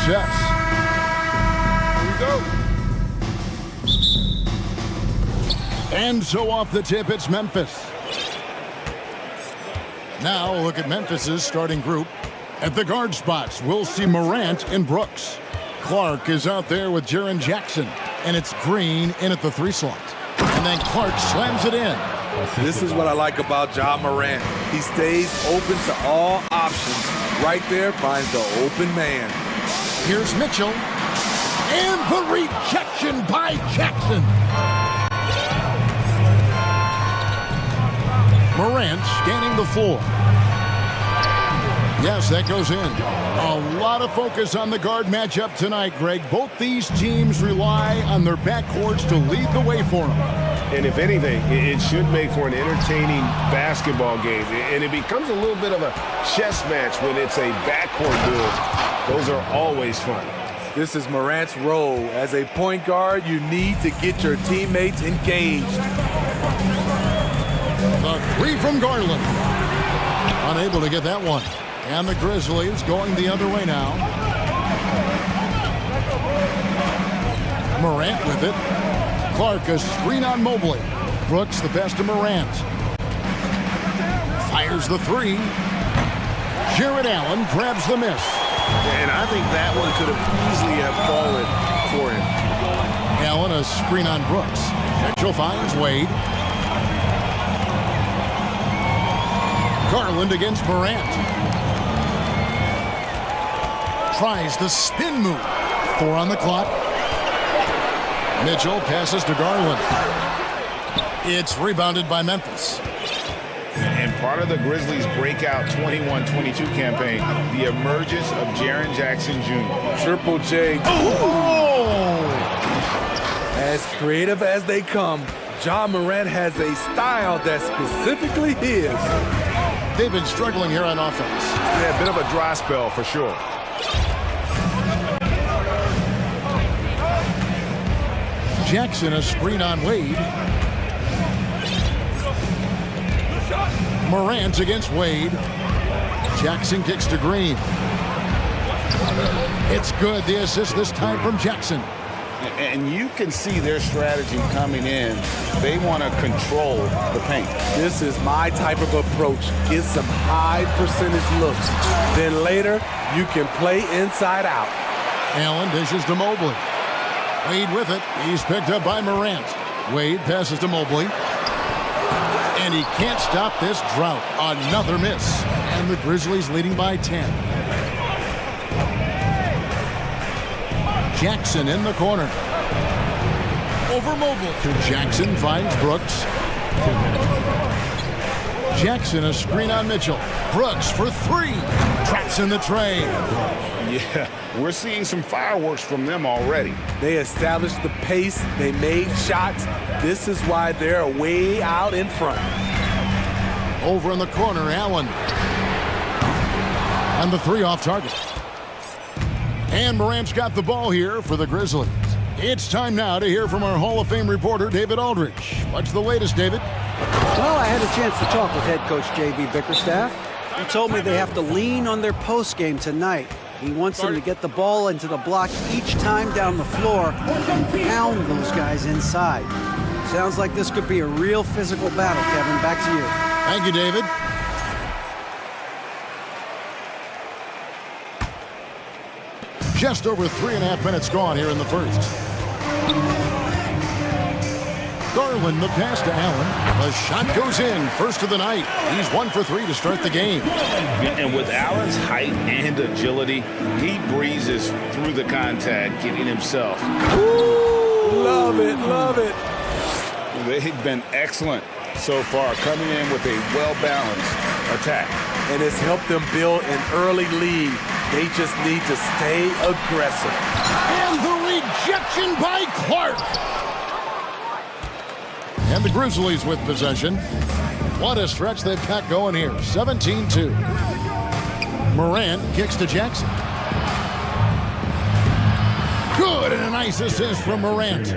success. Here we go. And so off the tip, it's Memphis. Now look at Memphis's starting group. At the guard spots, we'll see Morant and Brooks. Clark is out there with Jaren Jackson, and it's Green in at the 3 slot. And then Clark slams it in. This is what I like about Ja Morant. He stays open to all options. Right there finds the open man. Here's Mitchell. And the rejection by Jackson. Morant scanning the floor. Yes, that goes in. A lot of focus on the guard matchup tonight, Greg. Both these teams rely on their backcourts to lead the way for them. And if anything, it should make for an entertaining basketball game. And it becomes a little bit of a chess match when it's a backcourt duel. Those are always fun. This is Morant's role. As a point guard, you need to get your teammates engaged. The 3 from Garland. Unable to get that one. And the Grizzlies going the other way now. Morant with it. Clark a screen on Mobley. Brooks the pass to Morant. Fires the 3. Jared Allen grabs the miss. And I think that one could have easily have fallen for him. Allen a screen on Brooks. Mitchell finds Wade. Garland against Morant. Tries the spin move. 4 on the clock. Mitchell passes to Garland. It's rebounded by Memphis. And part of the Grizzlies' breakout 21-22 campaign, the emergence of Jaren Jackson Jr. Triple J. Oh! As creative as they come, Ja Morant has a style that's specifically his. They've been struggling here on offense. Yeah, a bit of a dry spell for sure. Jackson a screen on Wade. Morant against Wade. Jackson kicks to Green. It's good. The assist this time from Jackson. And you can see their strategy coming in. They want to control the paint. This is my type of approach. Get some high percentage looks. Then later, you can play inside out. Allen dishes to Mobley. Wade with it. He's picked up by Morant. Wade passes to Mobley. And he can't stop this drought. Another miss. And the Grizzlies leading by 10. Jackson in the corner. Over Mobley. Jackson finds Brooks. Jackson a screen on Mitchell. Brooks for 3. Traps in the tray. Yeah, we're seeing some fireworks from them already. They established the pace. They made shots. This is why they're way out in front. Over in the corner, Allen. And the 3 off target. And Morant's got the ball here for the Grizzlies. It's time now to hear from our Hall of Fame reporter, David Aldridge. What's the latest, David? Well, I had a chance to talk with head coach J.B. Bickerstaff. He told me they have to lean on their post game tonight. He wants them to get the ball into the block each time down the floor and pound those guys inside. Sounds like this could be a real physical battle, Kevin. Back to you. Thank you, David. Just over 3.5 minutes gone here in the first. Garland, the pass to Allen. The shot goes in. First of the night. He's 1 for 3 to start the game. And with Allen's height and agility, he breezes through the contact, getting himself. Ooh, love it, love it. They've been excellent so far, coming in with a well-balanced attack. And it's helped them build an early lead. They just need to stay aggressive. And the rejection by Clark. And the Grizzlies with possession. What a stretch they've got going here. 17-2. Morant kicks to Jackson. Good, and a nice assist from Morant.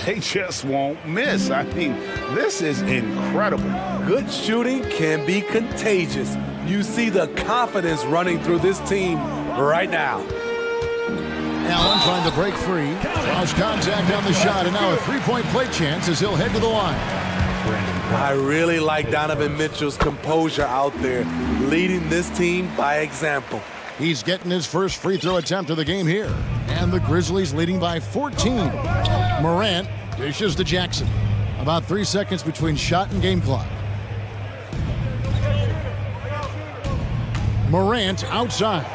They just won't miss. I mean, this is incredible. Good shooting can be contagious. You see the confidence running through this team right now. Allen trying to break free. Lost contact on the shot, and now a three-point play chance as he'll head to the line. I really like Donovan Mitchell's composure out there, leading this team by example. He's getting his first free throw attempt of the game here. And the Grizzlies leading by 14. Morant dishes to Jackson. About 3 seconds between shot and game clock. Morant outside.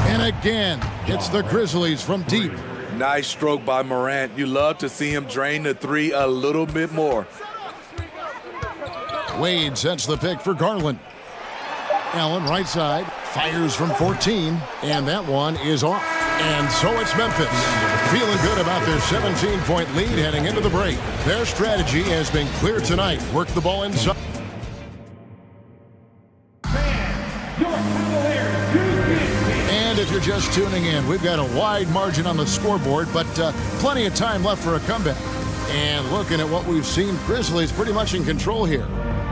And again, it's the Grizzlies from deep. Nice stroke by Morant. You love to see him drain the three a little bit more. Wade sets the pick for Garland. Allen right side, fires from 14, and that one is off. And so it's Memphis, feeling good about their 17-point lead heading into the break. Their strategy has been clear tonight. Work the ball inside. And if you're just tuning in, we've got a wide margin on the scoreboard, but plenty of time left for a comeback. And looking at what we've seen, Grizzlies pretty much in control here.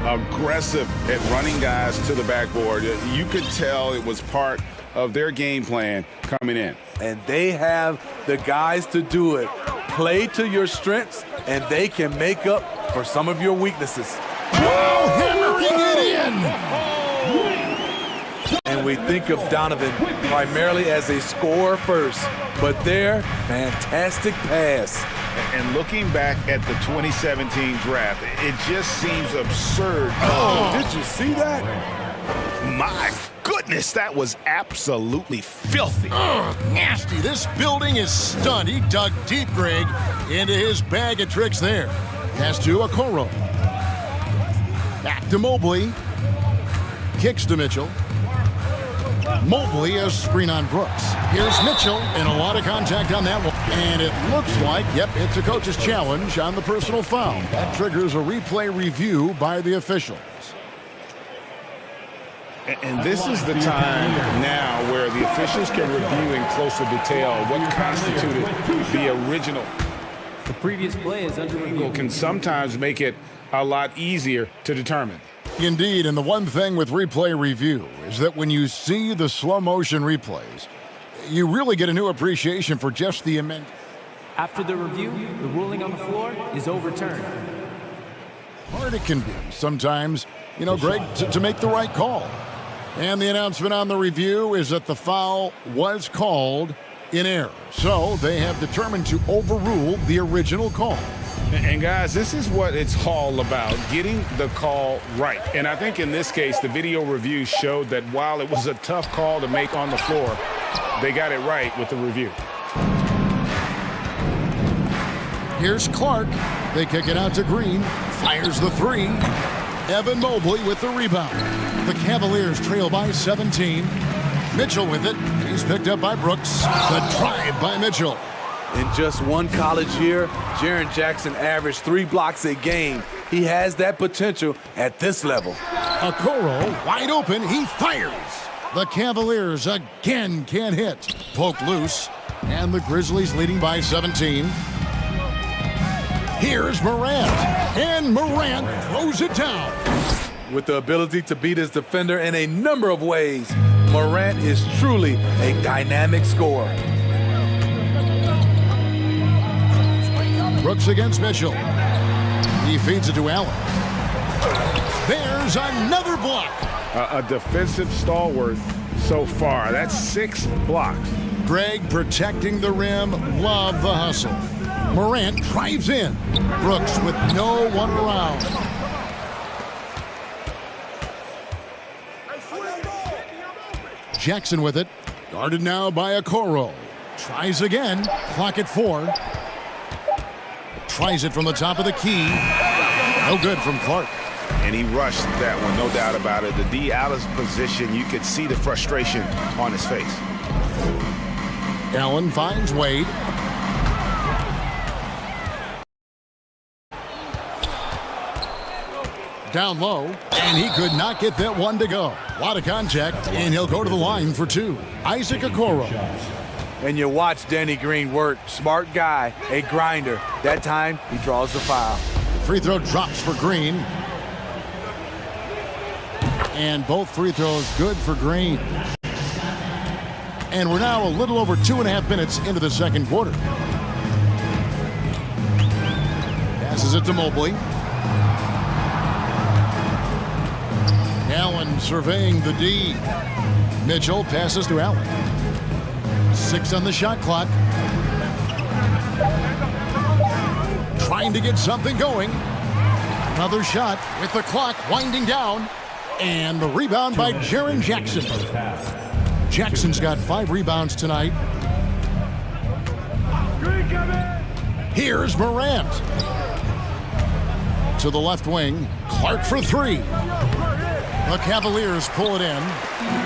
Aggressive at running guys to the backboard. You could tell it was part of their game plan coming in. And they have the guys to do it. Play to your strengths, and they can make up for some of your weaknesses. Oh, hammering it in! And we think of Donovan primarily as a scorer first, but their fantastic pass. And looking back at the 2017 draft, it just seems absurd. Oh, did you see that? My goodness, that was absolutely filthy. Nasty. This building is stunned. He dug deep, Greg, into his bag of tricks there. Pass to Okoro. Back to Mobley. Kicks to Mitchell. Mobley, a screen on Brooks. Here's Mitchell, and a lot of contact on that one. And it looks like, yep, it's a coach's challenge on the personal foul. That triggers a replay review by the officials. And this is the time now where the officials can review in closer detail what constituted the original. The previous play is under review. Can sometimes make it a lot easier to determine. Indeed, and the one thing with replay review is that when you see the slow motion replays, you really get a new appreciation for just the immense. After the review, the ruling on the floor is overturned. Hard it can be sometimes, you know, Greg, to make the right call. And the announcement on the review is that the foul was called in error. So they have determined to overrule the original call. And guys, this is what it's all about, getting the call right. And I think in this case, the video review showed that while it was a tough call to make on the floor, they got it right with the review. Here's Clark. They kick it out to Green. Fires the three. Evan Mobley with the rebound. The Cavaliers trail by 17. Mitchell with it. He's picked up by Brooks. The drive by Mitchell. In just one college year, Jaren Jackson averaged 3 blocks a game. He has that potential at this level. Okoro wide open. He fires. The Cavaliers again can't hit. Poke loose. And the Grizzlies leading by 17. Here's Morant. And Morant throws it down. With the ability to beat his defender in a number of ways, Morant is truly a dynamic scorer. Brooks against Mitchell. He feeds it to Allen. There's another block. A defensive stalwart so far. That's 6 blocks. Greg protecting the rim. Love the hustle. Morant drives in. Brooks with no one around. Jackson with it. Guarded now by Okoro. Tries again. Clock at 4. Tries it from the top of the key. No good from Clark. And he rushed that one, no doubt about it. The D out of position, you could see the frustration on his face. Allen finds Wade. Down low, and he could not get that one to go. A lot of contact, and he'll go to the line for 2. Isaac Okoro. And you watch Danny Green work. Smart guy, a grinder. That time, he draws the foul. Free throw drops for Green. And both free throws good for Green. And we're now a little over 2.5 minutes into the second quarter. Passes it to Mobley. Allen surveying the D. Mitchell passes to Allen. 6 on the shot clock. Trying to get something going. Another shot with the clock winding down. And the rebound by Jaren Jackson. Jackson's got 5 rebounds tonight. Here's Morant. To the left wing. Clark for 3. The Cavaliers pull it in.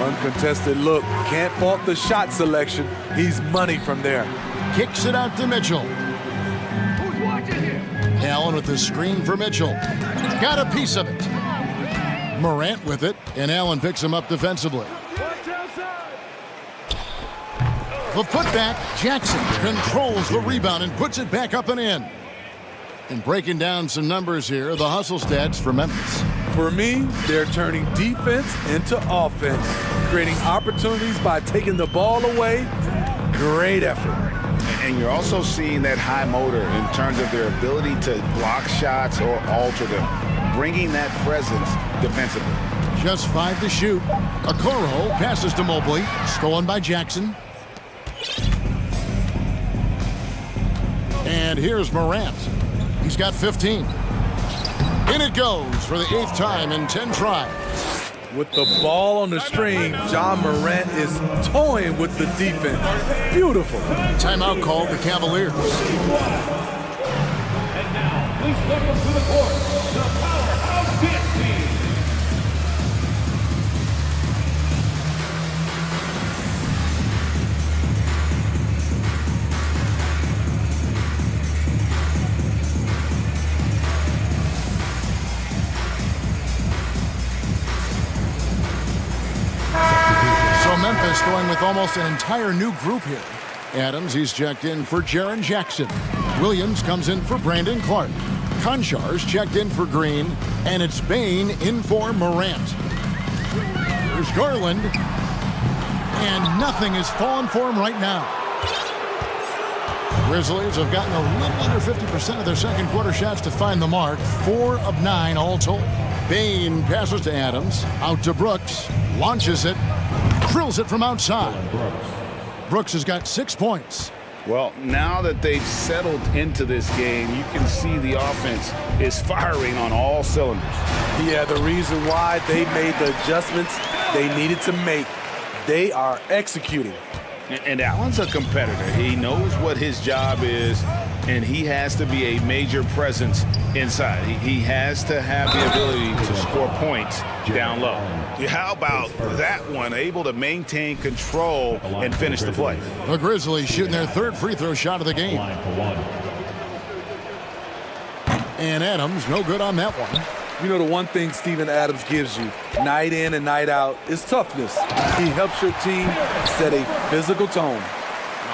Uncontested look. Can't fault the shot selection. He's money from there. Kicks it out to Mitchell. Allen with the screen for Mitchell. Got a piece of it. Morant with it, and Allen picks him up defensively. The putback, Jackson controls the rebound and puts it back up and in. And breaking down some numbers here, the hustle stats for Memphis. For me, they're turning defense into offense, creating opportunities by taking the ball away. Great effort. And you're also seeing that high motor in terms of their ability to block shots or alter them, bringing that presence defensively. Just 5 to shoot. Okoro passes to Mobley, stolen by Jackson. And here's Morant. He's got 15. In it goes for the 8th time in 10 tries. With the ball on the string, Ja Morant is toying with the defense. Beautiful. Timeout called the Cavaliers. And now, please welcome to the court, the powerhouse dance team. Memphis going with almost an entire new group here. Adams, he's checked in for Jaren Jackson. Williams comes in for Brandon Clark. Konchar's checked in for Green. And it's Bain in for Morant. There's Garland. And nothing is falling for him right now. Grizzlies have gotten a little under 50% of their second quarter shots to find the mark. 4 of 9 all told. Bain passes to Adams. Out to Brooks. Launches it. Drills it from outside. Brooks has got 6 points. Well, now that they've settled into this game, you can see the offense is firing on all cylinders. Yeah, the reason why they made the adjustments they needed to make. They are executing. And Allen's a competitor. He knows what his job is, and he has to be a major presence inside. He has to have the ability to score points down low. How about that one? Able to maintain control and finish the play. The Grizzlies shooting their 3rd free throw shot of the game. And Adams, no good on that one. You know, the one thing Steven Adams gives you, night in and night out, is toughness. He helps your team set a physical tone.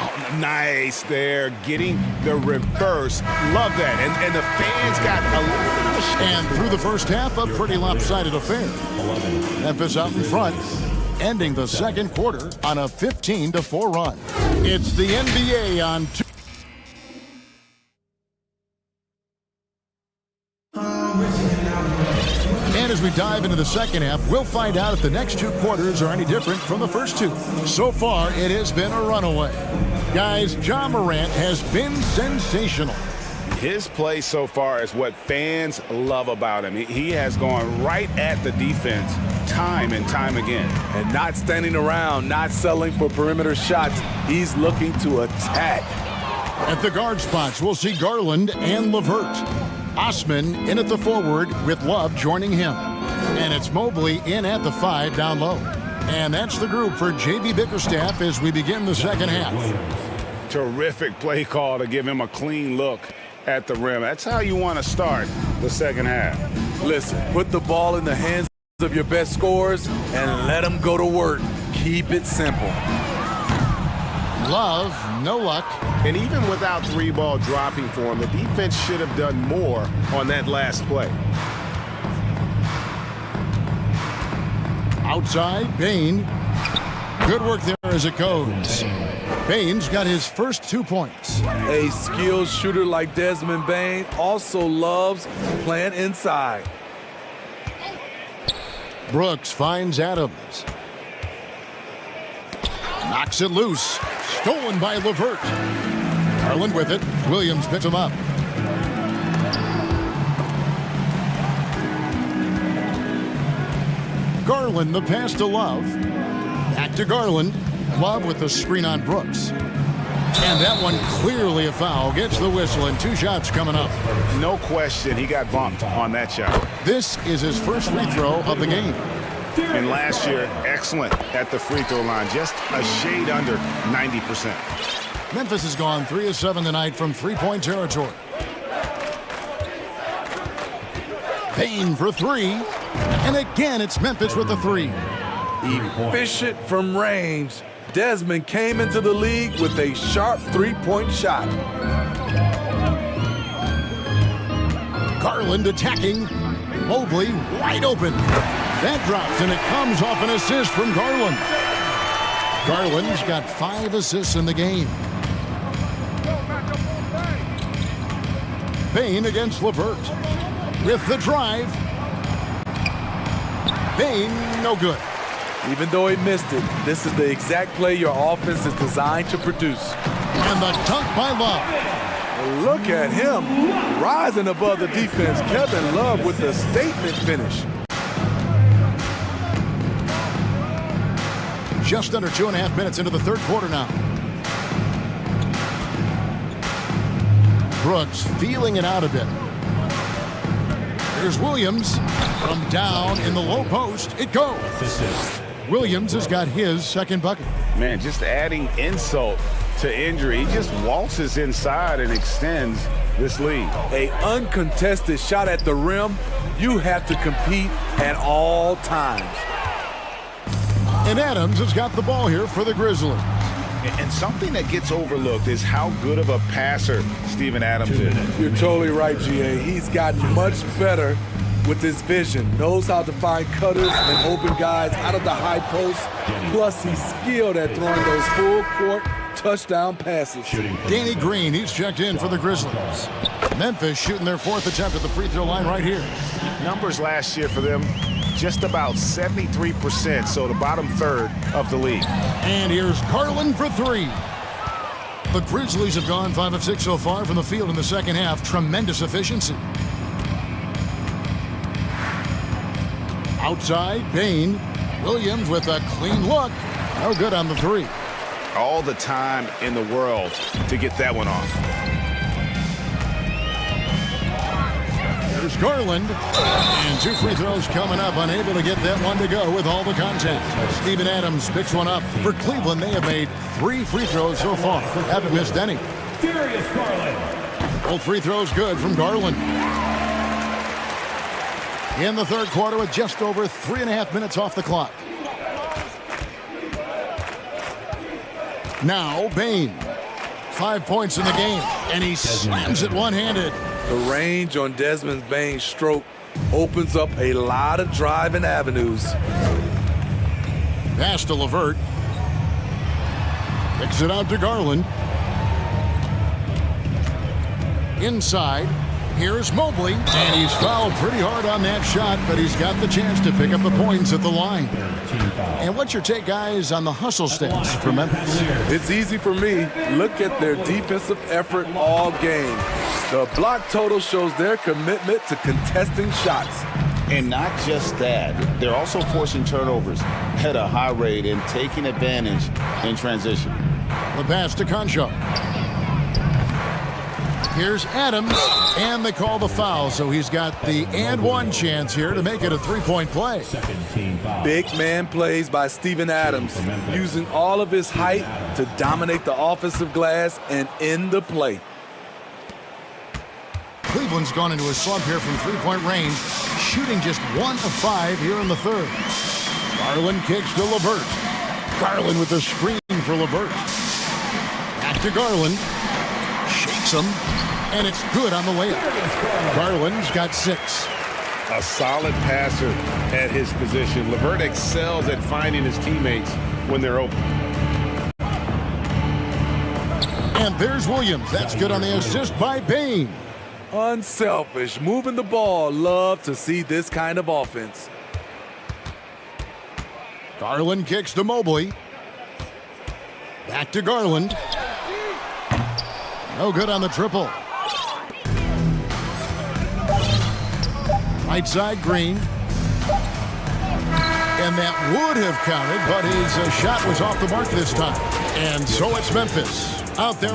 Oh, nice there, getting the reverse. Love that. And the fans got a little bit of a shot. And through the first half, a pretty lopsided affair. Memphis out in front, ending the second quarter on a 15-4 run. It's the NBA on 2. And as we dive into the second half, we'll find out if the next 2 quarters are any different from the first 2. So far, it has been a runaway. Guys, Ja Morant has been sensational. His play so far is what fans love about him. He has gone right at the defense time and time again. And not standing around, not settling for perimeter shots. He's looking to attack. At the guard spots, we'll see Garland and LeVert. Osman in at the forward with Love joining him. And it's Mobley in at the 5 down low. And that's the group for J.B. Bickerstaff as we begin the second half. Terrific play call to give him a clean look at the rim. That's how you want to start the second half. Listen, put the ball in the hands of your best scorers and let them go to work. Keep it simple. Love, no luck. And even without 3-ball dropping for him, the defense should have done more on that last play. Outside, Bain. Good work there as it goes. Bane's got his first 2 points. A skilled shooter like Desmond Bane also loves playing inside. Brooks finds Adams. Knocks it loose. Stolen by Levert. Garland with it. Williams picks him up. Garland, the pass to Love. Back to Garland. Love with the screen on Brooks. And that one clearly a foul. Gets the whistle and 2 shots coming up. No question, he got bumped on that shot. This is his first free throw of the game. And last year, excellent at the free throw line. Just a shade under 90%. Memphis has gone 3 of 7 tonight from three-point territory. Bane for 3. And again, it's Memphis with the 3. Efficient from range. Desmond came into the league with a sharp three-point shot. Garland attacking. Mobley wide open. That drops, and it comes off an assist from Garland. Garland's got 5 assists in the game. Bane against Levert. With the drive. Bane, no good. Even though he missed it, this is the exact play your offense is designed to produce. And the dunk by Love. Look at him rising above the defense. Kevin Love with the statement finish. Just under 2.5 minutes into the third quarter now. Brooks feeling it out a bit. Here's Williams from down in the low post. It goes. Williams has got his second bucket. Man, just adding insult to injury. He just waltzes inside and extends this lead. A uncontested shot at the rim. You have to compete at all times. And Adams has got the ball here for the Grizzlies. And something that gets overlooked is how good of a passer Steven Adams is. You're totally right, GA. He's gotten much better with his vision. Knows how to find cutters and open guys out of the high post. Plus, he's skilled at throwing those full-court touchdown passes. Danny Green, he's checked in for the Grizzlies. Memphis shooting their 4th attempt at the free throw line right here. Numbers last year for them, just about 73%, so the bottom third of the league. And here's Garland for 3. The Grizzlies have gone 5 of 6 so far from the field in the second half. Tremendous efficiency. Outside, Bane. Williams with a clean look. No good on the 3. All the time in the world to get that one off. There's Garland. And 2 free throws coming up. Unable to get that one to go with all the contact. Steven Adams picks one up. For Cleveland, they have made 3 free throws so far. Haven't missed any. Darius Garland. Both free throws good from Garland. In the third quarter with just over 3.5 minutes off the clock. Now Bane. 5 points in the game, and he slams it one-handed. The range on Desmond Bane's stroke opens up a lot of driving avenues. Pass to Levert. Kicks it out to Garland. Inside. Here's Mobley, and he's fouled pretty hard on that shot, but he's got the chance to pick up the points at the line. And what's your take, guys, on the hustle stats for Memphis? It's easy for me. Look at their defensive effort all game. The block total shows their commitment to contesting shots. And not just that, they're also forcing turnovers at a high rate and taking advantage in transition. The pass to Concho. Here's Adams, and they call the foul, so he's got the and one chance here to make it a 3-point play. Big man plays by Steven Adams, using all of his height to dominate the offensive glass and end the play. Cleveland's gone into a slump here from 3-point range, shooting just 1 of 5 here in the third. Garland kicks to Levert. Garland with the screen for Levert. Back to Garland. Shakes him, and it's good on the layup. Garland's got 6. A solid passer at his position. Levert excels at finding his teammates when they're open. And there's Williams. That's good on the assist by Bain. Unselfish, moving the ball. Love to see this kind of offense. Garland kicks to Mobley. Back to Garland. No good on the triple. Right side, Green. And that would have counted, but his shot was off the mark this time. And so it's Memphis out there.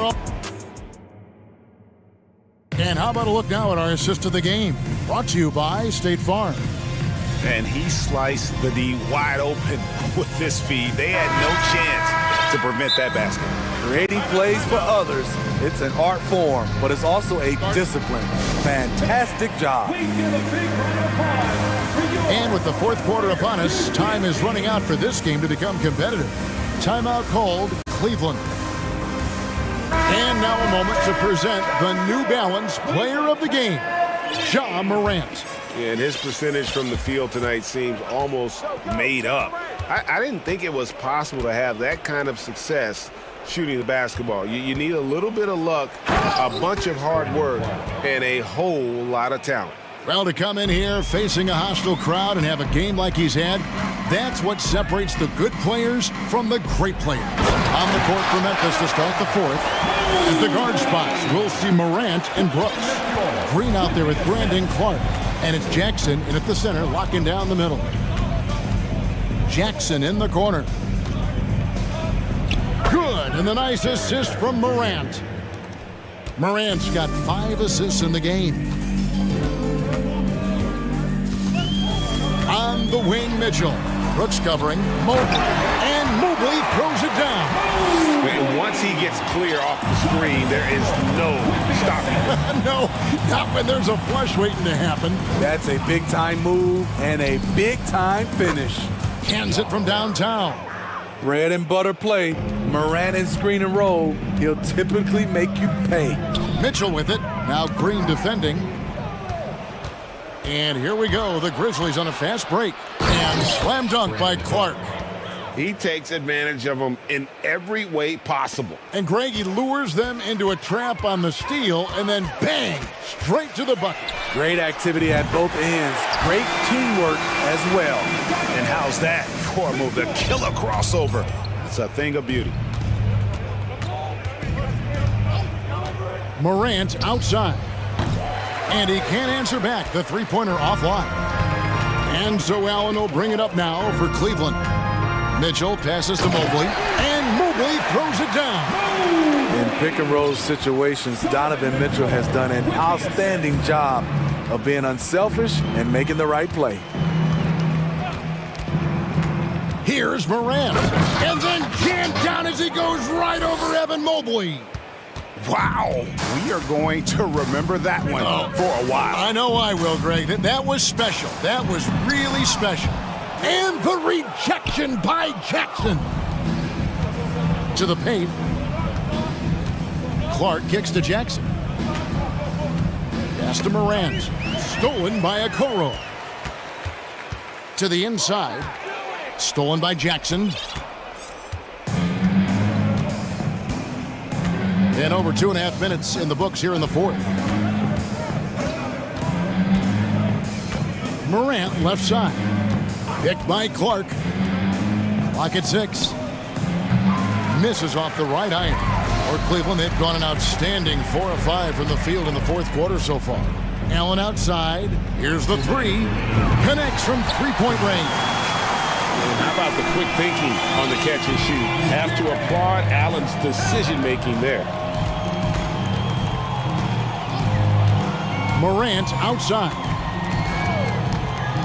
And how about a look now at our assist of the game? Brought to you by State Farm. And he sliced the D wide open with this feed. They had no chance to prevent that basket. Creating plays for others, it's an art form, but it's also a discipline. Fantastic job. And with the fourth quarter upon us, time is running out for this game to become competitive. Timeout called, Cleveland. And now a moment to present the New Balance Player of the Game, Ja Morant. And his percentage from the field tonight seems almost made up. I didn't think it was possible to have that kind of success shooting the basketball. You need a little bit of luck, a bunch of hard work, and a whole lot of talent. Well, to come in here facing a hostile crowd and have a game like he's had, that's what separates the good players from the great players. On the court for Memphis to start the fourth. At the guard spots, we'll see Morant and Brooks. Green out there with Brandon Clark. And it's Jackson in at the center, locking down the middle. Jackson in the corner. Good, and the nice assist from Morant. Morant's got 5 assists in the game. On the wing, Mitchell. Brooks covering, Mobley. And Mobley throws it down. And once he gets clear off the screen, there is no stopping. No, not when there's a flush waiting to happen. That's a big-time move and a big-time finish. Hands it from downtown. Bread and butter play. Morant and screen and roll. He'll typically make you pay. Mitchell with it. Now Green defending. And here we go. The Grizzlies on a fast break. And slam dunk by Clark. He takes advantage of them in every way possible. And Greg, he lures them into a trap on the steal, and then bang, straight to the bucket. Great activity at both ends. Great teamwork as well. And how's that for a move? The killer crossover. It's a thing of beauty. Morant outside. And he can't answer back. The three-pointer offline. And so Allen will bring it up now for Cleveland. Mitchell passes to Mobley, and Mobley throws it down. In pick-and-roll situations, Donovan Mitchell has done an outstanding job of being unselfish and making the right play. Here's Morant, and then jammed down as he goes right over Evan Mobley. Wow, we are going to remember that one for a while. I know I will, Greg. That was special. That was really special. And the rejection by Jackson. To the paint. Clark kicks to Jackson. Pass to Morant. Stolen by Okoro. To the inside. Stolen by Jackson. And over 2.5 minutes in the books here in the fourth. Morant left side. Picked by Clark. Clock at 6. Misses off the right iron. For Cleveland, they've gone an outstanding 4 of 5 from the field in the fourth quarter so far. Allen outside. Here's the 3. Connects from three-point range. And how about the quick thinking on the catch and shoot? Have to applaud Allen's decision-making there. Morant outside.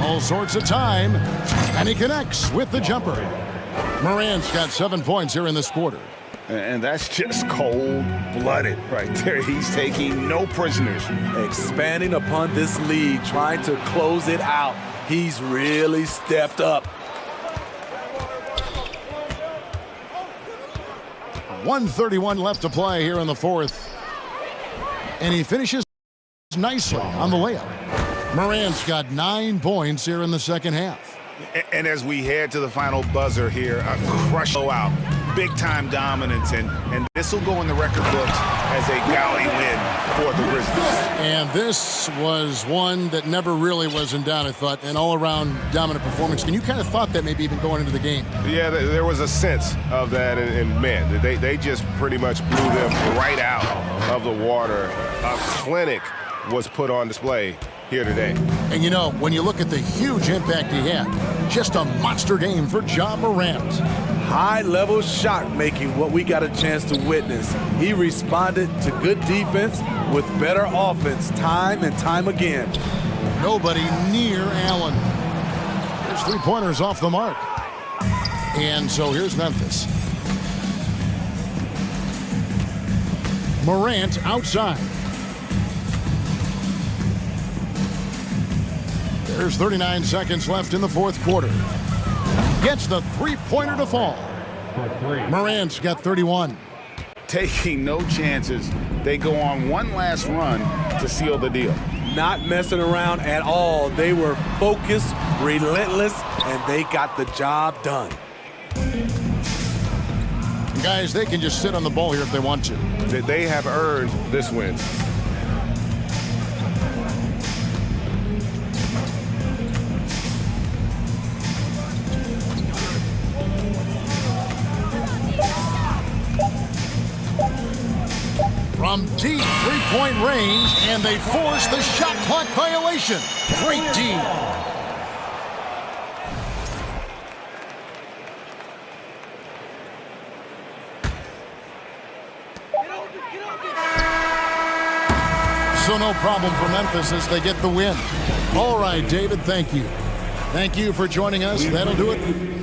All sorts of time, and he connects with the jumper. Morant's got 7 points here in this quarter. And that's just cold-blooded right there. He's taking no prisoners. Expanding upon this lead, trying to close it out. He's really stepped up. 1:31 left to play here in the fourth. And he finishes nicely on the layup. Morant's got 9 points here in the second half. And as we head to the final buzzer here, a crush out, big-time dominance, and this will go in the record books as a gaudy win for the Grizzlies. And this was one that never really was in doubt, I thought, an all-around dominant performance. And you kind of thought that maybe even going into the game. Yeah, there was a sense of that, and man, they just pretty much blew them right out of the water. A clinic was put on display here today. And you know, when you look at the huge impact he had, just a monster game for Ja Morant. High-level shot making, what we got a chance to witness. He responded to good defense with better offense time and time again. Nobody near Allen. There's three-pointers off the mark. And so here's Memphis. Morant outside. There's 39 seconds left in the fourth quarter. Gets the three-pointer to fall. Morant's got 31. Taking no chances, they go on one last run to seal the deal. Not messing around at all. They were focused, relentless, and they got the job done. Guys, they can just sit on the ball here if they want to. They have earned this win. From deep three-point range, and they force the shot clock violation. Great D. So no problem for Memphis as they get the win. All right, David, thank you. Thank you for joining us. That'll do it.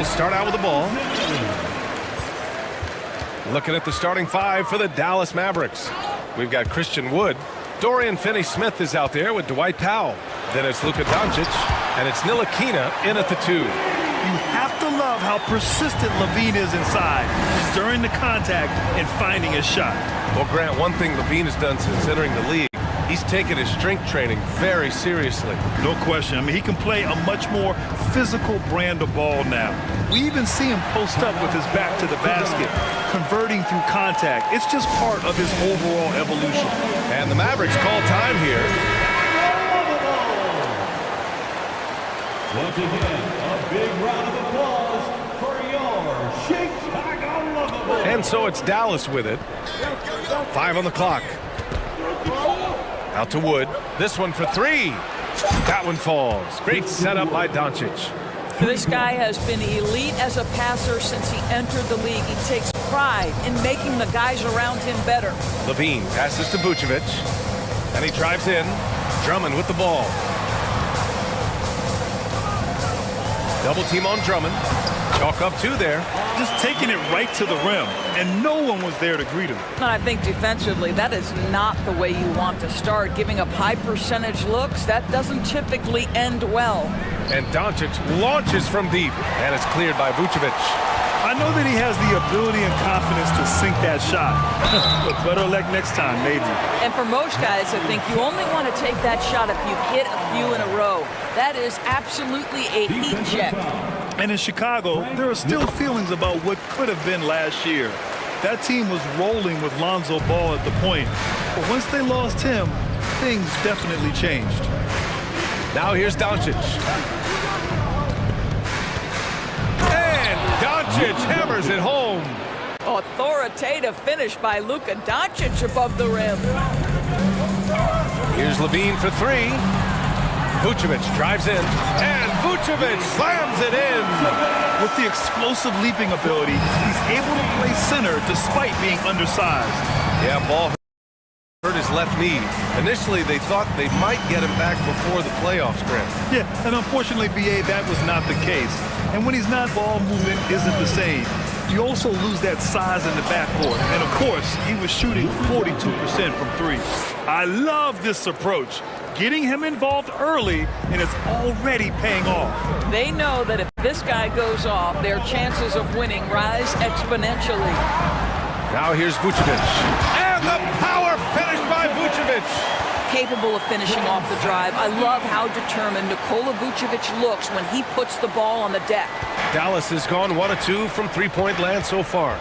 will start out with the ball. Looking at the starting five for the Dallas Mavericks. We've got Christian Wood. Dorian Finney-Smith is out there with Dwight Powell. Then it's Luka Doncic, and it's Ntilikina in at the 2. You have to love how persistent Levine is inside during the contact and finding his shot. Well, Grant, one thing Levine has done since entering the league, he's taken his strength training very seriously. No question. I mean, he can play a much more physical brand of ball now. We even see him post up with his back to the basket, converting through contact. It's just part of his overall evolution. And the Mavericks call time here. Once again, a big round of applause for your Chicago Lovable. And so it's Dallas with it. 5 on the clock. Out to Wood. This one for 3. That one falls. Great setup by Doncic. This guy has been elite as a passer since he entered the league. He takes pride in making the guys around him better. Levine passes to Vucevic. And he drives in. Drummond with the ball. Double team on Drummond. Chalk up 2 there. Just taking it right to the rim, and no one was there to greet him. And I think defensively, that is not the way you want to start. Giving up high percentage looks, that doesn't typically end well. And Doncic launches from deep, and it's cleared by Vucevic. I know that he has the ability and confidence to sink that shot, but better luck next time, maybe. And for most guys, I think you only want to take that shot if you've hit a few in a row. That is absolutely a heat check. And in Chicago, there are still feelings about what could have been last year. That team was rolling with Lonzo Ball at the point, but once they lost him, things definitely changed. Now here's Doncic. And Doncic hammers it home. Authoritative finish by Luka Doncic above the rim. Here's Levine for 3. Vucevic drives in, and Vucevic slams it in. With the explosive leaping ability, he's able to play center despite being undersized. Yeah, ball hurt his left knee. Initially, they thought they might get him back before the playoffs, Grant. Yeah, and unfortunately, BA, that was not the case. And when he's not, ball movement isn't the same. You also lose that size in the backcourt. And of course, he was shooting 42% from 3. I love this approach. Getting him involved early, and it's already paying off. They know that if this guy goes off, their chances of winning rise exponentially. Now here's Vucevic. And the power finish by Vucevic. Capable of finishing off the drive. I love how determined Nikola Vucevic looks when he puts the ball on the deck. Dallas has gone 1 of 2 from three-point land so far.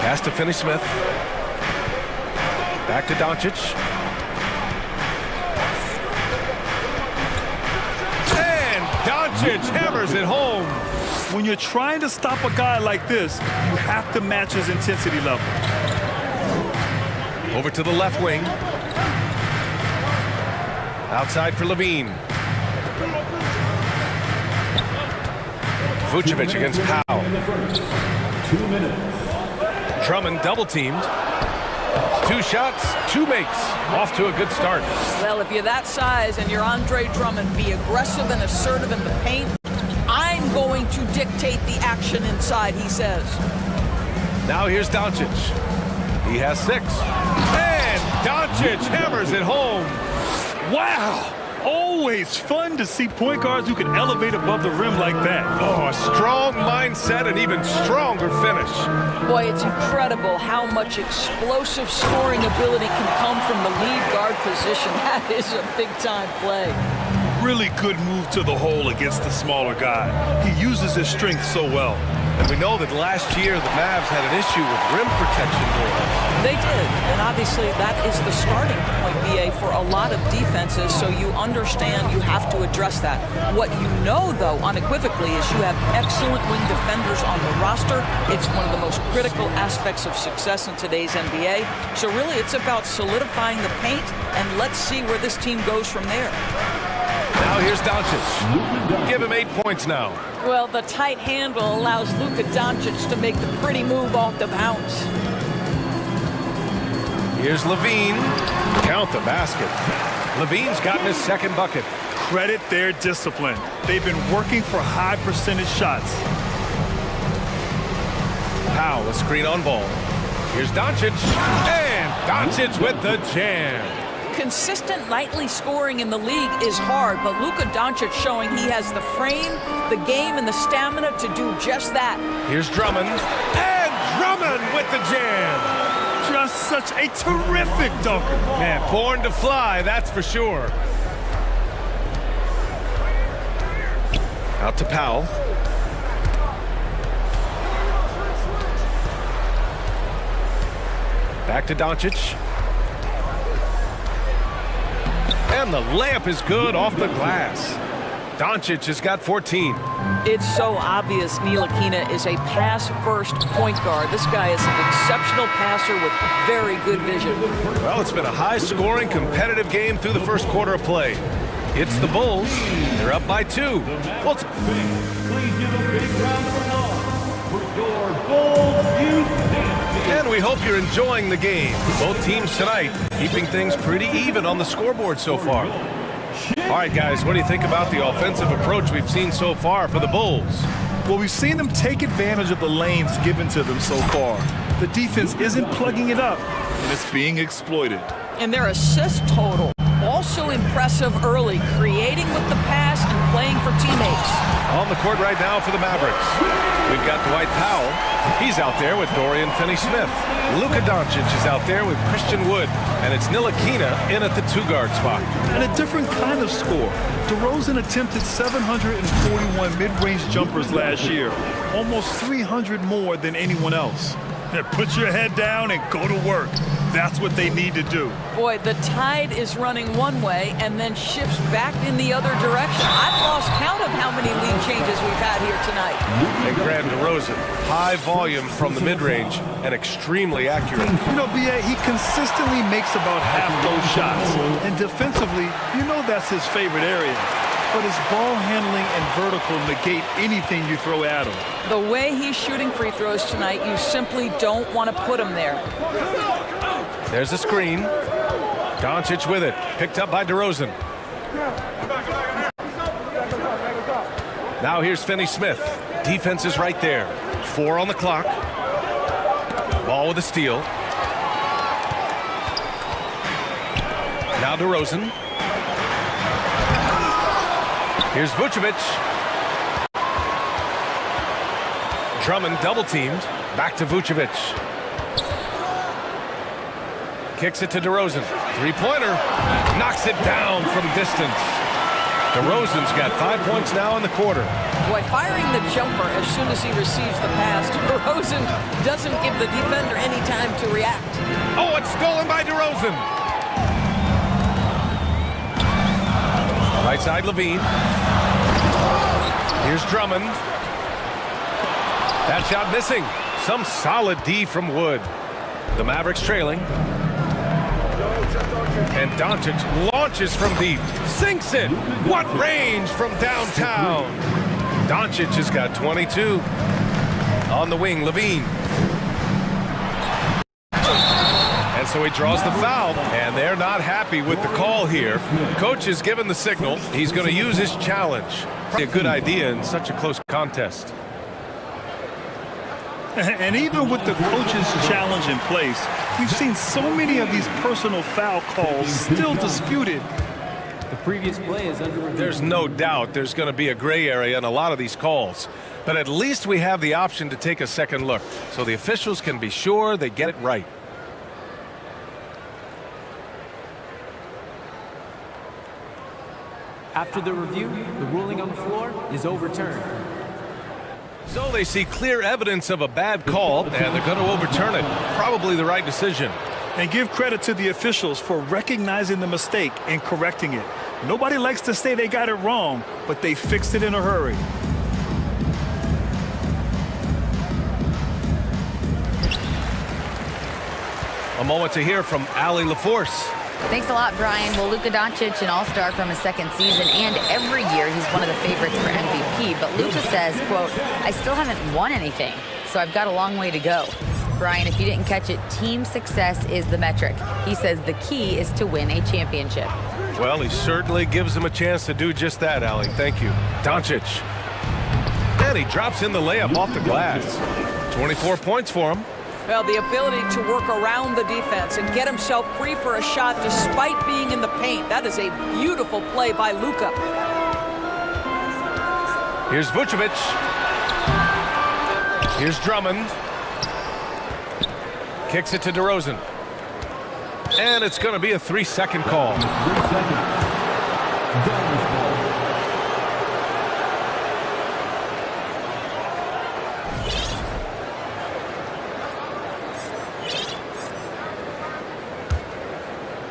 Pass to Finney-Smith. Back to Doncic. And Doncic hammers it home. When you're trying to stop a guy like this, you have to match his intensity level. Over to the left wing. Outside for Levine. Vucevic against Powell. 2 minutes. Drummond double teamed. 2 shots, 2 makes. Off to a good start. Well, if you're that size and you're Andre Drummond, be aggressive and assertive in the paint. I'm going to dictate the action inside, he says. Now here's Doncic. He has 6. And Doncic hammers it home. Wow! Always fun to see point guards who can elevate above the rim like that. Oh, a strong mindset and even stronger finish. Boy, it's incredible how much explosive scoring ability can come from the lead guard position. That is a big-time play. Really good move to the hole against the smaller guy. He uses his strength so well. And we know that last year the Mavs had an issue with rim protection goals. They did, and obviously that is the starting point, BA, for a lot of defenses, so you understand you have to address that. What you know, though, unequivocally, is you have excellent wing defenders on the roster. It's one of the most critical aspects of success in today's NBA. So really, it's about solidifying the paint, and let's see where this team goes from there. Now here's Doncic. Give him 8 points now. Well, the tight handle allows Luka Doncic to make the pretty move off the bounce. Here's Levine. Count the basket. Levine's gotten his second bucket. credit their discipline. They've been working for high percentage shots. Powell, a screen on ball. Here's Doncic, and Doncic with the jam. Consistent nightly scoring in the league is hard, but Luka Doncic showing he has the frame, the game, and the stamina to do just that. Here's Drummond, and Drummond with the jam. Just such a terrific dunker. Man, born to fly, that's for sure. Out to Powell. Back to Doncic. And the layup is good off the glass. Doncic has got 14. It's so obvious Ntilikina is a pass-first point guard. This guy is an exceptional passer with very good vision. Well, it's been a high-scoring, competitive game through the first quarter of play. It's the Bulls. They're up by 2. Well, Please give a big round of applause for your Bulls youth dance. and we hope you're enjoying the game. Both teams tonight keeping things pretty even on the scoreboard so far. All right, guys, what do you think about the offensive approach we've seen so far for the Bulls? Well, we've seen them take advantage of the lanes given to them so far. The defense isn't plugging it up, and it's being exploited. And their assist total, also impressive early, creating with the pass and playing for teammates. On the court right now for the Mavericks, we've got Dwight Powell. He's out there with Dorian Finney-Smith. Luka Doncic is out there with Christian Wood. And it's Ntilikina in at the 2-guard spot. And a different kind of score. DeRozan attempted 741 mid-range jumpers last year, almost 300 more than anyone else. Now put your head down and go to work. That's what they need to do. Boy, the tide is running one way and then shifts back in the other direction. I've lost count of how many lead changes we've had here tonight. And Graham DeRozan, high volume from the mid-range and extremely accurate. You know, B.A., he consistently makes about half those shots. And defensively, you know that's his favorite area. But his ball handling and vertical negate anything you throw at him. The way he's shooting free throws tonight, you simply don't want to put him there. There's a screen. Doncic with it, picked up by DeRozan. Now here's Finney-Smith. Defense is right there. 4 on the clock. Ball with a steal. Now DeRozan. Here's Vucevic. Drummond double-teamed. Back to Vucevic. Kicks it to DeRozan. Three-pointer. Knocks it down from distance. DeRozan's got 5 points now in the quarter. Boy, firing the jumper as soon as he receives the pass, DeRozan doesn't give the defender any time to react. Oh, it's stolen by DeRozan. Right side, Levine. Here's Drummond. That shot missing. Some solid D from Wood. The Mavericks trailing. And Doncic launches from deep. Sinks it. What range from downtown. Doncic has got 22. On the wing, Levine. And so he draws the foul, and they're not happy with the call here. Coach has given the signal. He's going to use his challenge. Probably a good idea in such a close contest. And even with the coach's challenge in place, we've seen so many of these personal foul calls still disputed. The previous play is under review. There's no doubt there's going to be a gray area in a lot of these calls. But at least we have the option to take a second look, so the officials can be sure they get it right. After the review, the ruling on the floor is overturned. So they see clear evidence of a bad call, and they're going to overturn it. Probably the right decision. And give credit to the officials for recognizing the mistake and correcting it. Nobody likes to say they got it wrong, but they fixed it in a hurry. A moment to hear from Allie LaForce. Thanks a lot, Brian. Well, Luka Doncic, an all-star from his second season, and every year he's one of the favorites for MVP. But Luka says, quote, I still haven't won anything, so I've got a long way to go. Brian, if you didn't catch it, team success is the metric. He says the key is to win a championship. Well, he certainly gives him a chance to do just that, Allie. Thank you. Doncic. And he drops in the layup off the glass. 24 points for him. Well, the ability to work around the defense and get himself free for a shot despite being in the paint. That is a beautiful play by Luka. Here's Vucevic. Here's Drummond. Kicks it to DeRozan. And it's going to be a 3-second call.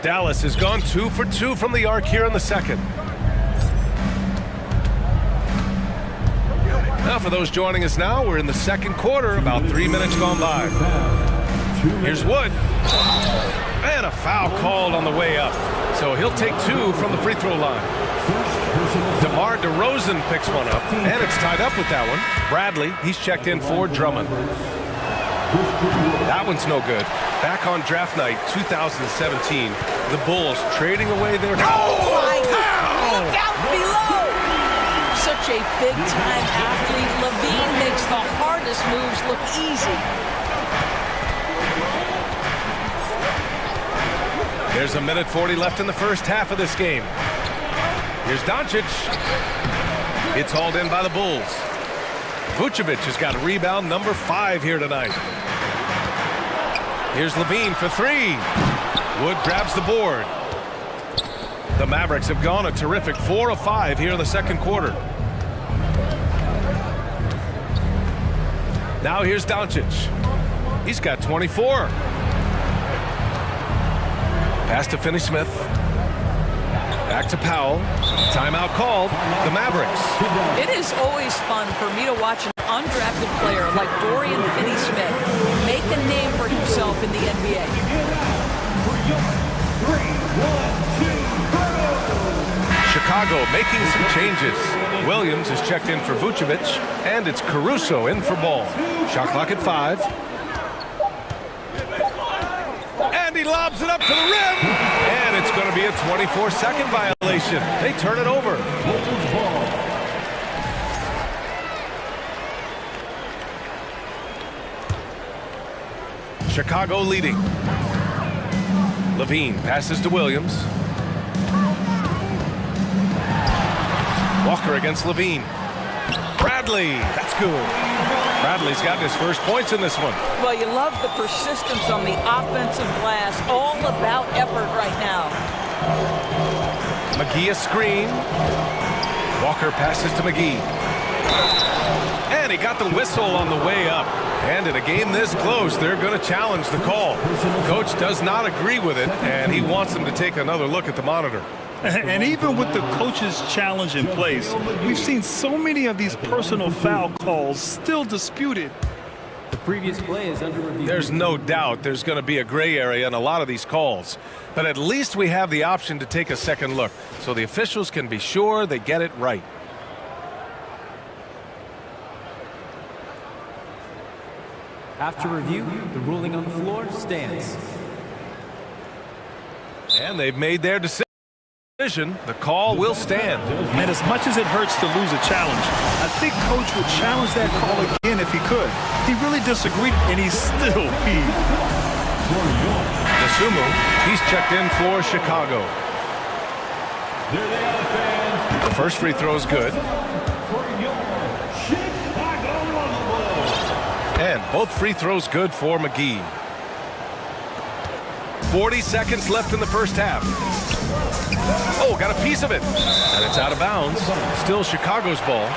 Dallas has gone 2 for 2 from the arc here in the second. Now for those joining us now, we're in the second quarter, about 3 minutes gone by. Here's Wood. And a foul called on the way up. So he'll take 2 from the free throw line. DeMar DeRozan picks one up, and it's tied up with that one. Bradley, he's checked in for Drummond. That one's no good. Back on draft night 2017, the Bulls trading away their... Oh my God! Look out below! Such a big-time athlete. Levine makes the hardest moves look easy. There's a minute 40 left in the first half of this game. Here's Doncic. It's hauled in by the Bulls. Vucevic has got rebound number 5 here tonight. Here's Levine for 3. Wood grabs the board. The Mavericks have gone a terrific 4 of 5 here in the second quarter. Now here's Doncic. He's got 24. Pass to Finney-Smith. Back to Powell. Timeout called. The Mavericks. It is always fun for me to watch an undrafted player like Dorian Finney-Smith make a name for himself in the NBA. Chicago making some changes. Williams is checked in for Vucevic, and it's Caruso in for Ball. Shot clock at 5. And he lobs it up to the rim. And it's going to be a 24-second violation. They turn it over. Chicago leading. Levine passes to Williams. Walker against Levine. Bradley, that's good. Bradley's gotten his first points in this one. Well, you love the persistence on the offensive glass. All about effort right now. McGee a screen. Walker passes to McGee. And he got the whistle on the way up. And in a game this close, they're going to challenge the call. Coach does not agree with it, and he wants them to take another look at the monitor. And even with the coach's challenge in place, we've seen so many of these personal foul calls still disputed. The previous play is under review. There's no doubt there's going to be a gray area in a lot of these calls. But at least we have the option to take a second look, so the officials can be sure they get it right. After review, the ruling on the floor stands. And they've made their decision. The call will stand. And as much as it hurts to lose a challenge, I think Coach would challenge that call again if he could. He really disagreed, and he's still peeved. Dosunmu, he's checked in for Chicago. The first free throw is good. And both free throws good for McGee. 40 seconds left in the first half. Oh, got a piece of it. And it's out of bounds. Still Chicago's ball.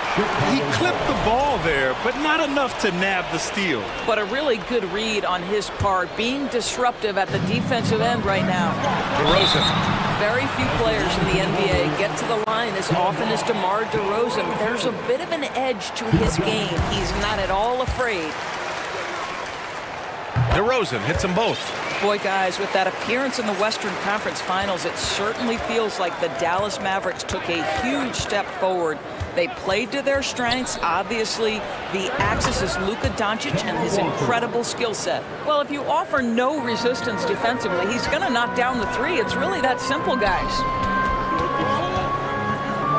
He clipped the ball there, but not enough to nab the steal. But a really good read on his part, being disruptive at the defensive end right now. DeRozan. Very few players in the NBA get to the line as often as DeMar DeRozan. There's a bit of an edge to his game. He's not at all afraid. DeRozan hits them both. Boy, guys, with that appearance in the Western Conference Finals, it certainly feels like the Dallas Mavericks took a huge step forward. They played to their strengths. Obviously, the axis is Luka Doncic and his incredible skill set. Well, if you offer no resistance defensively, he's going to knock down the three. It's really that simple, guys.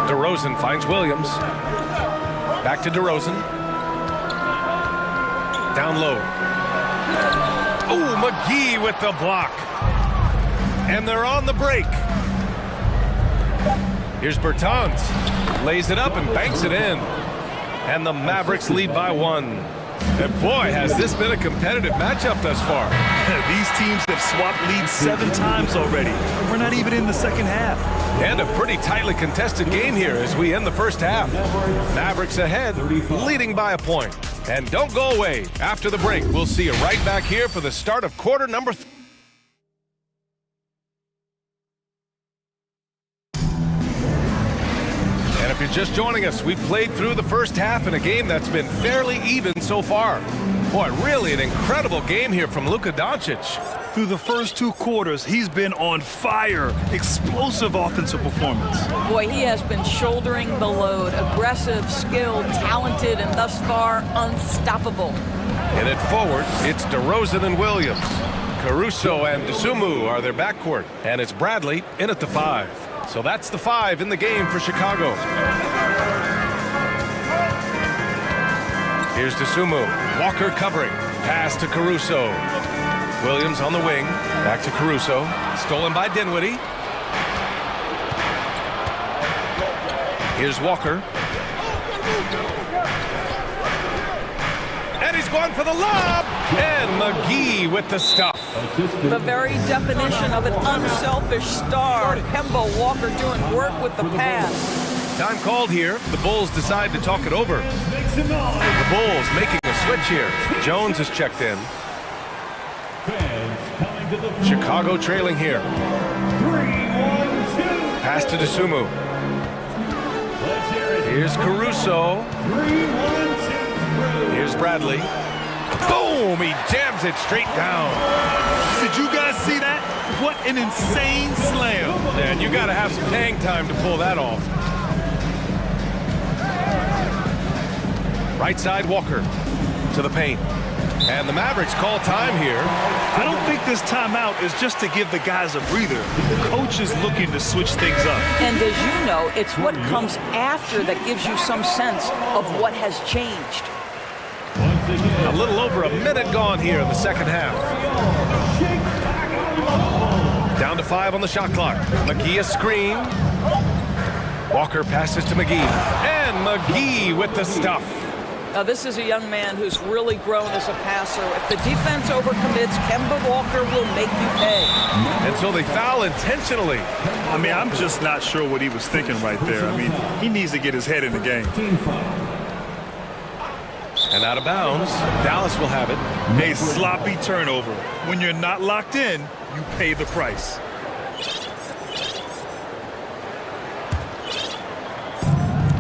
DeRozan finds Williams. Back to DeRozan. Down low. Oh, McGee with the block. And they're on the break. Here's Bertans. Lays it up and banks it in. And the Mavericks lead by 1. And boy, has this been a competitive matchup thus far. These teams have swapped leads 7 times already. We're not even in the second half. And a pretty tightly contested game here as we end the first half. Mavericks ahead, leading by a point. And don't go away. After the break, we'll see you right back here for the start of quarter number 3. And if you're just joining us, we played through the first half in a game that's been fairly even so far. Boy, really an incredible game here from Luka Doncic. Through the first 2 quarters, he's been on fire. Explosive offensive performance. Boy, he has been shouldering the load. Aggressive, skilled, talented, and thus far unstoppable. And at forward, it's DeRozan and Williams. Caruso and DeSumo are their backcourt. And it's Bradley in at the 5. So that's the 5 in the game for Chicago. Here's DeSumo. Walker covering. Pass to Caruso. Williams on the wing. Back to Caruso. Stolen by Dinwiddie. Here's Walker. And he's going for the lob. And McGee with the stuff. The very definition of an unselfish star. Kemba Walker doing work with the pass. Time called here. The Bulls decide to talk it over. The Bulls making a switch here. Jones is checked in. Chicago trailing here. Pass to DeSumo. Here's Caruso. Here's Bradley. Boom! He jams it straight down. Did you guys see that? What an insane slam. And you got to have some hang time to pull that off. Right side, Walker to the paint. And the Mavericks call time here. I don't think this timeout is just to give the guys a breather. The coach is looking to switch things up. And as you know, it's what comes after that gives you some sense of what has changed. A little over a minute gone here in the second half. Down to 5 on the shot clock. McGee a screen. Walker passes to McGee. And McGee with the stuff. Now, this is a young man who's really grown as a passer. If the defense overcommits, Kemba Walker will make you pay. And so they foul intentionally. I mean, I'm just not sure what he was thinking right there. I mean, he needs to get his head in the game. And out of bounds, Dallas will have it. A sloppy turnover. When you're not locked in, you pay the price.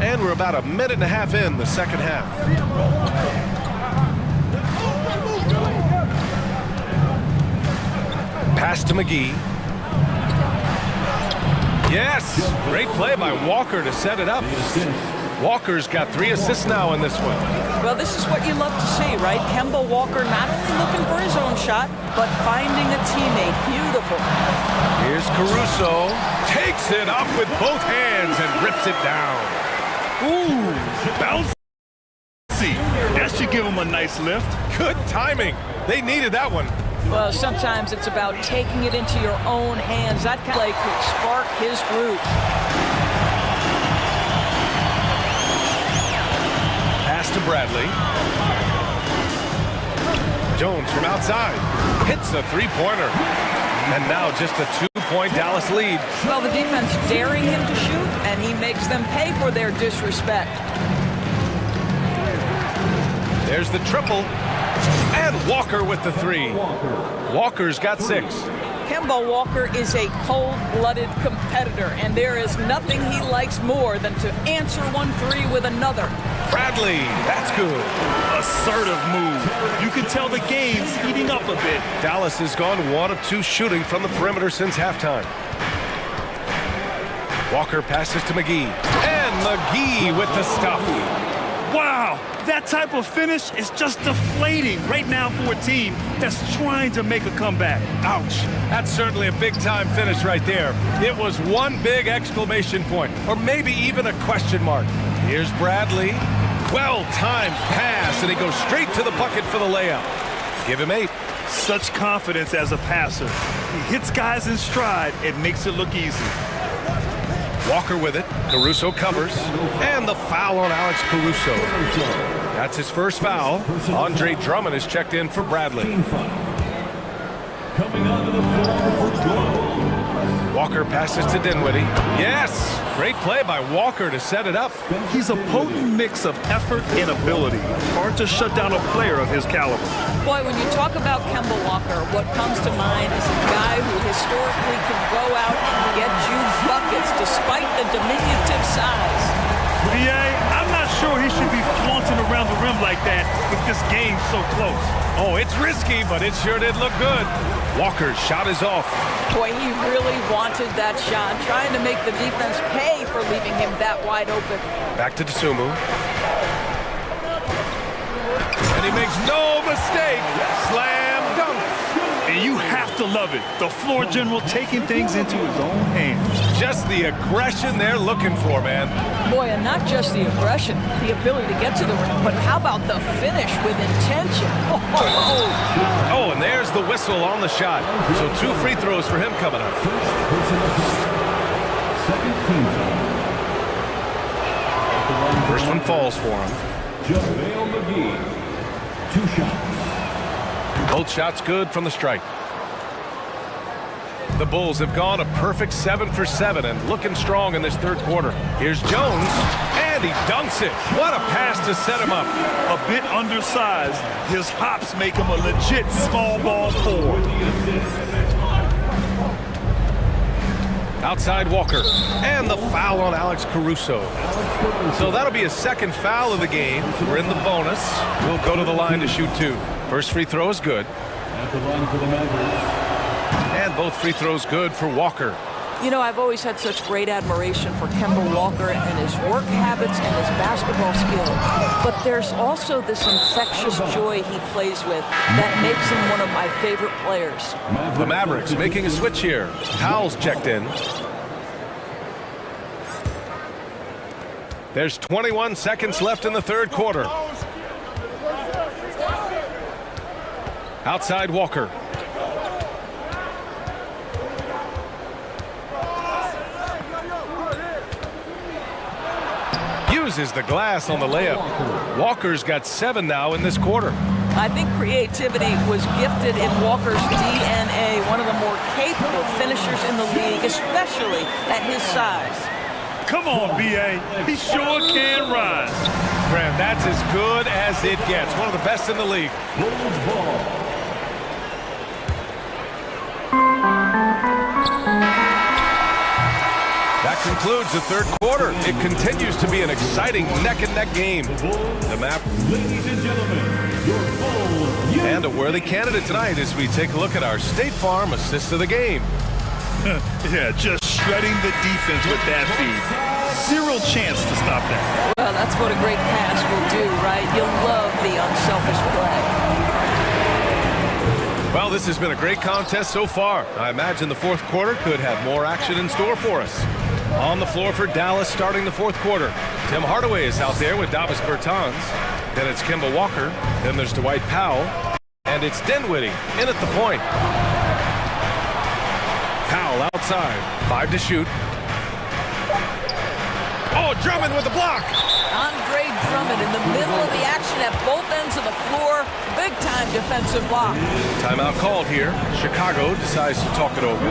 And we're about a minute and a half in the second half. Pass to McGee. Yes! Great play by Walker to set it up. Walker's got 3 assists now in this one. Well, this is what you love to see, right? Kemba Walker not only looking for his own shot, but finding a teammate. Beautiful. Here's Caruso. Takes it up with both hands and rips it down. Ooh, bouncy. That should give him a nice lift. Good timing. They needed that one. Well, sometimes it's about taking it into your own hands. That kind of play could spark his group. Pass to Bradley. Jones from outside. Hits a 3-pointer. And now just a 2-point Dallas lead. Well, the defense daring him to shoot, and he makes them pay for their disrespect. There's the triple. And Walker with the 3. Walker's got 6. Kemba Walker is a cold-blooded competitor, and there is nothing he likes more than to answer 1-3 with another. Bradley, that's good. Assertive move. You can tell the game's heating up a bit. Dallas has gone 1 of 2 shooting from the perimeter since halftime. Walker passes to McGee. And McGee with the stuff. Wow, that type of finish is just deflating right now for a team that's trying to make a comeback. Ouch. That's certainly a big-time finish right there. It was one big exclamation point, or maybe even a question mark. Here's Bradley. Well-timed pass, and he goes straight to the bucket for the layup. Give him 8. Such confidence as a passer. He hits guys in stride and makes it look easy. Walker with it. Caruso covers. And the foul on Alex Caruso. That's his first foul. Andre Drummond is checked in for Bradley. Coming onto the floor for Drummond. Walker passes to Dinwiddie. Yes! Great play by Walker to set it up. He's a potent mix of effort and ability. Hard to shut down a player of his caliber. Boy, when you talk about Kemba Walker, what comes to mind is a guy who historically can go out and get you buckets despite the diminutive size. BA, I'm not sure he should be flaunting around the rim like that with this game so close. Oh, it's risky, but it sure did look good. Walker's shot is off. Boy, he really wanted that shot, trying to make the defense pay for leaving him that wide open. Back to Dosumu. And he makes no mistake. Slam dunk. And you have to love it. The floor general taking things into his own hands. Just the aggression they're looking for, man. Boy, and not just the aggression, the ability to get to the rim, but how about the finish with intention? Oh, and there's the whistle on the shot. So 2 free throws for him coming up. First one falls for him. JaVale McGee. 2 shots. Both shots good from the strike. The Bulls have gone a perfect 7 for 7 and looking strong in this third quarter. Here's Jones, and he dunks it. What a pass to set him up. A bit undersized, his hops make him a legit small ball forward. Outside Walker, and the foul on Alex Caruso. So that'll be a second foul of the game. We're in the bonus. We'll go to the line to shoot 2. First free throw is good. At the line for the Mavericks. And both free throws good for Walker. You know, I've always had such great admiration for Kemba Walker and his work habits and his basketball skill. But there's also this infectious joy he plays with that makes him one of my favorite players. The Mavericks making a switch here. Powell's checked in. There's 21 seconds left in the third quarter. Outside Walker. Uses the glass on the layup. Walker's got 7 now in this quarter. I think creativity was gifted in Walker's DNA, one of the more capable finishers in the league, especially at his size. Come on, B.A. He sure can rise. Graham, that's as good as it gets. One of the best in the league. Bulls ball. That concludes the third quarter. It continues to be an exciting neck-and-neck game. The map. Ladies and gentlemen, your Bulls. And a worthy candidate tonight as we take a look at our State Farm assist of the game. Yeah, just shredding the defense with that feed. Zero chance to stop that. Well, that's what a great pass will do, right? You'll love the unselfish play. Well, this has been a great contest so far. I imagine the fourth quarter could have more action in store for us. On the floor for Dallas starting the fourth quarter. Tim Hardaway is out there with Davis Bertans. Then it's Kemba Walker. Then there's Dwight Powell. And it's Dinwiddie in at the point. Powell outside. 5 to shoot. Oh, Drummond with the block. Andre Drummond in the middle of the action at both ends of the floor. Big-time defensive block. Timeout called here. Chicago decides to talk it over.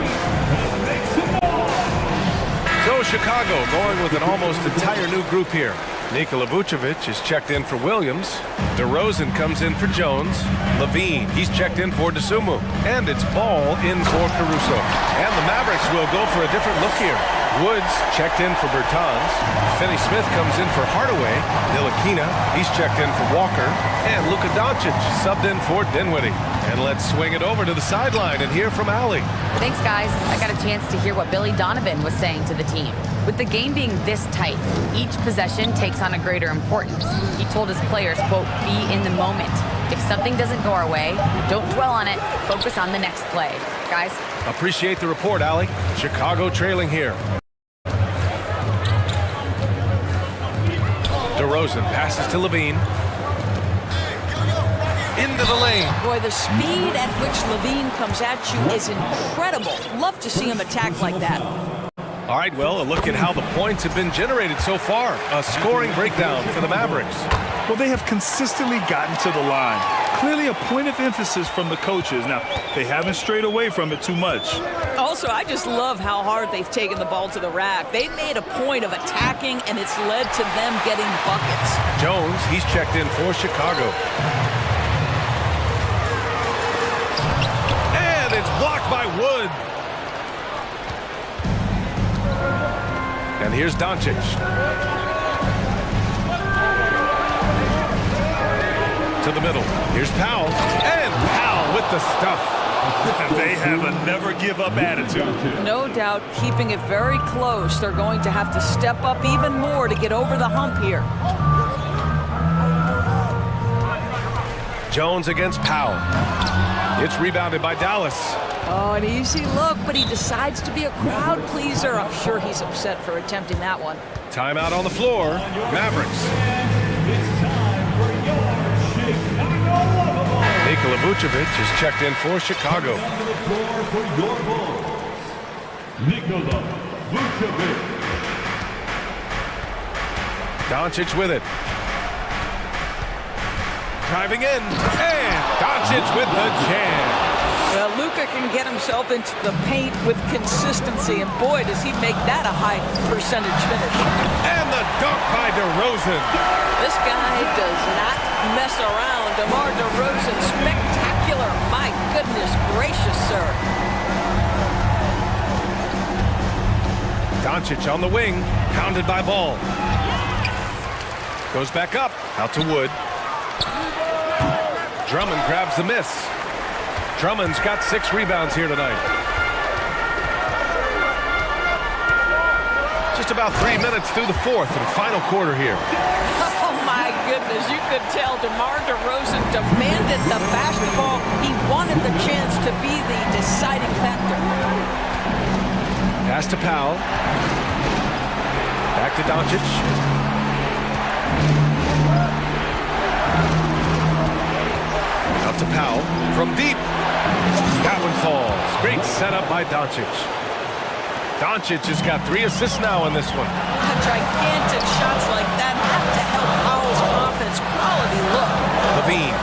So Chicago going with an almost entire new group here. Nikola Vucevic is checked in for Williams. DeRozan comes in for Jones. Levine, he's checked in for Dosumu. And it's Ball in for Caruso. And the Mavericks will go for a different look here. Woods checked in for Bertans. Finney-Smith comes in for Hardaway. Ntilikina, he's checked in for Walker. And Luka Doncic subbed in for Dinwiddie. And let's swing it over to the sideline and hear from Allie. Thanks, guys. I got a chance to hear what Billy Donovan was saying to the team. With the game being this tight, each possession takes on a greater importance. He told his players, quote, be in the moment. If something doesn't go our way, don't dwell on it. Focus on the next play. Guys? Appreciate the report, Allie. Chicago trailing here. DeRozan passes to Levine. Into the lane. Boy, the speed at which Levine comes at you is incredible. Love to see him attack like that. All right, well, a look at how the points have been generated so far. A scoring breakdown for the Mavericks. Well, they have consistently gotten to the line. Clearly a point of emphasis from the coaches. Now, they haven't strayed away from it too much. Also, I just love how hard they've taken the ball to the rack. They made a point of attacking, and it's led to them getting buckets. Jones, he's checked in for Chicago. And it's blocked by Wood. And here's Doncic. To the middle. Here's Powell. And Powell with the stuff. They have a never-give-up attitude. No doubt, keeping it very close. They're going to have to step up even more to get over the hump here. Jones against Powell. It's rebounded by Dallas. Oh, an easy look, but he decides to be a crowd pleaser. I'm sure he's upset for attempting that one. Timeout on the floor. Mavericks. It's time for your Chicago. Nikola Vucevic is checked in for Chicago. On the floor for your Bulls, Nikola Vucevic. Doncic with it. Driving in. And Doncic with the jam. Well, Luka can get himself into the paint with consistency, and boy, does he make that a high percentage finish. And the dunk by DeRozan. This guy does not mess around. DeMar DeRozan, spectacular. My goodness gracious, sir. Doncic on the wing, pounded by Ball. Goes back up, out to Wood. Drummond grabs the miss. Drummond's got 6 rebounds here tonight. Just about 3 minutes through the fourth and final quarter here. Oh my goodness, you could tell DeMar DeRozan demanded the basketball. He wanted the chance to be the deciding factor. Pass to Powell. Back to Doncic. Out to Powell from deep. That one falls. Great setup by Doncic. Doncic has got 3 assists now in this one. Gigantic shots like that have to help Powell's confidence. Quality look. Levine.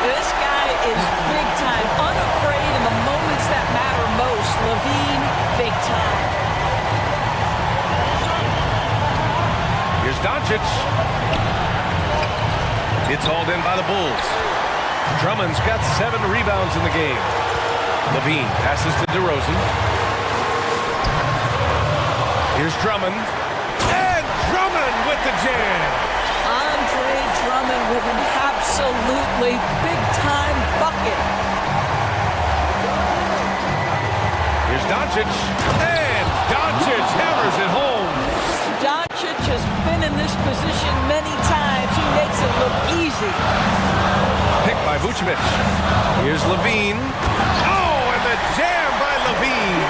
This guy is big time, unafraid in the moments that matter most. Levine, big time. Here's Doncic. It's hauled in by the Bulls. Drummond's got 7 rebounds in the game. Levine passes to DeRozan. Here's Drummond. And Drummond with the jam. Andre Drummond with an absolutely big-time bucket. Here's Doncic. And Doncic hammers it home. Doncic has been in this position many times. He makes it look easy. Picked by Vucevic. Here's Levine. Oh, and the jam by Levine.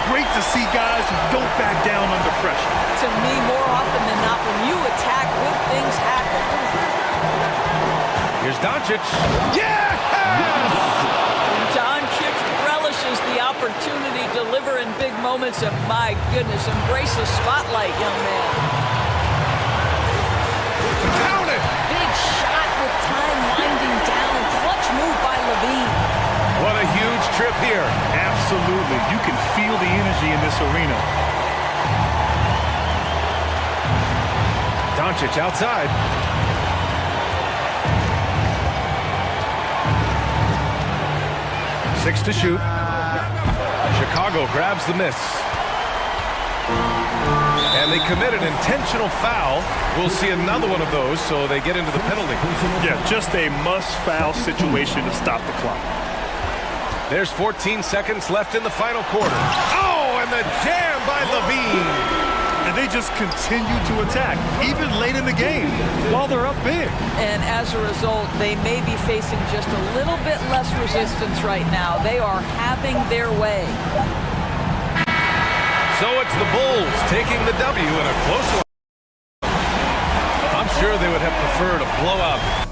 Great to see guys who don't back down under pressure. To me, more often than not, when you attack, good things happen. Here's Doncic. Yes! Doncic relishes the opportunity to deliver in big moments, and my goodness, embrace the spotlight, young man. Count it! Big shot with time winding down. Clutch move by Levine. What a huge trip here. Absolutely. You can feel the energy in this arena. Doncic outside. Six to shoot. Chicago grabs the miss. And they commit an intentional foul. We'll see another one of those, so they get into the penalty. Yeah, just a must-foul situation to stop the clock. There's 14 seconds left in the final quarter. Oh, and a jam by Levine. And they just continue to attack, even late in the game, while they're up big. And as a result, they may be facing just a little bit less resistance right now. They are having their way. So it's the Bulls taking the W in a close one. I'm sure they would have preferred a blowout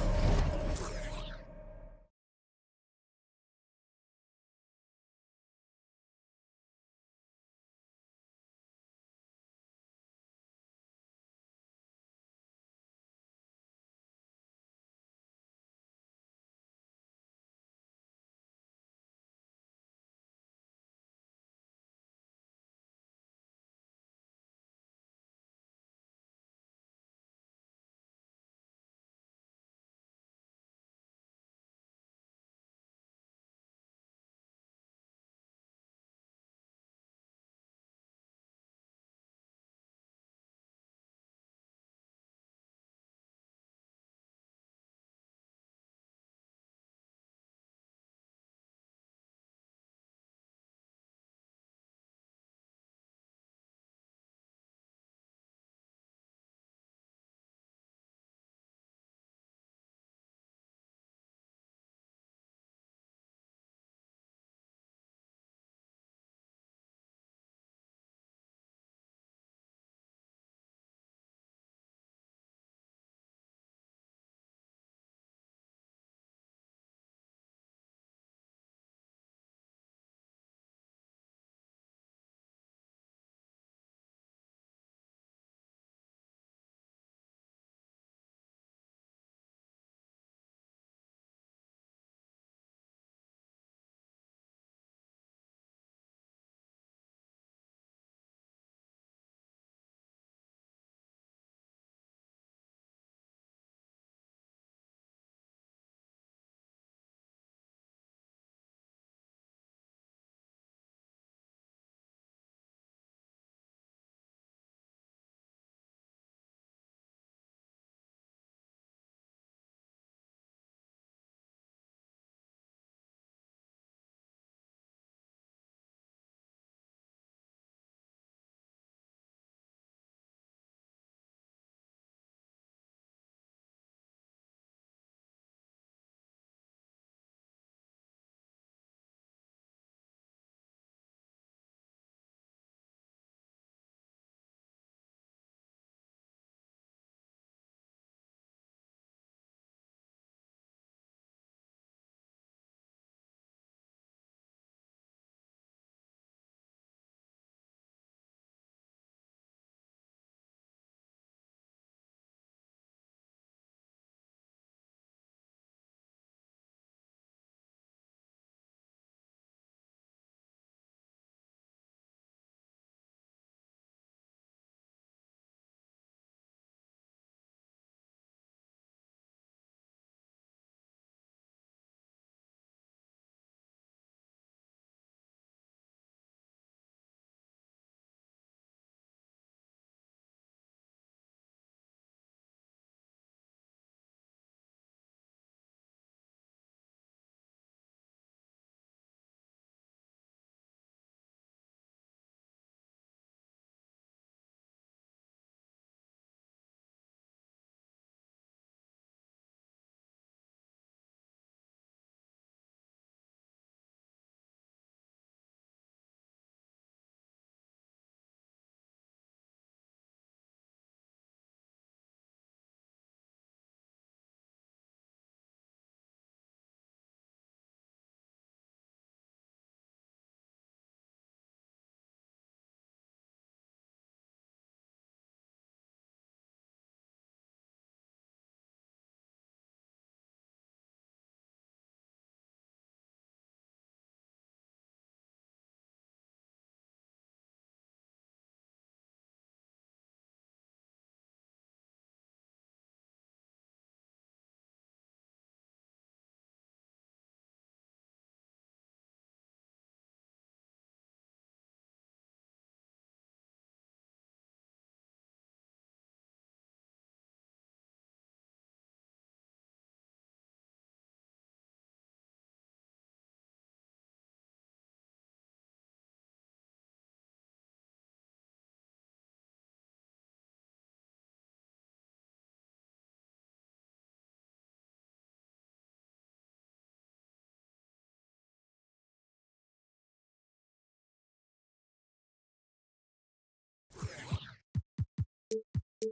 Is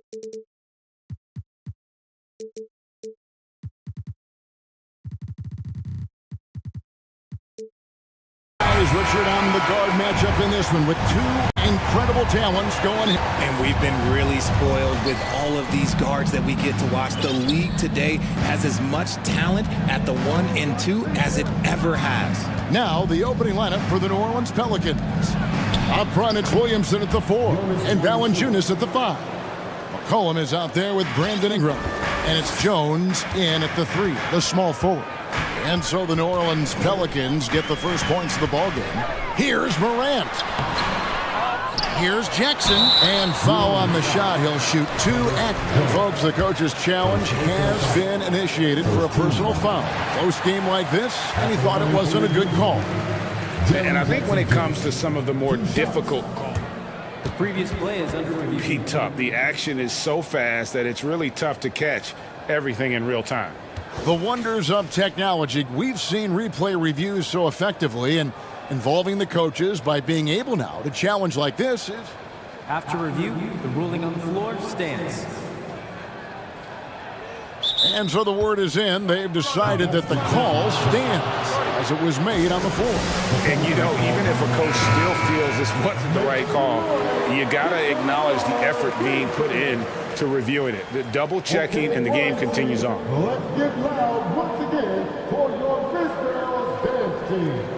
Richard on the guard matchup in this one with two incredible talents going. And we've been really spoiled with all of these guards that we get to watch. The league today has as much talent at the 1 and 2 as it ever has. Now the opening lineup for the New Orleans Pelicans. Up front, it's Williamson at the 4 and Valanciunas at the 5. McCollum is out there with Brandon Ingram. And it's Jones in at the 3, the small forward. And so the New Orleans Pelicans get the first points of the ballgame. Here's Morant. Here's Jackson. And foul on the shot. He'll shoot 2 at. Folks, the coach's challenge has been initiated for a personal foul. Close game like this, and he thought it wasn't a good call. And I think when it comes to some of the more difficult calls, The previous play is under review. be tough. The action is so fast that it's really tough to catch everything in real time. The wonders of technology. We've seen replay reviews so effectively, and involving the coaches by being able now to challenge like this is... After review, the ruling on the floor stands. And so the word is in. They've decided that the call stands as it was made on the floor. And, you know, even if a coach still feels this wasn't the right call, you got to acknowledge the effort being put in to reviewing it. The double checking, and the game continues on. Let's get loud once again for your Mr. Dance Team.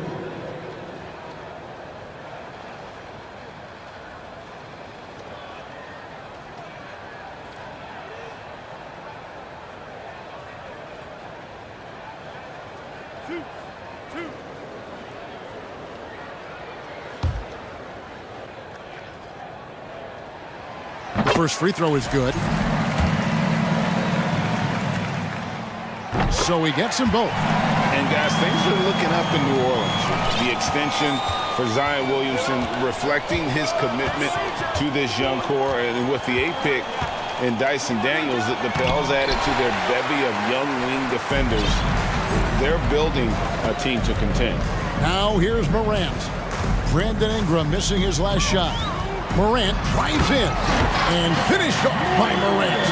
The first free throw is good. So he gets them both. And, guys, things are looking up in New Orleans. The extension for Zion Williamson reflecting his commitment to this young core. And with the 8th pick and Dyson Daniels, the Pels added to their bevy of young wing defenders. They're building a team to contend. Now here's Morant. Brandon Ingram missing his last shot. Morant drives in and finished off by Morant.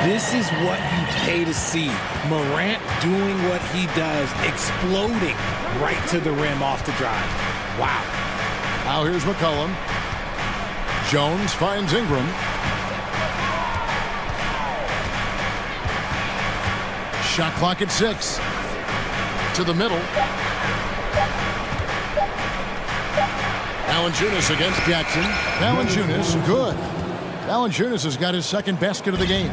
This is what you pay to see. Morant doing what he does, exploding right to the rim off the drive. Wow. Now here's McCollum. Jones finds Ingram. Shot clock at 6. To the middle. Valanciunas against Jackson. Valanciunas, good. Valanciunas has got his second basket of the game.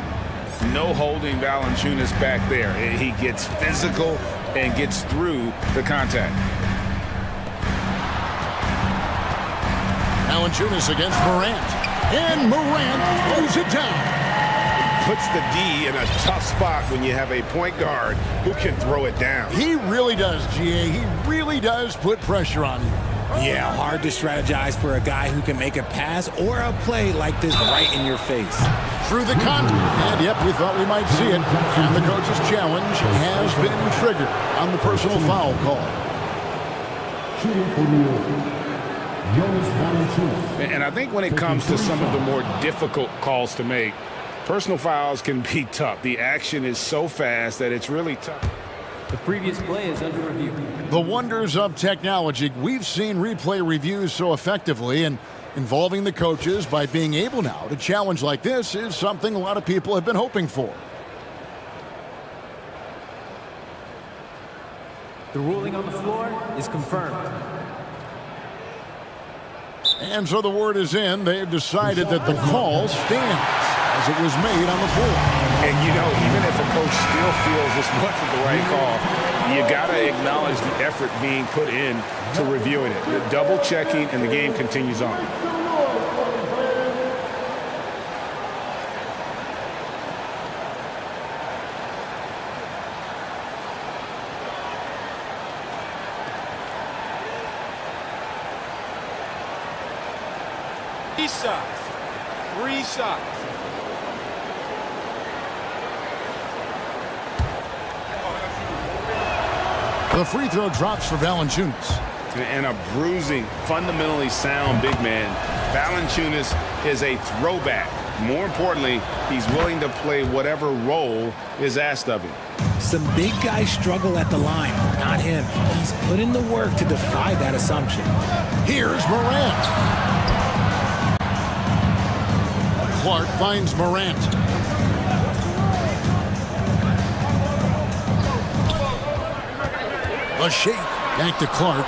No holding Valanciunas back there. He gets physical and gets through the contact. Valanciunas against Morant. And Morant throws it down. Puts the D in a tough spot when you have a point guard who can throw it down. He really does, GA. He really does put pressure on you. Yeah, hard to strategize for a guy who can make a pass or a play like this right in your face. Through the contact. And yep, we thought we might see it. And the coach's challenge has been triggered on the personal foul call. And I think when it comes to some of the more difficult calls to make, personal fouls can be tough. The action is so fast that it's really tough. The previous play is under review. The wonders of technology. We've seen replay reviews so effectively, and involving the coaches by being able now to challenge like this is something a lot of people have been hoping for. The ruling on the floor is confirmed. And so the word is in. They've decided that the call stands as it was made on the floor. And, you know, even if a coach still feels this wasn't the right call, you got to acknowledge the effort being put in to reviewing it. The double checking, and the game continues on. Three shots. The free throw drops for Valanciunas. And a bruising, fundamentally sound big man. Valanciunas is a throwback More importantly, he's willing to play whatever role is asked of him. Some big guys struggle at the line, not him. He's put in the work to defy that assumption. Here's Morant. Clark finds Morant. The shake. Back to Clark.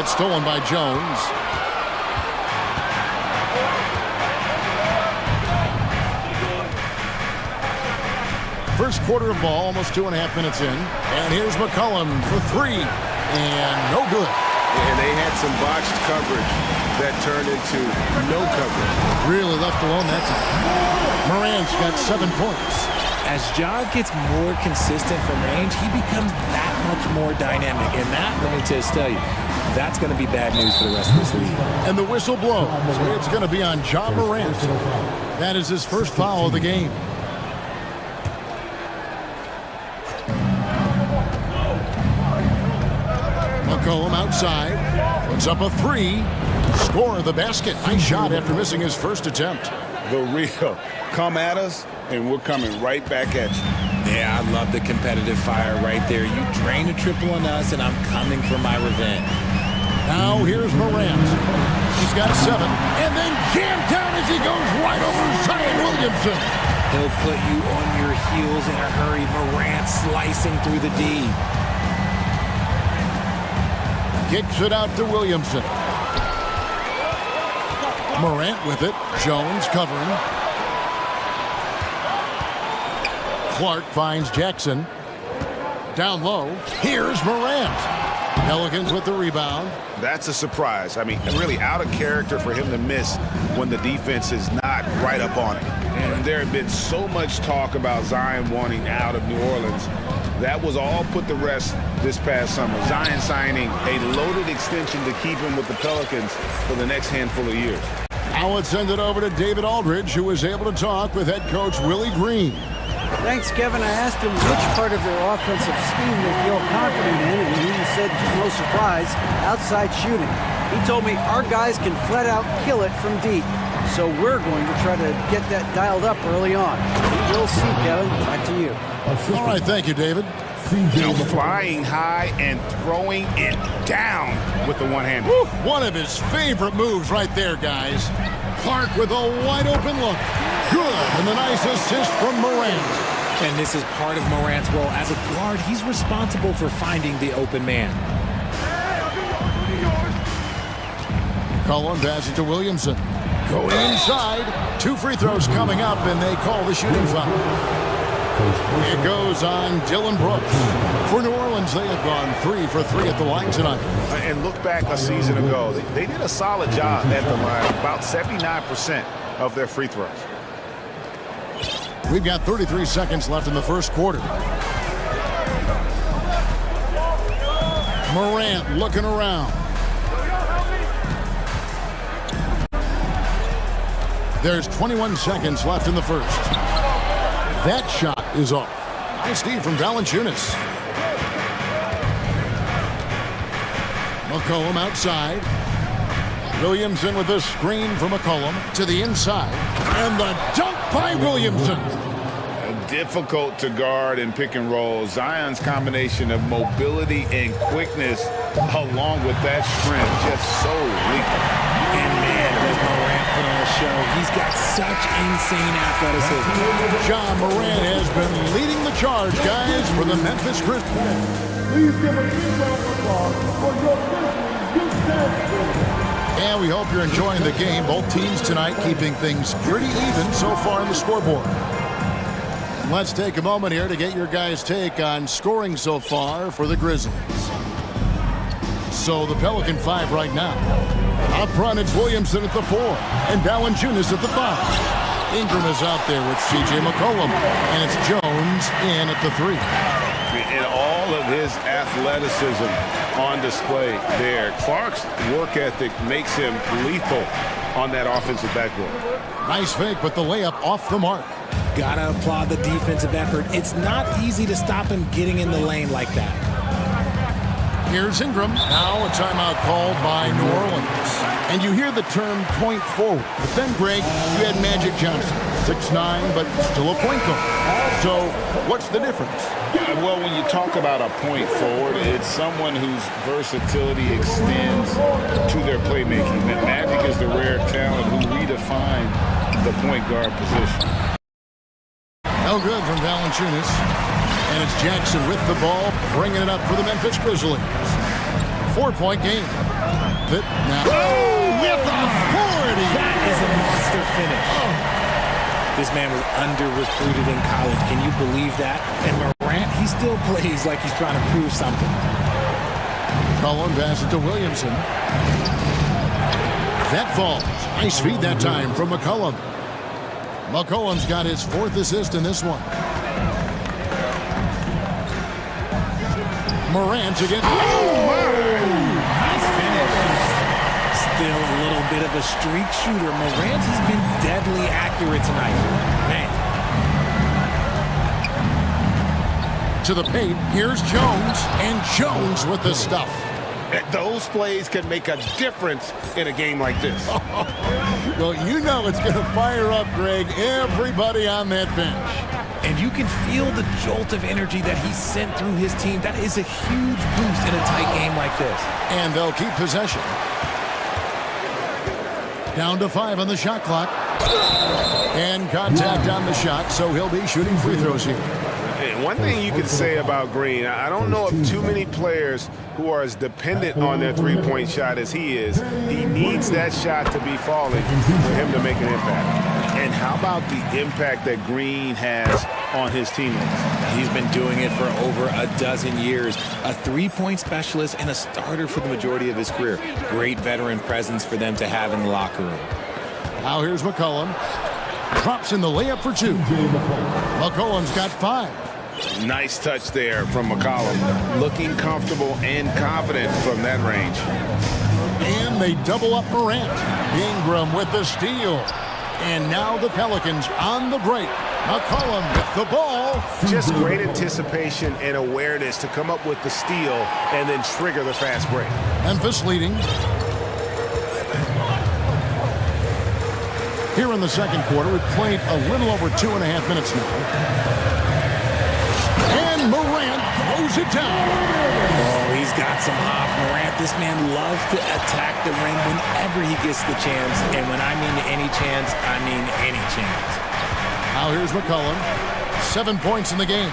It's stolen by Jones. First quarter of ball, almost 2.5 minutes in. And here's McCollum for three. And no good. And they had some botched coverage that turned into no coverage. Really left alone that time. Morant's got 7 points. As Ja gets more consistent from range, he becomes that much more dynamic. And that, let me just tell you, that's going to be bad news for the rest of this league. And the whistle blows. It's going to be on Ja Morant. That is his first foul of the game. McCollum outside. Puts up a three. Score the basket. Nice shot after missing his first attempt. The real. Come at us, and we're coming right back at you. Yeah, I love the competitive fire right there. You drain a triple on us, and I'm coming for my revenge. Now here's Morant. He's got 7. And then jammed down as he goes right over Zion Williamson. He'll put you on your heels in a hurry. Morant slicing through the D. Kicks it out to Williamson. Morant with it. Jones covering. Clark finds Jackson. Down low. Here's Morant. Pelicans with the rebound. That's a surprise. I mean, really out of character for him to miss when the defense is not right up on it. And there had been so much talk about Zion wanting out of New Orleans. That was all put to rest this past summer. Zion signing a loaded extension to keep him with the Pelicans for the next handful of years. Now let's send it over to David Aldridge, who was able to talk with head coach Willie Green. Thanks, Kevin. I asked him which part of their offensive scheme they feel confident in, and he said, no surprise, outside shooting. He told me our guys can flat out kill it from deep. So we're going to try to get that dialed up early on. We'll see, Kevin. Back to you. All right, thank you, David. Flying high and throwing it down with the one-hand. One of his favorite moves right there, guys. Clark with a wide-open look. Good, and the nice assist from Morant. And this is part of Morant's role. As a guard, he's responsible for finding the open man. Cullen passes to Williamson. Going inside. 2 free throws coming up, and they call the shooting foul. It goes on Dylan Brooks. For New Orleans, they have gone 3 for 3 at the line tonight. And look back a season ago. They did a solid job at the line. About 79% of their free throws. We've got 33 seconds left in the first quarter. Morant looking around. There's 21 seconds left in the first. That shot is off. Nice D from Valanciunas. McCollum outside. Williamson with a screen from McCollum to the inside. And the dunk by Williamson. Difficult to guard and pick and roll. Zion's combination of mobility and quickness along with that strength just so lethal. And man, does Morant put on a show. He's got such insane athleticism. Ja Morant has been leading the charge, guys, for the Memphis Grizzlies. Please give a big round of applause for your Grizzlies youth dance. And we hope you're enjoying the game. Both teams tonight keeping things pretty even so far on the scoreboard. And let's take a moment here to get your guys' take on scoring so far for the Grizzlies. So the Pelican 5 right now. Up front, it's Williamson at the 4 and Valanciunas at the 5. Ingram is out there with C.J. McCollum, and it's Jones in at the 3. And all of his athleticism on display there. Clark's work ethic makes him lethal on that offensive backboard. Nice fake, but the layup off the mark. Gotta applaud the defensive effort. It's not easy to stop him getting in the lane like that. Here's Ingram. Now a timeout called by New Orleans. And you hear the term point forward. But then, Greg, you had Magic Johnson. 6'9", but still a point guard. So what's the difference? Well, when you talk about a point forward, it's someone whose versatility extends to their playmaking. Magic is the rare talent who redefined the point guard position. No good from Valanciunas. And it's Jackson with the ball, bringing it up for the Memphis Grizzlies. 4-point game. Now, with authority. That is a monster finish. This man was under-recruited in college. Can you believe that? And Morant, he still plays like he's trying to prove something. Cullen passes to Williamson. That falls. Nice feed that time from McCollum. McCollum's got his 4th assist in this one. Morant again. Nice finish. Still a little bit of a streak shooter. Morant has been deadly accurate tonight. Man. To the paint. Here's Jones. And Jones with the stuff. Those plays can make a difference in a game like this. Well, you know it's going to fire up, Greg, everybody on that bench. And you can feel the jolt of energy that he sent through his team. That is a huge boost in a tight game like this. And they'll keep possession. Down to 5 on the shot clock. And contact on the shot, so he'll be shooting free throws here. Hey, one thing you can say about Green, I don't know of too many players who are as dependent on their three-point shot as he is. He needs that shot to be falling for him to make an impact. And how about the impact that Green has on his teammates? He's been doing it for over a dozen years. A three-point specialist and a starter for the majority of his career. Great veteran presence for them to have in the locker room. Now here's McCollum. Drops in the layup for 2. McCollum's got 5. Nice touch there from McCollum. Looking comfortable and confident from that range. And they double up Morant. Ingram with the steal. And now the Pelicans on the break. McCollum with the ball. Just great anticipation and awareness to come up with the steal and then trigger the fast break. Memphis leading. Here in the second quarter, we've played a little over 2.5 minutes now. And Morant throws it down. Oh, he's got some hop. Morant, this man loves to attack the ring whenever he gets the chance. And when I mean any chance, I mean any chance. Now here's McCollum. 7 points in the game.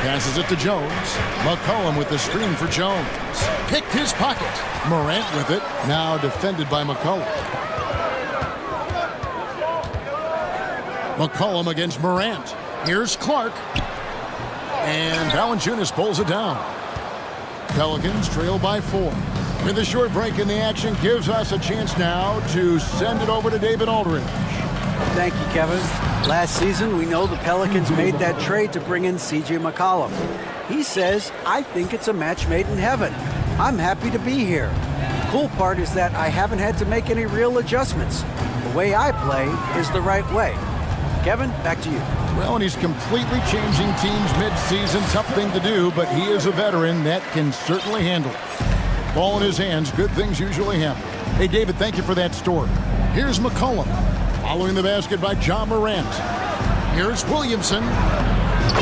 Passes it to Jones. McCollum with the screen for Jones. Picked his pocket. Morant with it. Now defended by McCollum. McCollum against Morant. Here's Clark. And Valanciunas pulls it down. Pelicans trail by 4. With a short break in the action, gives us a chance now to send it over to David Aldridge. Thank you, Kevin. Last season, we know the Pelicans made that trade to bring in C.J. McCollum. He says, I think it's a match made in heaven. I'm happy to be here. The cool part is that I haven't had to make any real adjustments. The way I play is the right way. Kevin, back to you. Well, and he's completely changing teams mid-season. Tough thing to do, but he is a veteran that can certainly handle it. Ball in his hands, good things usually happen. Hey, David, thank you for that story. Here's McCollum. Following the basket by John Morant. Here's Williamson.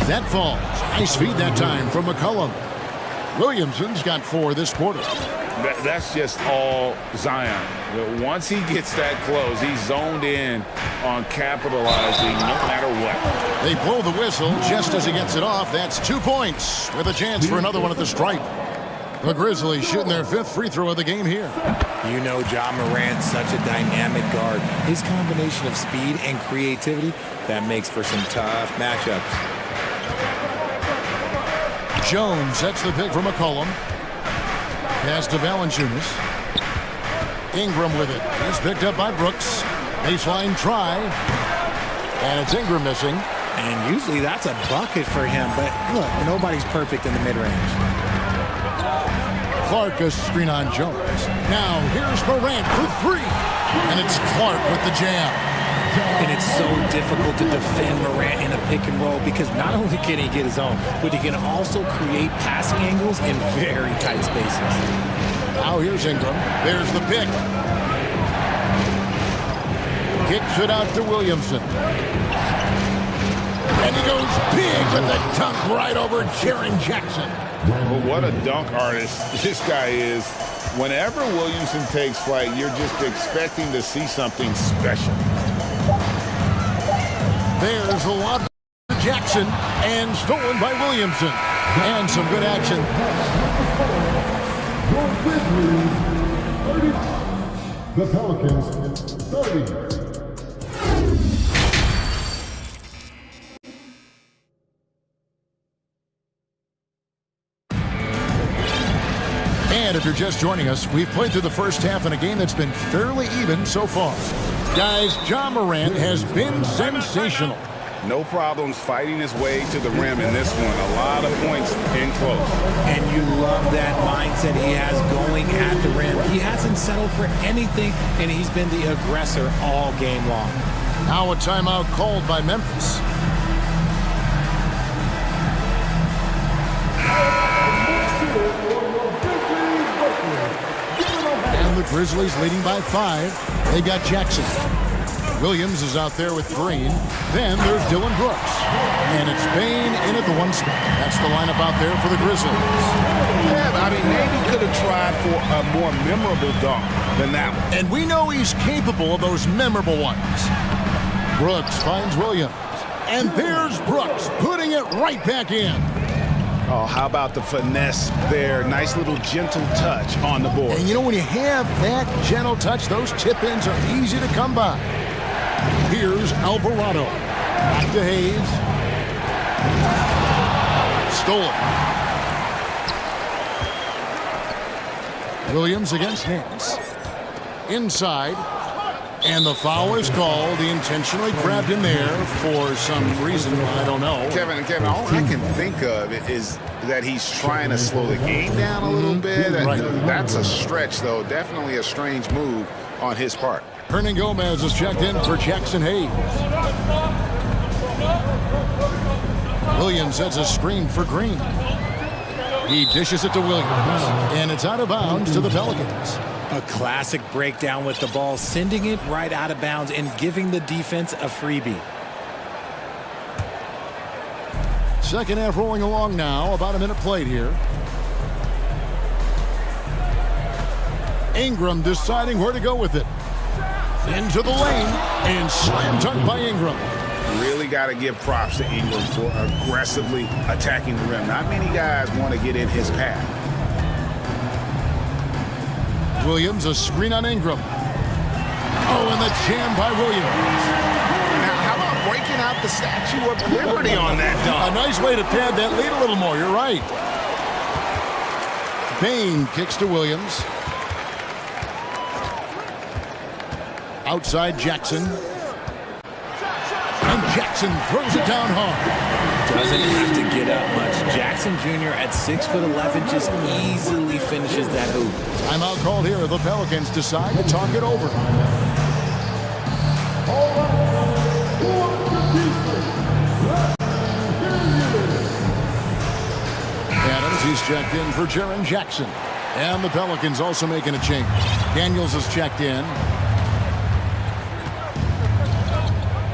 That falls. Nice feed that time from McCollum. Williamson's got 4 this quarter. That's just all Zion. Once he gets that close, he's zoned in on capitalizing no matter what. They blow the whistle just as he gets it off. That's 2 points with a chance for another one at the stripe. The Grizzlies shooting their 5th free throw of the game here. You know John Morant's such a dynamic guard. His combination of speed and creativity, that makes for some tough matchups. Jones sets the pick for McCollum. Pass to Valanciunas. Ingram with it. He's picked up by Brooks. Baseline try. And it's Ingram missing. And usually that's a bucket for him, but look, nobody's perfect in the mid-range. Clark a screen on Jones. Now here's Morant for 3. And it's Clark with the jam. And it's so difficult to defend Morant in a pick and roll because not only can he get his own, but he can also create passing angles in very tight spaces. Now here's Ingram. There's the pick. Kicks it out to Williamson. And he goes big with the dunk right over Jaren Jackson. Well, what a dunk artist this guy is. Whenever Williamson takes flight, you're just expecting to see something special. There's a lot for Jackson and stolen by Williamson. And some good action. The Pelicans 30. And if you're just joining us, we've played through the first half in a game that's been fairly even so far. Guys, Ja Morant has been sensational. No problems fighting his way to the rim in this one. A lot of points in close. And you love that mindset he has going at the rim. He hasn't settled for anything, and he's been the aggressor all game long. Now a timeout called by Memphis. And the Grizzlies leading by 5. They got Jackson. Williams is out there with Green. Then there's Dylan Brooks. And it's Bane in at the 1 spot. That's the lineup out there for the Grizzlies. Yeah, I mean, maybe could have tried for a more memorable dunk than that one. And we know he's capable of those memorable ones. Brooks finds Williams. And there's Brooks putting it right back in. Oh, how about the finesse there? Nice little gentle touch on the board. And you know, when you have that gentle touch, those tip-ins are easy to come by. Here's Alvarado. Back to Hayes. Stolen. Williams against Nance. Inside. And the foul is called. He intentionally grabbed him there for some reason. I don't know. Kevin, all I can think of is that he's trying to slow the game down a little bit. Right. That's a stretch, though. Definitely a strange move on his part. Hernan Gomez is checked in for Jackson Hayes. Williams sets a screen for Green. He dishes it to Williams. And it's out of bounds to the Pelicans. A classic breakdown with the ball, sending it right out of bounds and giving the defense a freebie. Second half rolling along now. About a minute played here. Ingram deciding where to go with it. Into the lane and slam dunk by Ingram. Really got to give props to Ingram for aggressively attacking the rim. Not many guys want to get in his path. Williams, a screen on Ingram. Oh, and the jam by Williams. Now, how about breaking out the Statue of Liberty on that dunk? A nice way to pad that lead a little more. You're right. Bane kicks to Williams. Outside Jackson. And Jackson throws it down hard. Doesn't have to get up much. Jackson Jr. at 6'11" just easily finishes that hoop. Timeout called here. The Pelicans decide to talk it over. Adams, he's checked in for Jaren Jackson. And the Pelicans also making a change. Daniels is checked in.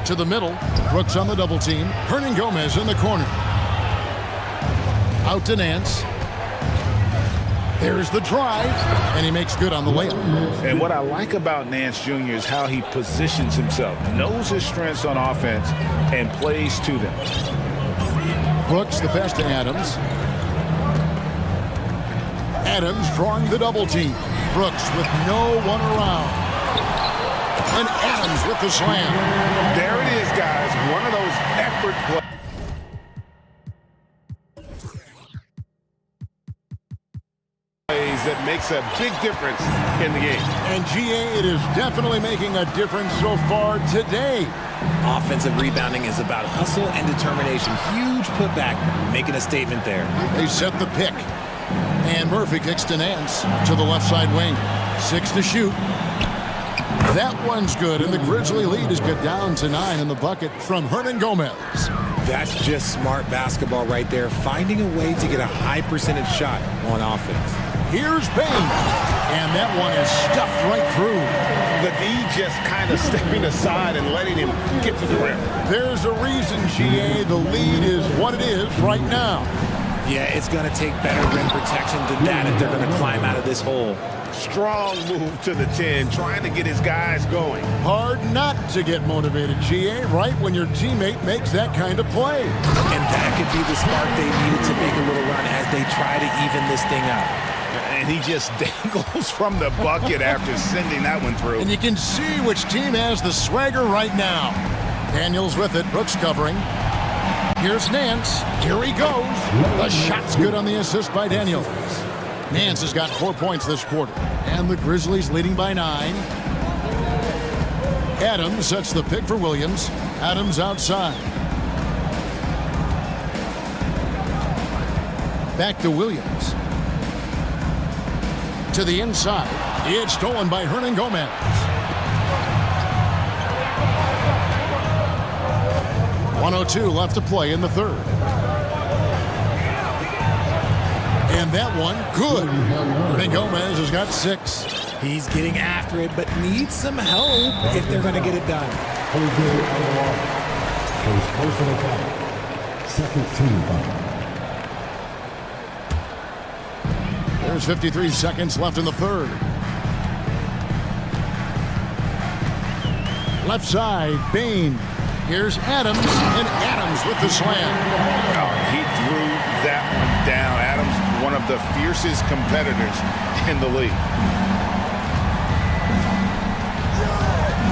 To the middle. Brooks on the double team. Hernan Gomez in the corner. Out to Nance. There's the drive. And he makes good on the layup. And what I like about Nance Jr. is how he positions himself. Knows his strengths on offense and plays to them. Brooks the pass to Adams. Adams drawing the double team. Brooks with no one around. And Adams with the slam. There it is, guys. One of those effort plays that makes a big difference in the game. And GA, it is definitely making a difference so far today. Offensive rebounding is about hustle and determination. Huge putback, making a statement there. They set the pick. And Murphy kicks to Nance to the left side wing. 6 to shoot. That one's good, and the Grizzly lead is cut down to 9 in the bucket from Hernan Gomez. That's just smart basketball right there, finding a way to get a high percentage shot on offense. Here's Bain, and that one is stuffed right through. The D just kind of stepping aside and letting him get to the rim. There's a reason, GA, the lead is what it is right now. Yeah, it's going to take better rim protection than that if they're going to climb out of this hole. Strong move to the 10, trying to get his guys going. Hard not to get motivated, GA, right when your teammate makes that kind of play. And that could be the spark they needed to make a little run as they try to even this thing out. And he just dangles from the bucket after sending that one through. And you can see which team has the swagger right now. Daniels with it, Brooks covering. Here's Nance. Here he goes. The shot's good on the assist by Daniels. Nance has got 4 points this quarter. And the Grizzlies leading by 9. Adams sets the pick for Williams. Adams outside. Back to Williams. To the inside. It's stolen by Hernan Gomez. .102 left to play in the third. And that one, good. Hernan Gomez has got 6. He's getting after it, but needs some help if they're going to get it done. Second team foul. There's 53 seconds left in the third. Left side, Bain. Here's Adams, and Adams with the slam. Oh, he threw that one down. Adams, one of the fiercest competitors in the league.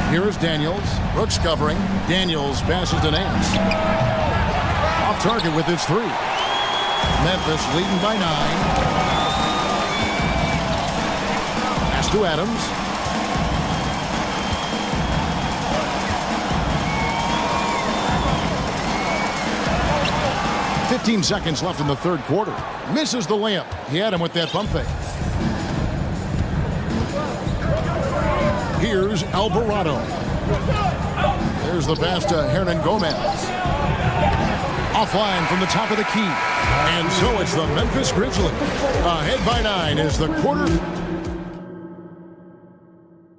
Here is Daniels. Brooks covering. Daniels passes to Nance. Off target with his 3. Memphis leading by 9. To Adams. .15 seconds left in the third quarter. Misses the layup. He had him with that pump fake. Here's Alvarado. There's the pass to Hernan Gomez. Offline from the top of the key. And so it's the Memphis Grizzlies. Ahead by 9 is the quarter.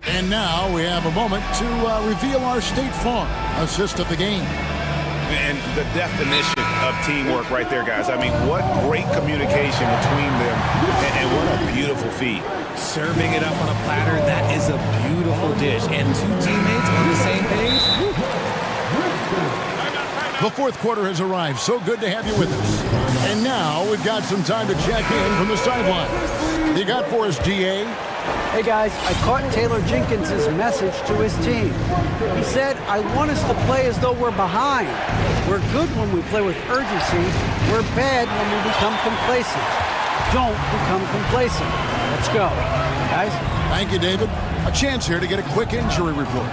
And now we have a moment to reveal our State Farm assist of the game. And the definition of teamwork right there, guys. I mean, what great communication between them, and what a beautiful feat. Serving it up on a platter, that is a beautiful dish. And 2 teammates on the same page. The fourth quarter has arrived. So good to have you with us. And now we've got some time to check in from the sideline. You got for us, DA? Hey guys, I caught Taylor Jenkins' message to his team. He said, I want us to play as though we're behind. We're good when we play with urgency. We're bad when we become complacent. Don't become complacent. Let's go. Guys? Thank you, David. A chance here to get a quick injury report.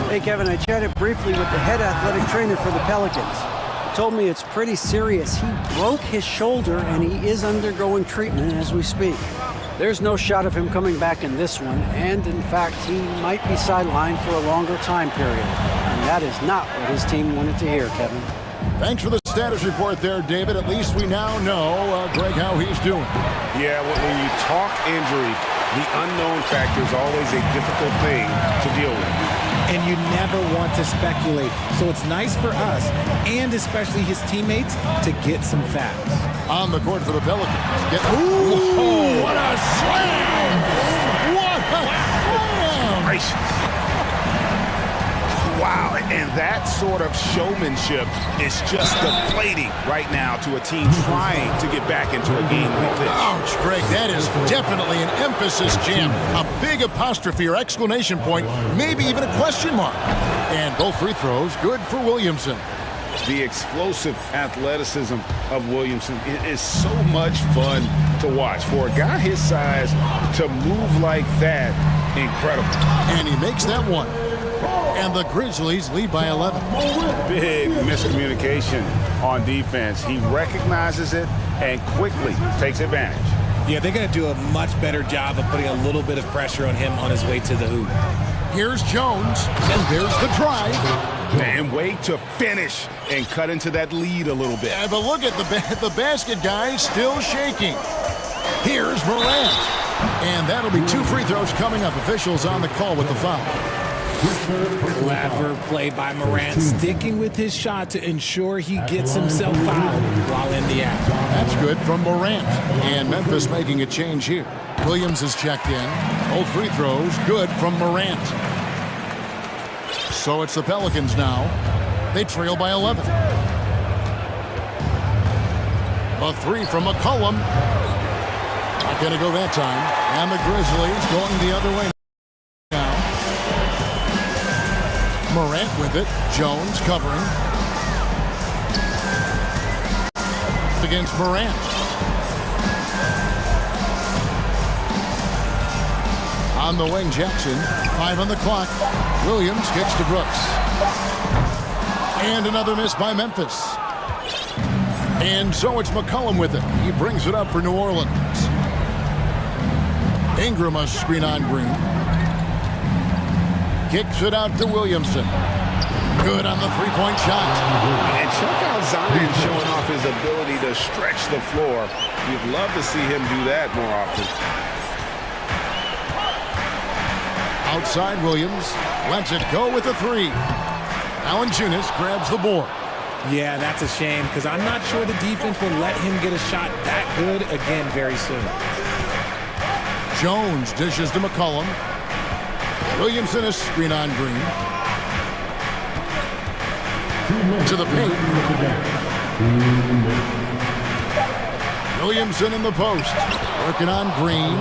Hey Kevin, I chatted briefly with the head athletic trainer for the Pelicans. He told me it's pretty serious. He broke his shoulder and he is undergoing treatment as we speak. There's no shot of him coming back in this one, and in fact, he might be sidelined for a longer time period. And that is not what his team wanted to hear, Kevin. Thanks for the status report there, David. At least we now know, Greg, how he's doing. Yeah, when you talk injury, the unknown factor is always a difficult thing to deal with. And you never want to speculate. So it's nice for us, and especially his teammates, to get some facts. On the court for the Pelicans. Ooh, what a slam! What a slam! Gracious. Wow, and that sort of showmanship is just deflating right now to a team trying to get back into a game like this. Ouch, Greg, that is definitely an emphasis jam. A big apostrophe or exclamation point, maybe even a question mark. And both free throws, good for Williamson. The explosive athleticism of Williamson is so much fun to watch. For a guy his size to move like that, incredible. And he makes that one. And the Grizzlies lead by 11. Big miscommunication on defense. He recognizes it and quickly takes advantage. Yeah, they're going to do a much better job of putting a little bit of pressure on him on his way to the hoop. Here's Jones, and there's the drive. And wait to finish and cut into that lead a little bit. Yeah, but look at the basket, guys, still shaking. Here's Morant. And that'll be 2 free throws coming up. Officials on the call with the foul. Clever play by Morant, sticking with his shot to ensure he gets himself fouled while in the act. That's good from Morant. And Memphis making a change here. Williams has checked in. Both free throws good from Morant. So it's the Pelicans now. They trail by 11. A 3 from McCollum. Not going to go that time. And the Grizzlies going the other way now. Morant with it. Jones covering. Against Morant. On the wing, Jackson. 5 on the clock. Williams kicks to Brooks. And another miss by Memphis. And so it's McCollum with it. He brings it up for New Orleans. Ingram a screen on Green. Kicks it out to Williamson. Good on the three-point shot. And check out Zion showing off his ability to stretch the floor. You'd love to see him do that more often. Outside Williams. Lets it go with a 3. Valanciunas grabs the board. Yeah, that's a shame because I'm not sure the defense will let him get a shot that good again very soon. Jones dishes to McCollum. Williamson a screen on Green. To the paint. Williamson in the post. Working on Green.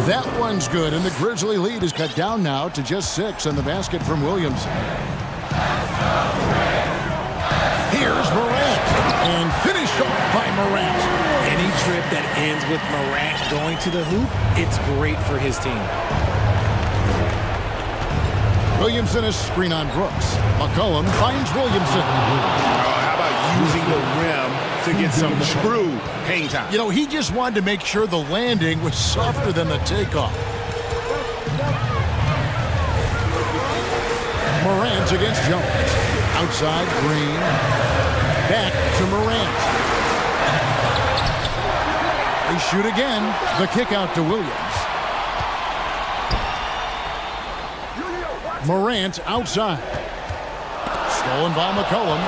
That one's good, and the Grizzly lead is cut down now to just 6 on the basket from Williamson. Here's Morant. And finished off by Morant. Any trip that ends with Morant going to the hoop, it's great for his team. Williamson is screen on Brooks. McCollum finds Williamson. How about using the rim to get some true hang time? You know, he just wanted to make sure the landing was softer than the takeoff. Morant against Jones. Outside, Green. Back to Morant. They shoot again. The kick out to Williams. Morant outside. Stolen by McCollum.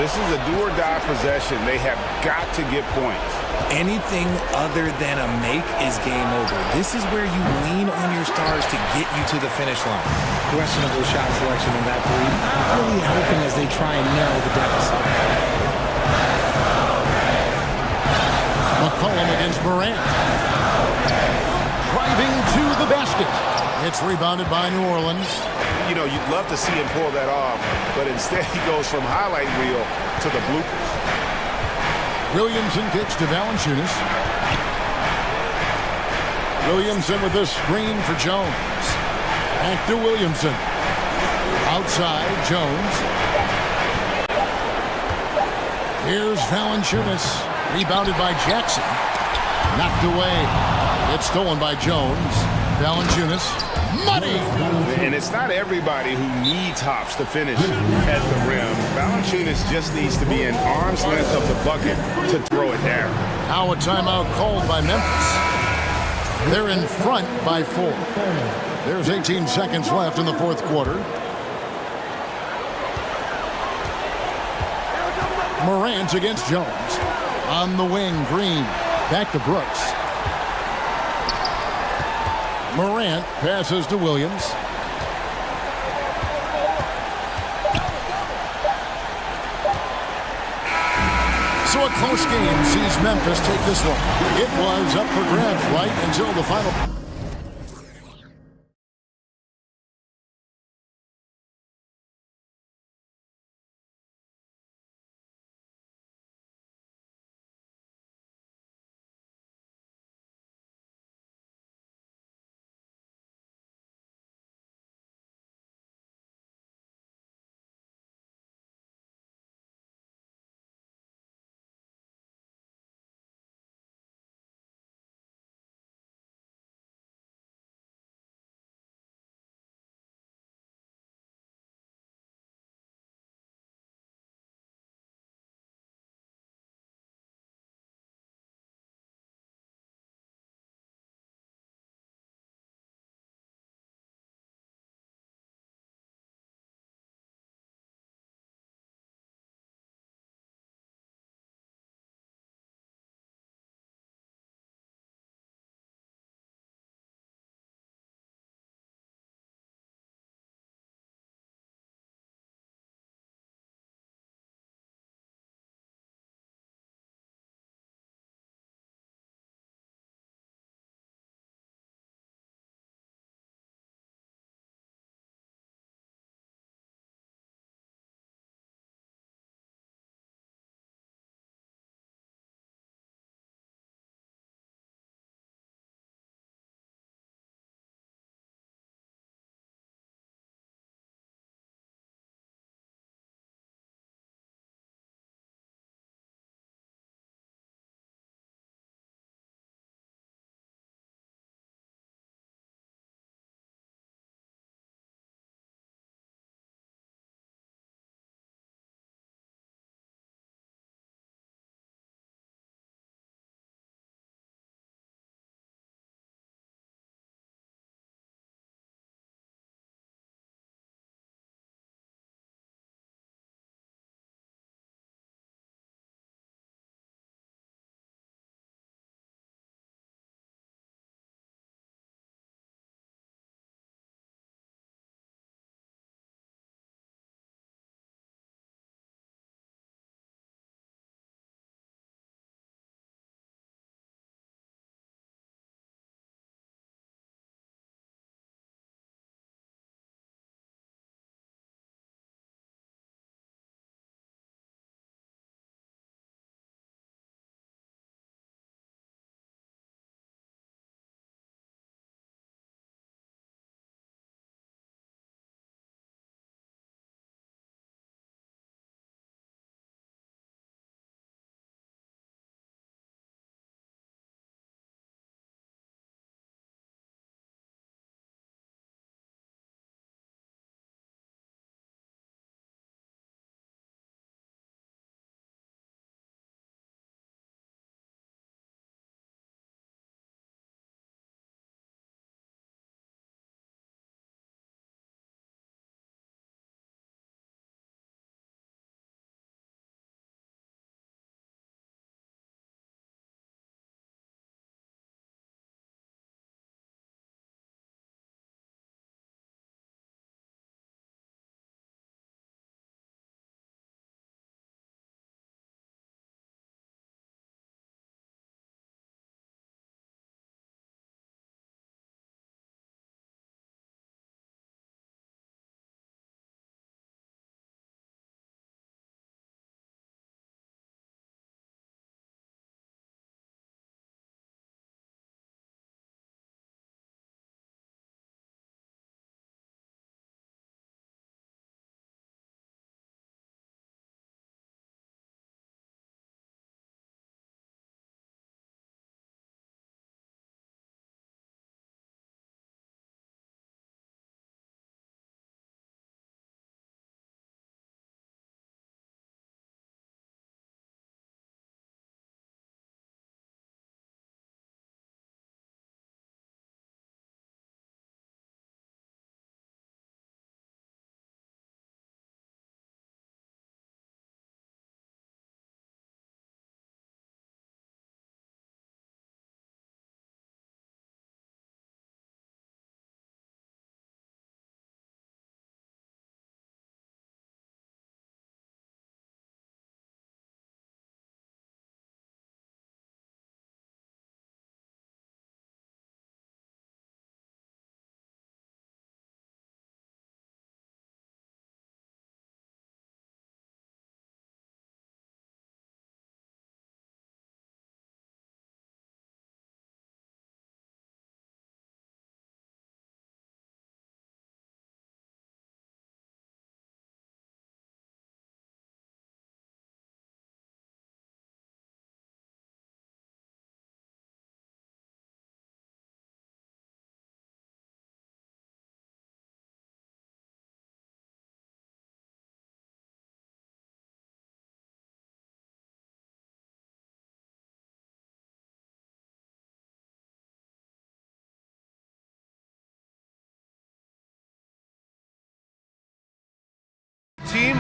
This is a do-or-die possession. They have got to get points. Anything other than a make is game over. This is where you lean on your stars to get you to the finish line. Questionable shot selection in that 3. Not really helping as they try and narrow the deficit. McCollum against Morant. Driving to the basket. It's rebounded by New Orleans. You know, you'd love to see him pull that off, but instead he goes from highlight reel to the bloopers. Williamson kicks to Valanciunas. Williamson with a screen for Jones. Back to Williamson. Outside, Jones. Here's Valanciunas. Rebounded by Jackson. Knocked away. It's stolen by Jones. Valanciunas. Money! And it's not everybody who needs hops to finish at the rim. Valanciunas just needs to be an arm's length of the bucket to throw it down. Now a timeout called by Memphis. They're in front by 4. There's 18 seconds left in the fourth quarter. Morant against Jones. On the wing, Green. Back to Brooks. Morant passes to Williams. So a close game sees Memphis take this one. It was up for grabs right until the final.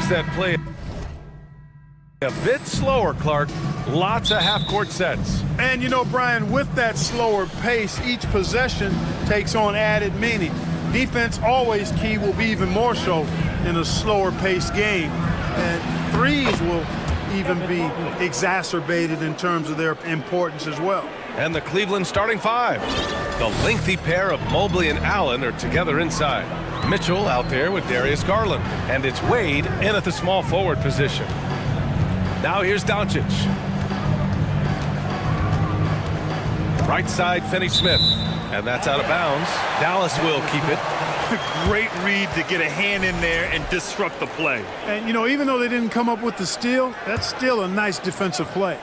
makes that play a bit slower, Clark. Lots of half-court sets. And, you know, Brian, with that slower pace, each possession takes on added meaning. Defense always key, will be even more so in a slower-paced game. And threes will even be exacerbated in terms of their importance as well. And the Cleveland starting five. The lengthy pair of Mobley and Allen are together inside. Mitchell out there with Darius Garland. And it's Wade in at the small forward position. Now here's Doncic. Right side, Finney-Smith. And that's out of bounds. Dallas will keep it. Great read to get a hand in there and disrupt the play. And, you know, even though they didn't come up with the steal, that's still a nice defensive play.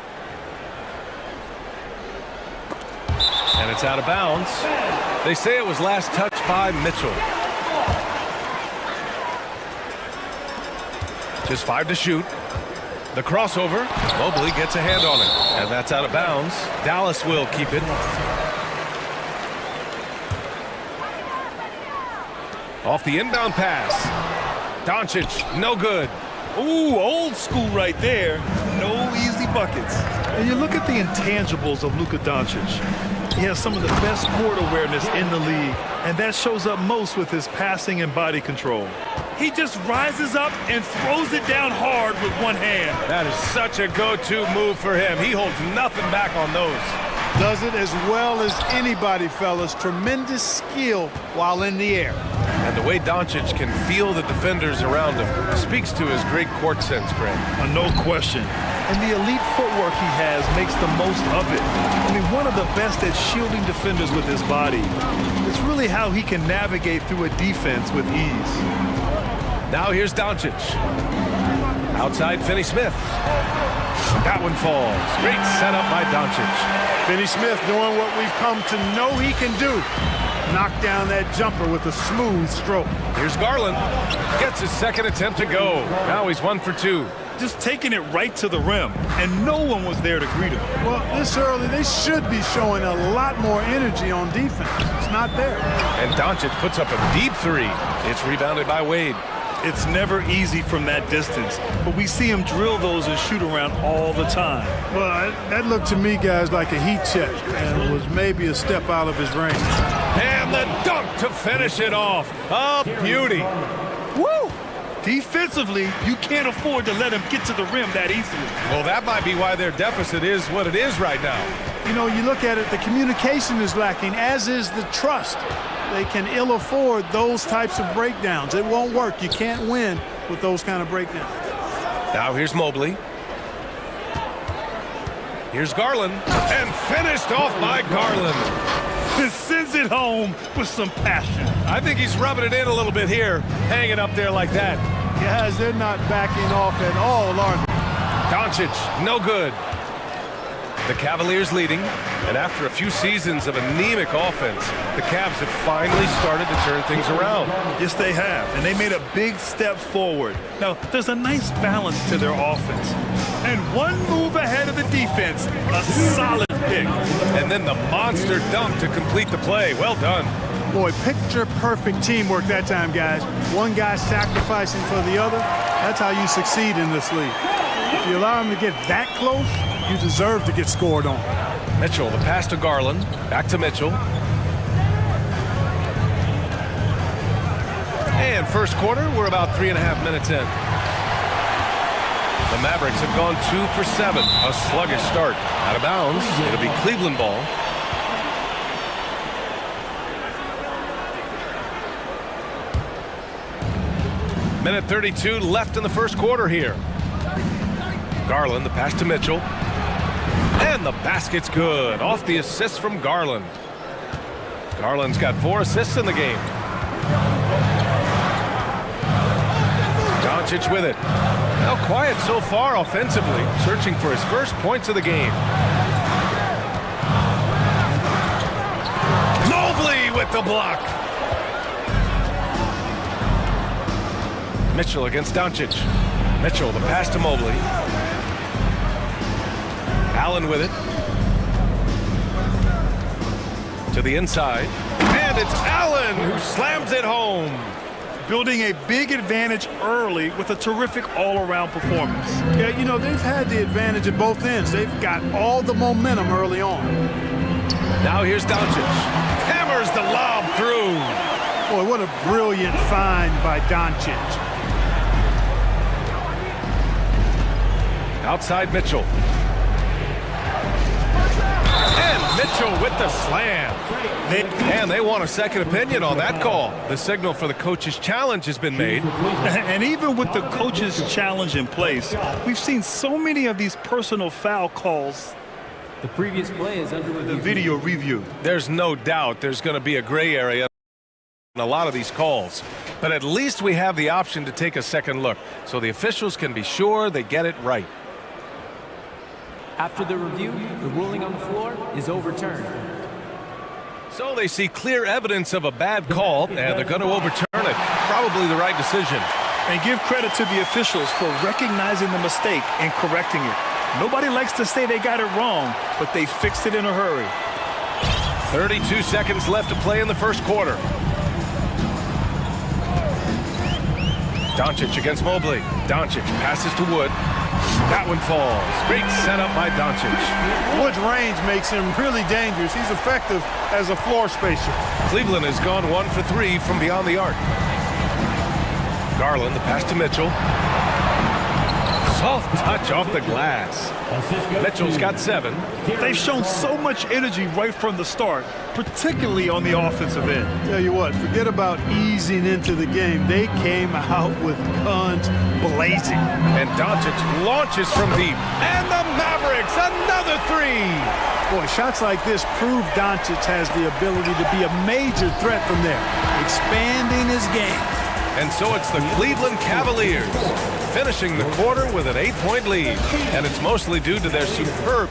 And it's out of bounds. They say it was last touched by Mitchell. Just 5 to shoot. The crossover. Mobley gets a hand on it. And that's out of bounds. Dallas will keep it. Off the inbound pass. Doncic, no good. Ooh, old school right there. No easy buckets. And you look at the intangibles of Luka Doncic. He has some of the best court awareness in the league, and that shows up most with his passing and body control. He just rises up and throws it down hard with one hand. That is such a go-to move for him. He holds nothing back on those. Does it as well as anybody, fellas. Tremendous skill while in the air. And the way Doncic can feel the defenders around him speaks to his great court sense, Greg. No question. And the elite footwork he has makes the most of it. I mean, one of the best at shielding defenders with his body. It's really how he can navigate through a defense with ease. Now here's Doncic. Outside Finney-Smith. That one falls. Great setup by Doncic. Finney-Smith doing what we've come to know he can do. Knock down that jumper with a smooth stroke. Here's Garland. Gets his second attempt to go. Now he's 1 for 2. Just taking it right to the rim, and no one was there to greet him. Well, this early, they should be showing a lot more energy on defense. It's not there. And Doncic puts up a deep three. It's rebounded by Wade. It's never easy from that distance, but we see him drill those and shoot around all the time. Well, that looked to me, guys, like a heat check, and was maybe a step out of his range. And the dunk to finish it off. A beauty. Woo! Defensively, you can't afford to let him get to the rim that easily. Well, that might be why their deficit is what it is right now. You know, you look at it, the communication is lacking, as is the trust. They can ill afford those types of breakdowns. It won't work. You can't win with those kind of breakdowns. Now here's Mobley. Here's Garland. And finished off by Garland. Sends it home with some passion. I think he's rubbing it in a little bit here, hanging up there like that. Guys, they're not backing off at all, are they? Doncic, no good. The Cavaliers leading, and after a few seasons of anemic offense, the Cavs have finally started to turn things around. Yes, they have, and they made a big step forward. Now, there's a nice balance to their offense. And one move ahead of the defense, a solid pick. And then the monster dunk to complete the play. Well done. Boy, picture-perfect teamwork that time, guys. One guy sacrificing for the other. That's how you succeed in this league. If you allow him to get that close, you deserve to get scored on. Mitchell, the pass to Garland. Back to Mitchell. And first quarter, we're about 3.5 minutes in. The Mavericks have gone 2 for 7. A sluggish start. Out of bounds. It'll be Cleveland ball. Minute 32 left in the first quarter here. Garland, the pass to Mitchell. And the basket's good. Off the assist from Garland. Garland's got 4 assists in the game. Doncic with it. Now quiet so far offensively, searching for his first points of the game. Mobley with the block. Mitchell against Doncic. Mitchell, the pass to Mobley. Allen with it. To the inside. And it's Allen who slams it home. building a big advantage early with a terrific all-around performance. Yeah, you know, they've had the advantage at both ends. They've got all the momentum early on. Now here's Doncic. Hammers the lob through. Boy, what a brilliant find by Doncic. Outside Mitchell. And Mitchell with the slam. And they want a second opinion on that call. The signal for the coach's challenge has been made. And even with the coach's challenge in place, we've seen so many of these personal foul calls. The previous play is under the video review. There's no doubt there's going to be a gray area in a lot of these calls. But at least we have the option to take a second look, so the officials can be sure they get it right. After the review, the ruling on the floor is overturned. So they see clear evidence of a bad call, and they're going to overturn it. Probably the right decision. And give credit to the officials for recognizing the mistake and correcting it. Nobody likes to say they got it wrong, but they fixed it in a hurry. 32 seconds left to play in the first quarter. Doncic against Mobley. Doncic passes to Wood. That one falls. Great setup by Doncic. Wood's range makes him really dangerous. He's effective as a floor spacer. Cleveland has gone 1 for 3 from beyond the arc. Garland, the pass to Mitchell. Soft touch off the glass. Mitchell's got 7. They've shown so much energy right from the start, particularly on the offensive end. Tell you what, forget about easing into the game. They came out with guns blazing. And Doncic launches from deep. And the Mavericks, another 3. Boy, shots like this prove Doncic has the ability to be a major threat from there, expanding his game. And so it's the Cleveland Cavaliers finishing the quarter with an 8-point lead. And it's mostly due to their superb.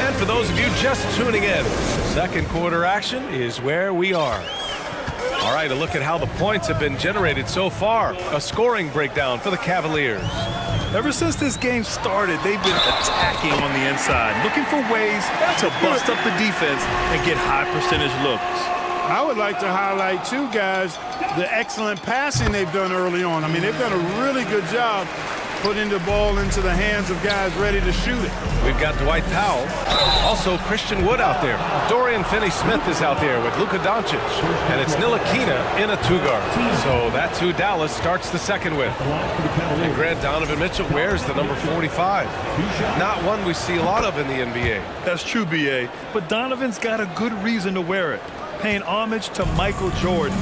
And for those of you just tuning in, second quarter action is where we are. All right, a look at how the points have been generated so far. A scoring breakdown for the Cavaliers. Ever since this game started, they've been attacking on the inside, looking for ways to bust up the defense and get high percentage looks. I would like to highlight, too, guys, the excellent passing they've done early on. I mean, they've done a really good job putting the ball into the hands of guys ready to shoot it. We've got Dwight Powell, also Christian Wood out there. Dorian Finney-Smith is out there with Luka Doncic, and it's Ntilikina in a 2-guard. So that's who Dallas starts the second with. And Grant Donovan Mitchell wears the number 45. Not one we see a lot of in the NBA. That's true, B.A., but Donovan's got a good reason to wear it, paying homage to Michael Jordan.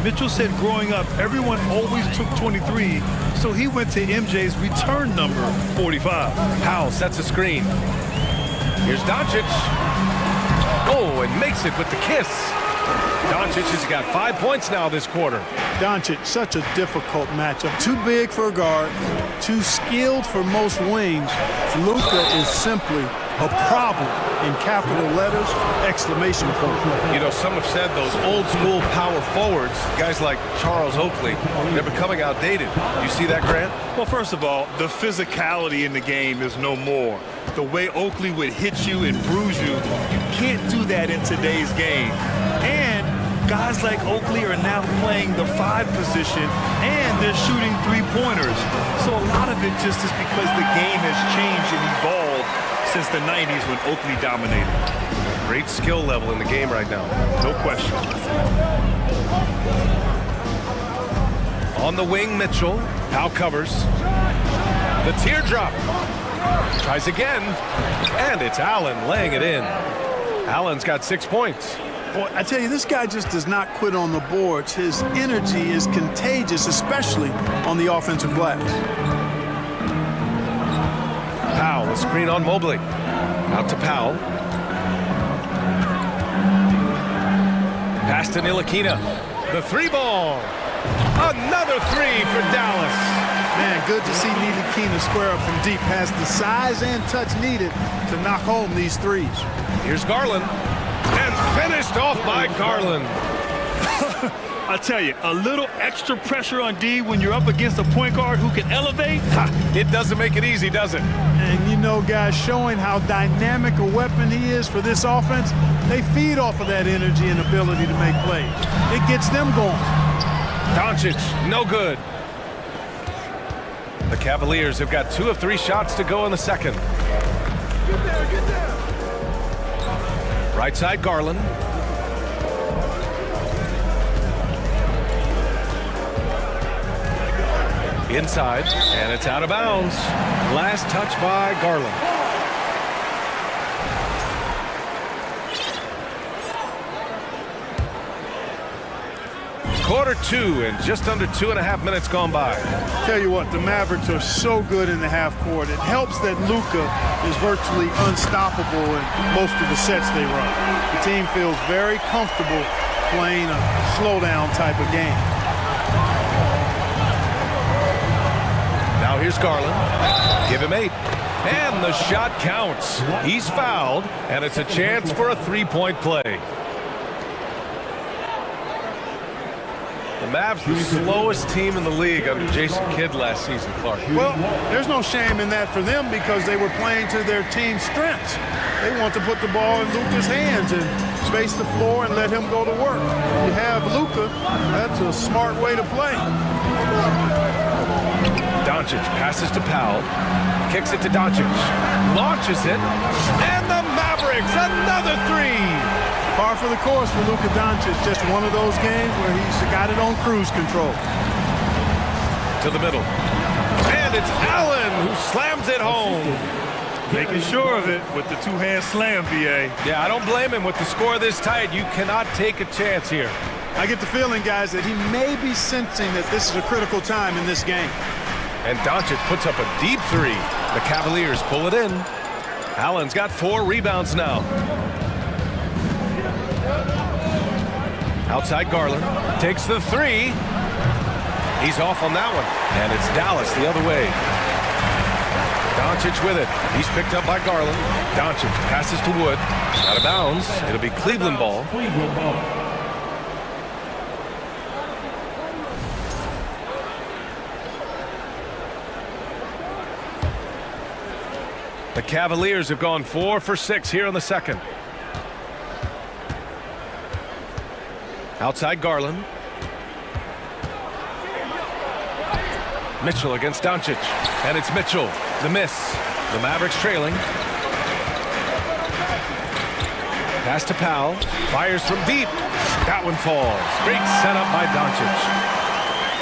Mitchell said growing up, everyone always took 23, so he went to MJ's return number, 45. Powell sets a screen. Here's Doncic. Oh, and makes it with the kiss. Doncic has got 5 points now this quarter. Doncic, such a difficult matchup. Too big for a guard, too skilled for most wings. Luka is simply a problem in capital letters, exclamation point. You know, some have said those old school power forwards, guys like Charles Oakley, they're becoming outdated. You see that, Grant? Well, first of all, the physicality in the game is no more. The way Oakley would hit you and bruise you, you can't do that in today's game. And guys like Oakley are now playing the 5 position, and they're shooting 3-pointers. So a lot of it just is because the game has changed and evolved since the 90s when Oakley dominated. Great skill level in the game right now. No question. On the wing, Mitchell. Powell covers. The teardrop. Tries again. And it's Allen laying it in. Allen's got 6 points. Boy, I tell you, this guy just does not quit on the boards. His energy is contagious, especially on the offensive glass. Powell, a screen on Mobley. Out to Powell. Pass to Ntilikina. The 3-ball. Another 3 for Dallas. Man, good to see Ntilikina square up from deep. Has the size and touch needed to knock home these 3s. Here's Garland. And finished off by Garland. I tell you, a little extra pressure on D when you're up against a point guard who can elevate. It doesn't make it easy, does it? And you know, guys, showing how dynamic a weapon he is for this offense, they feed off of that energy and ability to make plays. It gets them going. Doncic, no good. The Cavaliers have got 2 of 3 shots to go in the second. Get there. Right side, Garland. Inside, and it's out of bounds. Last touch by Garland. Quarter 2 and just under 2.5 minutes gone by. Tell you what, the Mavericks are so good in the half court. It helps that Luka is virtually unstoppable in most of the sets they run. The team feels very comfortable playing a slowdown type of game. Now here's Garland. Give him 8. And the shot counts. He's fouled, and it's a chance for a 3-point play. The Mavs, the slowest team in the league under Jason Kidd last season, Clark. Well, there's no shame in that for them because they were playing to their team's strengths. They want to put the ball in Luka's hands and space the floor and let him go to work. You have Luka, that's a smart way to play. Doncic passes to Powell, kicks it to Doncic, launches it, and the Mavericks, another 3. Par for the course for Luka Doncic. Just one of those games where he's got it on cruise control. To the middle. And it's Allen who slams it home. Making sure of it with the 2-hand slam, BA. Yeah, I don't blame him. With the score this tight, you cannot take a chance here. I get the feeling, guys, that he may be sensing that this is a critical time in this game. And Doncic puts up a deep 3. The Cavaliers pull it in. Allen's got 4 rebounds now. Outside Garland, takes the 3. He's off on that one, and it's Dallas the other way. Doncic with it. He's picked up by Garland. Doncic passes to Wood. Out of bounds. It'll be Cleveland ball. The Cavaliers have gone 4 for 6 here in the second. Outside Garland. Mitchell against Doncic. And it's Mitchell. The miss. The Mavericks trailing. Pass to Powell. Fires from deep. That one falls. Great setup by Doncic.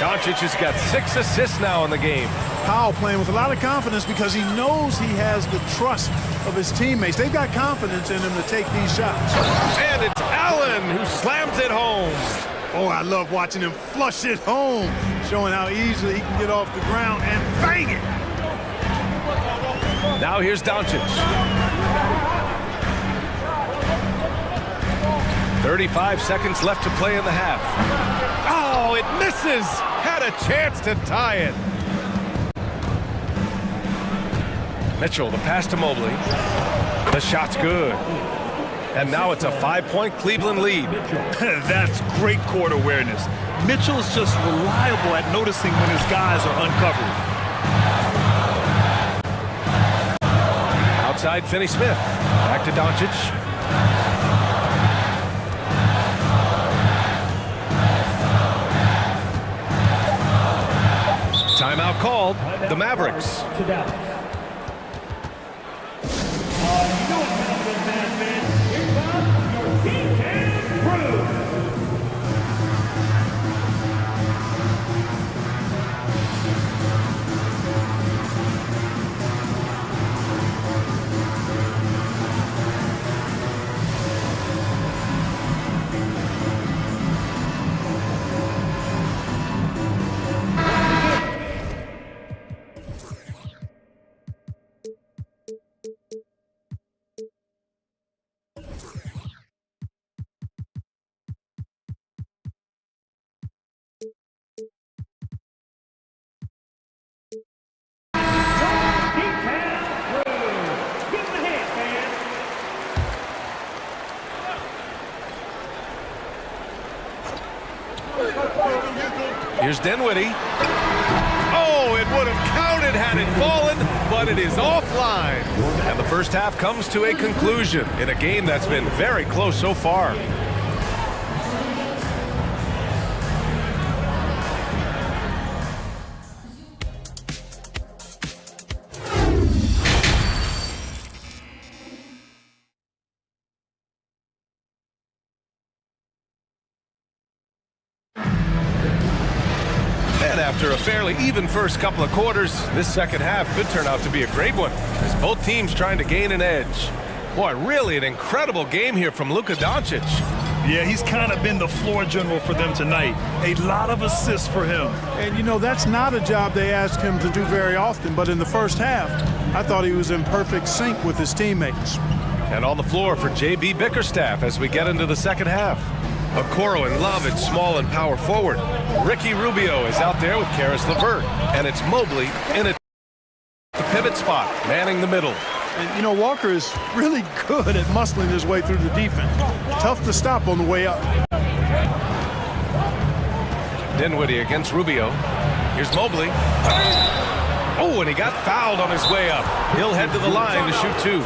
Doncic has got 6 assists now in the game. Powell playing with a lot of confidence because he knows he has the trust of his teammates. They've got confidence in him to take these shots. And it's Allen who slams it home. Oh, I love watching him flush it home, showing how easily he can get off the ground and bang it. Now here's Doncic. 35 seconds left to play in the half. Oh, it misses. Had a chance to tie it. Mitchell, the pass to Mobley. The shot's good. And now it's a 5-point Cleveland lead. That's great court awareness. Mitchell's just reliable at noticing when his guys are uncovered. Outside Finney-Smith. Back to Doncic. Timeout called. The Mavericks. Here's Dinwiddie. Oh, it would have counted had it fallen, but it is offline. And the first half comes to a conclusion in a game that's been very close so far. And after a fairly even first couple of quarters, this second half could turn out to be a great one, as both teams trying to gain an edge. Boy, really an incredible game here from Luka Doncic. Yeah, he's kind of been the floor general for them tonight. A lot of assists for him. And, you know, that's not a job they ask him to do very often, but in the first half, I thought he was in perfect sync with his teammates. And on the floor for J.B. Bickerstaff as we get into the second half. Okoro and Love at small and power forward. Ricky Rubio is out there with Karis LeVert. And it's Mobley in a pivot spot, manning the middle. And, you know, Walker is really good at muscling his way through the defense. Tough to stop on the way up. Dinwiddie against Rubio. Here's Mobley. Oh, and he got fouled on his way up. He'll head to the line to shoot two.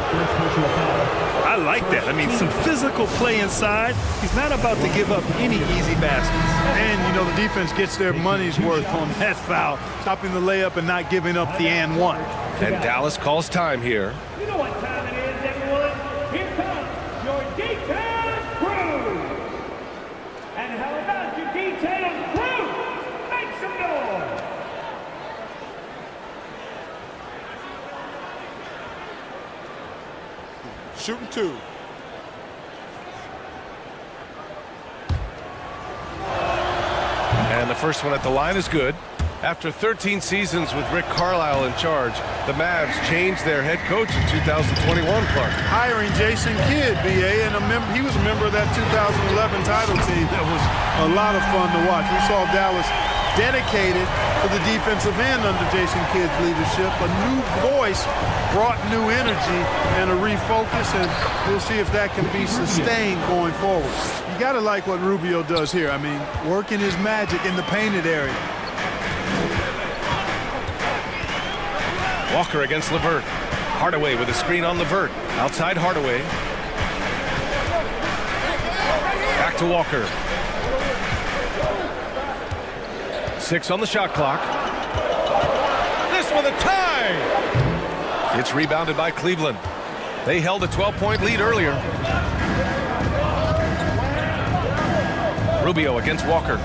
I like that. I mean, some physical play inside. He's not about to give up any easy baskets. And, you know, the defense gets their money's worth on that foul, stopping the layup and not giving up the and one. And Dallas calls time here. You know what time it is, everyone? Here comes your detailed crew. And how about your detailed crew? Make some noise. Shooting two. And the first one at the line is good. After 13 seasons with Rick Carlisle in charge, the Mavs changed their head coach in 2021, Clark. Hiring Jason Kidd, BA, and he was a member of that 2011 title team. That was a lot of fun to watch. We saw Dallas dedicated to the defensive end under Jason Kidd's leadership. A new voice brought new energy and a refocus, and we'll see if that can be sustained going forward. You got to like what Rubio does here. I mean, working his magic in the painted area. Walker against LeVert. Hardaway with a screen on LeVert. Outside Hardaway. Back to Walker. 6 on the shot clock. This one a tie! It's rebounded by Cleveland. They held a 12-point lead earlier. Rubio against Walker.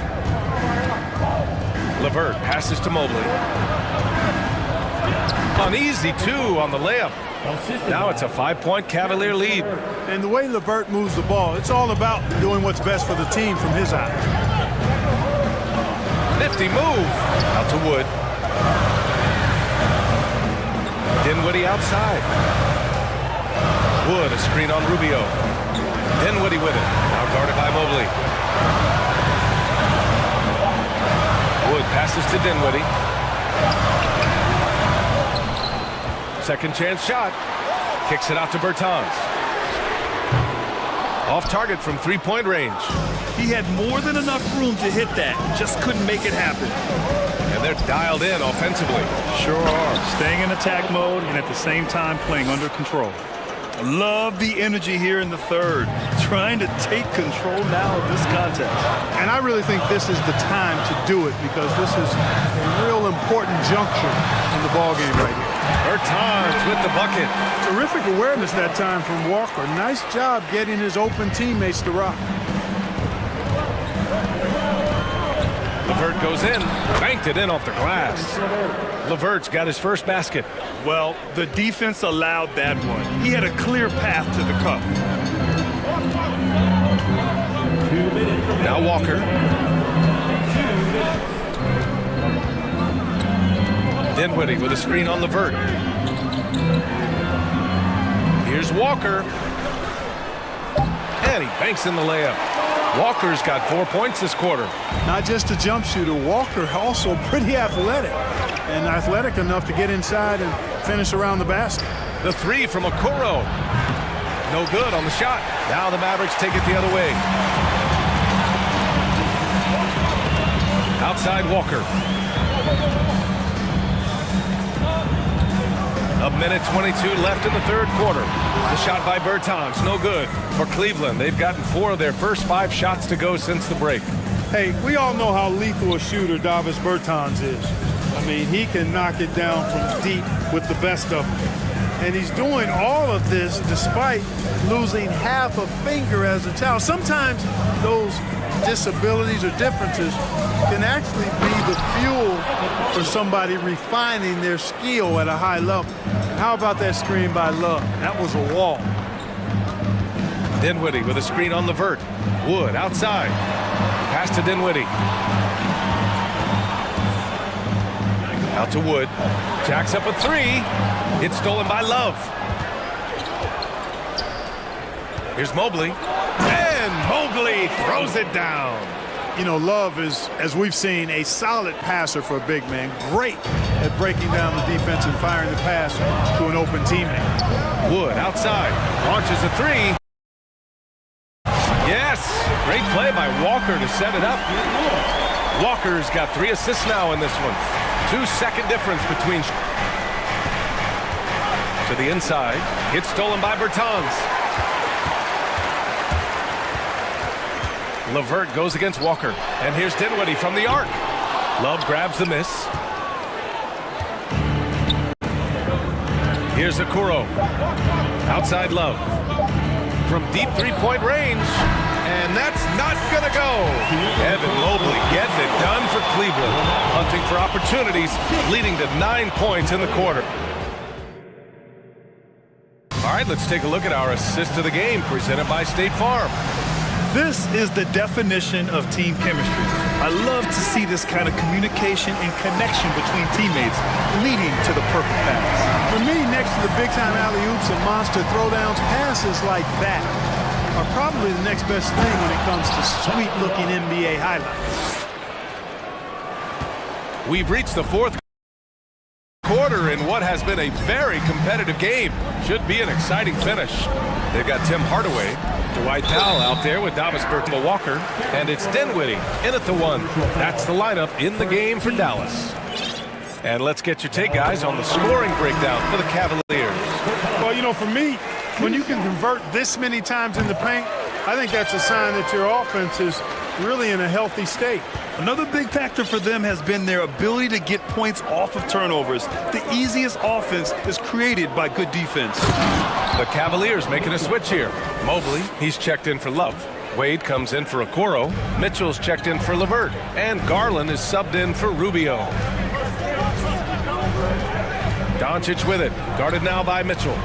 LeVert passes to Mobley. An easy two on the layup. Now it's a 5-point Cavalier lead. And the way LeVert moves the ball, it's all about doing what's best for the team from his eye. Nifty move. Out to Wood. Dinwiddie outside. Wood, a screen on Rubio. Dinwiddie with it. Now guarded by Mobley. Wood passes to Dinwiddie. Second chance shot. Kicks it out to Bertans. Off target from three-point range. He had more than enough room to hit that. Just couldn't make it happen. And they're dialed in offensively. Sure are. Staying in attack mode and at the same time playing under control. Love the energy here in the third. Trying to take control now of this contest. And I really think this is the time to do it because this is a real important juncture in the ballgame right here. Bertans with the bucket. Terrific awareness that time from Walker. Nice job getting his open teammates to rock. LeVert goes in, banked it in off the glass. LeVert's got his first basket. Well, the defense allowed that one. He had a clear path to the cup. Now Walker. Dinwiddie with a screen on LeVert. Here's Walker. And he banks in the layup. Walker's got 4 points this quarter. Not just a jump shooter, Walker also pretty athletic. And athletic enough to get inside and finish around the basket. The three from Okoro. No good on the shot. Now the Mavericks take it the other way. Outside Walker. A minute 22 left in the third quarter. The shot by Bertans, no good. For Cleveland, they've gotten 4 of their first 5 shots to go since the break. Hey, we all know how lethal a shooter Davis Bertans is. I mean, he can knock it down from deep with the best of them. And he's doing all of this despite losing half a finger as a child. Sometimes those disabilities or differences can actually be the fuel for somebody refining their skill at a high level. How about that screen by Love? That was a wall. Dinwiddie with a screen on Levert. Wood outside. Pass to Dinwiddie. Out to Wood. Jacks up a 3. It's stolen by Love. Here's Mobley. And Mobley throws it down. You know, Love is, as we've seen, a solid passer for a big man. Great at breaking down the defense and firing the pass to an open teammate. Wood outside. Launches a 3. Yes! Great play by Walker to set it up. Walker's got 3 assists now in this one. 2-second difference between. To the inside. It's stolen by Bertans. Levert goes against Walker. And here's Dinwiddie from the arc. Love grabs the miss. Here's Okoro. Outside Love. From deep three-point range. And that's not going to go. Evan Mobley getting it done for Cleveland. Hunting for opportunities, leading to 9 points in the quarter. All right, let's take a look at our assist of the game presented by State Farm. This is the definition of team chemistry. I love to see this kind of communication and connection between teammates leading to the perfect pass. For me, next to the big-time alley-oops and monster throwdowns, passes like that are probably the next best thing when it comes to sweet-looking NBA highlights. We've reached the fourth quarter in what has been a very competitive game. Should be an exciting finish. They've got Tim Hardaway, Dwight Powell out there with Davis Bertans Walker, and it's Dinwiddie in at the 1. That's the lineup in the game for Dallas. And let's get your take, guys, on the scoring breakdown for the Cavaliers. Well, you know, for me, when you can convert this many times in the paint, I think that's a sign that your offense is really in a healthy state. Another big factor for them has been their ability to get points off of turnovers. The easiest offense is created by good defense. The Cavaliers making a switch here. Mobley, he's checked in for Love. Wade comes in for Okoro. Mitchell's checked in for Levert. And Garland is subbed in for Rubio. Doncic with it. Guarded now by Mitchell.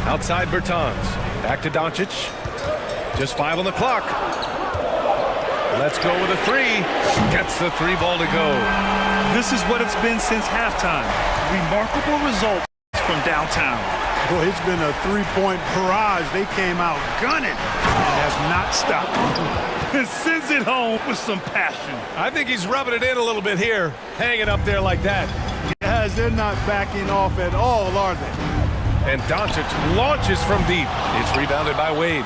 Outside Bertans. Back to Doncic. Just 5 on the clock. Let's go with a 3. Gets the 3 ball to go. This is what it's been since halftime. Remarkable results from downtown. Boy, it's been a 3-point barrage. They came out gunning and has not stopped. And sends it home with some passion. I think he's rubbing it in a little bit here, hanging up there like that. Guys, they're not backing off at all, are they? And Doncic launches from deep. It's rebounded by Wade.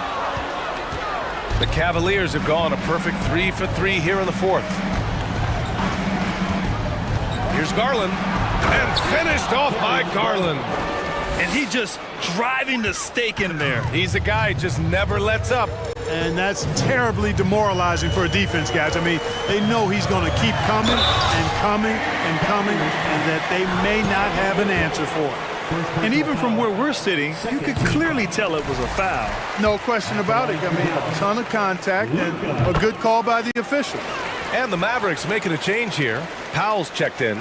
The Cavaliers have gone a perfect 3 for 3 here in the fourth. Here's Garland. And finished off by Garland. And he just driving the stake in there. He's a guy who just never lets up. And that's terribly demoralizing for a defense, guys. I mean, they know he's going to keep coming and coming and coming, and that they may not have an answer for it. And even from where we're sitting, you could clearly tell it was a foul. No question about it. I mean, a ton of contact and a good call by the official. And the Mavericks making a change here. Powell's checked in.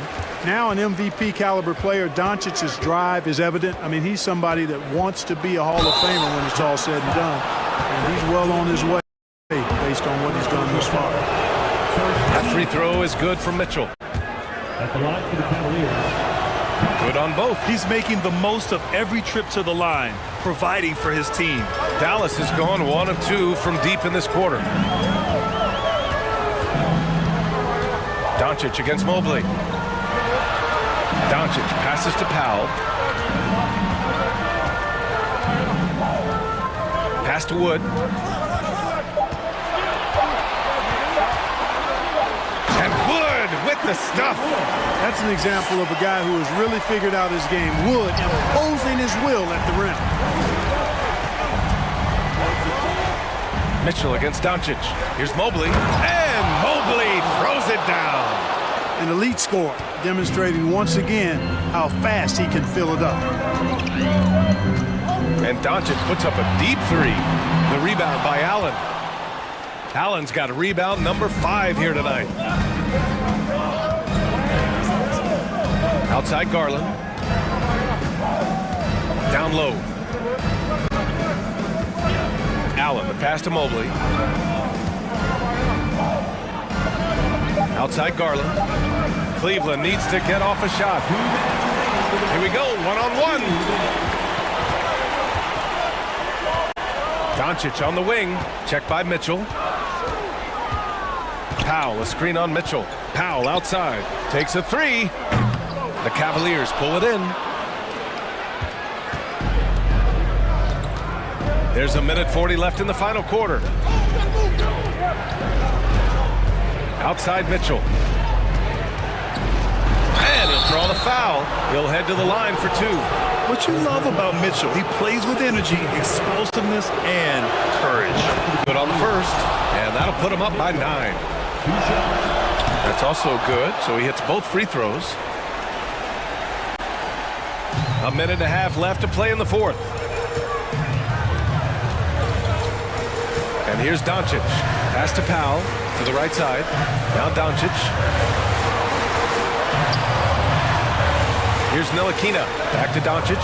Now an MVP caliber player. Doncic's drive is evident. I mean, he's somebody that wants to be a Hall of Famer when it's all said and done. And he's well on his way based on what he's done thus far. That free throw is good from Mitchell. At the line for the Cavaliers. Good on both. He's making the most of every trip to the line, providing for his team. Dallas has gone 1 of 2 from deep in this quarter. Doncic against Mobley. Doncic passes to Powell. Pass to Wood. the stuff. That's an example of a guy who has really figured out his game. Wood imposing his will at the rim. Mitchell against Doncic. Here's Mobley, and Mobley throws it down. An elite scorer, demonstrating once again how fast he can fill it up. And Doncic puts up a deep three. The rebound by Allen. Allen's got a rebound number 5 here tonight. Outside Garland. Down low. Allen, the pass to Mobley. Outside Garland. Cleveland needs to get off a shot. Here we go, one-on-one. Doncic on the wing. Check by Mitchell. Powell, a screen on Mitchell. Powell outside. Takes a three. The Cavaliers pull it in. There's a minute 40 left in the final quarter. Outside Mitchell. And he'll draw the foul. He'll head to the line for 2. What you love about Mitchell, he plays with energy, explosiveness, and courage. Good on the first, and that'll put him up by 9. That's also good, so he hits both free throws. A minute and a half left to play in the fourth. And here's Doncic. Pass to Powell to the right side. Now Doncic. Here's Ntilikina. Back to Doncic.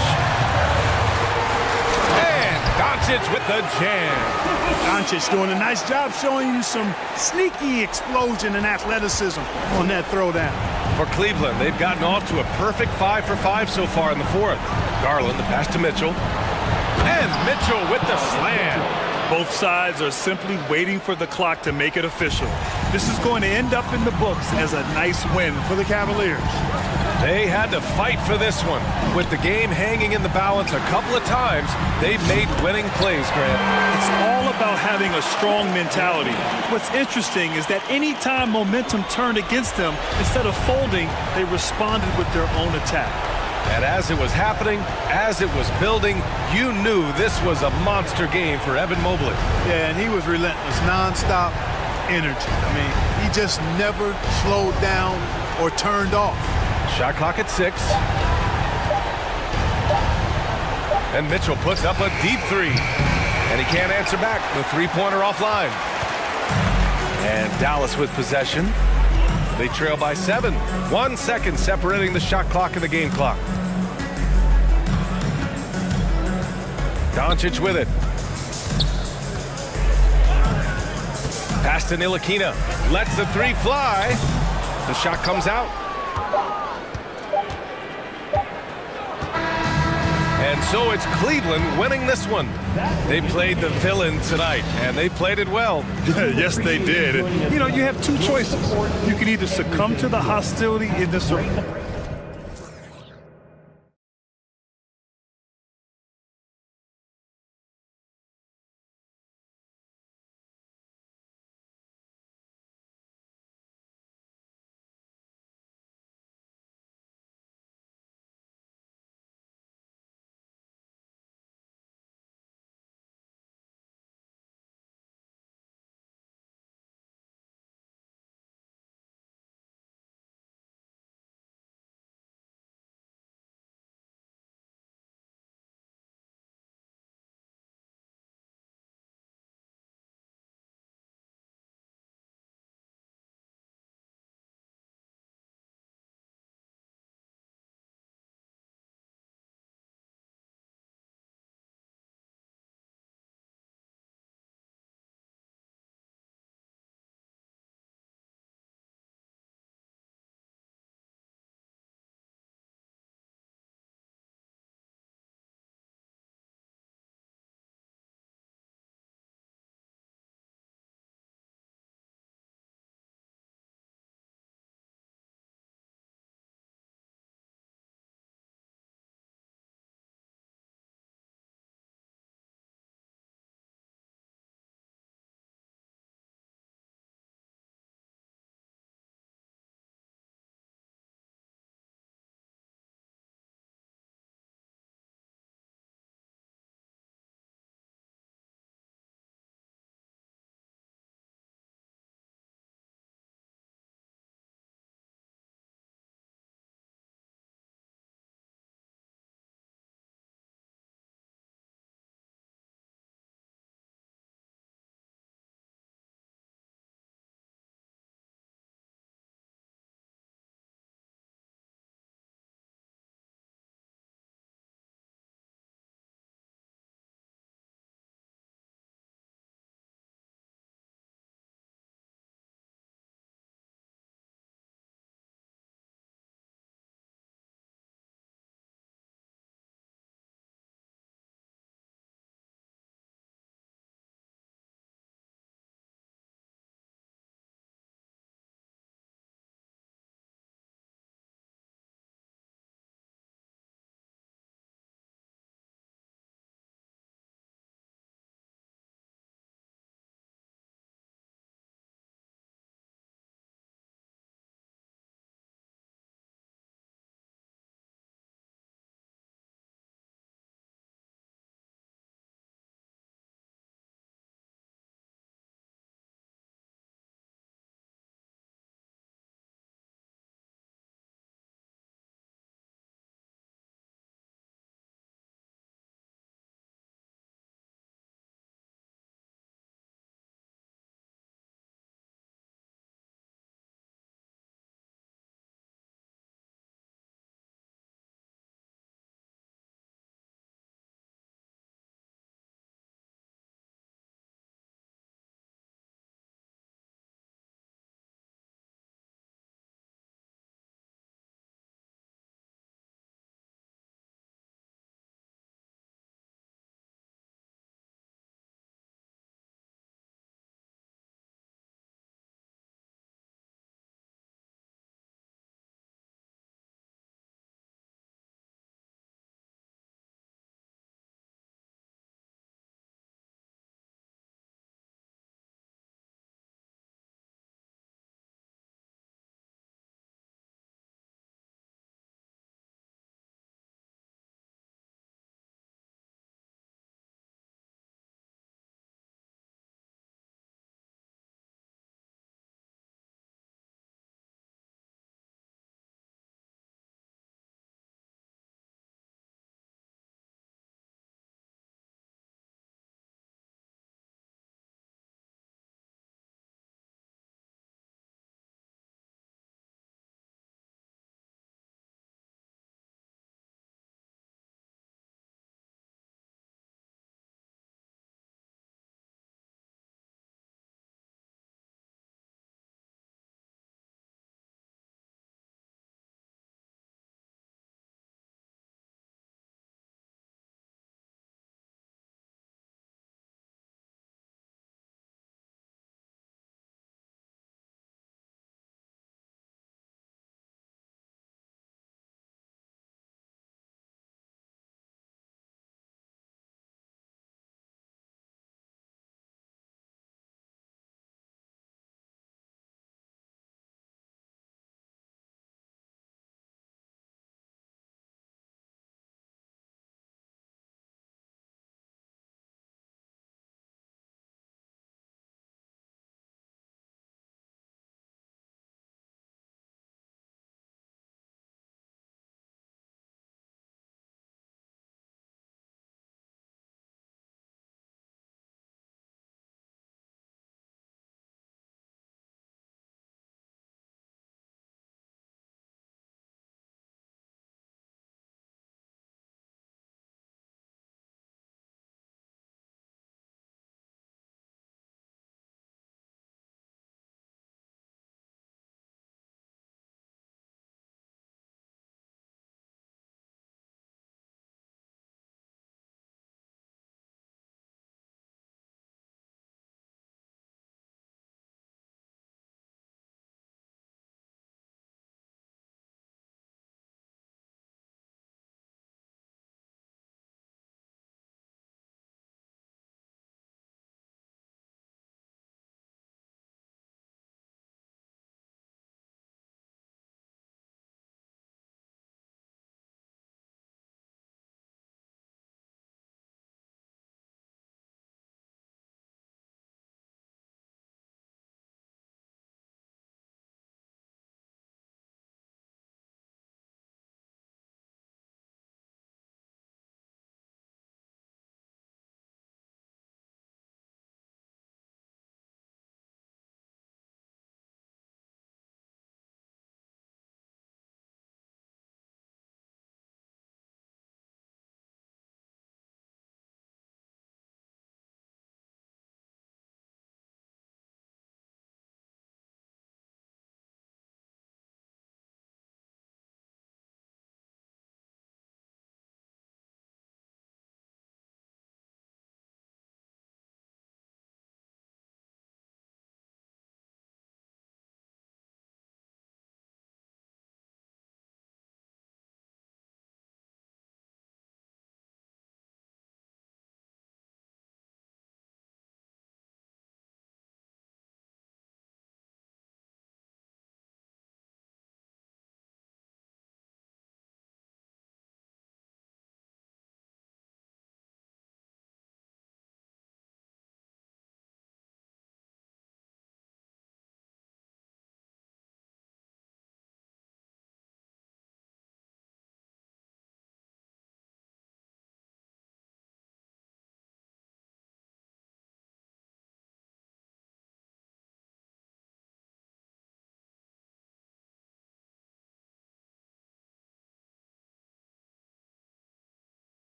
And Doncic with the jam. Doncic doing a nice job showing you some sneaky explosion and athleticism on that throwdown. For Cleveland, they've gotten off to a perfect 5 for 5 so far in the fourth. Garland, the pass to Mitchell. And Mitchell with the slam. Both sides are simply waiting for the clock to make it official. This is going to end up in the books as a nice win for the Cavaliers. They had to fight for this one. With the game hanging in the balance a couple of times, they've made winning plays, Grant. It's all about having a strong mentality. What's interesting is that anytime momentum turned against them, instead of folding, they responded with their own attack. And as it was happening, as it was building, you knew this was a monster game for Evan Mobley. Yeah, and he was relentless, nonstop energy. I mean, he just never slowed down or turned off. Shot clock at 6. And Mitchell puts up a deep three. And he can't answer back. The three-pointer offline. And Dallas with possession. They trail by 7. 1 second separating the shot clock and the game clock. Doncic with it. Pass to Ntilikina. Lets the three fly. The shot comes out. And so it's Cleveland winning this one. They played the villain tonight, and they played it well. Yes, they did. You know, you have 2 choices. You can either succumb to the hostility in this arena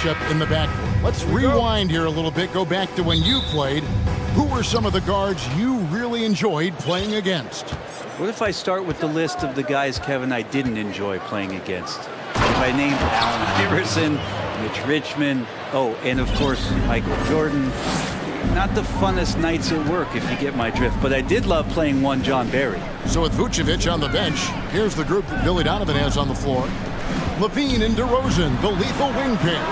matchup in the backcourt. Let's rewind here a little bit, go back to when you played. Who were some of the guards you really enjoyed playing against? What if I start with the list of the guys, Kevin, I didn't enjoy playing against? If I named Allen Iverson, Mitch Richmond, oh, and of course, Michael Jordan. Not the funnest nights at work, if you get my drift, but I did love playing one John Barry. So with Vucevic on the bench, here's the group that Billy Donovan has on the floor. Levine and DeRozan, the lethal wing pair.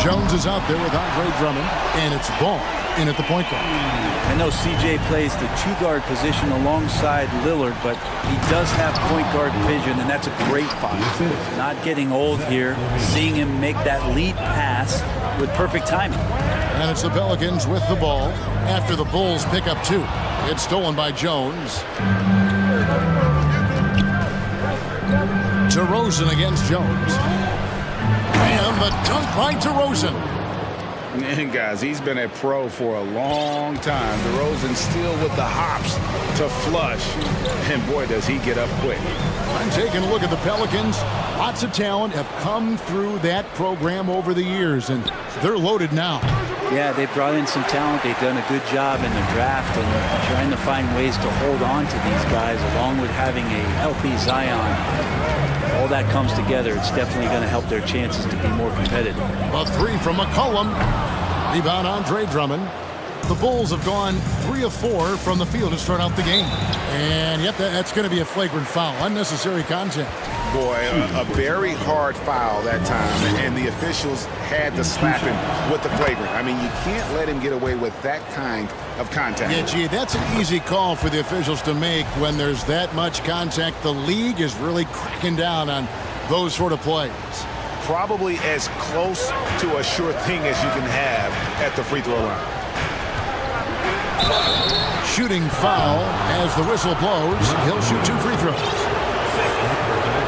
Jones is out there with Andre Drummond, and it's Ball in at the point guard. I know CJ plays the two-guard position alongside Lillard, but he does have point guard vision, and that's a great find. Not getting old here, seeing him make that lead pass with perfect timing. And it's the Pelicans with the ball after the Bulls pick up 2. It's stolen by Jones. DeRozan against Jones. And the dunk by DeRozan. And guys, he's been a pro for a long time. DeRozan still with the hops to flush. And boy, does he get up quick. I'm taking a look at the Pelicans. Lots of talent have come through that program over the years, and they're loaded now. Yeah, they brought in some talent. They've done a good job in the draft and trying to find ways to hold on to these guys, along with having a healthy Zion. If all that comes together, it's definitely going to help their chances to be more competitive. A 3 from McCollum. Rebound Andre Drummond. The Bulls have gone 3 of 4 from the field to start out the game. And yet that's going to be a flagrant foul. Unnecessary contact. Boy, a very hard foul that time, and the officials had to slap him with the flagrant. I mean, you can't let him get away with that kind of contact. Yeah, gee, that's an easy call for the officials to make when there's that much contact. The league is really cracking down on those sort of plays. Probably as close to a sure thing as you can have at the free throw line. Shooting foul as the whistle blows. He'll shoot 2 free throws.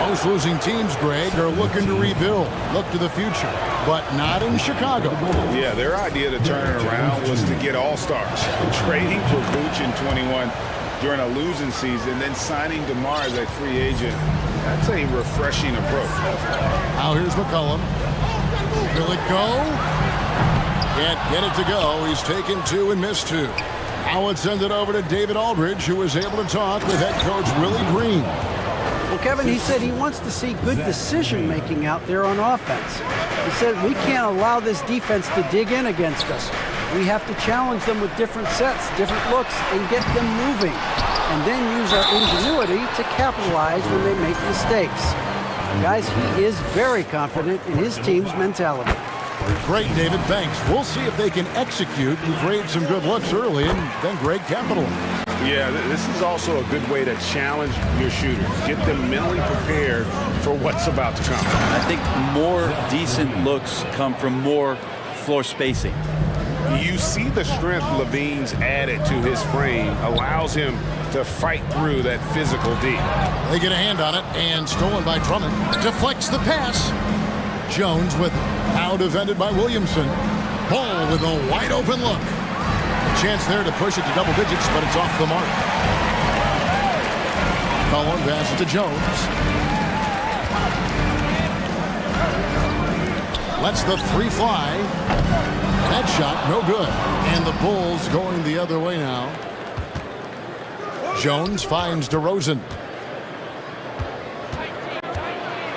Most losing teams, Greg, are looking to rebuild, look to the future, but not in Chicago. Yeah, their idea to turn it around was to get all-stars. Trading for Vooch in 21 during a losing season, then signing DeMar as a free agent. That's a refreshing approach. Now here's McCollum. Will it go? Can't get it to go. He's taken 2 and missed 2. Now let's send it over to David Aldridge, who was able to talk with head coach Willie Green. Well, Kevin, he said he wants to see good decision-making out there on offense. He said we can't allow this defense to dig in against us. We have to challenge them with different sets, different looks, and get them moving. And then use our ingenuity to capitalize when they make mistakes. Guys, he is very confident in his team's mentality. Great, David. Thanks. We'll see if they can execute and create some good looks early and then great capitalize. Yeah, this is also a good way to challenge your shooters. Get them mentally prepared for what's about to come. I think more decent looks come from more floor spacing. You see the strength Levine's added to his frame allows him to fight through that physical D. They get a hand on it, and stolen by Drummond. Deflects the pass. Jones with it. Now defended by Williamson. Ball with a wide open look. A chance there to push it to double digits, but it's off the mark. Cullen passes to Jones. Lets the 3 fly. That shot, no good. And the Bulls going the other way now. Jones finds DeRozan.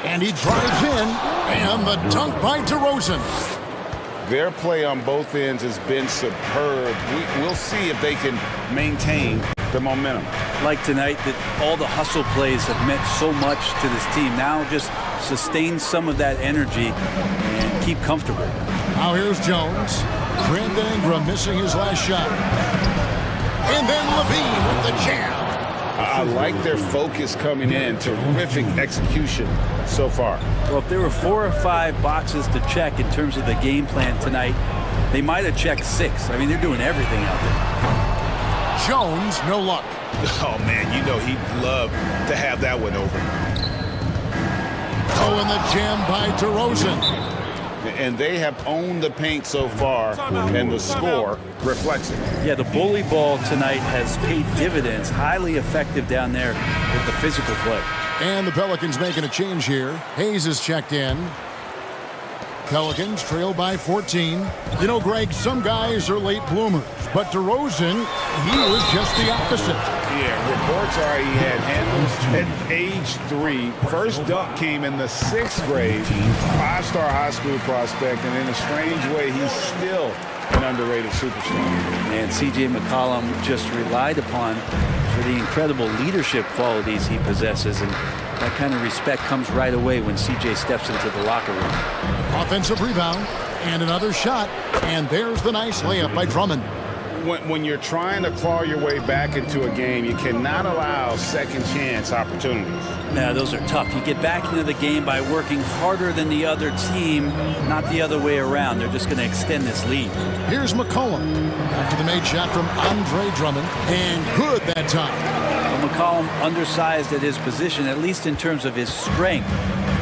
And he drives in. And the dunk by DeRozan. Their play on both ends has been superb. We'll see if they can maintain the momentum. Like tonight, that all the hustle plays have meant so much to this team. Now just sustain some of that energy and keep comfortable. Now here's Jones. Brandon Ingram missing his last shot. And then Levine with the jam. I like their focus coming in. Terrific execution so far. Well, if there were 4 or 5 boxes to check in terms of the game plan tonight, they might have checked 6. I mean, they're doing everything out there. Jones, no luck. Oh, man, you know he'd love to have that one over. Oh, and the jam by DeRozan. And they have owned the paint so far, and the score reflects it. Yeah, the bully ball tonight has paid dividends. Highly effective down there with the physical play. And the Pelicans making a change here. Hayes is checked in. Pelicans trail by 14. You know, Greg, some guys are late bloomers, but DeRozan, he was just the opposite. Yeah, reports are he had handles at age 3. First dunk came in the 6th grade. 5-star high school prospect, and in a strange way, he's still an underrated superstar. And C.J. McCollum just relied upon for the incredible leadership qualities he possesses, and that kind of respect comes right away when C.J. steps into the locker room. Offensive rebound, and another shot, and there's the nice layup by Drummond. When you're trying to claw your way back into a game, you cannot allow second chance opportunities. Yeah, those are tough. You get back into the game by working harder than the other team, not the other way around. They're just going to extend this lead. Here's McCollum after the made shot from Andre Drummond, and good that time. Well, McCollum undersized at his position, at least in terms of his strength,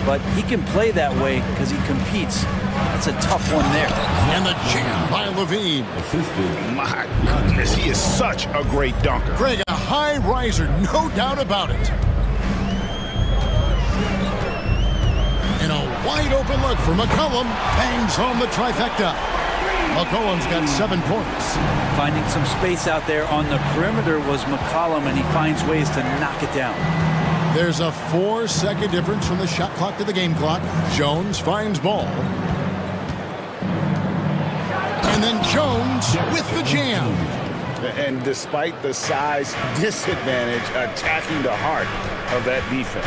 but he can play that way because he competes. That's a tough one there. And the jam by Levine. My goodness, he is such a great dunker. Greg, a high riser, no doubt about it. And a wide open look for McCollum. Bangs home the trifecta. McCollum's got 7 points. Finding some space out there on the perimeter was McCollum, and he finds ways to knock it down. There's a 4-second difference from the shot clock to the game clock. Jones finds ball. And then Jones with the jam. And despite the size disadvantage, attacking the heart of that defense.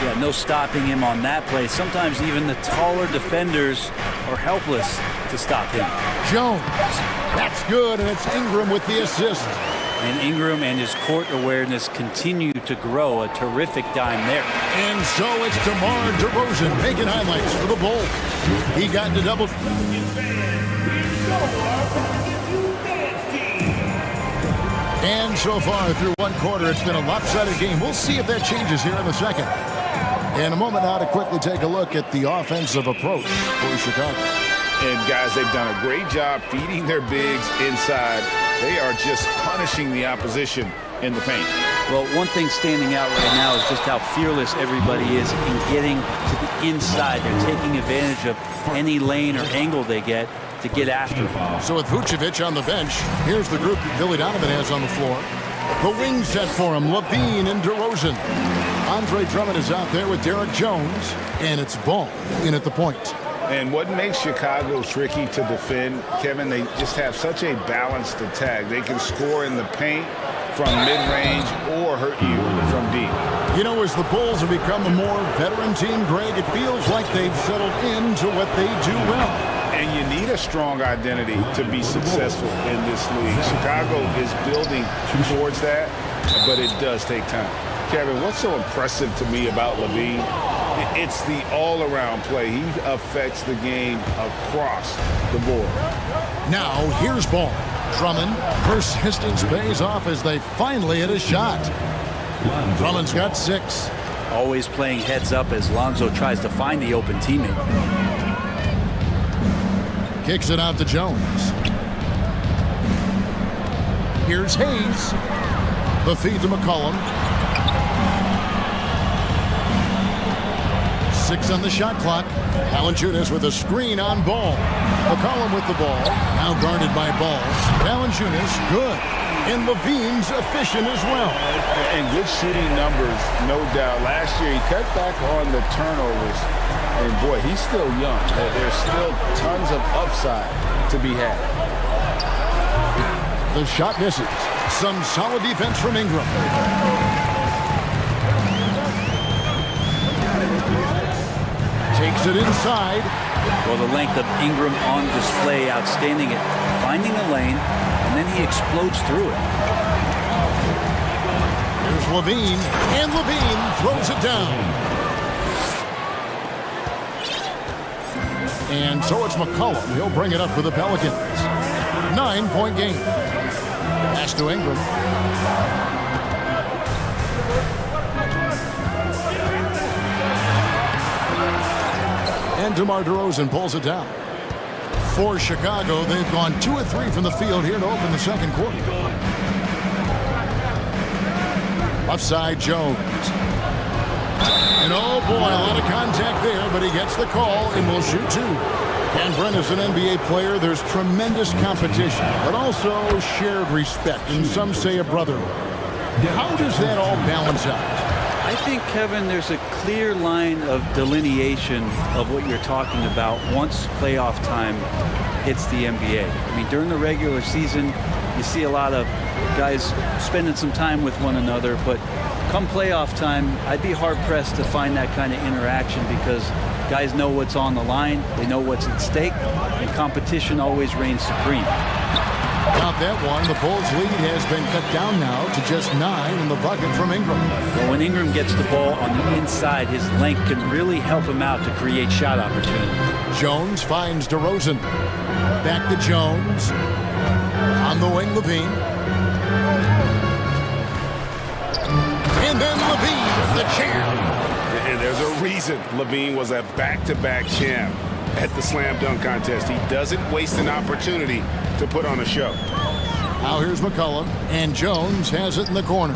Yeah, no stopping him on that play. Sometimes even the taller defenders are helpless to stop him. Jones, that's good, and it's Ingram with the assist. And Ingram and his court awareness continue to grow. A terrific dime there. And so it's DeMar DeRozan making highlights for the Bulls. He got into double. And so far through one quarter, it's been a lopsided game. We'll see if that changes here in the second. In a moment now to quickly take a look at the offensive approach for Chicago. And guys, they've done a great job feeding their bigs inside. They are just punishing the opposition in the paint. Well, one thing standing out right now is just how fearless everybody is in getting to the inside. They're taking advantage of any lane or angle they get to get after him. So with Vucevic on the bench, here's the group that Billy Donovan has on the floor. The wing set for him, Levine and DeRozan. Andre Drummond is out there with Derek Jones, and it's Ball in at the point. And what makes Chicago tricky to defend, Kevin, they just have such a balanced attack. They can score in the paint from mid-range or hurt you from deep. You know, as the Bulls have become a more veteran team, Greg, it feels like they've settled into what they do well. And you need a strong identity to be successful in this league. Chicago is building towards that, but it does take time. Kevin, what's so impressive to me about Levine? It's the all-around play. He affects the game across the board. Now, here's Ball. Drummond, persistence pays off as they finally hit a shot. Drummond's got 6. Always playing heads up as Lonzo tries to find the open teammate. Kicks it out to Jones. Here's Hayes. The feed to McCollum. 6 on the shot clock. Valanciunas with a screen on Ball. McCollum with the ball. Now guarded by Ball. Valanciunas, good. And Levine's efficient as well. And good shooting numbers, no doubt. Last year, he cut back on the turnovers. And, boy, he's still young. There's still tons of upside to be had. The shot misses. Some solid defense from Ingram. Takes it inside. Well, the length of Ingram on display, outstanding at finding a lane, and then he explodes through it. Here's Levine, and Levine throws it down. And so it's McCollum. He'll bring it up for the Pelicans. 9-point game. Pass to Ingram. And DeMar DeRozan pulls it down. For Chicago, they've gone 2 of 3 from the field here to open the second quarter. Left side, Jones. And oh boy, a lot of contact there, but he gets the call and will shoot two. And Brent, as an NBA player, there's tremendous competition, but also shared respect, and some say a brotherhood. How does that all balance out? I think, Kevin, there's a clear line of delineation of what you're talking about once playoff time hits the NBA. I mean, during the regular season, you see a lot of guys spending some time with one another, but come playoff time, I'd be hard-pressed to find that kind of interaction because guys know what's on the line, they know what's at stake, and competition always reigns supreme. Not that one. The Bulls' lead has been cut down now to just 9 in the bucket from Ingram. Well, when Ingram gets the ball on the inside, his length can really help him out to create shot opportunities. Jones finds DeRozan. Back to Jones. On the wing, Levine. And then Levine with the champ. And there's a reason Levine was a back-to-back champ at the slam dunk contest. He doesn't waste an opportunity to put on a show. Now here's McCollum, and Jones has it in the corner.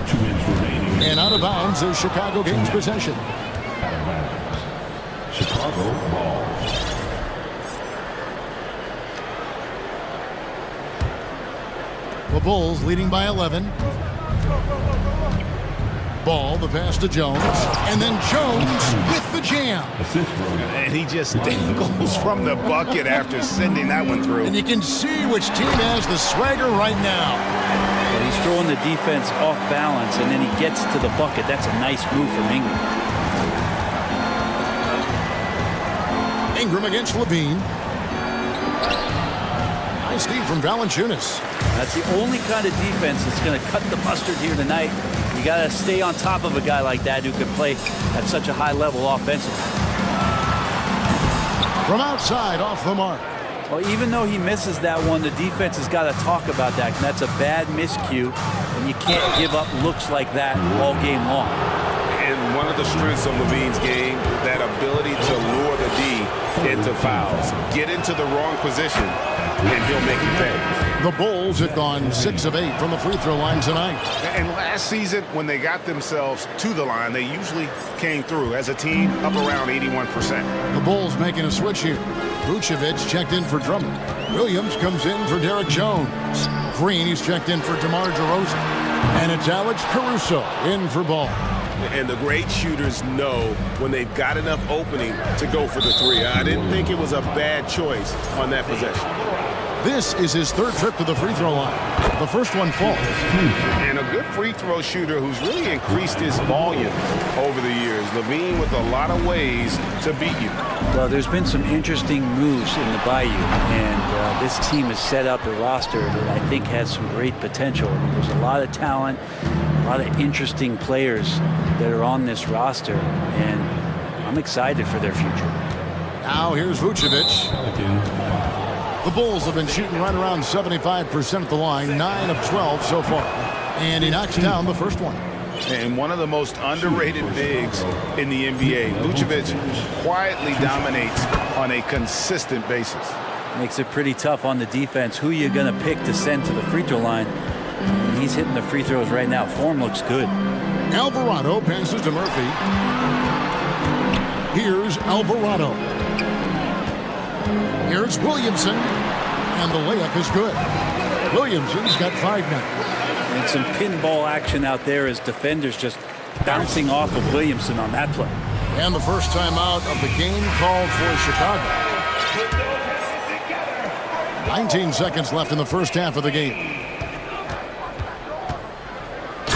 2 minutes remaining. And out of bounds is Chicago gains possession. Chicago ball. The Bulls leading by 11. Ball, the pass to Jones, and then Jones with the jam. And he just dangles from the bucket after sending that one through. And you can see which team has the swagger right now. Well, he's throwing the defense off balance, and then he gets to the bucket. That's a nice move from Ingram. Ingram against Levine. Nice deep from Valanciunas. That's the only kind of defense that's going to cut the mustard here tonight. You got to stay on top of a guy like that who can play at such a high level offensively. From outside, off the mark. Well, even though he misses that one, the defense has got to talk about that. And that's a bad miscue, and you can't give up looks like that all game long. And one of the strengths of Levine's game, that ability to lure the D into fouls. Get into the wrong position, and he'll make you pay. The Bulls have gone 6 of 8 from the free throw line tonight. And last season, when they got themselves to the line, they usually came through as a team up around 81%. The Bulls making a switch here. Vucevic checked in for Drummond. Williams comes in for Derek Jones. Green, he's checked in for DeMar DeRozan. And it's Alex Caruso in for Ball. And the great shooters know when they've got enough opening to go for the three. I didn't think it was a bad choice on that possession. This is his 3rd trip to the free throw line. The first one falls. And a good free throw shooter who's really increased his volume over the years. Levine with a lot of ways to beat you. Well, there's been some interesting moves in the Bayou, and this team has set up a roster that I think has some great potential. I mean, there's a lot of talent, a lot of interesting players that are on this roster, and I'm excited for their future. Now here's Vucevic. The Bulls have been shooting right around 75% at the line, 9 of 12 so far. And he knocks down the first one. And one of the most underrated bigs in the NBA, Vucevic quietly dominates on a consistent basis. Makes it pretty tough on the defense. Who you going to pick to send to the free throw line? He's hitting the free throws right now. Form looks good. Alvarado passes to Murphy. Here's Alvarado. Here's Williamson, and the layup is good. Williamson's got 5 now. And some pinball action out there as defenders just bouncing off of Williamson on that play. And the first time out of the game called for Chicago. 19 seconds left in the first half of the game.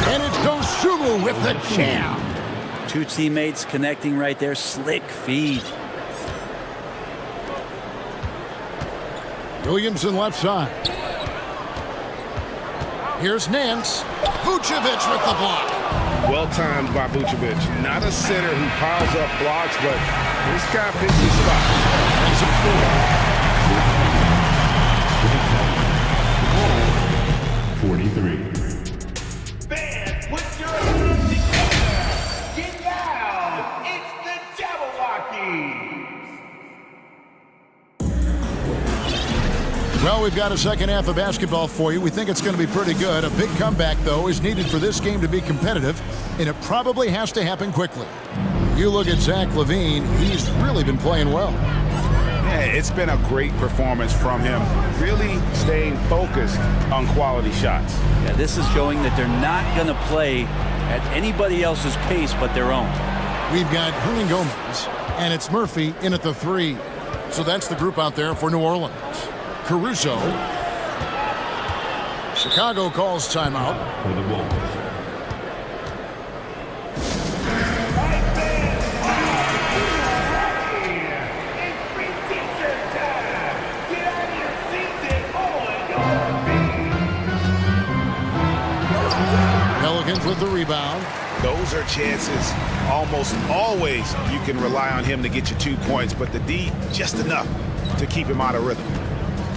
And it's Dosunmu with the jam. 2 teammates connecting right there. Slick feed. Williamson left side. Here's Nance. Vucevic with the block. Well timed by Vucevic. Not a center who piles up blocks, but this guy picks his spot. And some score. 43. Fans, put your hands together. Get down. It's the Jabberwockies. Well, we've got a second half of basketball for you. We think it's going to be pretty good. A big comeback, though, is needed for this game to be competitive, and it probably has to happen quickly. You look at Zach LaVine, he's really been playing well. Yeah, it's been a great performance from him, really staying focused on quality shots. Yeah, this is showing that they're not going to play at anybody else's pace but their own. We've got Hernan Gomez, and it's Murphy in at the 3. So that's the group out there for New Orleans. Caruso. Chicago calls timeout. For the Wolves. Pelicans with the rebound. Those are chances. Almost always you can rely on him to get you 2 points, but the D, just enough to keep him out of rhythm.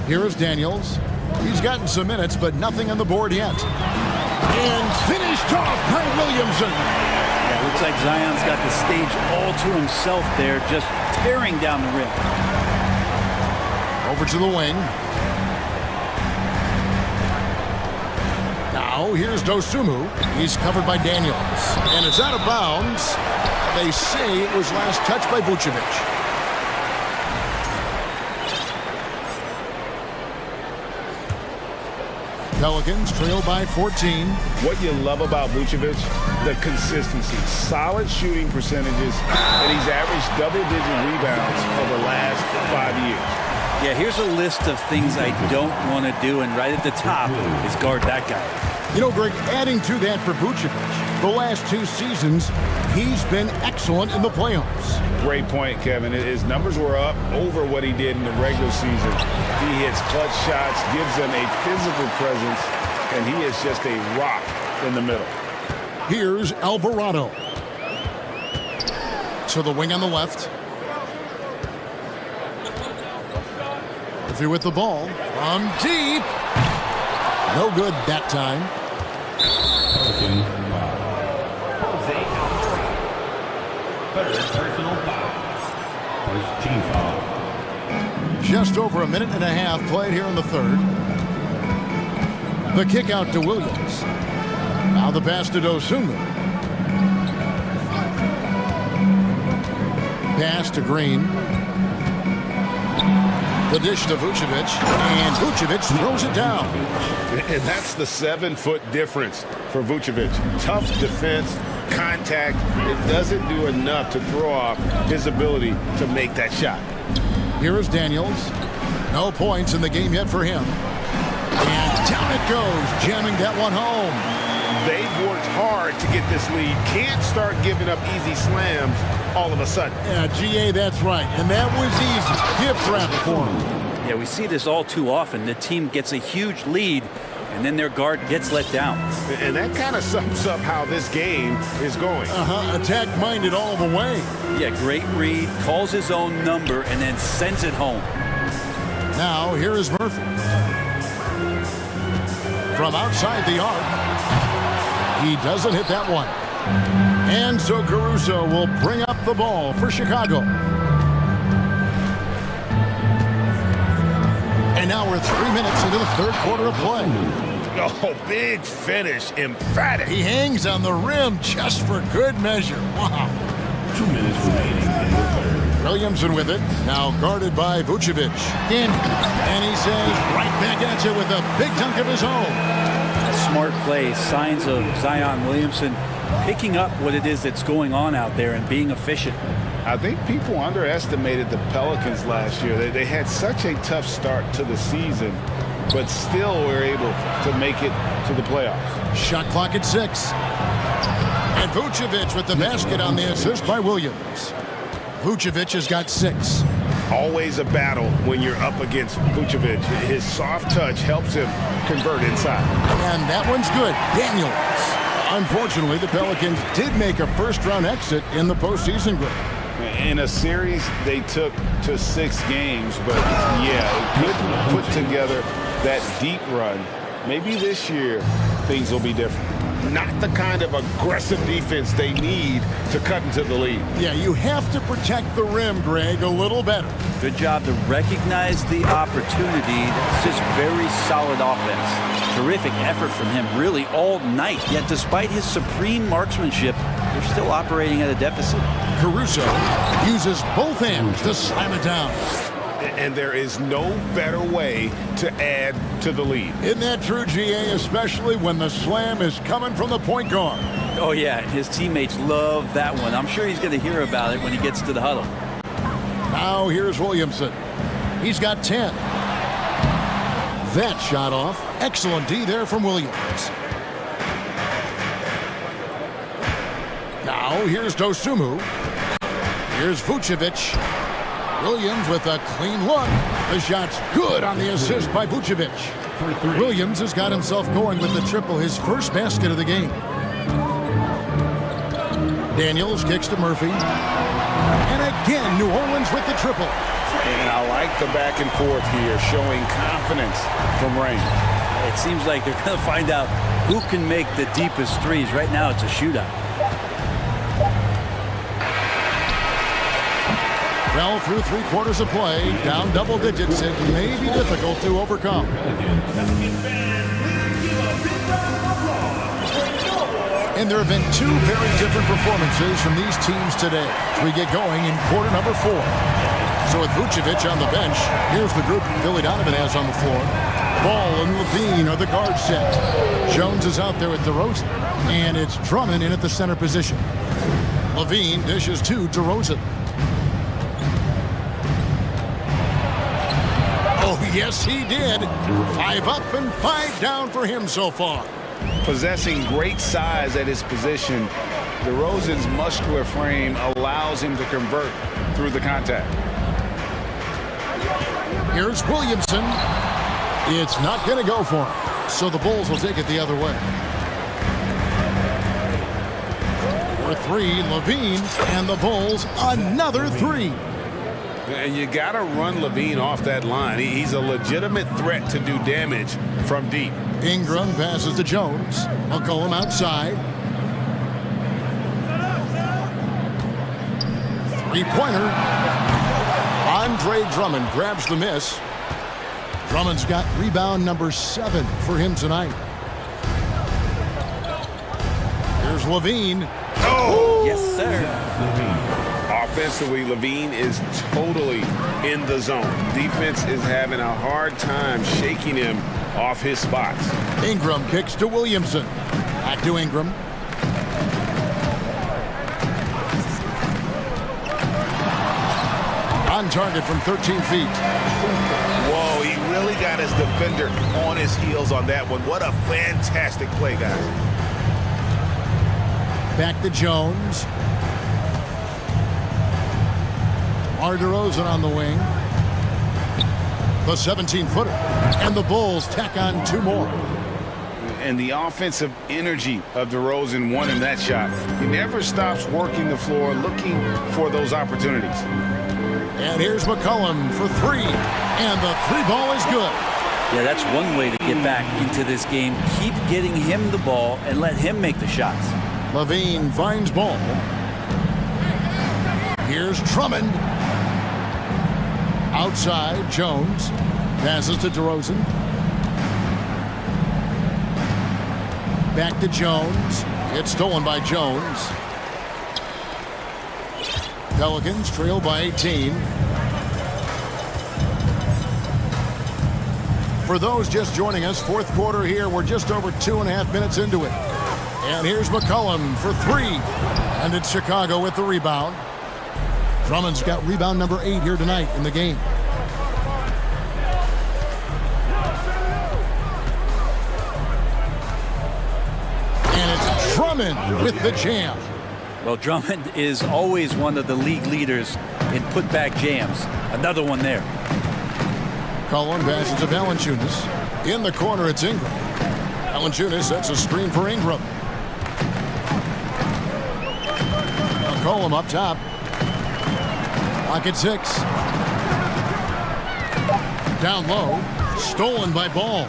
Here is Daniels. He's gotten some minutes, but nothing on the board yet. And finished off by Williamson. Yeah, looks like Zion's got the stage all to himself there, just tearing down the rim. Over to the wing. Now, here's Dosunmu. He's covered by Daniels. And it's out of bounds. They say it was last touched by Vucevic. Pelicans trail by 14. What you love about Vucevic, the consistency, solid shooting percentages, and he's averaged double-digit rebounds for the last 5 years. Yeah, here's a list of things I don't want to do, and right at the top is guard that guy. You know, Greg, adding to that for Vucevic, the last 2 seasons, he's been excellent in the playoffs. Great point, Kevin. His numbers were up over what he did in the regular season. He hits clutch shots, gives them a physical presence, and he is just a rock in the middle. Here's Alvarado. To the wing on the left. Murphy with the ball. From deep. No good that time. Pelicans foul. Jose Alvarado. Third personal foul. First team foul. Just over a minute and a half played here in the third. The kick out to Williams. Now the pass to Dosunmu. Pass to Green. The dish to Vucevic, and Vucevic throws it down. And that's the 7-foot difference for Vucevic. Tough defense, contact. It doesn't do enough to throw off his ability to make that shot. Here is Daniels. No points in the game yet for him. And down it goes, jamming that one home. They've worked hard to get this lead. Can't start giving up easy slams all of a sudden. Yeah, GA, that's right. And that was easy. Gift wrap for him. Yeah, we see this all too often. The team gets a huge lead, and then their guard gets let down. And that kind of sums up how this game is going. Attack-minded all the way. Yeah, great read, calls his own number, and then sends it home. Now, here is Murphy. From outside the arc. He doesn't hit that one. And so Caruso will bring up the ball for Chicago. And now we're 3 minutes into the third quarter of play. Oh, big finish, emphatic. He hangs on the rim just for good measure. Wow. 2 minutes remaining in the third. Williamson with it, now guarded by Vucevic. In, and he says right back at you with a big dunk of his own. A smart play, signs of Zion Williamson picking up what it is that's going on out there and being efficient. I think people underestimated the Pelicans last year. They had such a tough start to the season, but still were able to make it to the playoffs. Shot clock at 6. And Vucevic with the basket on the assist by Williams. Vucevic has got 6. Always a battle when you're up against Vucevic. His soft touch helps him convert inside. And that one's good. Daniels. Unfortunately, the Pelicans did make a first-round exit in the postseason group. In a series, they took to 6 games, but yeah, couldn't put together that deep run. Maybe this year, things will be different. not the kind of aggressive defense they need to cut into the lead. Yeah, you have to protect the rim, Greg, a little better. Good job to recognize the opportunity. That's just very solid offense. Terrific effort from him really all night. Yet despite his supreme marksmanship, they're still operating at a deficit. Caruso uses both hands to slam it down. And there is no better way to add to the lead. Isn't that true, GA, especially when the slam is coming from the point guard? Oh, yeah, his teammates love that one. I'm sure he's going to hear about it when he gets to the huddle. Now here's Williamson. He's got 10. That shot off. Excellent D there from Williams. Now here's Dosumu. Here's Vucevic. Williams with a clean look. The shot's good on the assist by Vucevic. Williams has got himself going with the triple, his first basket of the game. Daniels kicks to Murphy. And again, New Orleans with the triple. And I like the back and forth here, showing confidence from Rain. It seems like they're going to find out who can make the deepest threes. Right now, it's a shootout. Well, through 3/4 of play, down double digits, it may be difficult to overcome. And there have been two very different performances from these teams today as we get going in quarter number 4. So with Vucevic on the bench, here's the group Billy Donovan has on the floor. Ball and Levine are the guard set. Jones is out there with DeRozan, and it's Drummond in at the center position. Levine dishes to DeRozan. Oh, yes, he did. 5 up and 5 down for him so far. Possessing great size at his position, DeRozan's muscular frame allows him to convert through the contact. Here's Williamson. It's not going to go for him, so the Bulls will take it the other way. For 3, Levine, and the Bulls another 3. And you got to run Levine off that line. He's a legitimate threat to do damage from deep. Ingram passes to Jones. McCollum outside. 3-pointer. Andre Drummond grabs the miss. Drummond's got rebound number 7 for him tonight. Here's Levine. Oh! Yes, sir. Offensively, Levine is totally in the zone. Defense is having a hard time shaking him off his spots. Ingram kicks to Williamson. Back to Ingram. On target from 13 feet. Whoa, he really got his defender on his heels on that one. What a fantastic play, guys. Back to Jones. DeRozan on the wing. The 17-footer. And the Bulls tack on 2 more. And the offensive energy of DeRozan won him that shot. He never stops working the floor, looking for those opportunities. And here's McCollum for 3. And the 3-ball is good. Yeah, that's one way to get back into this game. Keep getting him the ball and let him make the shots. Levine finds ball. Here's Drummond. Outside, Jones passes to DeRozan. Back to Jones. It's stolen by Jones. Pelicans trail by 18. For those just joining us, 4th quarter here. We're just over 2.5 minutes into it. And here's McCollum for 3. And it's Chicago with the rebound. Drummond's got rebound number 8 here tonight in the game. And it's Drummond with the jam. Well, Drummond is always one of the league leaders in putback jams. Another one there. Cullen passes to Valanciunas. In the corner, it's Ingram. Valanciunas sets a screen for Ingram. McCollum up top. Pocket 6. Down low. Stolen by Ball.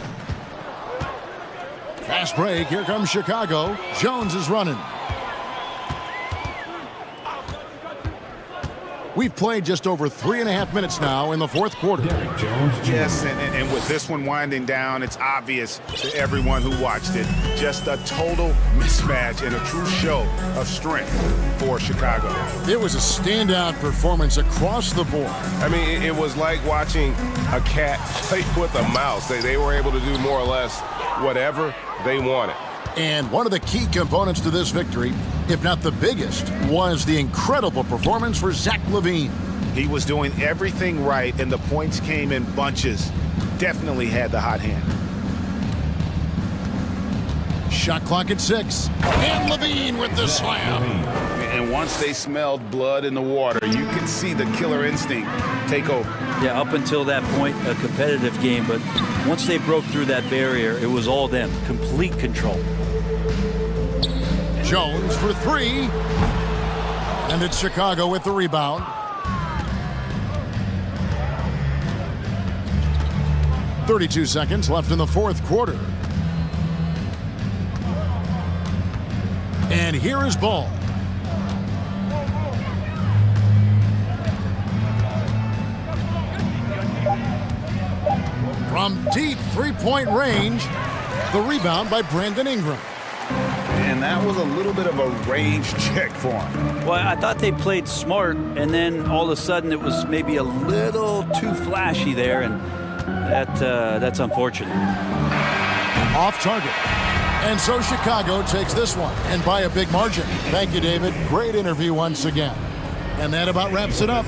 Fast break. Here comes Chicago. Jones is running. We've played just over 3.5 minutes now in the fourth quarter. Yes, and with this one winding down, it's obvious to everyone who watched it. Just a total mismatch and a true show of strength for Chicago. It was a standout performance across the board. I mean, it was like watching a cat play with a mouse. They were able to do more or less whatever they wanted. And one of the key components to this victory, if not the biggest, was the incredible performance for Zach LaVine. He was doing everything right, and the points came in bunches. Definitely had the hot hand. Shot clock at 6. And LaVine with the slam. And once they smelled blood in the water, you could see the killer instinct take over. Yeah, up until that point, a competitive game, but once they broke through that barrier, it was all them. Complete control. Jones for 3. And it's Chicago with the rebound. .32 seconds left in the fourth quarter. And here is Ball. From deep three-point range, the rebound by Brandon Ingram. And that was a little bit of a range check for him. Well, I thought they played smart, and then all of a sudden it was maybe a little too flashy there, and that's unfortunate. Off target. And so Chicago takes this one, and by a big margin. Thank you, David. Great interview once again. And that about wraps it up.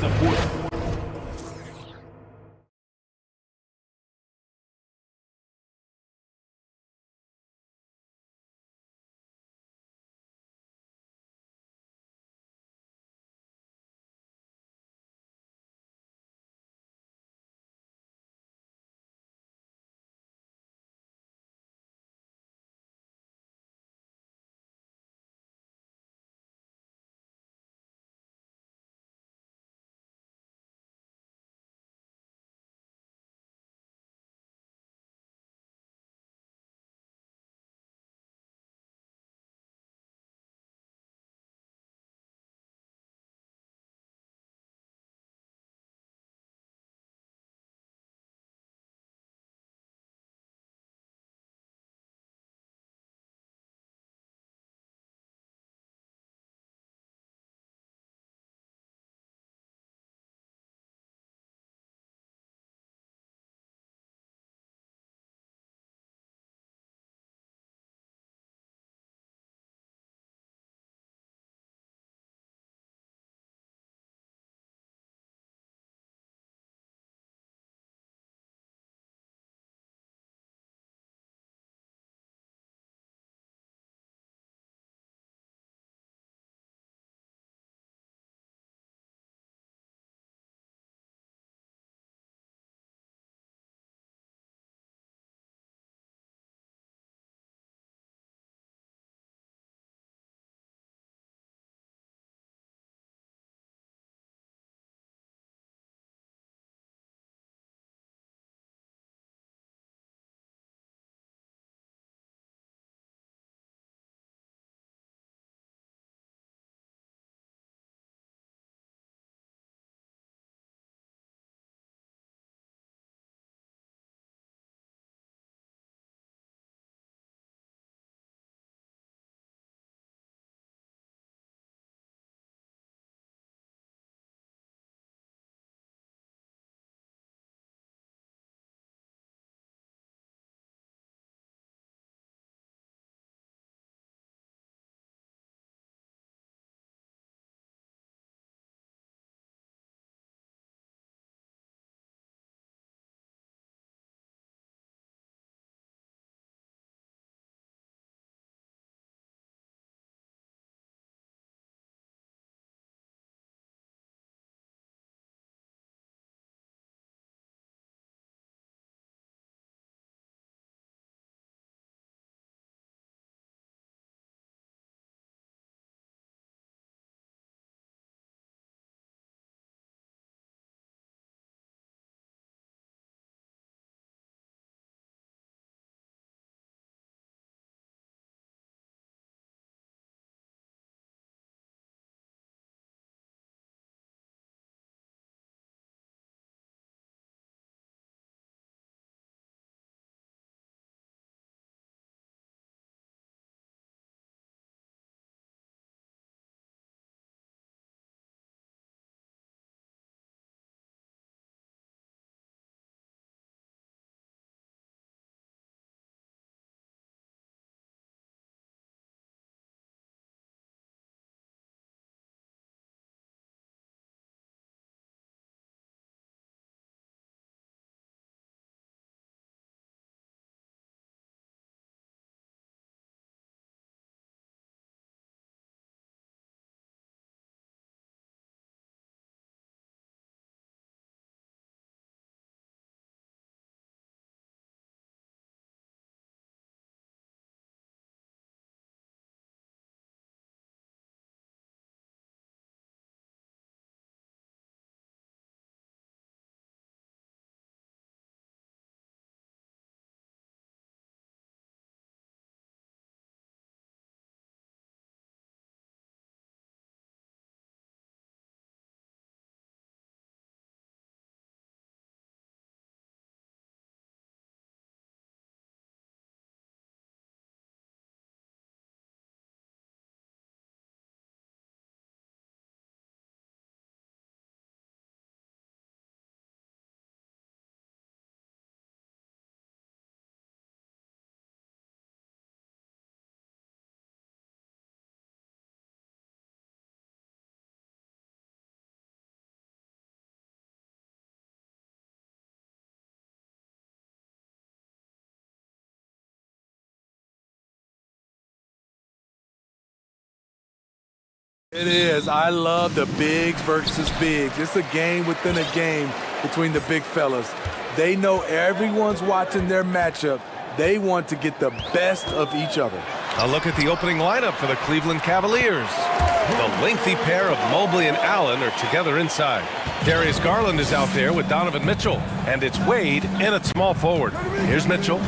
It is. I love the bigs versus bigs. It's a game within a game between the big fellas. They know everyone's watching their matchup. They want to get the best of each other. A look at the opening lineup for the Cleveland Cavaliers. The lengthy pair of Mobley and Allen are together inside. Darius Garland is out there with Donovan Mitchell, and it's Wade in at small forward. Here's Mitchell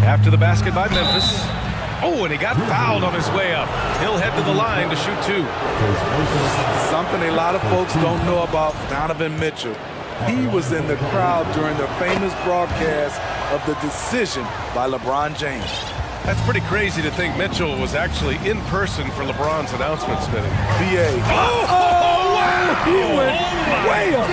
after the basket by Memphis. Oh, and he got fouled on his way up. He'll head to the line to shoot two. Something a lot of folks don't know about Donovan Mitchell. He was in the crowd during the famous broadcast of the decision by LeBron James. That's pretty crazy to think Mitchell was actually in person for LeBron's announcement, Smitty. B.A. Wow! He went way up.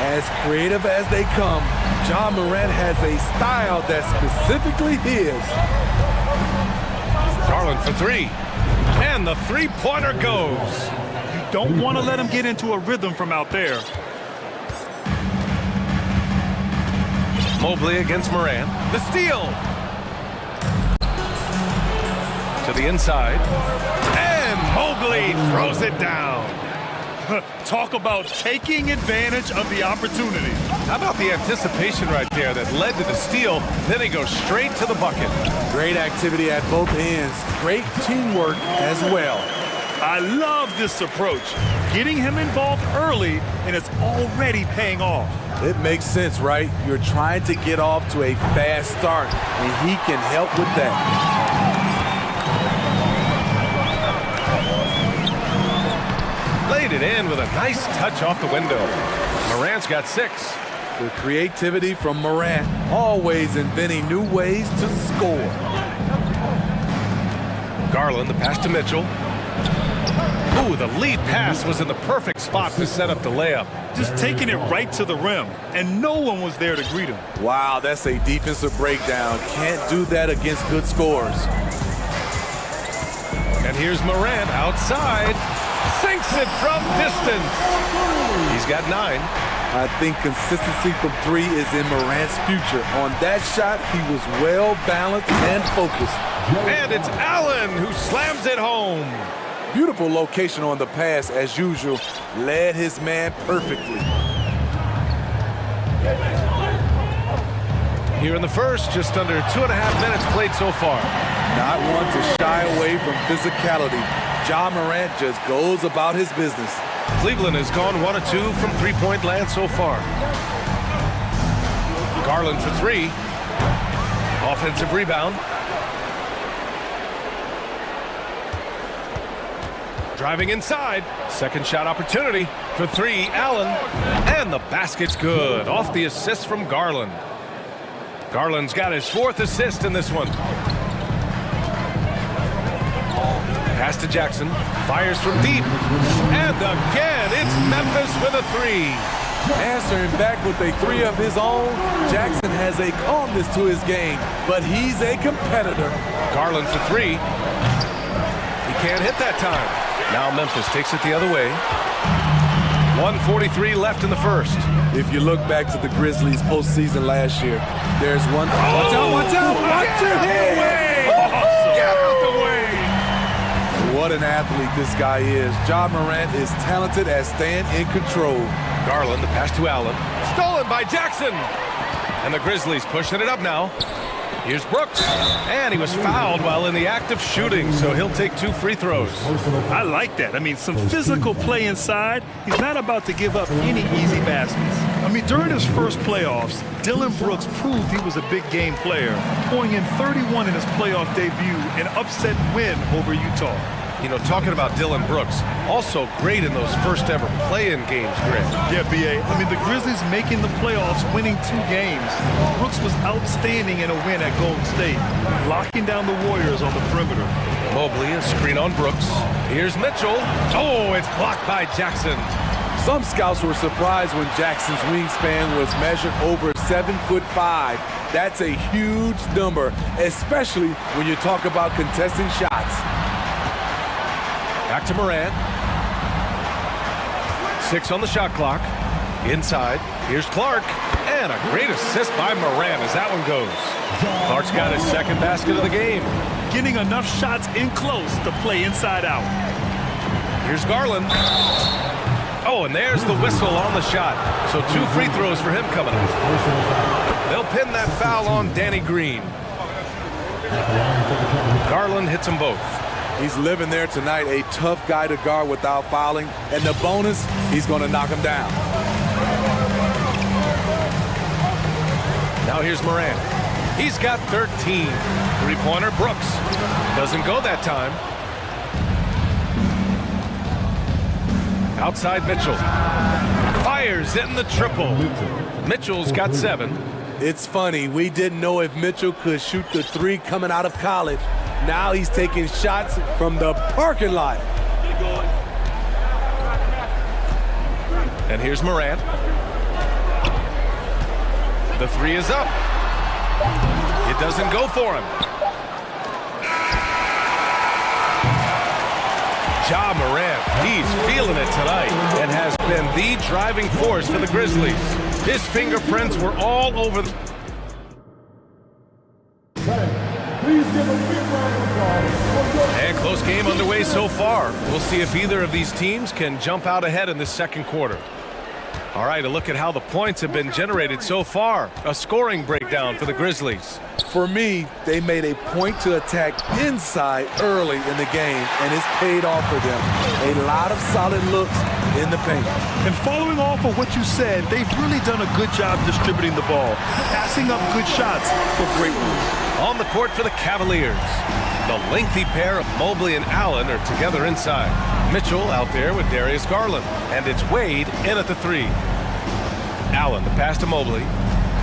As creative as they come, Ja Morant has a style that's specifically his. Garland for three. And the three-pointer goes. You don't want to let him get into a rhythm from out there. Mobley against Morant. The steal. To the inside. And Mobley throws it down. Talk about taking advantage of the opportunity. How about the anticipation right there that led to the steal? Then he goes straight to the bucket. Great activity at both ends. Great teamwork as well. I love this approach. Getting him involved early, and it's already paying off. It makes sense, right? You're trying to get off to a fast start, and he can help with that. Laid it in with a nice touch off the window. Morant's got 6. The creativity from Morant, always inventing new ways to score. Garland, the pass to Mitchell. Ooh, the lead pass was in the perfect spot to set up the layup. Just taking it right to the rim, and no one was there to greet him. Wow, that's a defensive breakdown. Can't do that against good scores. And here's Morant outside. Sinks it from distance. He's got 9. I think consistency from 3 is in Morant's future. On that shot, he was well balanced and focused. And it's Allen who slams it home. Beautiful location on the pass, as usual. Led his man perfectly. Here in the first, just under 2.5 minutes played so far. Not one to shy away from physicality. Ja Morant just goes about his business. Cleveland has gone 1 of 2 from three-point land so far. Garland for 3. Offensive rebound. Driving inside. Second shot opportunity for 3. Allen. And the basket's good. Off the assist from Garland. Garland's got his 4th assist in this one. Pass to Jackson. Fires from deep. And again, it's Memphis with a 3. Answering back with a 3 of his own, Jackson has a calmness to his game, but he's a competitor. Garland for 3. He can't hit that time. Now Memphis takes it the other way. 1:43 left in the first. If you look back to the Grizzlies postseason last year, there's one. Watch out, watch out! Watch your head! Get out the way! What an athlete this guy is. Ja Morant is talented at staying in control. Garland, the pass to Allen. Stolen by Jackson. And the Grizzlies pushing it up now. Here's Brooks. And he was fouled while in the act of shooting, so he'll take 2 free throws. I like that. I mean, some physical play inside. He's not about to give up any easy baskets. I mean, during his first playoffs, Dillon Brooks proved he was a big game player, pouring in 31 in his playoff debut, an upset win over Utah. You know, talking about Dillon Brooks, also great in those first ever play-in games, Greg. Yeah, B.A. I mean, the Grizzlies making the playoffs, winning 2 games. Brooks was outstanding in a win at Golden State, locking down the Warriors on the perimeter. Mobley, a screen on Brooks. Here's Mitchell. Oh, it's blocked by Jackson. Some scouts were surprised when Jackson's wingspan was measured over 7'5". That's a huge number, especially when you talk about contesting shots. Back to Morant. 6 on the shot clock. Inside. Here's Clark. And a great assist by Morant as that one goes. Clark's got his 2nd basket of the game. Getting enough shots in close to play inside out. Here's Garland. Oh, and there's the whistle on the shot. So 2 free throws for him coming up. They'll pin that foul on Danny Green. Garland hits them both. He's living there tonight, a tough guy to guard without fouling. And the bonus, he's going to knock him down. Now here's Morant. He's got 13. Three-pointer, Brooks. Doesn't go that time. Outside Mitchell. Fires in the triple. Mitchell's got 7. It's funny, we didn't know if Mitchell could shoot the 3 coming out of college. Now he's taking shots from the parking lot. And here's Morant. The 3 is up. It doesn't go for him. Ja Morant, he's feeling it tonight and has been the driving force for the Grizzlies. His fingerprints were all over the... And close game underway so far. We'll see if either of these teams can jump out ahead in the second quarter. All right, a look at how the points have been generated so far. A scoring breakdown for the Grizzlies. For me, they made a point to attack inside early in the game, and it's paid off for them. A lot of solid looks in the paint. And following off of what you said, they've really done a good job distributing the ball, passing up good shots for great ones. On the court for the Cavaliers. The lengthy pair of Mobley and Allen are together inside. Mitchell out there with Darius Garland. And it's Wade in at the 3. Allen, the pass to Mobley.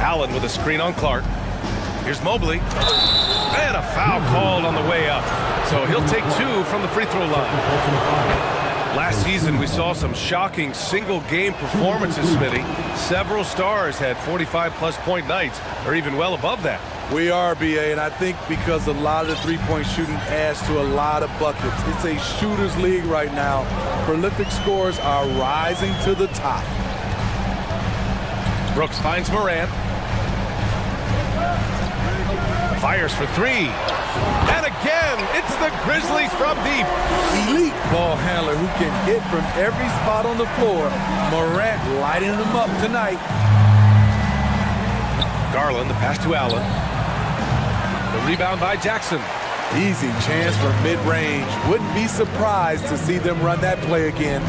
Allen with a screen on Clark. Here's Mobley. And a foul called on the way up. So he'll take 2 from the free throw line. Last season, we saw some shocking single-game performances, Smitty. Several stars had 45-plus point nights, or even well above that. We are, BA, and I think because a lot of the three-point shooting adds to a lot of buckets. It's a shooter's league right now. Prolific scores are rising to the top. Brooks finds Morant. Fires for 3. And again, it's the Grizzlies from deep. Elite ball handler who can hit from every spot on the floor. Morant lighting them up tonight. Garland, the pass to Allen. The rebound by Jackson. Easy chance for mid-range. Wouldn't be surprised to see them run that play again.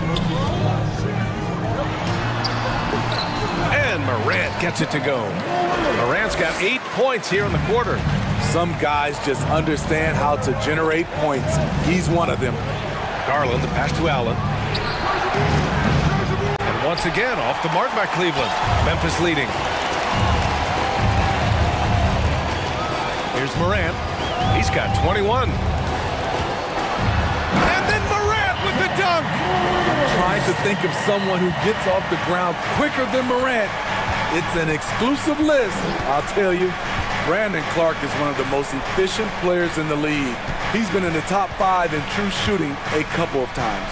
And Morant gets it to go. Morant's got 8 points here in the quarter. Some guys just understand how to generate points. He's one of them. Garland, the pass to Allen. And once again, off the mark by Cleveland. Memphis leading. Here's Morant. He's got 21. And then Morant with the dunk. I'm trying to think of someone who gets off the ground quicker than Morant. It's an exclusive list, I'll tell you. Brandon Clark is one of the most efficient players in the league. He's been in the top 5 in true shooting a couple of times.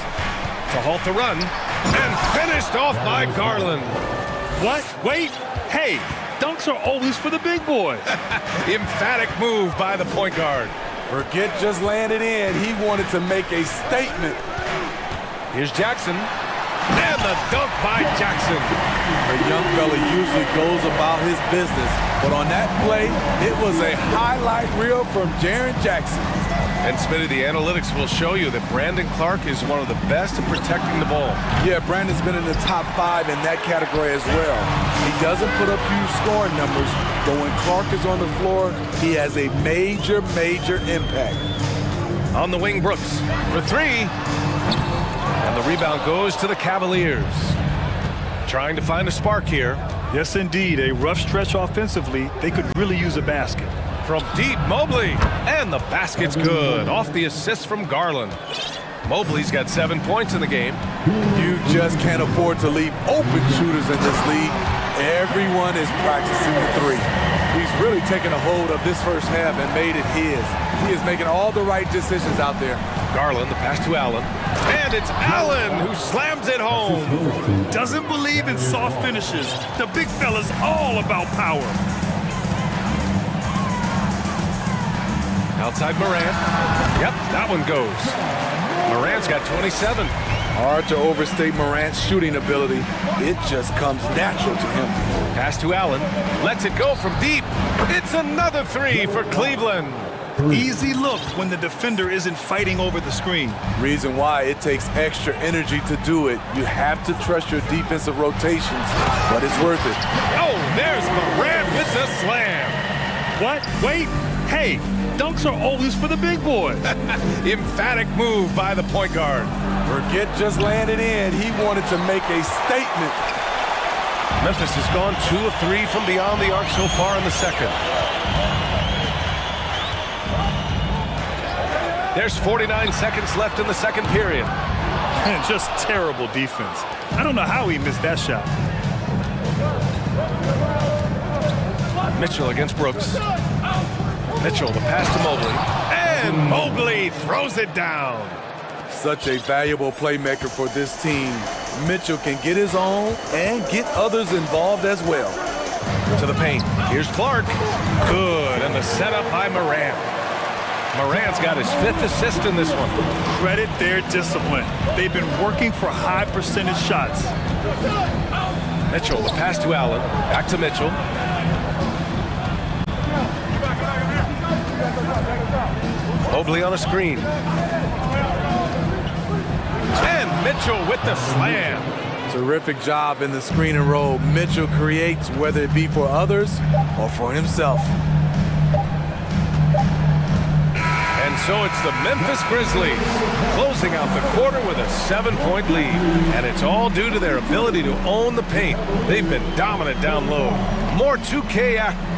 To halt the run, and finished off by Garland. What? Wait. Hey, dunks are always for the big boys. Emphatic move by the point guard. Forget just laying it in. He wanted to make a statement. Here's Jackson. And the dunk by Jackson. The young fella usually goes about his business, but on that play, it was a highlight reel from Jaren Jackson. And Smitty, the analytics will show you that Brandon Clark is one of the best at protecting the ball. Yeah, Brandon's been in the top 5 in that category as well. He doesn't put up huge scoring numbers, but when Clark is on the floor, he has a major, major impact. On the wing, Brooks for 3. And the rebound goes to the Cavaliers. Trying to find a spark here. Yes, indeed. A rough stretch offensively. They could really use a basket. From deep, Mobley. And the basket's good. Off the assist from Garland. Mobley's got 7 points in the game. You just can't afford to leave open shooters in this league. Everyone is practicing the 3. He's really taken a hold of this first half and made it his. He is making all the right decisions out there. Garland, the pass to Allen. And it's Allen who slams it home. Doesn't believe in soft finishes. The big fella's all about power. Outside Morant. Yep, that one goes. Morant's got 27. Hard to overstate Morant's shooting ability. It just comes natural to him. Pass to Allen. Lets it go from deep. It's another three for Cleveland. Easy look when the defender isn't fighting over the screen. Reason why it takes extra energy to do it. You have to trust your defensive rotations, but it's worth it. Oh, there's Morant with the slam. What? Wait. Hey, dunks are always for the big boys. Emphatic move by the point guard. Forget just landed in. He wanted to make a statement. Memphis has gone 2 of 3 from beyond the arc so far in the second. There's 49 seconds left in the second period. And just terrible defense. I don't know how he missed that shot. Mitchell against Brooks. Mitchell, the pass to Mobley. And Mobley throws it down. Such a valuable playmaker for this team. Mitchell can get his own and get others involved as well. To the paint. Here's Clark. Good. And the setup by Morant. Morant's got his 5th assist in this one. Credit their discipline. They've been working for high percentage shots. Mitchell, the pass to Allen. Back to Mitchell. Mobley on a screen. And Mitchell with the slam. Terrific job in the screen and roll. Mitchell creates, whether it be for others or for himself. And so it's the Memphis Grizzlies closing out the quarter with a 7-point lead. And it's all due to their ability to own the paint. They've been dominant down low. More 2K action.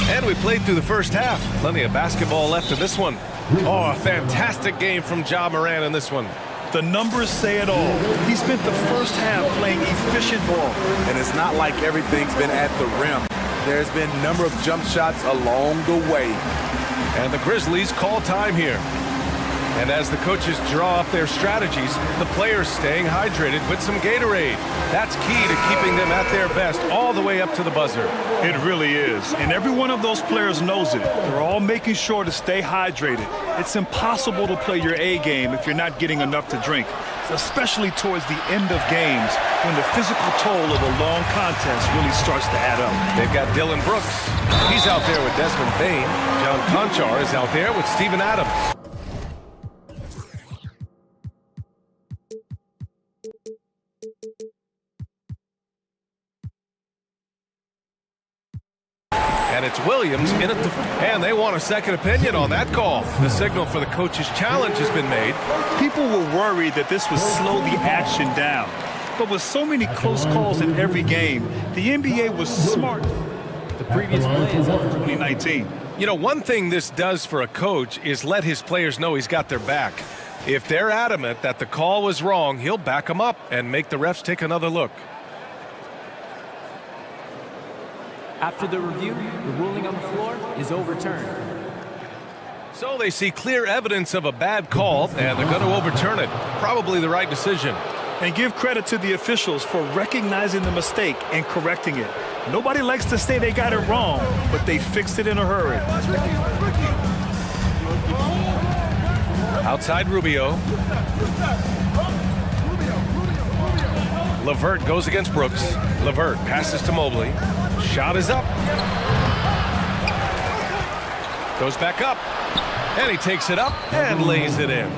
And we played through the first half. Plenty of basketball left in this one. Oh, a fantastic game from Ja Morant in this one. The numbers say it all. He spent the first half playing efficient ball. And it's not like everything's been at the rim. There's been a number of jump shots along the way. And the Grizzlies call time here. And as the coaches draw up their strategies, the players staying hydrated with some Gatorade. That's key to keeping them at their best all the way up to the buzzer. It really is. And every one of those players knows it. They're all making sure to stay hydrated. It's impossible to play your A game if you're not getting enough to drink, especially towards the end of games when the physical toll of a long contest really starts to add up. They've got Dylan Brooks. He's out there with Desmond Bain. John Conchar is out there with Steven Adams. And it's Williams in at the... And they want a second opinion on that call. The signal for the coach's challenge has been made. People were worried that this would slow the action down. But with so many close calls in every game, the NBA was smart. The previous play is over 2019. You know, one thing this does for a coach is let his players know he's got their back. If they're adamant that the call was wrong, he'll back them up and make the refs take another look. After the review, the ruling on the floor is overturned. So they see clear evidence of a bad call, and they're going to overturn it. Probably the right decision. And give credit to the officials for recognizing the mistake and correcting it. Nobody likes to say they got it wrong, but they fixed it in a hurry. Outside Rubio. LeVert goes against Brooks. LeVert passes to Mobley. Shot is up. Goes back up. And he takes it up and lays it in.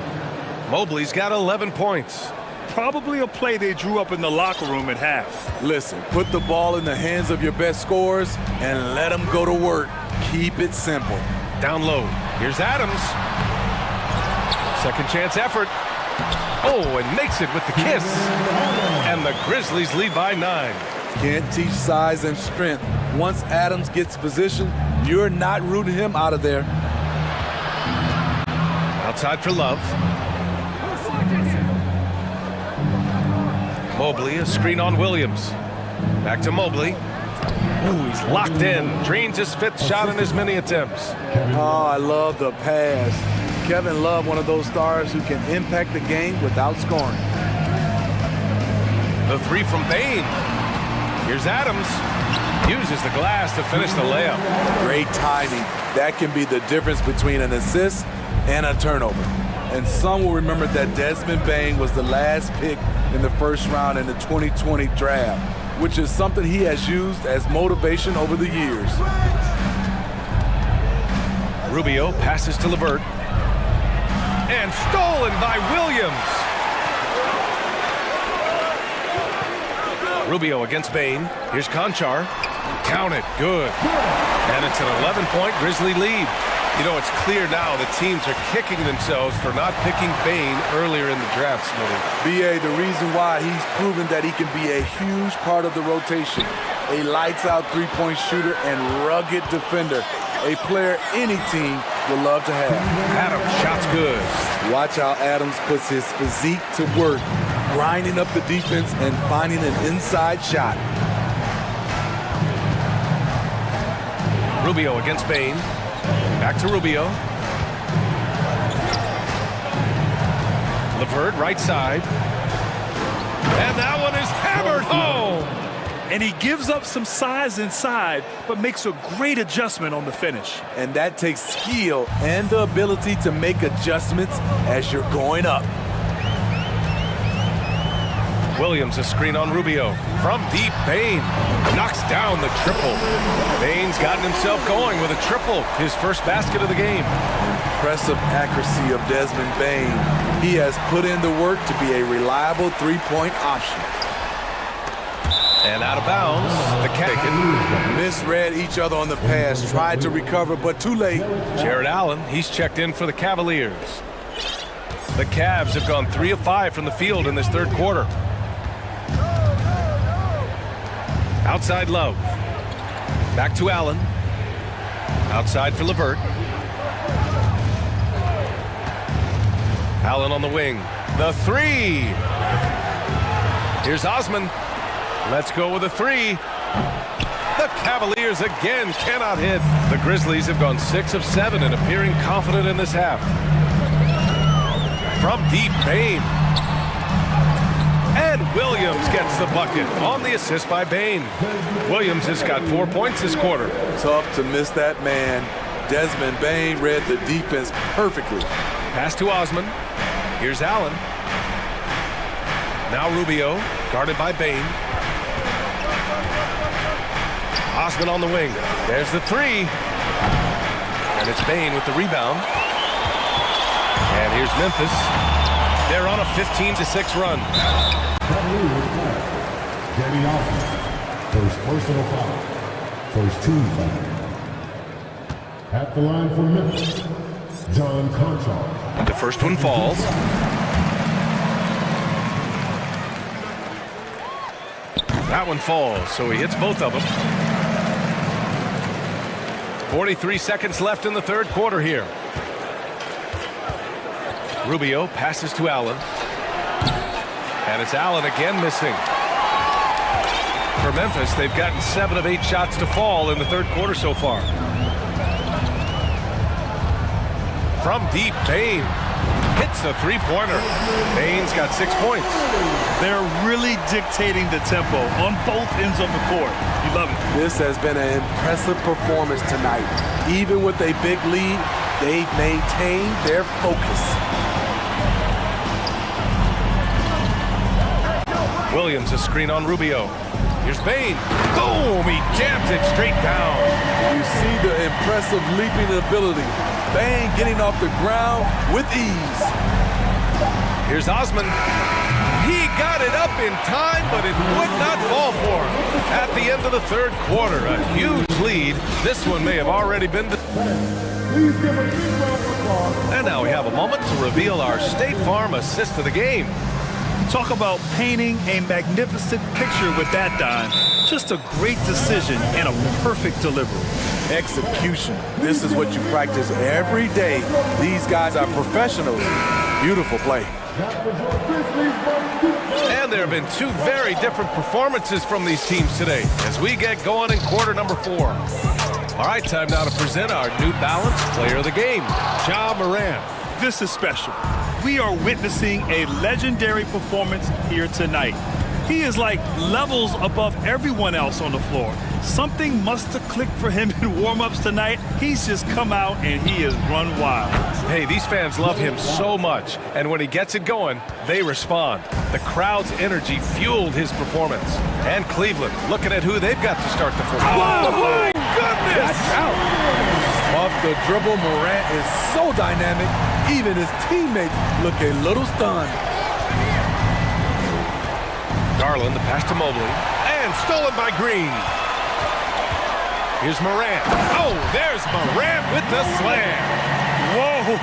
Mobley's got 11 points. Probably a play they drew up in the locker room at half. Listen, put the ball in the hands of your best scorers and let them go to work. Keep it simple. Down low. Here's Adams. Second chance effort. Oh, and makes it with the kiss. And the Grizzlies lead by 9. Can't teach size and strength. Once Adams gets position, you're not rooting him out of there. Outside for Love. Mobley, a screen on Williams. Back to Mobley. Ooh, he's locked in. Drains his 5th shot in as many attempts. Oh, I love the pass. Kevin Love, one of those stars who can impact the game without scoring. The three from Bain. Here's Adams. Uses the glass to finish the layup. Great timing. That can be the difference between an assist and a turnover. And some will remember that Desmond Bain was the last pick in the first round in the 2020 draft, which is something he has used as motivation over the years. Rubio passes to LeVert. And stolen by Williams. Rubio against Bain. Here's Conchar. Count it. Good. And it's an 11-point Grizzly lead. You know, it's clear now that teams are kicking themselves for not picking Bain earlier in the draft, Smitty. B.A., the reason why he's proven that he can be a huge part of the rotation. A lights-out three-point shooter and rugged defender. A player any team would love to have. Adams, shot's good. Watch how Adams puts his physique to work, grinding up the defense and finding an inside shot. Rubio against Bain. Back to Rubio. LeVert, right side. And that one is hammered home. And he gives up some size inside, but makes a great adjustment on the finish. And that takes skill and the ability to make adjustments as you're going up. Williams, a screen on Rubio. From deep, Bain knocks down the triple. Bain's gotten himself going with a triple, his first basket of the game. Impressive accuracy of Desmond Bain. He has put in the work to be a reliable three-point option. And out of bounds, the misread each other on the pass, tried to recover, but too late. Jared Allen, he's checked in for the Cavaliers. The Cavs have gone 3 of 5 from the field in this third quarter. Outside Love. Back to Allen. Outside for LeVert. Allen on the wing. The three. Here's Osman. Let's go with a three. The Cavaliers again cannot hit. The Grizzlies have gone 6 of 7 and appearing confident in this half. From deep, Bain. And Williams gets the bucket on the assist by Bain. Williams has got 4 points this quarter. Tough to miss that man. Desmond Bain read the defense perfectly. Pass to Osman. Here's Allen. Now Rubio, guarded by Bain. Osman on the wing. There's the three. And it's Bain with the rebound. And here's Memphis. They're on a 15-6 run. Getting off. First personal foul. First team foul. At the line for Memphis, John Conchar. The first one falls. That one falls, so he hits both of them. 43 seconds left in the third quarter here. Rubio passes to Allen. And it's Allen again missing. For Memphis, they've gotten 7 of 8 shots to fall in the third quarter so far. From deep, Bain hits the three-pointer. Bain's got 6 points. They're really dictating the tempo on both ends of the court. You love it. This has been an impressive performance tonight. Even with a big lead, they've maintained their focus. Williams, a screen on Rubio. Here's Bain. Boom! He jams it straight down. You see the impressive leaping ability. Bain getting off the ground with ease. Here's Osman. He got it up in time, but it would not fall for him. At the end of the third quarter, a huge lead. This one may have already been... And now we have a moment to reveal our State Farm assist of the game. Talk about painting a magnificent picture with that dime. Just a great decision and a perfect delivery. Execution. This is what you practice every day. These guys are professionals. Beautiful play. And there have been 2 very different performances from these teams today as we get going in quarter number 4. All right, time now to present our New Balance Player of the Game, Ja Morant. This is special. We are witnessing a legendary performance here tonight. He is like levels above everyone else on the floor. Something must have clicked for him in warm-ups tonight. He's just come out and he has run wild. Hey, these fans love him so much, and when he gets it going, they respond. The crowd's energy fueled his performance. And Cleveland, looking at who they've got to start the fourth. Oh, my goodness! Watch out! Off the dribble, Morant is so dynamic, even his teammates look a little stunned. Garland, the pass to Mobley, and stolen by Green. Here's Morant. Oh, there's Morant with the slam. Whoa,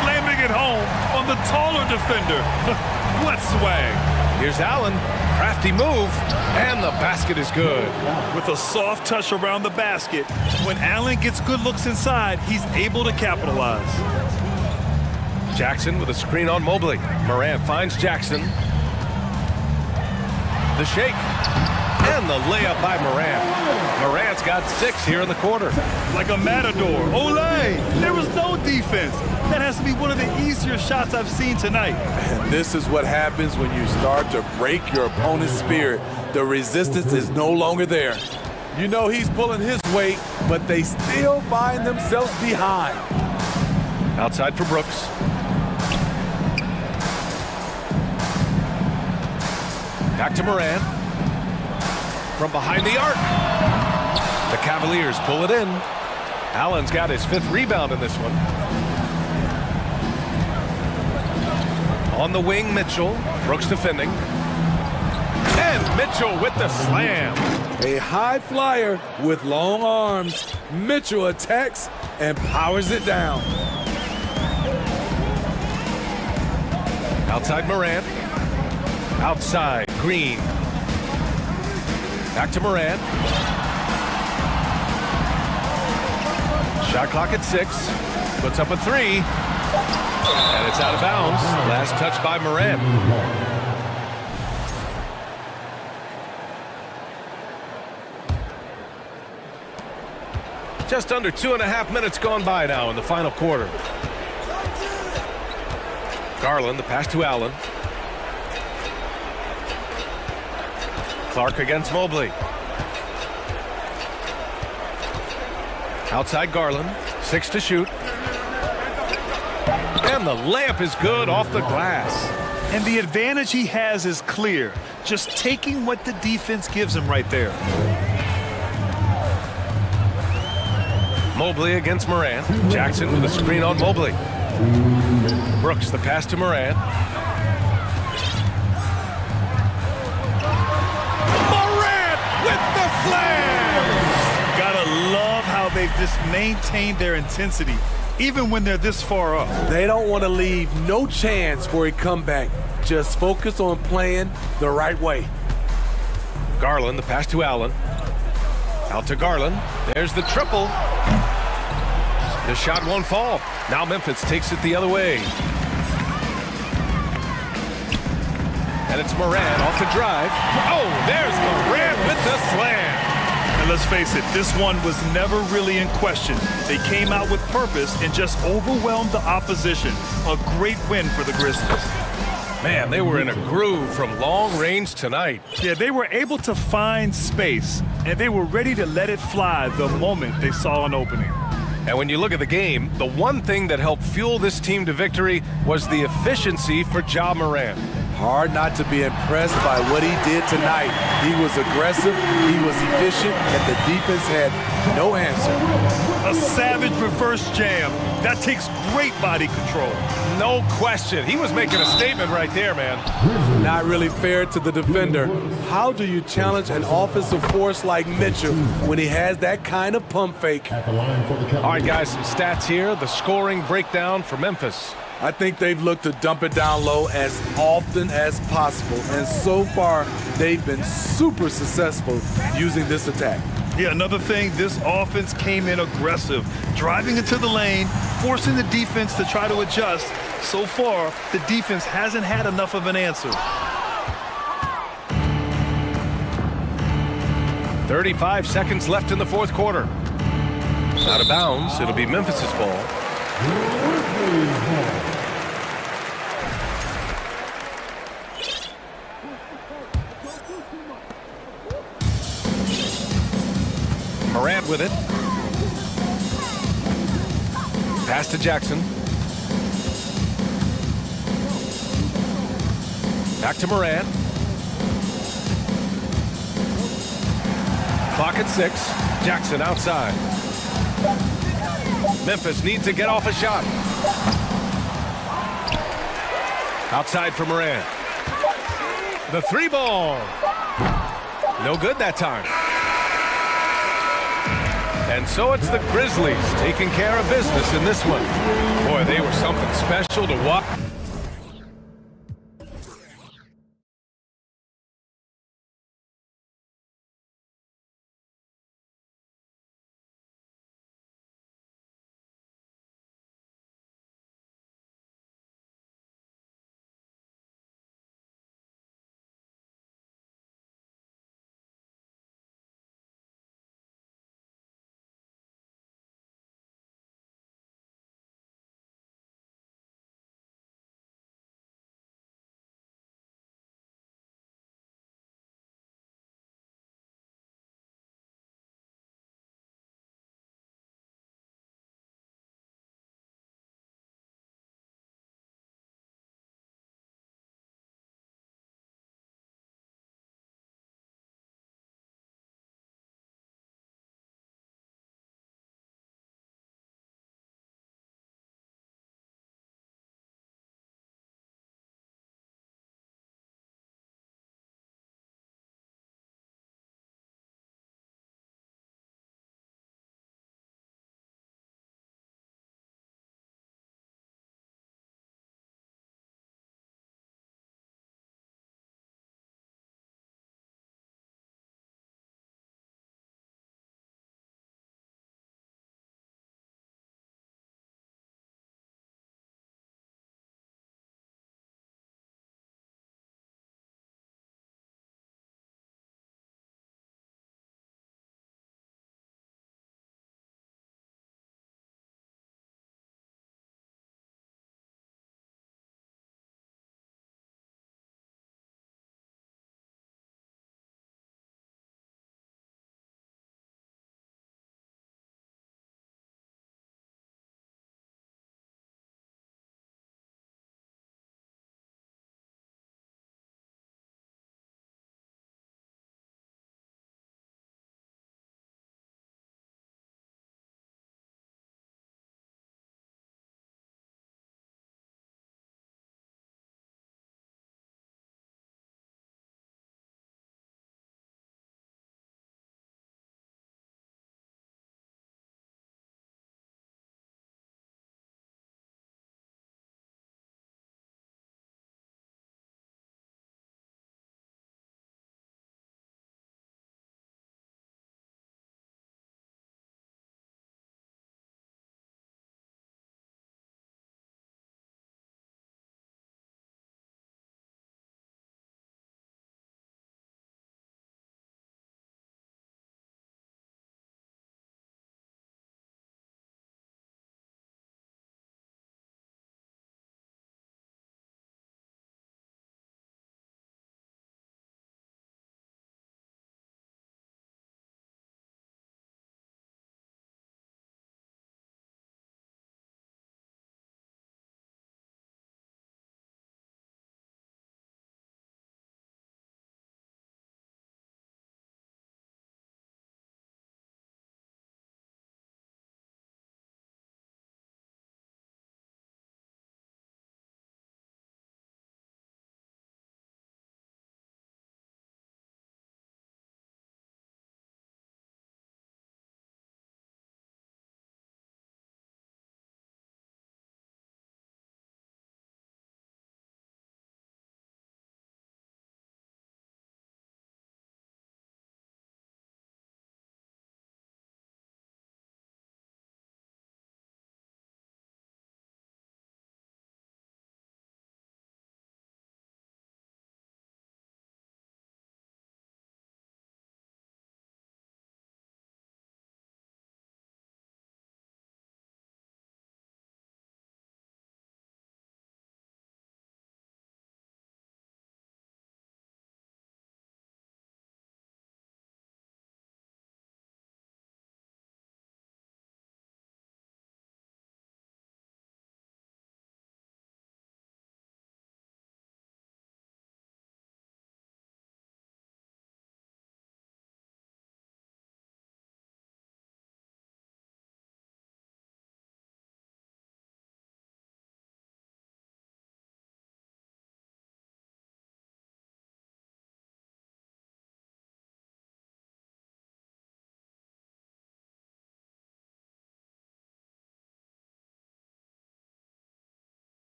slamming it home on the taller defender. What swag. Here's Allen, crafty move, and the basket is good. With a soft touch around the basket, when Allen gets good looks inside, he's able to capitalize. Jackson with a screen on Mobley. Morant finds Jackson. The shake, and the layup by Morant. Morant's got 6 here in the quarter. Like a matador. Olé! There was no defense. That has to be one of the easier shots I've seen tonight. And this is what happens when you start to break your opponent's spirit. The resistance is no longer there. You know he's pulling his weight, but they still find themselves behind. Outside for Brooks. Back to Morant. From behind the arc. The Cavaliers pull it in. Allen's got his 5th rebound in this one. On the wing, Mitchell. Brooks defending. And Mitchell with the slam. A high flyer with long arms. Mitchell attacks and powers it down. Outside Morant. Outside Green. Back to Morant. Shot clock at 6. Puts up a 3. And it's out of bounds. Last touch by Morant. Just under 2.5 minutes gone by now in the final quarter. Garland, the pass to Allen. Clark against Mobley. Outside Garland. 6 to shoot. And the layup is good off the glass. And the advantage he has is clear. Just taking what the defense gives him right there. Mobley against Morant. Jackson with a screen on Mobley. Brooks, the pass to Morant. Gotta love how they've just maintained their intensity, even when they're this far up. They don't want to leave no chance for a comeback. Just focus on playing the right way. Garland, the pass to Allen. Out to Garland. There's the triple. The shot won't fall. Now Memphis takes it the other way. And it's Morant off the drive. Oh, there's Morant with the slam. And let's face it, this one was never really in question. They came out with purpose and just overwhelmed the opposition. A great win for the Grizzlies. Man, they were in a groove from long range tonight. Yeah, they were able to find space, and they were ready to let it fly the moment they saw an opening. And when you look at the game, the one thing that helped fuel this team to victory was the efficiency for Ja Morant. Hard not to be impressed by what he did tonight. He was aggressive, he was efficient, and the defense had no answer. A savage reverse jam. That takes great body control. No question. He was making a statement right there, man. Not really fair to the defender. How do you challenge an offensive force like Mitchell when he has that kind of pump fake? All right, guys, some stats here. The scoring breakdown for Memphis. I think they've looked to dump it down low as often as possible, and so far they've been super successful using this attack. Yeah, another thing, this offense came in aggressive, driving into the lane, forcing the defense to try to adjust. So far, the defense hasn't had enough of an answer. 35 seconds left in the fourth quarter. Out of bounds, it'll be Memphis's ball. Morant with it. Pass to Jackson. Back to Morant. Clock at 6. Jackson outside. Memphis needs to get off a shot. Outside for Morant. The 3 ball. No good that time. And so it's the Grizzlies taking care of business in this one. Boy, they were something special to watch.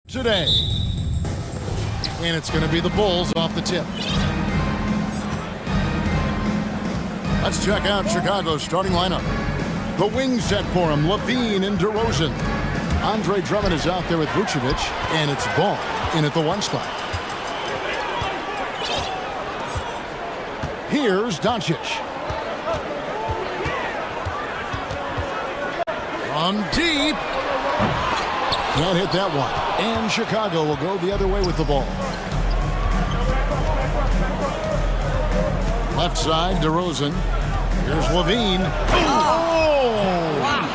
today. And it's going to be the Bulls off the tip. Let's check out Chicago's starting lineup. The wing set for him, Levine and DeRozan. Andre Drummond is out there with Vucevic, and it's Ball in at the 1 spot. Here's Doncic. From deep. Can't hit that one. And Chicago will go the other way with the ball. Left side, DeRozan. Here's Levine. Oh! Wow.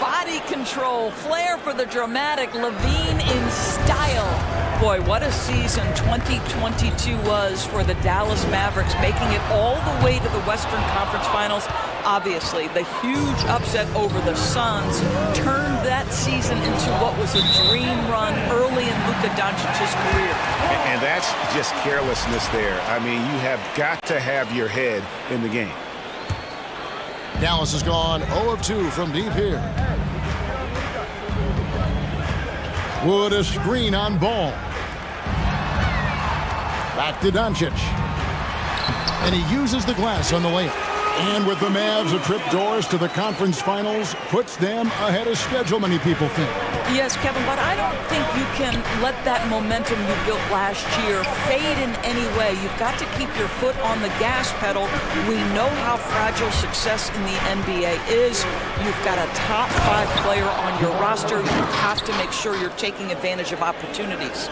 Body control, flair for the dramatic. Levine in style. Boy, what a season 2022 was for the Dallas Mavericks, making it all the way to the Western Conference Finals. Obviously, the huge upset over the Suns turned that season into what was a dream run early in Luka Doncic's career. And that's just carelessness there. I mean, you have got to have your head in the game. Dallas has gone 0 of 2 from deep here. Wood a screen on Ball. Back to Doncic. And he uses the glass on the layup. And with the Mavs a trip doors to the conference finals, puts them ahead of schedule, many people think. Yes, Kevin, but I don't think you can let that momentum you built last year fade in any way. You've got to keep your foot on the gas pedal. We know how fragile success in the NBA is. You've got a top 5 player on your roster. You have to make sure you're taking advantage of opportunities.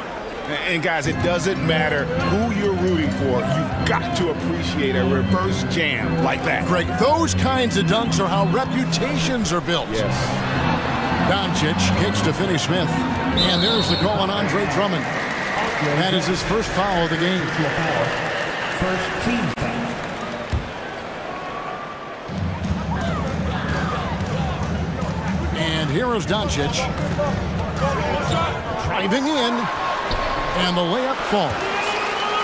And guys, it doesn't matter who you're rooting for. You've got to appreciate a reverse jam like that. Greg, those kinds of dunks are how reputations are built. Yes. Doncic kicks to Finney Smith. And there's the call on Andre Drummond. That is his first foul of the game. First team foul. And here is Doncic. Driving in. And the layup falls.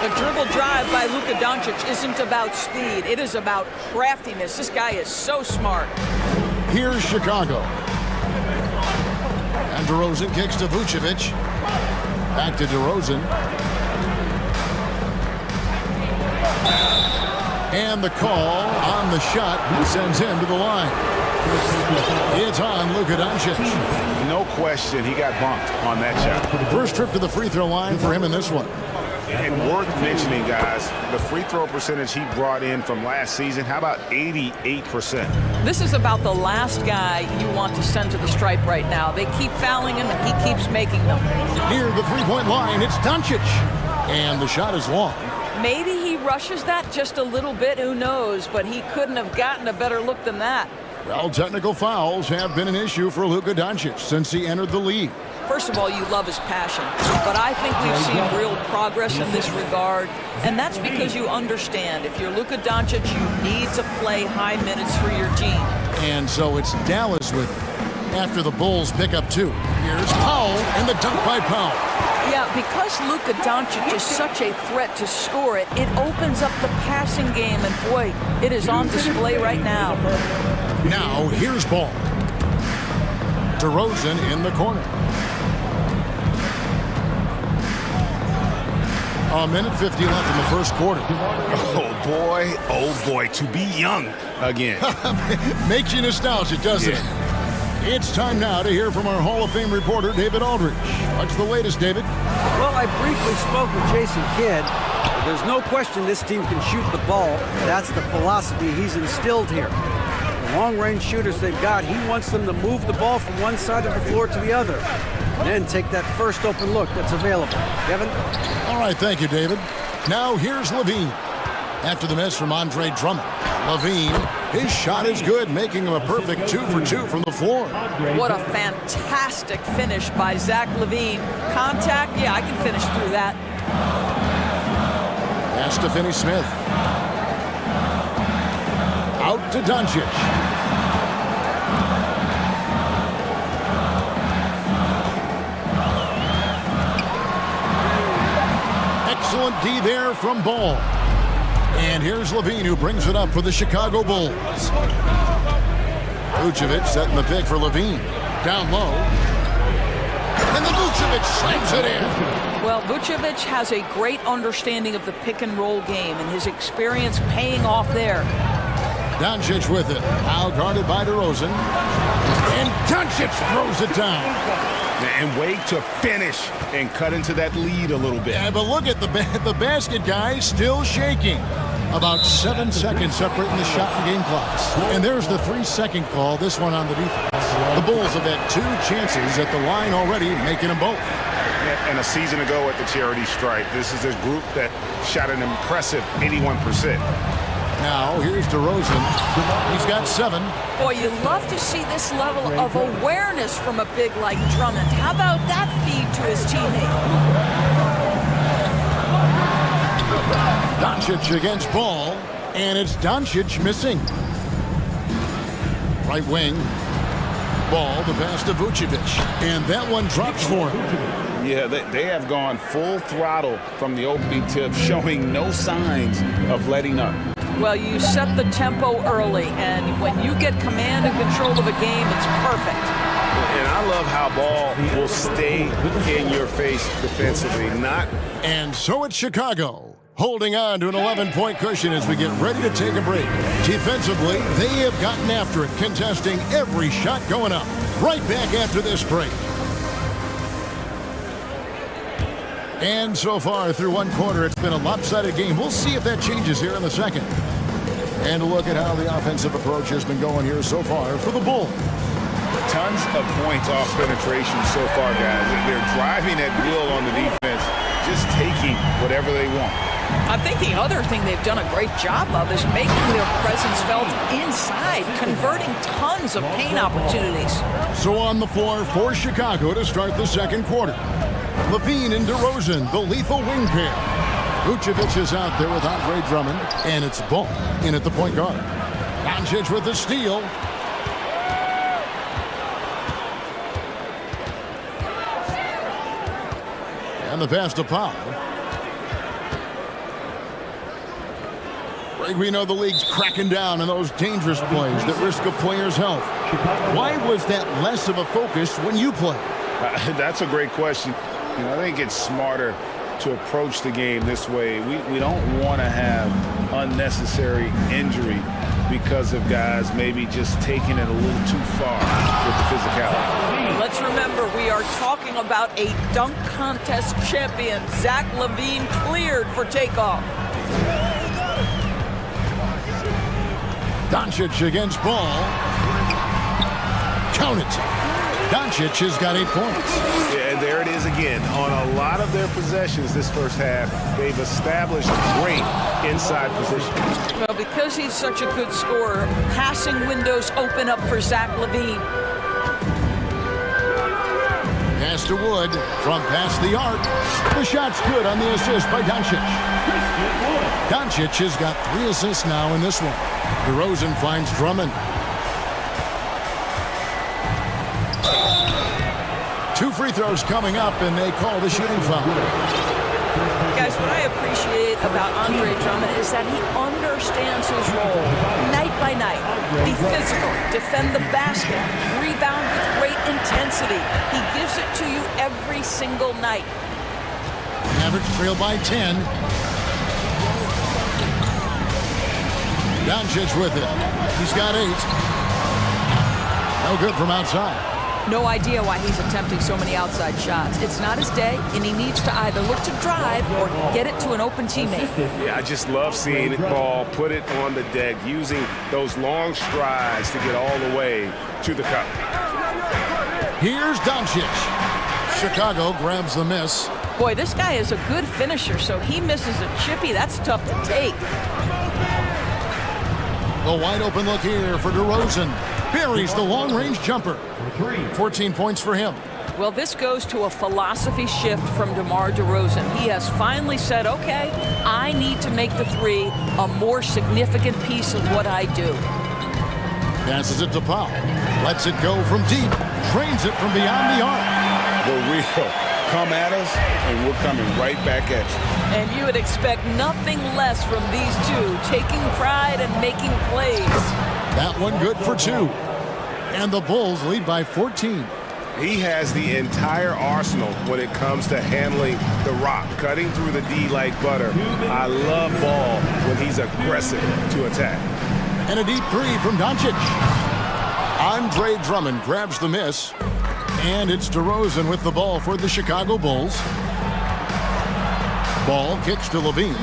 The dribble drive by Luka Doncic isn't about speed. It is about craftiness. This guy is so smart. Here's Chicago. And DeRozan kicks to Vucevic. Back to DeRozan. And the call on the shot sends him to the line. It's on Luka Doncic. No question, he got bumped on that shot. First trip to the free throw line for him in this one. And worth mentioning, guys, the free throw percentage he brought in from last season, how about 88%? This is about the last guy you want to send to the stripe right now. They keep fouling him, and he keeps making them. Near the three-point line, it's Doncic. And the shot is long. Maybe he rushes that just a little bit, who knows, but he couldn't have gotten a better look than that. Well, technical fouls have been an issue for Luka Doncic since he entered the league. First of all, you love his passion, but I think we've seen real progress in this regard, and that's because you understand if you're Luka Doncic, you need to play high minutes for your team. And so it's Dallas with it after the Bulls pick up 2. Here's Powell and the dunk by Powell. Yeah, because Luka Doncic is such a threat to score it, it opens up the passing game, and boy, it is on display right now. Now, here's Ball. DeRozan in the corner. A minute 50 left in the first quarter. Oh boy, to be young again. Makes you nostalgic, doesn't it? It's time now to hear from our Hall of Fame reporter, David Aldridge. What's the latest, David? Well, I briefly spoke with Jason Kidd. There's no question this team can shoot the ball. That's the philosophy he's instilled here. The long-range shooters they've got, he wants them to move the ball from one side of the floor to the other. And then take that first open look that's available. Kevin? All right, thank you, David. Now here's Levine. After the miss from Andre Drummond. Levine, his shot is good, making him a perfect 2 for 2 from the floor. What a fantastic finish by Zach LaVine. Contact, yeah, I can finish through that. Pass to Finney Smith. Out to Doncic. Excellent D there from Ball. And here's Levine, who brings it up for the Chicago Bulls. Vucevic setting the pick for Levine. Down low. And then Vucevic slams it in. Well, Vucevic has a great understanding of the pick-and-roll game, and his experience paying off there. Doncic with it. Now guarded by DeRozan. And Doncic throws it down. And wait to finish and cut into that lead a little bit. Yeah, but look at the basket, guys, still shaking. About 7 seconds separating the shot and game clocks. And there's the 3-second call, this one on the defense. The Bulls have had 2 chances at the line already, making them both. And a season ago at the charity stripe, this is a group that shot an impressive 81%. Now, here's DeRozan. He's got 7. Boy, you love to see this level of awareness from a big like Drummond. How about that feed to his teammate? Doncic against Ball, and it's Doncic missing. Right wing. Ball, the pass to Vucevic, and that one drops for him. Yeah, they have gone full throttle from the opening tip, showing no signs of letting up. Well, you set the tempo early, and when you get command and control of a game, it's perfect. And I love how Ball will stay in your face defensively, not... And so it's Chicago, holding on to an 11-point cushion as we get ready to take a break. Defensively, they have gotten after it, contesting every shot going up. Right back after this break. And so far, through one quarter, it's been a lopsided game. We'll see if that changes here in the second. And a look at how the offensive approach has been going here so far for the Bulls. Tons of points off penetration so far, guys. They're driving at will on the defense, just taking whatever they want. I think the other thing they've done a great job of is making their presence felt inside, converting tons of paint opportunities. So on the floor for Chicago to start the second quarter. Levine and DeRozan, the lethal wing pair. Vucevic is out there with Andre Drummond, and it's Ball in at the point guard. Doncic with the steal. And the pass to Powell. We know the league's cracking down on those dangerous plays that risk a player's health. Why was that less of a focus when you play? That's a great question. You know, I think it's smarter to approach the game this way. We don't want to have unnecessary injury because of guys maybe just taking it a little too far with the physicality. Let's remember, we are talking about a dunk contest champion. Zach LaVine cleared for takeoff. Doncic against Ball. Count it. Doncic has got 8 points. Yeah, and there it is again. On a lot of their possessions this first half, they've established great inside position. Well, because he's such a good scorer, passing windows open up for Zach LaVine. Pass to Wood from past the arc. The shot's good on the assist by Doncic. Doncic has got 3 assists now in this one. DeRozan finds Drummond. 2 free throws coming up, and they call the shooting foul. Guys, what I appreciate about Andre Drummond is that he understands his role night by night. Be physical, defend the basket, rebound with great intensity. He gives it to you every single night. Mavericks trail by 10. Doncic with it. He's got 8. No good from outside. No idea why he's attempting so many outside shots. It's not his day, and he needs to either look to drive or get it to an open teammate. Yeah, I just love seeing it Ball put it on the deck, using those long strides to get all the way to the cup. Here's Doncic. Chicago grabs the miss. Boy, this guy is a good finisher, so he misses a chippy. That's tough to take. The wide open look here for DeRozan. Buries the long-range jumper. 14 points for him. Well, this goes to a philosophy shift from DeMar DeRozan. He has finally said, okay, I need to make the 3 a more significant piece of what I do. Passes it to Powell. Lets it go from deep. Drains it from beyond the arc. The real come at us, and we're coming right back at you. And you would expect nothing less from these 2, taking pride and making plays. That one good for 2. And the Bulls lead by 14. He has the entire arsenal when it comes to handling the rock, cutting through the D like butter. I love Ball when he's aggressive to attack. And a deep three from Doncic. Andre Drummond grabs the miss. And it's DeRozan with the ball for the Chicago Bulls. Ball kicks to Levine.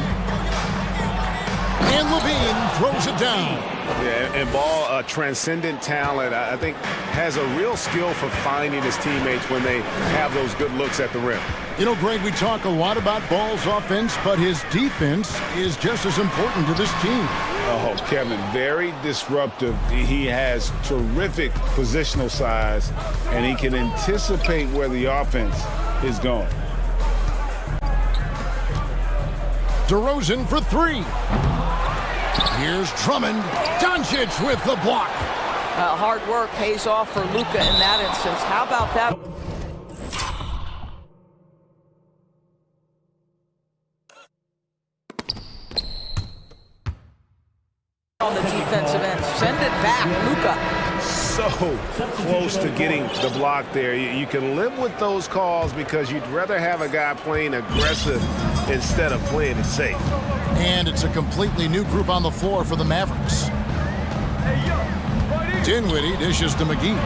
And Levine throws it down. Yeah, and Ball, a transcendent talent, I think, has a real skill for finding his teammates when they have those good looks at the rim. You know, Greg, we talk a lot about Ball's offense, but his defense is just as important to this team. Oh, Kevin, very disruptive. He has terrific positional size, and he can anticipate where the offense is going. DeRozan for three. Here's Drummond. Doncic with the block. Hard work pays off for Luka in that instance. How about that? On the defensive end. Send it back, Luka. So close to getting the block there. You can live with those calls because you'd rather have a guy playing aggressive instead of playing it safe. And it's a completely new group on the floor for the Mavericks. Dinwiddie dishes to McGee.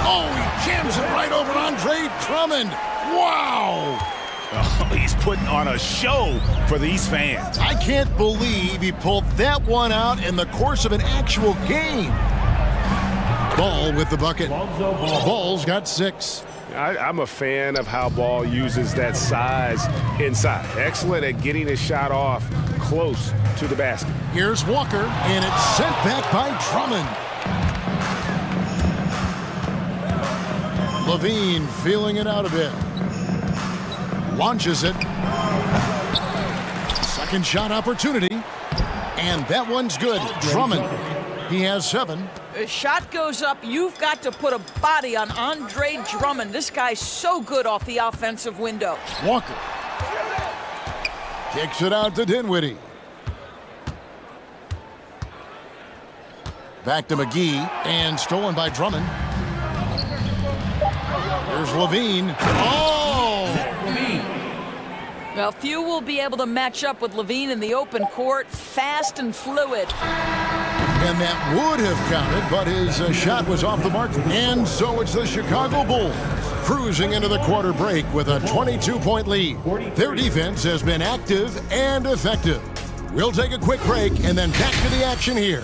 Oh, he jams it right over Andre Drummond. Wow! Oh, he's putting on a show for these fans. I can't believe he pulled that one out in the course of an actual game. Ball with the bucket. Ball's got 6. I'm a fan of how Ball uses that size inside. Excellent at getting his shot off close to the basket. Here's Walker, and it's sent back by Drummond. Levine feeling it out a bit. Launches it. Second shot opportunity. And that one's good. Drummond. He has 7. A shot goes up. You've got to put a body on Andre Drummond. This guy's so good off the offensive window. Walker. Kicks it out to Dinwiddie. Back to McGee. And stolen by Drummond. Here's Levine. Oh! Well, few will be able to match up with Levine in the open court. Fast and fluid. And that would have counted, but his shot was off the mark. And so it's the Chicago Bulls cruising into the quarter break with a 22-point lead. Their defense has been active and effective. We'll take a quick break and then back to the action here.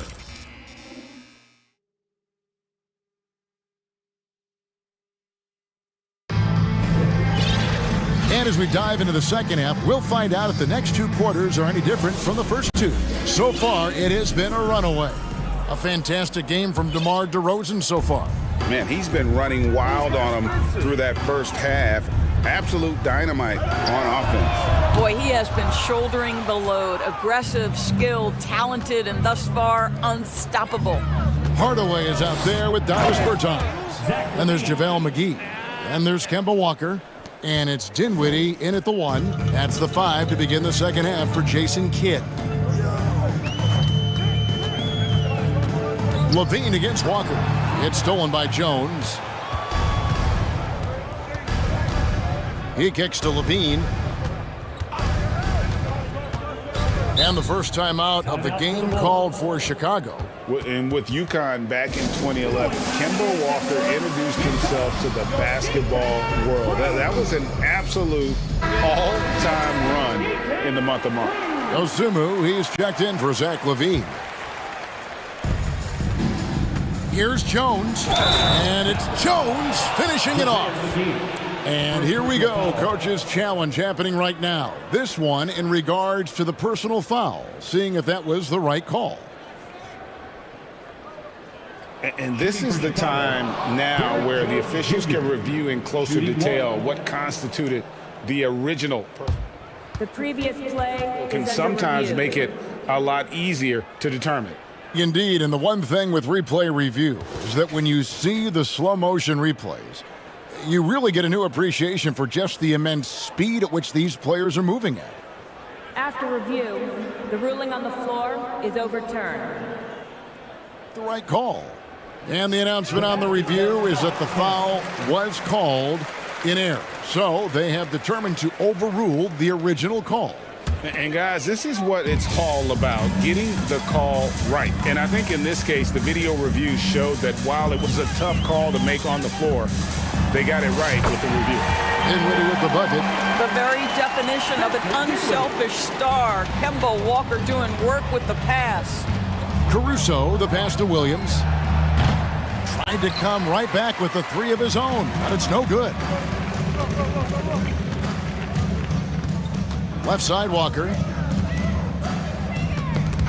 And as we dive into the second half, we'll find out if the next 2 quarters are any different from the first 2. So far, it has been a runaway. A fantastic game from DeMar DeRozan so far. Man, he's been running wild on him through that first half. Absolute dynamite on offense. Boy, he has been shouldering the load. Aggressive, skilled, talented, and thus far, unstoppable. Hardaway is out there with Davis Bertans. And there's JaVale McGee. And there's Kemba Walker. And it's Dinwiddie in at the 1. That's the 5 to begin the second half for Jason Kidd. Levine against Walker. It's stolen by Jones. He kicks to Levine. And the first time out of the game called for Chicago. And with UConn back in 2011, Kemba Walker introduced himself to the basketball world. That was an absolute all-time run in the month of March. Osumu, he's checked in for Zach LaVine. Here's Jones, and it's Jones finishing it off. And here we go, Coach's Challenge happening right now. This one in regards to the personal foul, seeing if that was the right call. And this is the time now where the officials can review in closer detail what constituted the original. The previous play can sometimes make it a lot easier to determine. Indeed, and the one thing with replay review is that when you see the slow motion replays, you really get a new appreciation for just the immense speed at which these players are moving at. After review, the ruling on the floor is overturned. The right call. And the announcement on the review is that the foul was called in error. So they have determined to overrule the original call. And guys, this is what it's all about, getting the call right. And I think in this case, the video review showed that while it was a tough call to make on the floor, they got it right with the review. Dinwiddie with the bucket. The very definition of an unselfish star. Kemba Walker doing work with the pass. Caruso, the pass to Williams. Tried to come right back with the three of his own, but it's no good. Left side, Walker.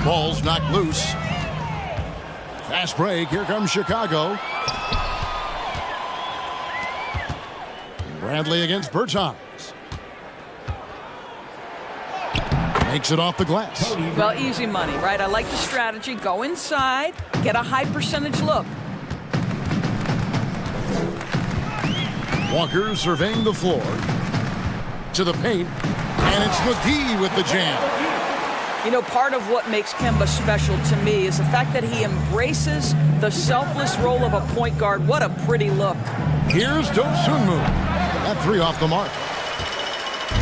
Ball's knocked loose. Fast break. Here comes Chicago. Bradley against Bertans. Makes it off the glass. Well, easy money, right? I like the strategy. Go inside, get a high percentage look. Walker surveying the floor. To the paint. And it's McGee with the jam. You know, part of what makes Kemba special to me is the fact that he embraces the selfless role of a point guard. What a pretty look. Here's Dosunmu. That three off the mark.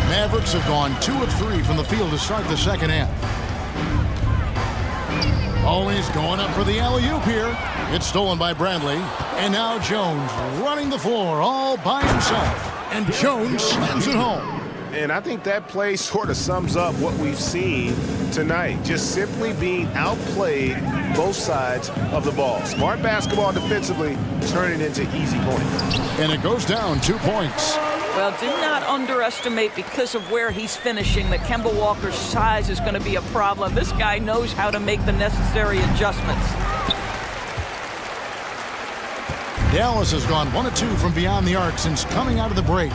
Mavericks have gone 2 of 3 from the field to start the second half. Always going up for the alley-oop here. It's stolen by Bradley. And now Jones running the floor all by himself. And Jones slams it home. And I think that play sort of sums up what we've seen tonight. Just simply being outplayed both sides of the ball. Smart basketball defensively, turning into easy points. And it goes down 2 points. Well, do not underestimate, because of where he's finishing, that Kemba Walker's size is going to be a problem. This guy knows how to make the necessary adjustments. Dallas has gone 1 of 2 from beyond the arc since coming out of the break.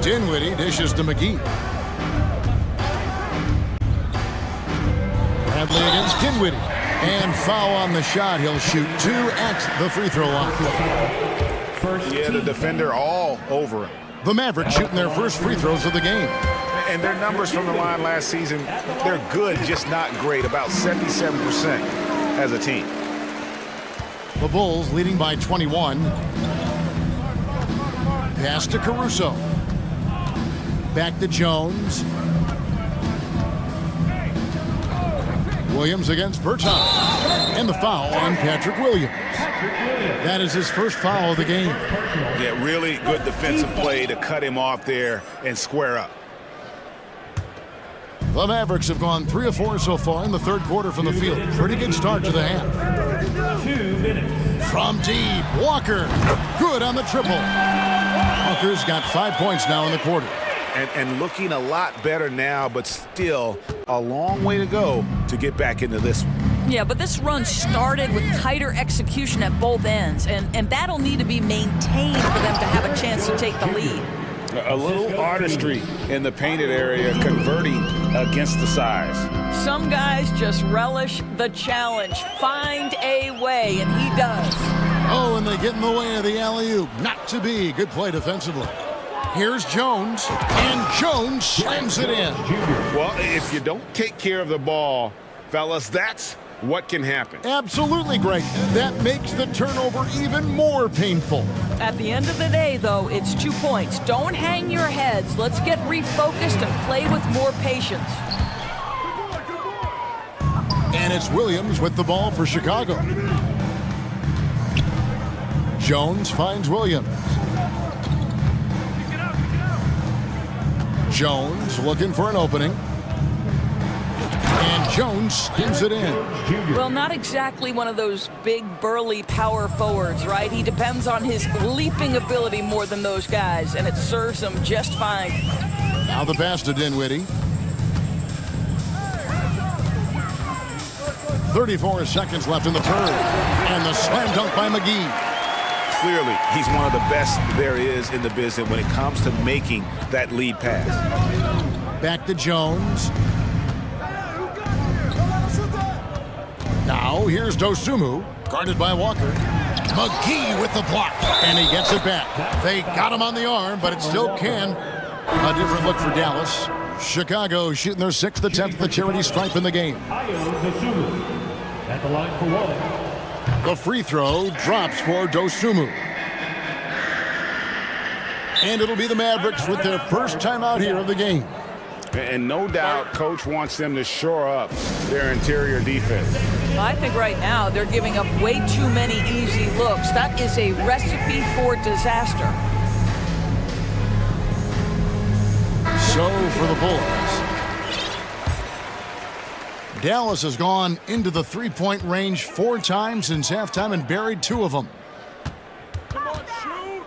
Dinwiddie dishes to McGee. Bradley against Dinwiddie. And foul on the shot. He'll shoot 2 at the free throw line. Yeah, the defender all over him. The Mavericks shooting their first free throws of the game. And their numbers from the line last season, they're good, just not great. About 77% as a team. The Bulls leading by 21. Pass to Caruso. Back to Jones. Williams against Bertans. And the foul on Patrick Williams. That is his first foul of the game. Yeah, really good defensive play to cut him off there and square up. The Mavericks have gone 3 of 4 so far in the third quarter from the field. Pretty good start to the half. 2 minutes. From deep, Walker. Good on the triple. Walker's got 5 points now in the quarter. And looking a lot better now, but still a long way to go to get back into this one. Yeah, but this run started with tighter execution at both ends, and that'll need to be maintained for them to have a chance to take the lead. A little artistry in the painted area, converting against the size. Some guys just relish the challenge. Find a way, and he does. Oh, and they get in the way of the alley-oop. Not to be. Good play defensively. Here's Jones, and Jones slams it in. Well, if you don't take care of the ball, fellas, that's what can happen. Absolutely, Greg. That makes the turnover even more painful. At the end of the day, though, it's 2 points. Don't hang your heads. Let's get refocused and play with more patience. And it's Williams with the ball for Chicago. Jones finds Williams. Jones looking for an opening. And Jones slams it in. Well, not exactly one of those big, burly power forwards, right? He depends on his leaping ability more than those guys, and it serves him just fine. Now the pass to Dinwiddie. 34 seconds left in the third. And the slam dunk by McGee. Clearly, he's one of the best there is in the business when it comes to making that lead pass. Back to Jones. Now here's Dosunmu, guarded by Walker. McGee with the block, and he gets it back. They got him on the arm, but it still can. A different look for Dallas. Chicago shooting their 6th attempt at the charity stripe in the game. At the line for one. The free throw drops for Dosunmu. And it'll be the Mavericks with their first timeout here of the game. And no doubt, Coach wants them to shore up their interior defense. I think right now they're giving up way too many easy looks. That is a recipe for disaster. So for the Bulls. Dallas has gone into the three-point range 4 times since halftime and buried 2 of them.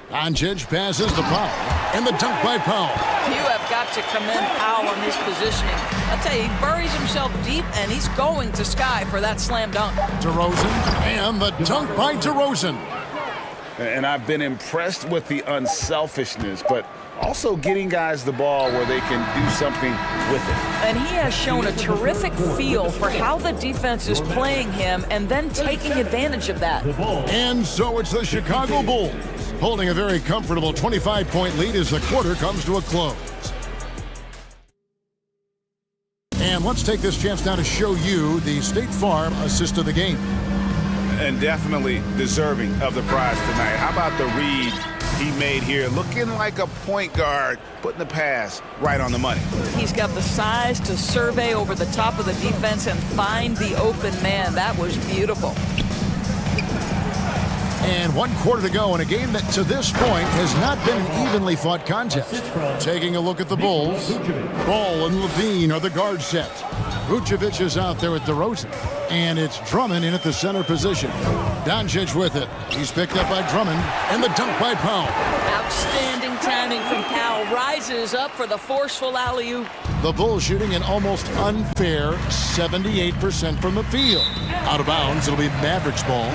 Doncic passes to Powell, and the dunk by Powell. You have got to commend Powell on his positioning. I'll tell you, he buries himself deep, and he's going to sky for that slam dunk. DeRozan, and the dunk by DeRozan. And I've been impressed with the unselfishness, but also getting guys the ball where they can do something with it. And he has shown a terrific feel for how the defense is playing him and then taking advantage of that. And so it's the Chicago Bulls holding a very comfortable 25-point lead as the quarter comes to a close. And let's take this chance now to show you the State Farm assist of the game. And definitely deserving of the prize tonight. How about the read he made here? Looking like a point guard, putting the pass right on the money. He's got the size to survey over the top of the defense and find the open man. That was beautiful. And 1 quarter to go in a game that to this point has not been an evenly fought contest. Taking a look at the Bulls. Ball and Levine are the guard set. Vucevic is out there with DeRozan. And it's Drummond in at the center position. Doncic with it. He's picked up by Drummond. And the dunk by Powell. Outstanding timing from Powell. Rises up for the forceful alley-oop. The Bulls shooting an almost unfair 78% from the field. Out of bounds, it'll be Mavericks ball.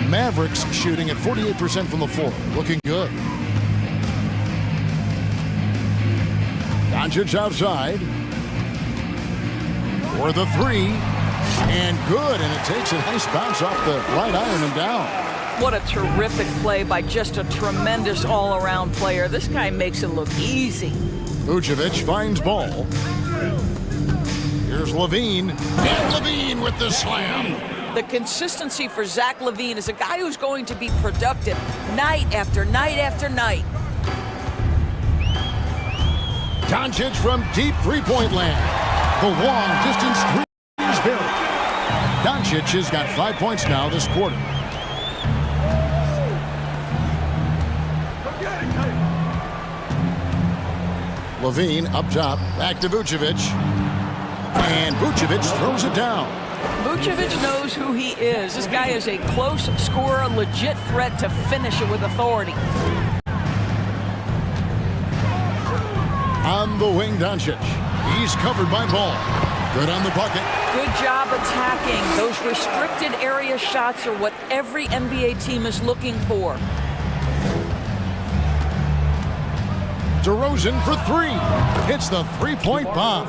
Mavericks shooting at 48% from the floor. Looking good. Doncic outside. For the 3. And good. And it takes a nice bounce off the right iron and down. What a terrific play by just a tremendous all-around player. This guy makes it look easy. Vucevic finds ball. Here's Levine. And Levine with the slam. The consistency for Zach LaVine is a guy who's going to be productive night after night after night. Doncic from deep three-point land. The long distance 3 is buried. Doncic has got 5 points now this quarter. Levine up top, back to Vucevic. And Vucevic throws it down. Vucevic knows who he is. This guy is a close scorer, a legit threat to finish it with authority. On the wing, Doncic. He's covered by Ball. Good on the bucket. Good job attacking. Those restricted area shots are what every NBA team is looking for. DeRozan for 3. Hits the three-point bomb.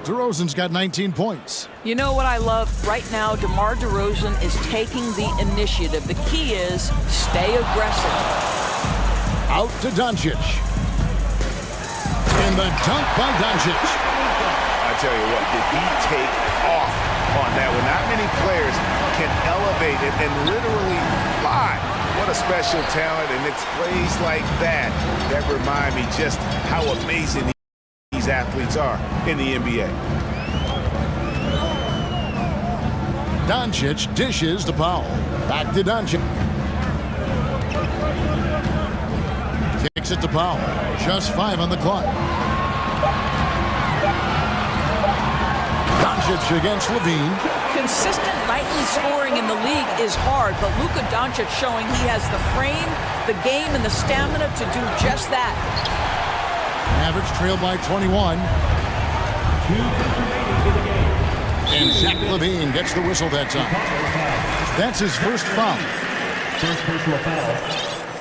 DeRozan's got 19 points. You know what I love? Right now, DeMar DeRozan is taking the initiative. The key is stay aggressive. Out to Doncic. And the dunk by Doncic. I tell you what, did he take off on that one? Not many players can elevate it and literally fly. What a special talent, and it's plays like that that remind me just how amazing these athletes are in the NBA. Doncic dishes to Powell. Back to Doncic. Kicks it to Powell. Just 5 on the clock. Doncic against Levine. Consistent nightly scoring in the league is hard, but Luka Doncic showing he has the frame, the game, and the stamina to do just that. Mavericks trail by 21. And Zach LaVine gets the whistle that time. That's his first foul. First personal foul.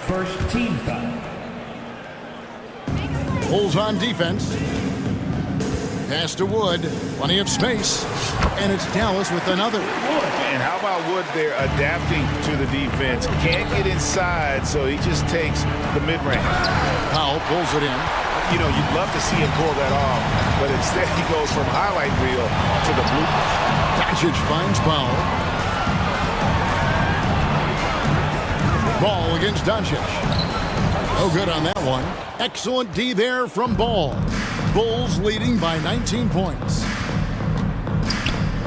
First team foul. Bulls on defense. Pass to Wood. Plenty of space. And it's Dallas with another. And how about Wood there adapting to the defense? Can't get inside, so he just takes the mid-range. Powell pulls it in. you know, you'd love to see him pull that off, but instead he goes from highlight reel to the bloopers. Doncic finds Powell. Ball against Doncic. No good on that one. Excellent D there from Ball. Bulls leading by 19 points.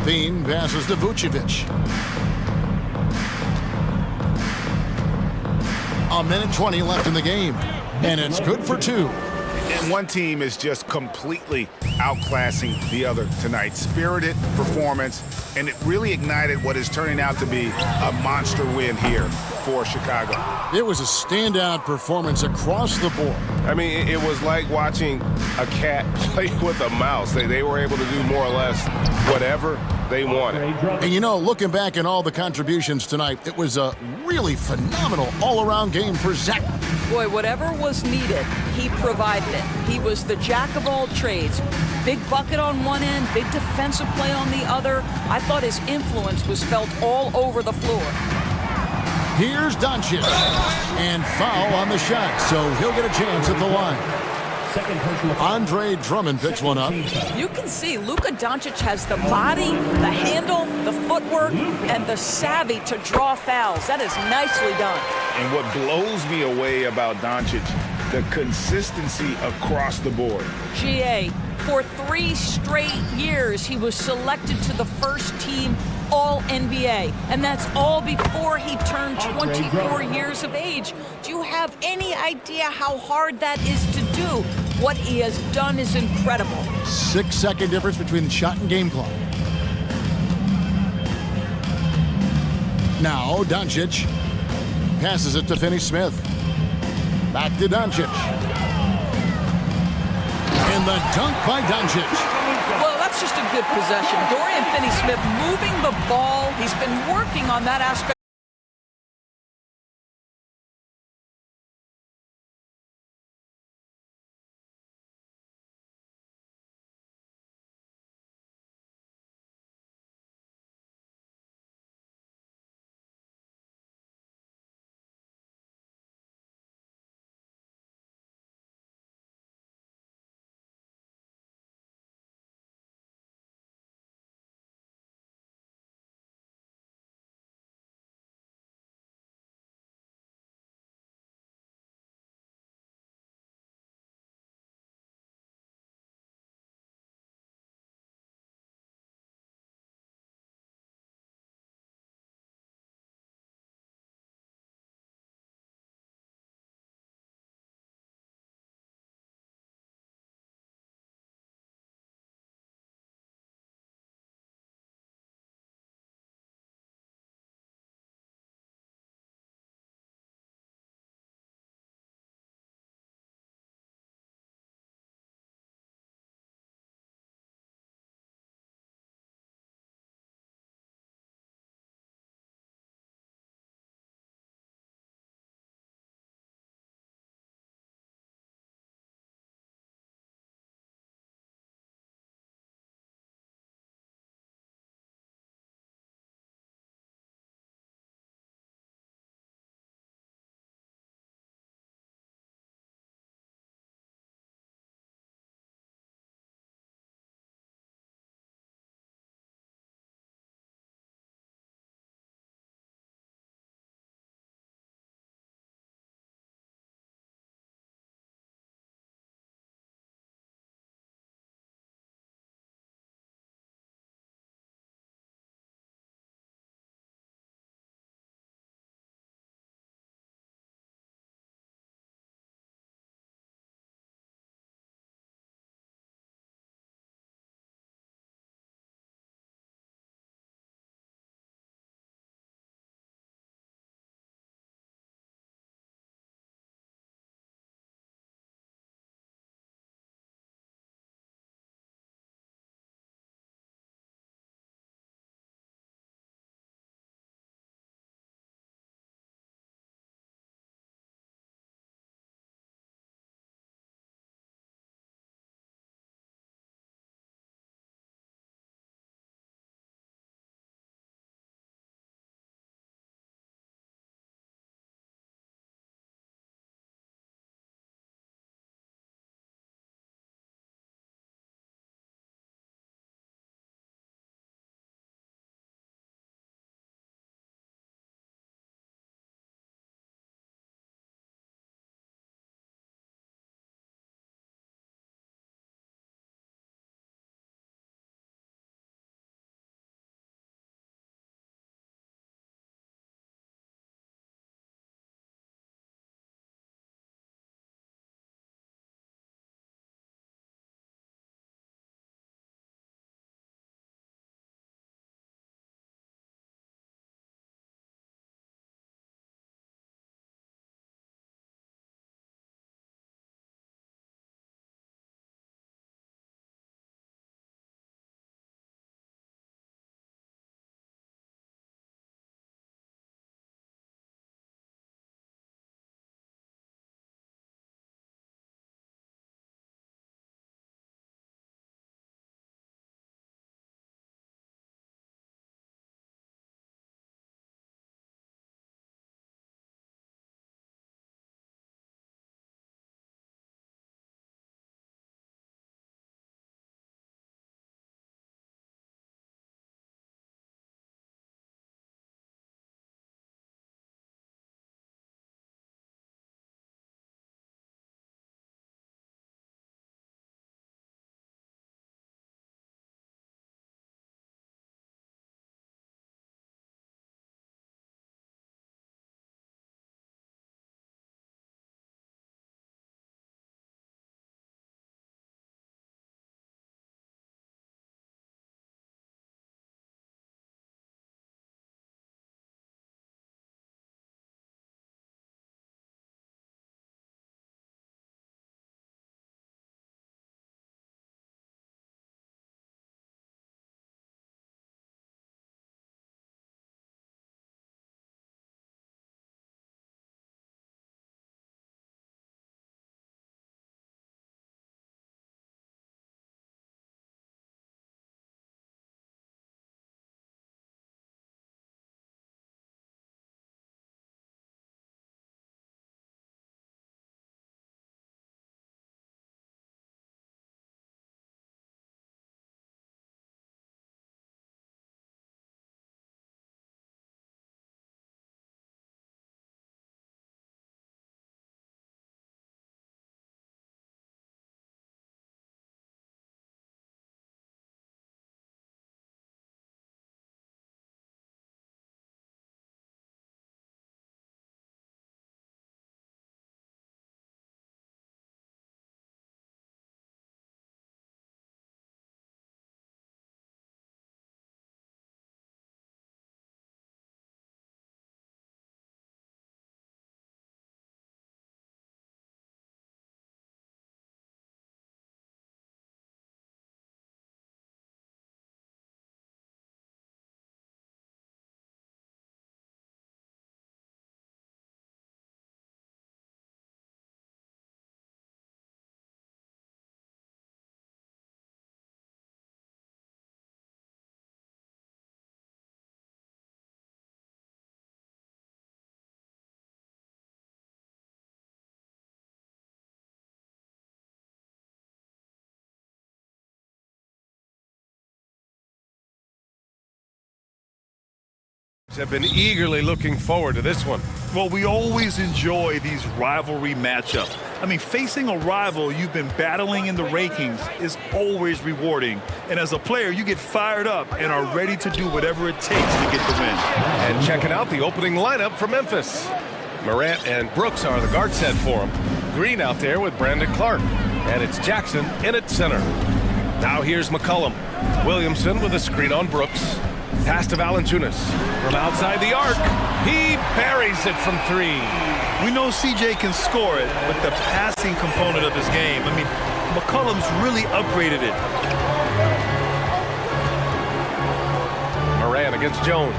Thien passes to Vucevic. A minute 20 left in the game, and it's good for two. And one team is just completely outclassing the other tonight. Spirited performance, and it really ignited what is turning out to be a monster win here for Chicago. It was a standout performance across the board. I mean, it was like watching a cat play with a mouse. They were able to do more or less whatever they wanted. And you know, looking back at all the contributions tonight, it was a really phenomenal all-around game for Zach. Boy, whatever was needed, he provided it. He was the jack of all trades. Big bucket on one end, big defensive play on the other. I thought his influence was felt all over the floor. Here's Doncic, and foul on the shot, so he'll get a chance at the line. Andre Drummond picks one up. You can see Luka Doncic has the body, the handle, the footwork, and the savvy to draw fouls. That is nicely done. And what blows me away about Doncic, the consistency across the board. GA, for 3 straight years, he was selected to the first team All-NBA, and that's all before he turned 24 years of age. Do you have any idea how hard that is to do? What he has done is incredible. 6-second difference between the shot and game clock. Now Doncic passes it to Finney-Smith. Back to Doncic. And the dunk by Doncic. Well, that's just a good possession. Dorian Finney-Smith moving the ball. He's been working on that aspect. Have been eagerly looking forward to this one. Well, we always enjoy these rivalry matchups. I mean, facing a rival you've been battling in the rankings is always rewarding. And as a player, you get fired up and are ready to do whatever it takes to get the win. And checking out the opening lineup for Memphis. Morant and Brooks are the guard set for him. Green out there with Brandon Clark. And it's Jackson in at center. Now here's McCollum. Williamson with a screen on Brooks. Pass to Valanciunas. From outside the arc, he buries it from three. We know CJ can score it, but the passing component of his game, I mean, McCollum's really upgraded it. Morant against Jones.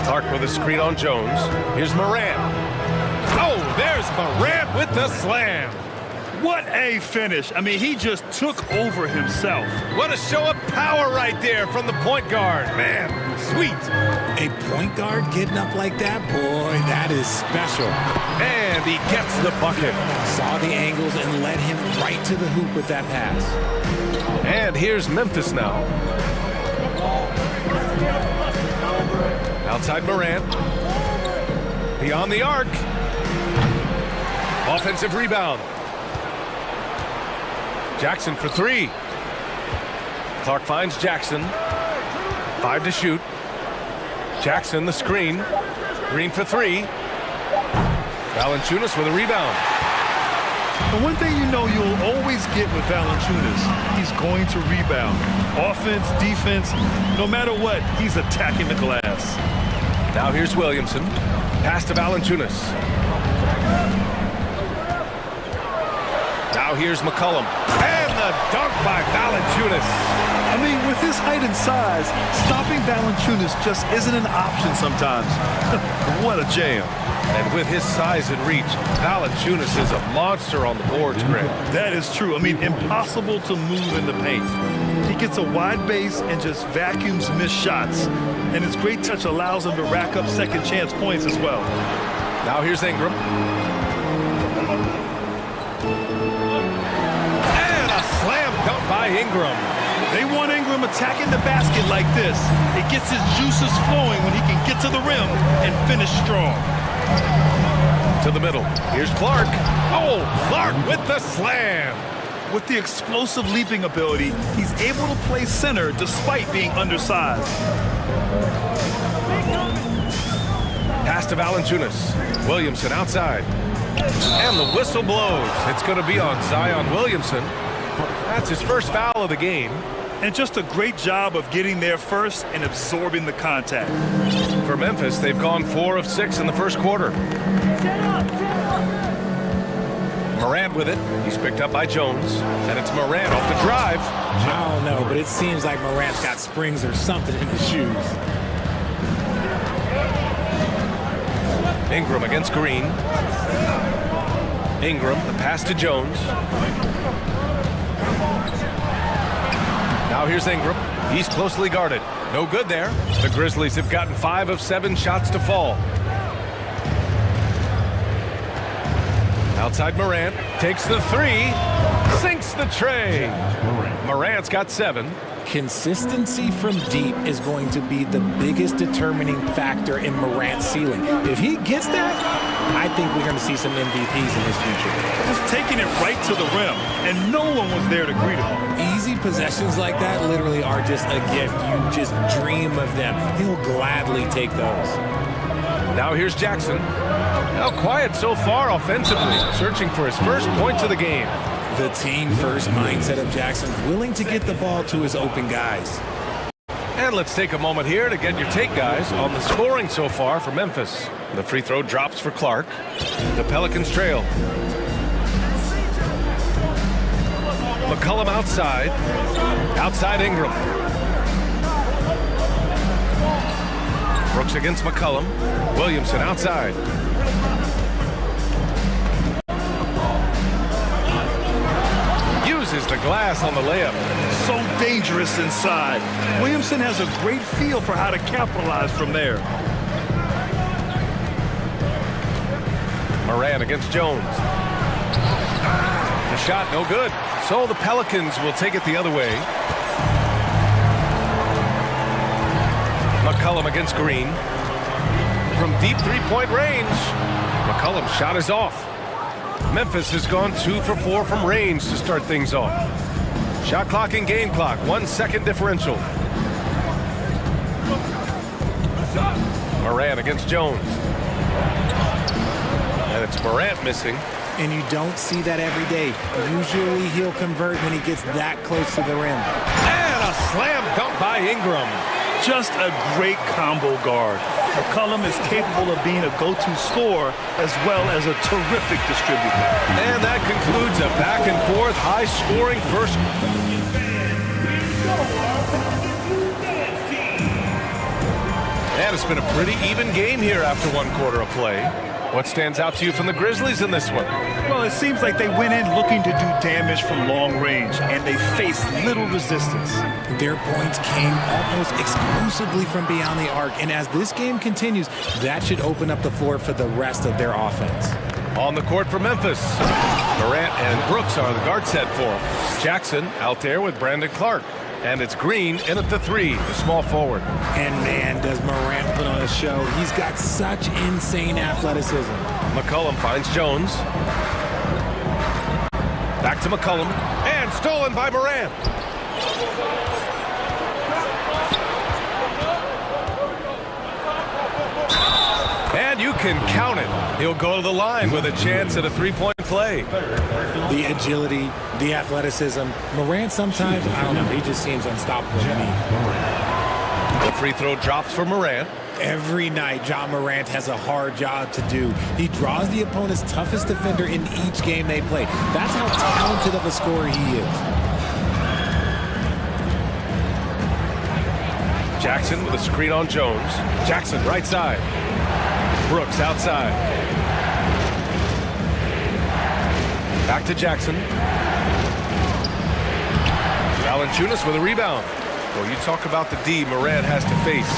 Clark with a screen on Jones. Here's Morant. Oh, there's Morant with the slam. What a finish. I mean, he just took over himself. What a show of power right there from the point guard. Man, sweet. A point guard getting up like that? Boy, that is special. And he gets the bucket. Saw the angles and led him right to the hoop with that pass. And here's Memphis now. Outside Morant. Beyond the arc. Offensive rebound. Jackson for three. Clark finds Jackson. 5 to shoot. Jackson the screen. Green for three. Valanciunas with a rebound. The one thing you know you'll always get with Valanciunas, he's going to rebound. Offense, defense, no matter what, he's attacking the glass. Now here's Williamson. Pass to Valanciunas. Now here's McCollum. And the dunk by Valanciunas. I mean, with his height and size, stopping Valanciunas just isn't an option sometimes. What a jam. And with his size and reach, Valanciunas is a monster on the boards, Greg. That is true. I mean, impossible to move in the paint. He gets a wide base and just vacuums missed shots. And his great touch allows him to rack up second chance points as well. Now here's Ingram. Slam dunk by Ingram. They want Ingram attacking the basket like this. It gets his juices flowing when he can get to the rim and finish strong. To the middle. Here's Clark. Oh, Clark with the slam. With the explosive leaping ability, he's able to play center despite being undersized. Pass to Valanciunas. Williamson outside. And the whistle blows. It's going to be on Zion Williamson. That's his first foul of the game. And just a great job of getting there first and absorbing the contact. For Memphis, they've gone 4 of 6 in the first quarter. Morant with it. He's picked up by Jones. And it's Morant off the drive. I don't know, but it seems like Morant's got springs or something in his shoes. Ingram against Green. Ingram, the pass to Jones. Now here's Ingram. He's closely guarded. No good there. The Grizzlies have gotten 5 of 7 shots to fall. Outside Morant. Takes the three. Sinks the tray. Morant's got 7. Consistency from deep is going to be the biggest determining factor in Morant's ceiling. If he gets that, I think we're going to see some MVPs in his future. Just taking it right to the rim, and no one was there to greet him. Easy possessions like that literally are just a gift. You just dream of them. He'll gladly take those. Now here's Jackson. Now quiet so far offensively, searching for his first points of the game. The team-first mindset of Jackson, willing to get the ball to his open guys. And let's take a moment here to get your take, guys, on the scoring so far for Memphis. The free throw drops for Clark. The Pelicans trail. McCollum outside. Outside Ingram. Brooks against McCollum. Williamson outside. Uses the glass on the layup. So dangerous inside. Williamson has a great feel for how to capitalize from there. Morant against Jones. The shot no good. So the Pelicans will take it the other way. McCollum against Green. From deep three-point range, McCollum's shot is off. Memphis has gone 2 for 4 from range to start things off. Shot clock and game clock, 1 second differential. Morant against Jones. And it's Morant missing. And you don't see that every day. Usually he'll convert when he gets that close to the rim. And a slam dunk by Ingram. Just a great combo guard. McCollum is capable of being a go-to scorer as well as a terrific distributor. And that concludes a back-and-forth, high-scoring first. And it's been a pretty even game here after 1 quarter of play. What stands out to you from the Grizzlies in this one? Well, it seems like they went in looking to do damage from long range, and they faced little resistance. Their points came almost exclusively from beyond the arc, and as this game continues, that should open up the floor for the rest of their offense. On the court for Memphis, Morant and Brooks are the guard set for him. Jackson out there with Brandon Clark. And it's Green in at the 3, the small forward. And man, does Morant put on a show. He's got such insane athleticism. McCollum finds Jones. Back to McCollum. And stolen by Morant. And you can count it. He'll go to the line with a chance at a 3-point play. The agility, the athleticism. Morant sometimes, I don't know, he just seems unstoppable to me. The free throw drops for Morant. Every night, John Morant has a hard job to do. He draws the opponent's toughest defender in each game they play. That's how talented of a scorer he is. Jackson with a screen on Jones. Jackson right side. Brooks outside. Back to Jackson. Valanciunas with a rebound. Well, you talk about the D Morant has to face.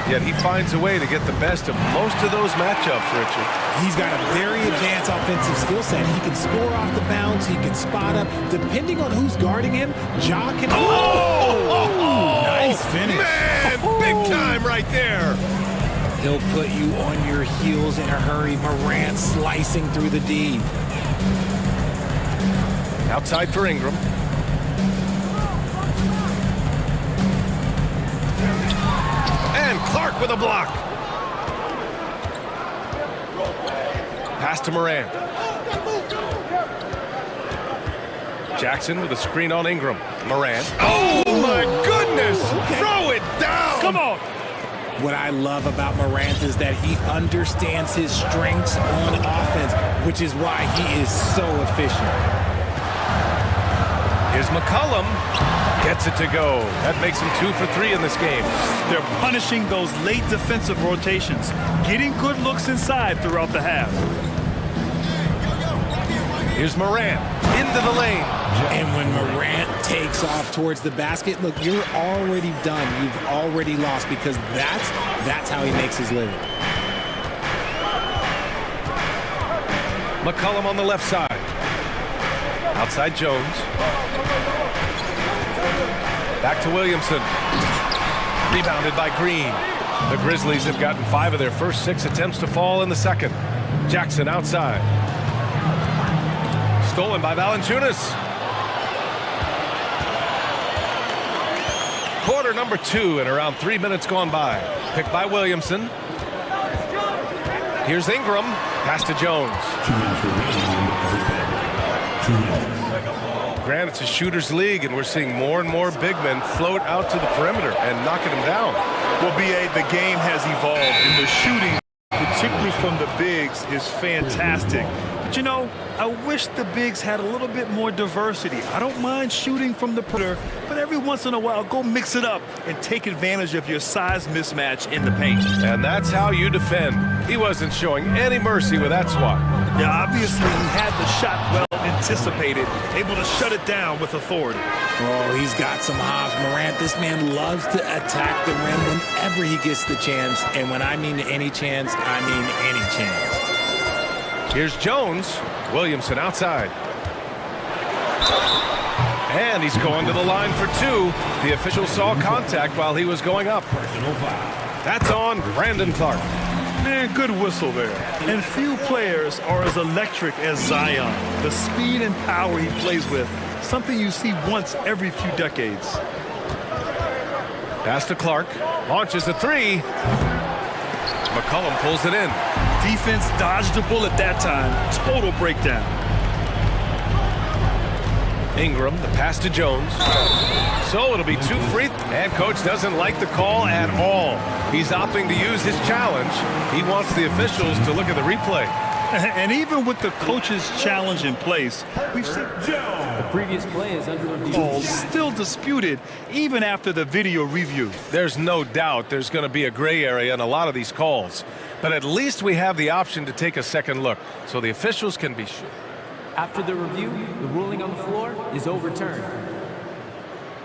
Yet he finds a way to get the best of most of those matchups, Richard. He's got a very advanced offensive skill set. He can score off the bounce. He can spot up. Depending on who's guarding him, Ja can... Oh! Nice finish. Man, big time right there. He'll put you on your heels in a hurry. Morant slicing through the D. Outside for Ingram. And Clark with a block. Pass to Morant. Jackson with a screen on Ingram. Morant. Oh, my goodness! Okay. Throw it down! Come on! What I love about Morant is that he understands his strengths on offense, which is why he is so efficient. Here's McCollum. Gets it to go. That makes him 2 for 3 in this game. They're punishing those late defensive rotations, getting good looks inside throughout the half. Here's Morant into the lane. And when Morant takes off towards the basket, look, you're already done. You've already lost because that's how he makes his living. McCollum on the left side. Outside Jones. Back to Williamson. Rebounded by Green. The Grizzlies have gotten 5 of their first 6 attempts to fall in the second. Jackson outside. Stolen by Valanciunas. Quarter number 2 and around 3 minutes gone by. Picked by Williamson. Here's Ingram. Pass to Jones. Grant, it's a shooter's league, and we're seeing more and more big men float out to the perimeter and knocking them down. Well, B.A., the game has evolved, and the shooting, particularly from the bigs, is fantastic. But, you know, I wish the bigs had a little bit more diversity. I don't mind shooting from the perimeter, but every once in a while, go mix it up and take advantage of your size mismatch in the paint. And that's how you defend. He wasn't showing any mercy with that swat. Yeah, obviously he had the shot well anticipated, able to shut it down with authority. Oh, he's got some hops. Morant, this man loves to attack the rim whenever he gets the chance. And when I mean any chance, I mean any chance. Here's Jones. Williamson outside. And he's going to the line for 2. The official saw contact while he was going up. That's on Brandon Clark. Man, good whistle there. And few players are as electric as Zion. The speed and power he plays with, something you see once every few decades. Pass to Clark. Launches a three. McCollum pulls it in. Defense dodged the bullet that time. Total breakdown. Ingram, the pass to Jones. So it'll be 2 free. And coach doesn't like the call at all. He's opting to use his challenge. He wants the officials to look at the replay. And even with the coach's challenge in place, we've seen The previous play is under review. calls still disputed even after the video review. There's no doubt there's going to be a gray area in a lot of these calls. But at least we have the option to take a second look so the officials can be sure. After the review, the ruling on the floor is overturned.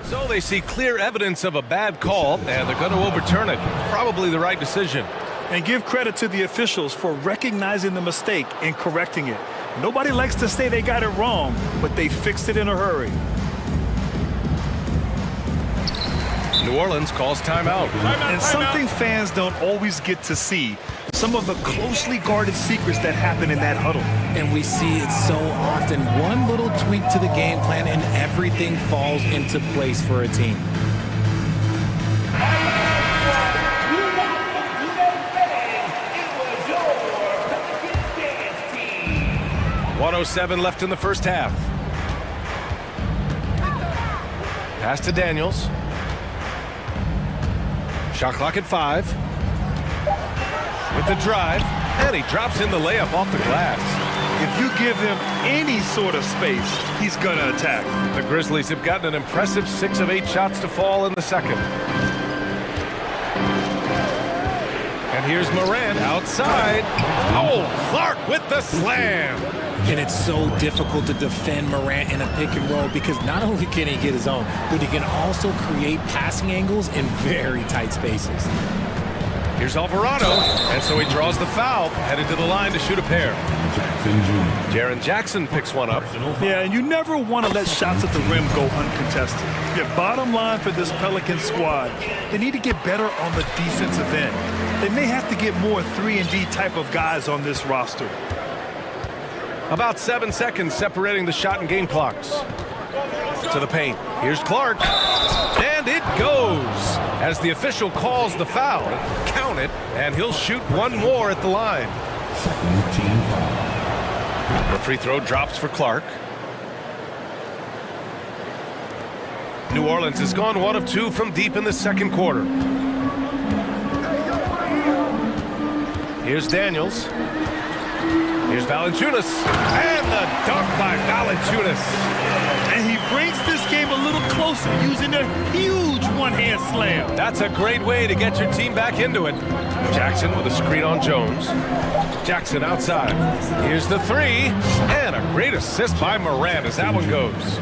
So they see clear evidence of a bad call, and they're going to overturn it. Probably the right decision. And give credit to the officials for recognizing the mistake and correcting it. Nobody likes to say they got it wrong, but they fixed it in a hurry. New Orleans calls timeout. And something fans don't always get to see, some of the closely guarded secrets that happen in that huddle. And we see it so often. One little tweak to the game plan and everything falls into place for a team. 1:07 left in the first half. Pass to Daniels. Shot clock at 5. With the drive, and he drops in the layup off the glass. If you give him any sort of space, he's gonna attack. The Grizzlies have gotten an impressive 6 of 8 shots to fall in the second. And here's Morant outside. Oh, Clark with the slam. And it's so difficult to defend Morant in a pick and roll because not only can he get his own, but he can also create passing angles in very tight spaces. Here's Alvarado, and so he draws the foul, headed to the line to shoot a pair. Jaren Jackson picks one up. Yeah, and you never want to let shots at the rim go uncontested. Yeah, bottom line for this Pelican squad, they need to get better on the defensive end. They may have to get more 3-and-D type of guys on this roster. About 7 seconds separating the shot and game clocks. To the paint. Here's Clark. And it goes. As the official calls the foul, count it, and he'll shoot one more at the line. The free throw drops for Clark. New Orleans has gone 1 of 2 from deep in the second quarter. Here's Daniels. Here's Valanciunas. And the dunk by Valanciunas. And he brings this game a little closer using a huge one-hand slam. That's a great way to get your team back into it. Jackson with a screen on Jones. Jackson outside. Here's the 3. And a great assist by Morant as that one goes.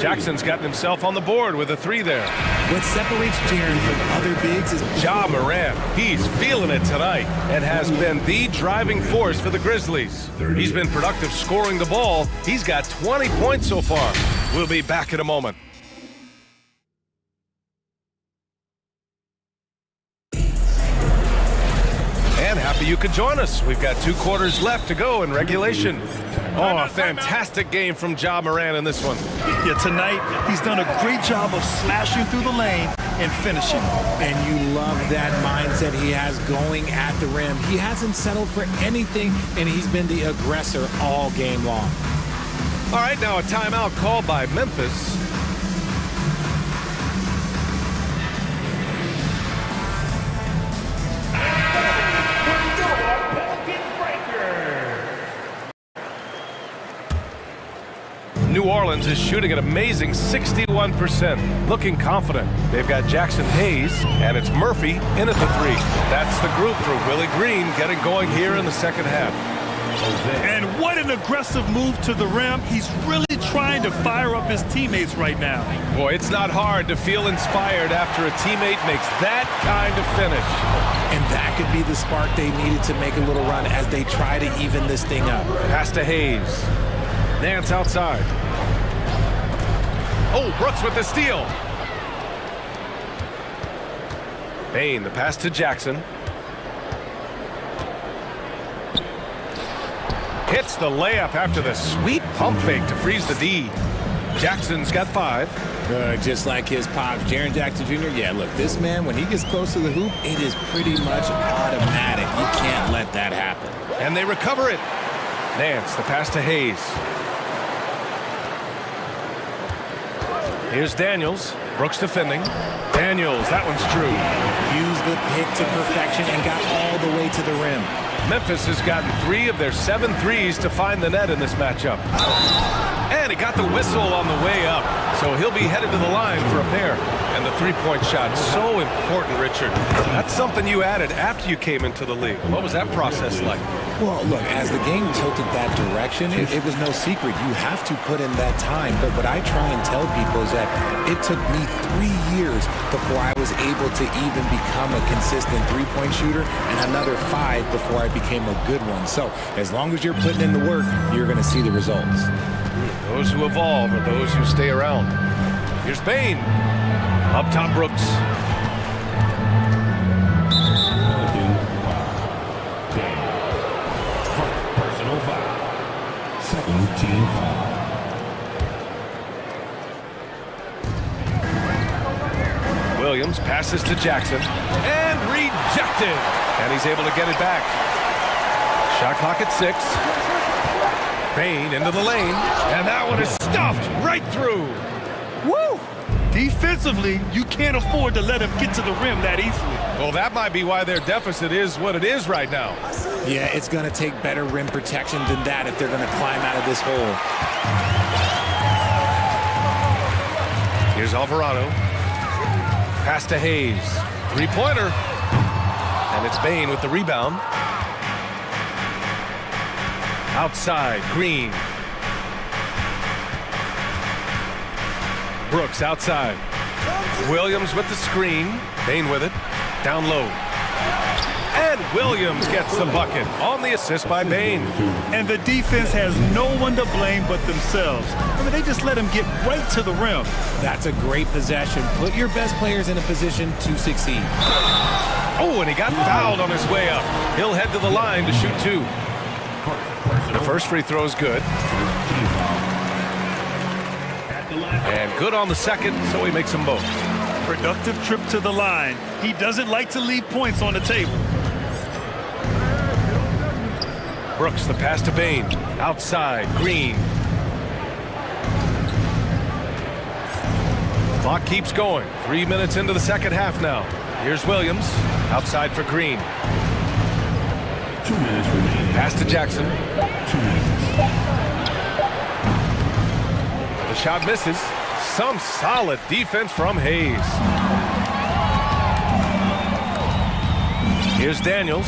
Jackson's gotten himself on the board with a 3 there. What separates Jaren from other bigs is Ja Morant. He's feeling it tonight and has been the driving force for the Grizzlies. He's been productive scoring the ball. He's got 20 points so far. We'll be back in a moment. And happy you could join us. We've got 2 quarters left to go in regulation. Oh, a fantastic game from Ja Morant in this one. Yeah, tonight he's done a great job of smashing through the lane and finishing. And you love that mindset he has going at the rim. He hasn't settled for anything, and he's been the aggressor all game long. All right, now a timeout called by Memphis. New Orleans is shooting an amazing 61%, looking confident. They've got Jackson Hayes, and it's Murphy in at the 3. That's the group for Willie Green getting going here in the second half. And what an aggressive move to the rim. He's really trying to fire up his teammates right now. Boy, it's not hard to feel inspired after a teammate makes that kind of finish. And that could be the spark they needed to make a little run as they try to even this thing up. Pass to Hayes. Nance outside. Oh, Brooks with the steal. Bain, the pass to Jackson. Hits the layup after the sweet pump fake to freeze the D. Jackson's got 5. Just like his pops, Jaren Jackson Jr. Yeah, look, this man, when he gets close to the hoop, it is pretty much automatic. You can't let that happen. And they recover it. Nance, the pass to Hayes. Here's Daniels. Brooks defending. Daniels, that one's true. Used the pick to perfection and got all the way to the rim. Memphis has gotten 3 of their 7 threes to find the net in this matchup. And he got the whistle on the way up, so he'll be headed to the line for a pair. And the three-point shot, so important, Richard. That's something you added after you came into the league. What was that process like? Well, look, as the game tilted that direction, it was no secret. You have to put in that time. But what I try and tell people is that it took me 3 years before I was able to even become a consistent three-point shooter, and another 5 before I became a good one. So as long as you're putting in the work, you're going to see the results. Those who evolve are those who stay around. Here's Bain. Up top, Brooks. Personal foul. Second team foul. Williams passes to Jackson and rejected. And he's able to get it back. Shot clock at 6. Bain into the lane, and that one is stuffed right through. Woo! Defensively, you can't afford to let him get to the rim that easily. Well, that might be why their deficit is what it is right now. Yeah, it's going to take better rim protection than that if they're going to climb out of this hole. Here's Alvarado. Pass to Hayes. Three-pointer. And it's Bain with the rebound. Outside, Green. Brooks outside. Williams with the screen. Bain with it. Down low. And Williams gets the bucket on the assist by Bain. And the defense has no one to blame but themselves. I mean, they just let him get right to the rim. That's a great possession. Put your best players in a position to succeed. Oh, and he got fouled on his way up. He'll head to the line to shoot 2. The first free throw is good. And good on the second, so he makes them both. Productive trip to the line. He doesn't like to leave points on the table. Brooks, the pass to Bain. Outside, Green. Clock keeps going. 3 minutes into the second half now. Here's Williams. Outside for Green. 2 minutes remaining. Pass to Jackson. 2 minutes. The shot misses. Some solid defense from Hayes. Here's Daniels.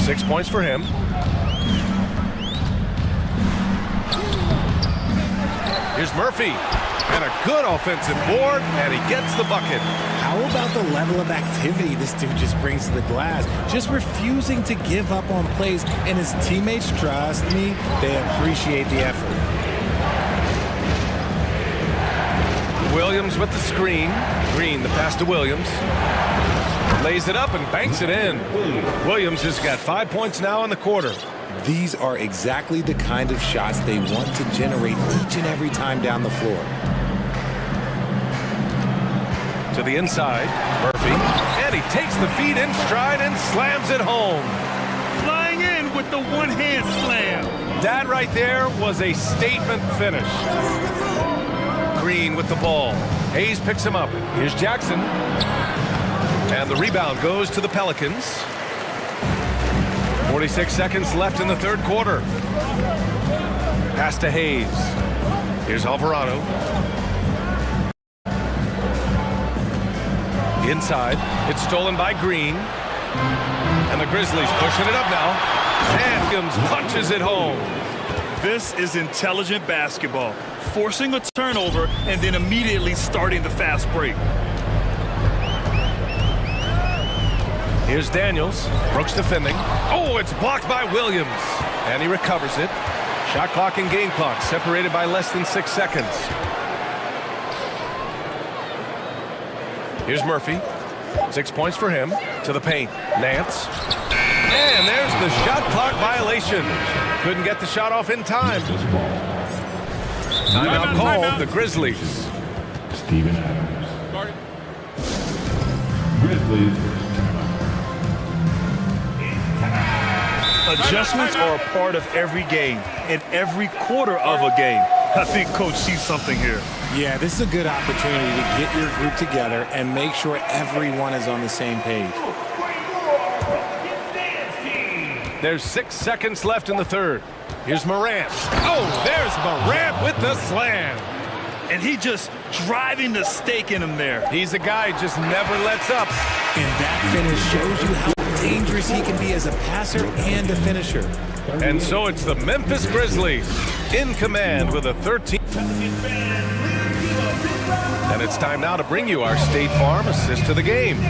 6 points for him. Here's Murphy. And a good offensive board, and he gets the bucket. How about the level of activity this dude just brings to the glass? Just refusing to give up on plays, and his teammates, trust me, they appreciate the effort. Williams with the screen. Green, the pass to Williams. Lays it up and banks it in. Williams has got 5 points now in the quarter. These are exactly the kind of shots they want to generate each and every time down the floor. To the inside, Murphy, and he takes the feed in stride and slams it home. Flying in with the one-hand slam. That right there was a statement finish. Green with the ball. Hayes picks him up. Here's Jackson. And the rebound goes to the Pelicans. 46 seconds left in the third quarter. Pass to Hayes. Here's Alvarado. Inside, it's stolen by Green. And the Grizzlies pushing it up now. And Williams punches it home. This is intelligent basketball. Forcing a turnover and then immediately starting the fast break. Here's Daniels. Brooks defending. Oh, it's blocked by Williams. And he recovers it. Shot clock and game clock separated by less than 6 seconds. Here's Murphy. 6 points for him. To the paint. Nance. And there's the shot clock violation. Couldn't get the shot off in time. Timeout called, the Grizzlies. Steven Adams. Grizzlies. Adjustments are a part of every game and every quarter of a game. I think Coach sees something here. Yeah, this is a good opportunity to get your group together and make sure everyone is on the same page. There's 6 seconds left in the third. Here's Morant. Oh, there's Morant with the slam. And he just driving the stake in him there. He's a guy who just never lets up. And that finish shows you how dangerous he can be as a passer and a finisher. And so it's the Memphis Grizzlies in command with a 13. And it's time now to bring you our State Farm assist to the game.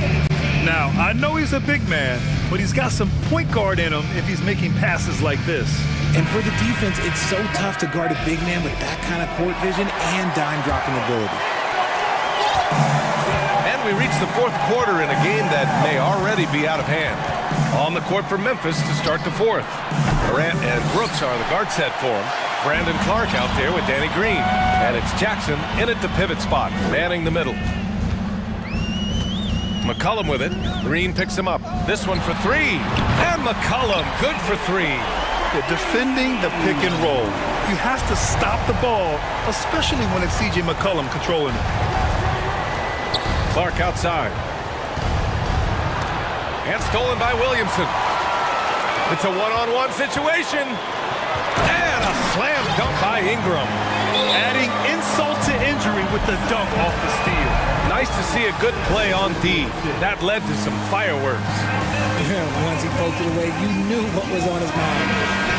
Now, I know he's a big man, but he's got some point guard in him if he's making passes like this. And for the defense, it's so tough to guard a big man with that kind of court vision and dime-dropping ability. And we reach the fourth quarter in a game that may already be out of hand. On the court for Memphis to start the fourth. Morant and Brooks are the guard set for him. Brandon Clark out there with Danny Green. And it's Jackson in at the pivot spot, manning the middle. McCollum with it. Green picks him up. This one for three. And McCollum, good for three. They're defending the pick and roll. You have to stop the ball, especially when it's C.J. McCollum controlling it. Clark outside. And stolen by Williamson. It's a one-on-one situation. And a slam dunk by Ingram. Adding insult to injury with the dunk off the steal. Nice to see a good play on D. That led to some fireworks. Once he poked it away, you knew what was on his mind.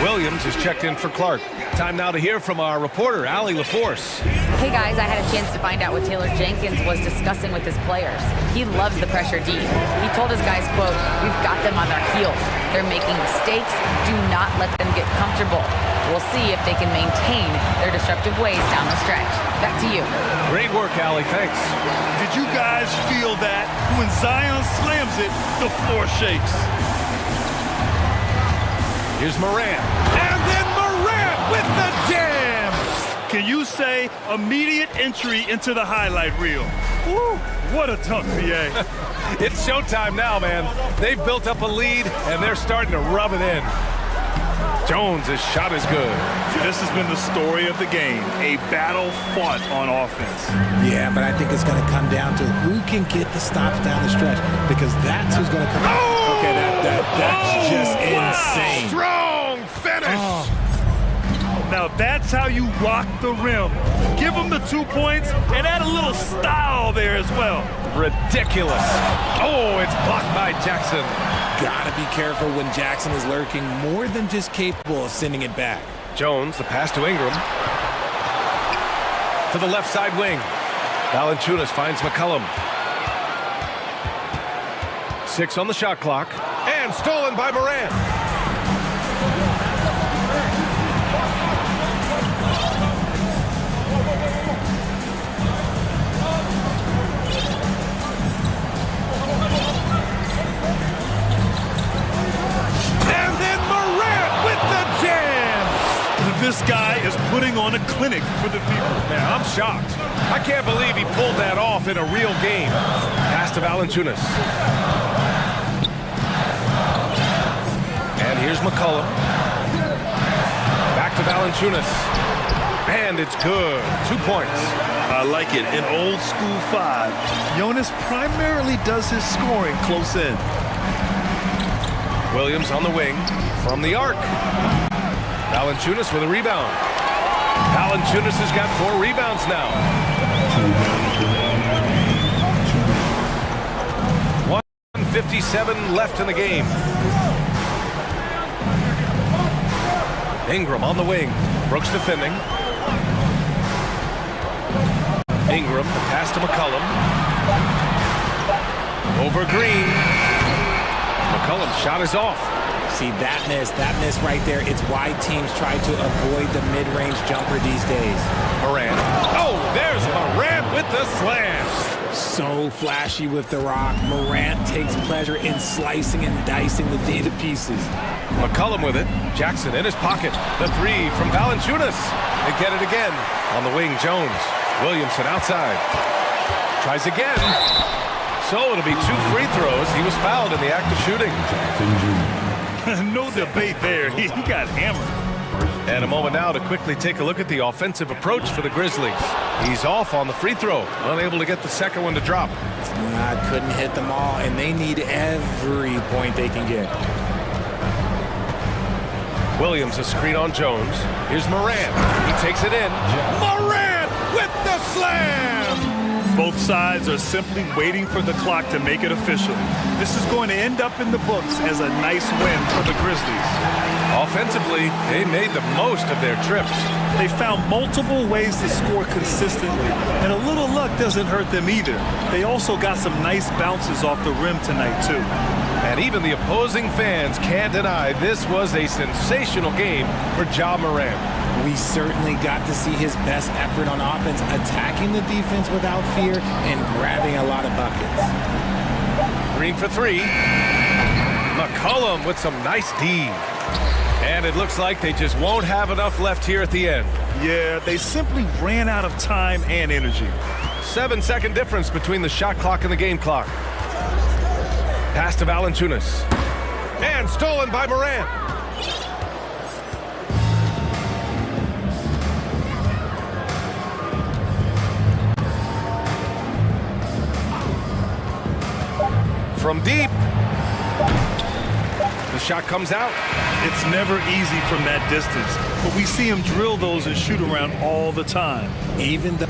Williams is checked in for Clark. Time now to hear from our reporter, Allie LaForce. Hey guys, I had a chance to find out what Taylor Jenkins was discussing with his players. He loves the pressure D. He told his guys, quote, "We've got them on their heels. They're making mistakes. Do not let them get comfortable. We'll see if they can maintain their disruptive ways down the stretch." Back to you. Great work, Allie. Thanks. Did you guys feel that? When Zion slams it, the floor shakes. Here's Morant. And then Morant with the jam. Can you say immediate entry into the highlight reel? Woo, what a dunk, BA. It's showtime now, man. They've built up a lead, and they're starting to rub it in. Jones' shot is good. This has been the story of the game, a battle fought on offense. Yeah, but I think it's going to come down to who can get the stops down the stretch, because that's who's going to come out. Oh! Okay, that's just insane. Strong finish. Oh. Now that's how you rock the rim. Give them the 2 points and add a little style there as well. Ridiculous. Oh, it's blocked by Jackson. Gotta be careful when Jackson is lurking, more than just capable of sending it back. Jones, the pass to Ingram. To the left side wing. Valanciunas finds McCollum. 6 on the shot clock. And stolen by Morant. This guy is putting on a clinic for the people. Man, I'm shocked. I can't believe he pulled that off in a real game. Pass to Valanciunas. And here's McCollum. Back to Valanciunas. And it's good. 2 points. I like it. An old school 5. Jonas primarily does his scoring close in. Williams on the wing from the arc. Valanciunas with a rebound. Valanciunas has got 4 rebounds now. 1:57 left in the game. Ingram on the wing. Brooks defending. Ingram, the pass to McCollum. Over Green. McCollum's shot is off. See, that miss right there, it's why teams try to avoid the mid-range jumper these days. Morant. Oh, there's Morant with the slam. So flashy with the rock. Morant takes pleasure in slicing and dicing the D to pieces. McCollum with it. Jackson in his pocket. The three from Valanciunas. They get it again. On the wing, Jones. Williamson outside. Tries again. So it'll be 2 free throws. He was fouled in the act of shooting. No debate there. He got hammered. And a moment now to quickly take a look at the offensive approach for the Grizzlies. He's off on the free throw, unable to get the second one to drop. Couldn't hit them all, and they need every point they can get. Williams a screen on Jones. Here's Morant. He takes it in. Morant with the slam! Both sides are simply waiting for the clock to make it official. This is going to end up in the books as a nice win for the Grizzlies. Offensively, they made the most of their trips. They found multiple ways to score consistently, and a little luck doesn't hurt them either. They also got some nice bounces off the rim tonight, too. And even the opposing fans can't deny this was a sensational game for Ja Morant. We certainly got to see his best effort on offense, attacking the defense without fear and grabbing a lot of buckets. Green for 3. McCollum with some nice D. And it looks like they just won't have enough left here at the end. Yeah, they simply ran out of time and energy. 7-second difference between the shot clock and the game clock. Pass to Valanciunas. And stolen by Morant. From deep. The shot comes out. It's never easy from that distance, but we see him drill those and shoot around all the time. Even the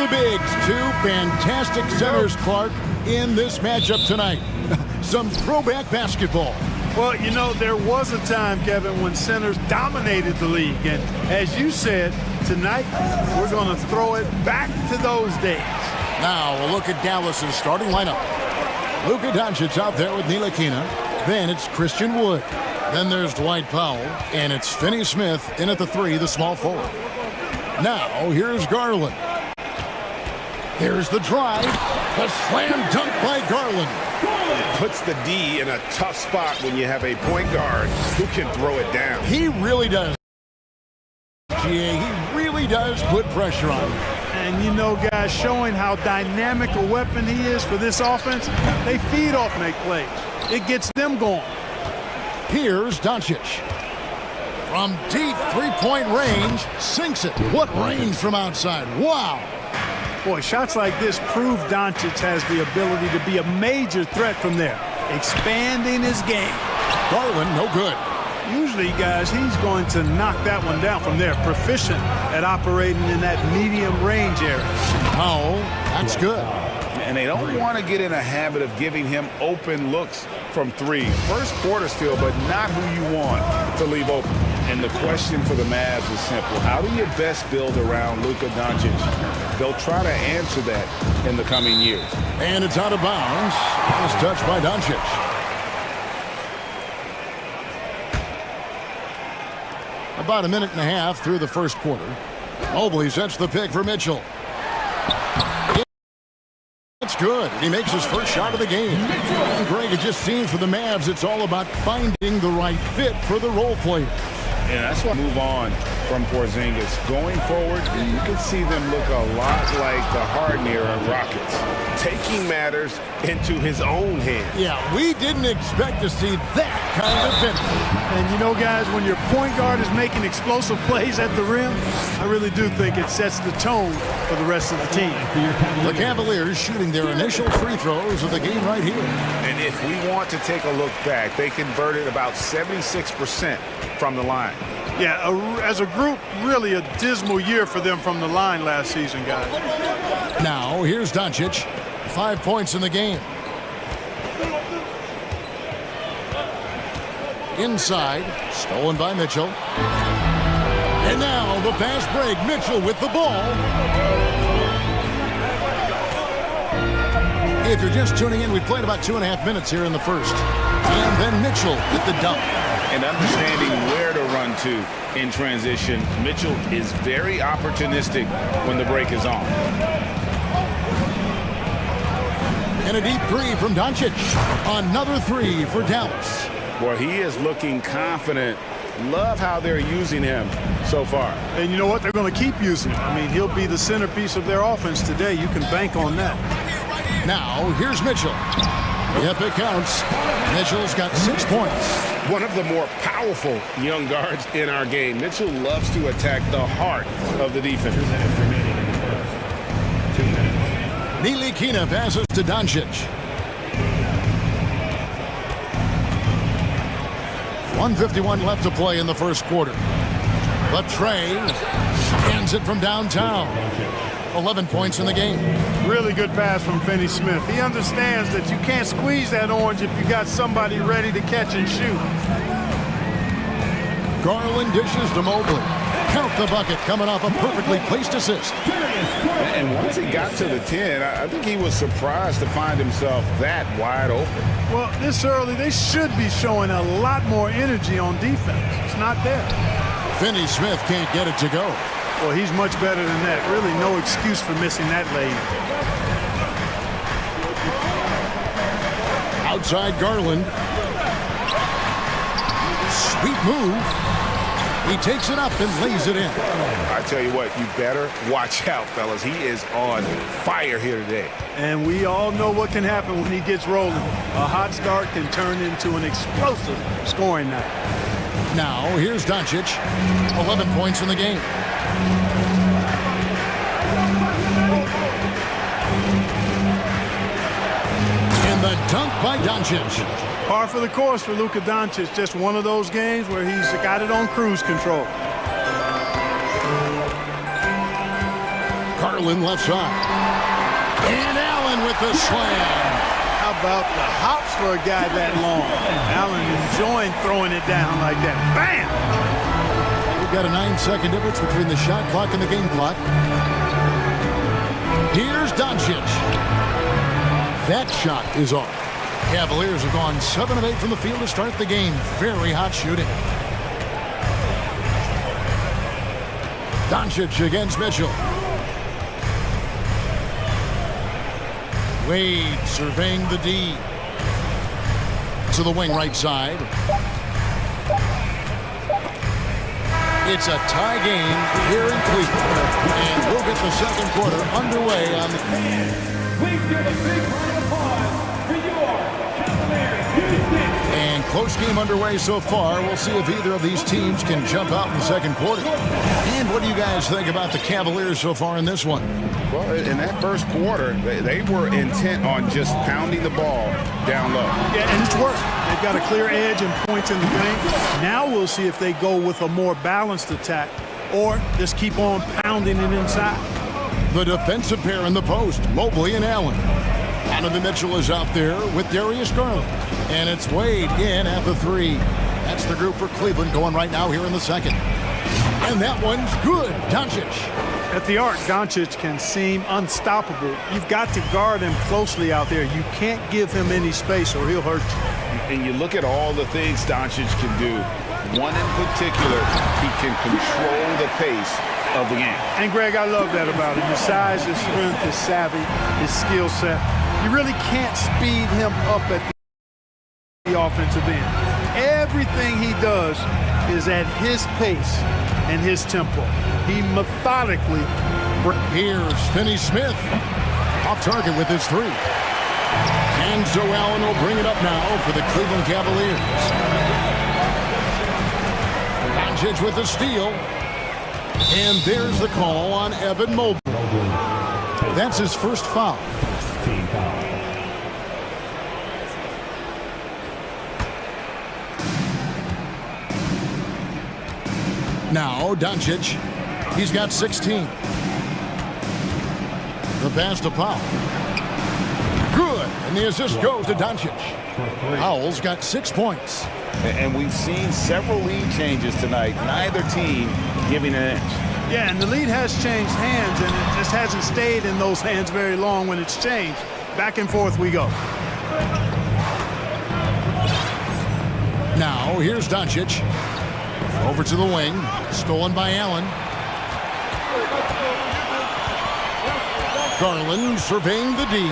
the bigs. Two fantastic centers, Clark, in this matchup tonight. Some throwback basketball. Well, you know, there was a time, Kevin, when centers dominated the league. And as you said, tonight we're going to throw it back to those days. Now we'll look at Dallas's starting lineup. Luka Doncic out there with Ntilikina. Then it's Christian Wood. Then there's Dwight Powell. And it's Finney Smith in at the 3, the small forward. Now here's Garland. Here's the drive. The slam dunk by Garland. Puts the D in a tough spot when you have a point guard who can throw it down. He really does. He really does put pressure on him. And you know, guys, showing how dynamic a weapon he is for this offense, they feed off make plays. It gets them going. Here's Doncic. From deep three-point range, sinks it. What range from outside. Wow. Boy, shots like this prove Doncic has the ability to be a major threat from there, expanding his game. Garland, no good. Usually, guys, he's going to knock that one down from there. Proficient at operating in that medium range area. Powell, that's good. And they don't want to get in a habit of giving him open looks from 3. First quarter still, but not who you want to leave open. And the question for the Mavs is simple. How do you best build around Luka Doncic? They'll try to answer that in the coming years. And it's out of bounds. It's touched by Doncic. About a minute and a half through the first quarter. Mobley sets the pick for Mitchell. It's good. He makes his first shot of the game. And Greg, it just seems for the Mavs, it's all about finding the right fit for the role player. And that's why move on from Porzingis. Going forward, you can see them look a lot like the Harden-era Rockets, taking matters into his own hands. Yeah, we didn't expect to see that kind of finish. And you know, guys, when your point guard is making explosive plays at the rim, I really do think it sets the tone for the rest of the team. The Cavaliers shooting their initial free throws of the game right here. And if we want to take a look back, they converted about 76% from the line. Yeah, as a group, really a dismal year for them from the line last season, guys. Now, here's Doncic. 5 points in the game. Inside, stolen by Mitchell. And now the fast break. Mitchell with the ball. If you're just tuning in, we played about 2.5 minutes here in the first. And then Mitchell with the dunk. And understanding where to run to in transition, Mitchell is very opportunistic when the break is on. And a deep 3 from Doncic. Another 3 for Dallas. Boy, he is looking confident. Love how they're using him so far. And you know what? They're going to keep using him. I mean, he'll be the centerpiece of their offense today. You can bank on that. Now, here's Mitchell. Yep, it counts. Mitchell's got 6 points. One of the more powerful young guards in our game. Mitchell loves to attack the heart of the defense. Ntilikina passes to Doncic. 1:51 left to play in the first quarter. But Trey hands it from downtown. 11 points in the game. Really good pass from Finney Smith. He understands that you can't squeeze that orange if you got somebody ready to catch and shoot. Garland dishes to Mobley. Count the bucket coming off a perfectly placed assist. And once he got to the 10, I think he was surprised to find himself that wide open. Well, this early, they should be showing a lot more energy on defense. It's not there. Finney Smith can't get it to go. Well, he's much better than that. Really no excuse for missing that lane. Outside Garland. Sweet move. He takes it up and lays it in. I tell you what, you better watch out, fellas. He is on fire here today. And we all know what can happen when he gets rolling. A hot start can turn into an explosive scoring night. Now, here's Doncic. 11 points in the game. And the dunk by Doncic. Par for the course for Luka Doncic. Just one of those games where he's got it on cruise control. Garland left side. And Allen with the slam. How about the hops for a guy that long? Allen enjoying throwing it down like that. Bam! We've got a 9-second difference between the shot clock and the game clock. Here's Doncic. That shot is off. Cavaliers have gone 7 of 8 from the field to start the game. Very hot shooting. Doncic against Mitchell. Wade surveying the D. To the wing right side. It's a tie game here in Cleveland. And we'll get the second quarter underway on the... Please give a big round of applause for your Cavaliers. And close game underway so far. We'll see if either of these teams can jump out in the second quarter. And what do you guys think about the Cavaliers so far in this one? Well, in that first quarter, they were intent on just pounding the ball down low. Yeah, and it's worked. They've got a clear edge and points in the paint. Now we'll see if they go with a more balanced attack or just keep on pounding it inside. The defensive pair in the post, Mobley and Allen. Donovan Mitchell is out there with Darius Garland. And it's Wade in at the 3. That's the group for Cleveland going right now here in the second. And that one's good. Doncic. At the arc, Doncic can seem unstoppable. You've got to guard him closely out there. You can't give him any space or he'll hurt you. And you look at all the things Doncic can do. One in particular, he can control the pace of the game. And Greg, I love that about him. His size, his strength, his savvy, his skill set. You really can't speed him up at the offensive end. Everything he does is at his pace and his tempo. He methodically... Here's Finney-Smith. Off target with his 3. And so Allen will bring it up now for the Cleveland Cavaliers. Doncic with the steal. And there's the call on Evan Mobley. That's his first foul. Team foul. Now Doncic. He's got 16. The pass to Powell. Good. And the assist goes to Doncic. Powell's got 6 points. And we've seen several lead changes tonight. Neither team giving an inch. Yeah, and the lead has changed hands, and it just hasn't stayed in those hands very long when it's changed. Back and forth we go. Now, here's Doncic. Over to the wing. Stolen by Allen. Garland surveying the D.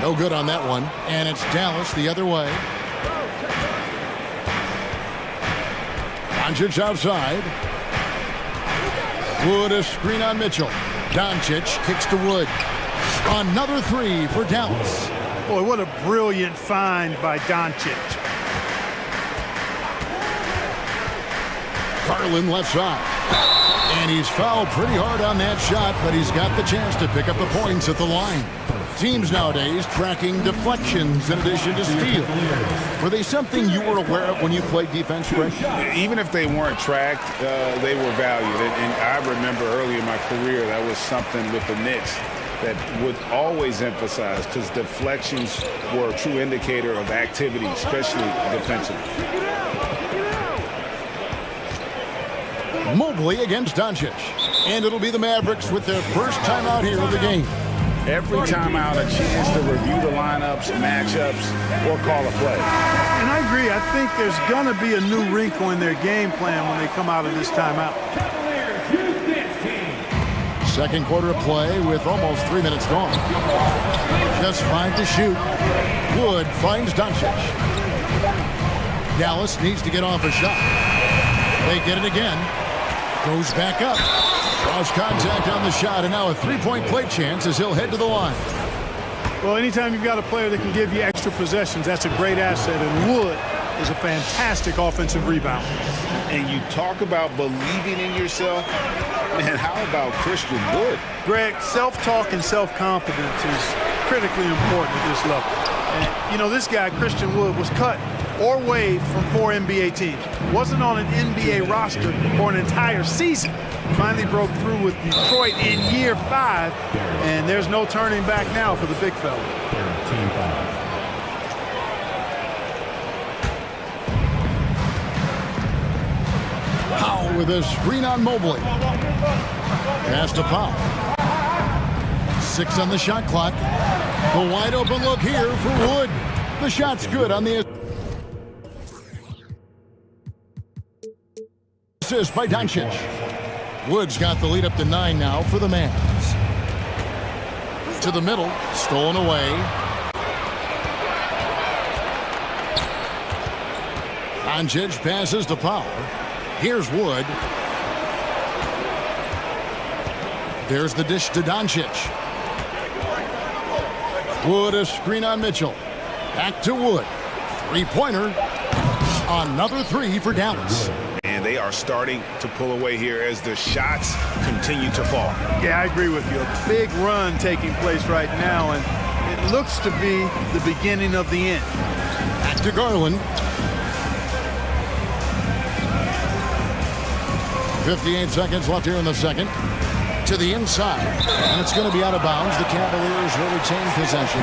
No good on that one. And it's Dallas the other way. Doncic outside. Wood a screen on Mitchell. Doncic kicks to Wood. Another 3 for Dallas. Boy, what a brilliant find by Doncic. Garland left side. And he's fouled pretty hard on that shot, but he's got the chance to pick up the points at the line. Teams nowadays tracking deflections in addition to steals. Were they something you were aware of when you played defense, Greg? Even if they weren't tracked, they were valued. And I remember early in my career, that was something with the Knicks that would always emphasize, because deflections were a true indicator of activity, especially defensively. Mobley against Doncic. And it'll be the Mavericks with their first time out here of the game. Every timeout, a chance to review the lineups, matchups, or call a play. And I agree. I think there's going to be a new wrinkle in their game plan when they come out of this timeout. Second quarter of play with almost 3 minutes gone. Just 5 to shoot. Wood finds Doncic. Dallas needs to get off a shot. They get it again. Goes back up. Lost contact on the shot, and now a three-point play chance as he'll head to the line. Well, anytime you've got a player that can give you extra possessions, that's a great asset, and Wood is a fantastic offensive rebounder. And you talk about believing in yourself. Man, how about Christian Wood? Greg, self-talk and self-confidence is critically important at this level. And, you know, this guy, Christian Wood, was cut or waived from 4 NBA teams. Wasn't on an NBA roster for an entire season. Finally broke through with Detroit in year 5, and there's no turning back now for the big fella. Powell with a screen on Mobley. Pass to Powell. 6 on the shot clock. The wide open look here for Wood. The shot's good on the assist by Doncic. Wood's got the lead up to 9 now for the Mavs. To the middle, stolen away. Doncic passes to Powell. Here's Wood. There's the dish to Doncic. Wood, a screen on Mitchell. Back to Wood. Three-pointer. Another 3 for Dallas. And they are starting to pull away here as the shots continue to fall. Yeah, I agree with you. A big run taking place right now, and it looks to be the beginning of the end. Back to Garland. 58 seconds left here in the second. To the inside, and it's going to be out of bounds. The Cavaliers will retain possession.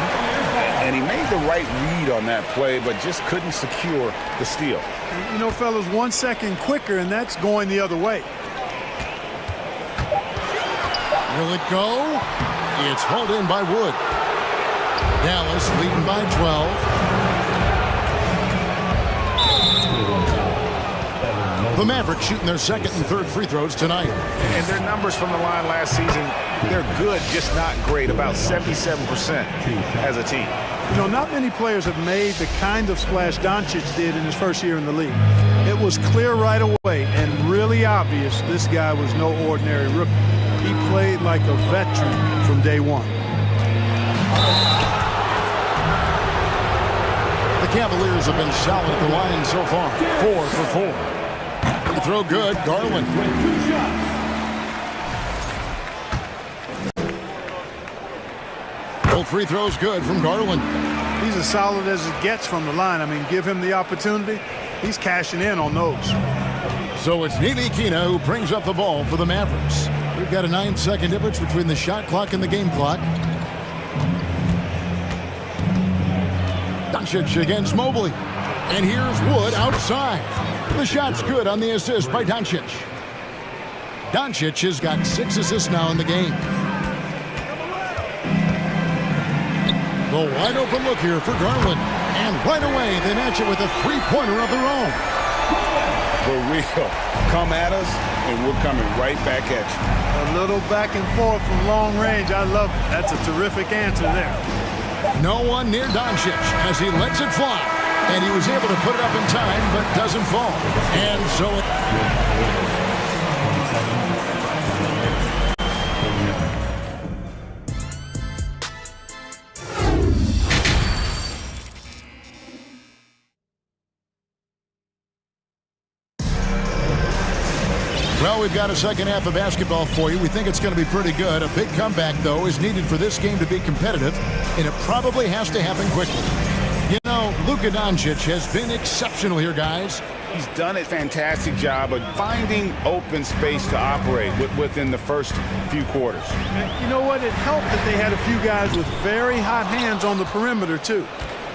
And he made the right read on that play, but just couldn't secure the steal. You know, fellas, 1 second quicker, and that's going the other way. Will it go? It's hauled in by Wood. Dallas leading by 12. The Mavericks shooting their second and third free throws tonight. And their numbers from the line last season, they're good, just not great, about 77% as a team. You know, not many players have made the kind of splash Doncic did in his first year in the league. It was clear right away and really obvious this guy was no ordinary rookie. He played like a veteran from day one. The Cavaliers have been solid at the line so far. 4 for 4. Free throw good, Garland. Both free throws good from Garland. He's as solid as it gets from the line. I mean, give him the opportunity, he's cashing in on those. So it's Ntilikina who brings up the ball for the Mavericks. We've got a 9-second difference between the shot clock and the game clock. Doncic against Mobley. And here's Wood outside. The shot's good on the assist by Doncic. Doncic has got 6 assists now in the game. The wide open look here for Garland. And right away, they match it with a three-pointer of their own. For real. Come at us, and we're coming right back at you. A little back and forth from long range. I love it. That's a terrific answer there. No one near Doncic as he lets it fly. And he was able to put it up in time, but doesn't fall. And so well, we've got a second half of basketball for you. We think it's going to be pretty good. A big comeback, though, is needed for this game to be competitive, and it probably has to happen quickly. You know, Luka Doncic has been exceptional here, guys. He's done a fantastic job of finding open space to operate within the first few quarters. You know what? It helped that they had a few guys with very hot hands on the perimeter, too.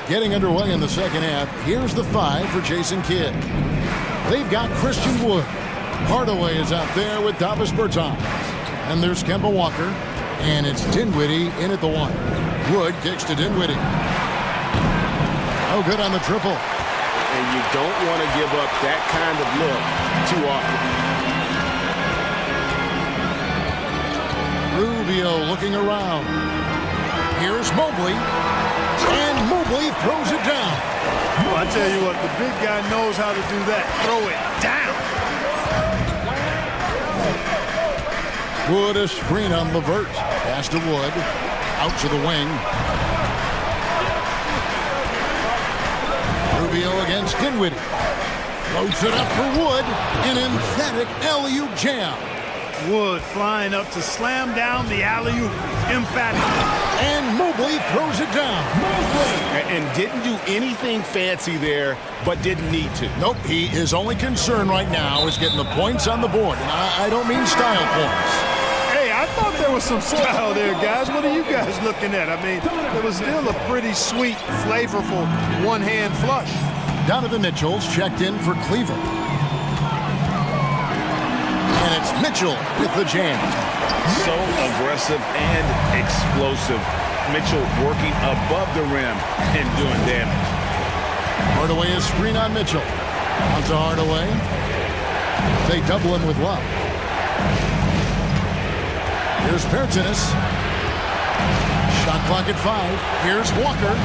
Getting underway in the second half, here's the 5 for Jason Kidd. They've got Christian Wood. Hardaway is out there with Davis Bertans. And there's Kemba Walker. And it's Dinwiddie in at the 1. Wood kicks to Dinwiddie. Oh, good on the triple. And you don't want to give up that kind of look too often. Rubio looking around. Here's Mobley. And Mobley throws it down. Well, I tell you what, the big guy knows how to do that. Throw it down. Wood, a screen on LeVert. Pass to Wood. Out to the wing. Rubio against Dinwiddie. Floats it up for Wood. An emphatic alley-oop jam. Wood flying up to slam down the alley-oop. Emphatic. And Mobley throws it down. And didn't do anything fancy there, but didn't need to. Nope, his only concern right now is getting the points on the board. And I don't mean style points. Hey, I thought there was some style there, guys. What are you guys looking at? I mean, it was still a pretty sweet, flavorful one-hand flush. Donovan Mitchell's checked in for Cleveland. And it's Mitchell with the jam. So aggressive and explosive. Mitchell working above the rim and doing damage. Hardaway is screen on Mitchell. On to Hardaway. They double him with Love. Here's Pertinis. Shot clock at 5. Here's Walker.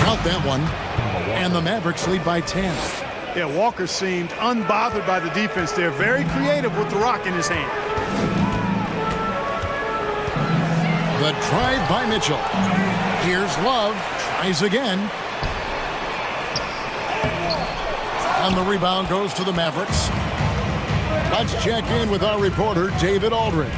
Count that one. And the Mavericks lead by 10. Yeah, Walker seemed unbothered by the defense there. Very creative with the rock in his hand. The drive by Mitchell. Here's Love. Tries again. And the rebound goes to the Mavericks. Let's check in with our reporter, David Aldridge.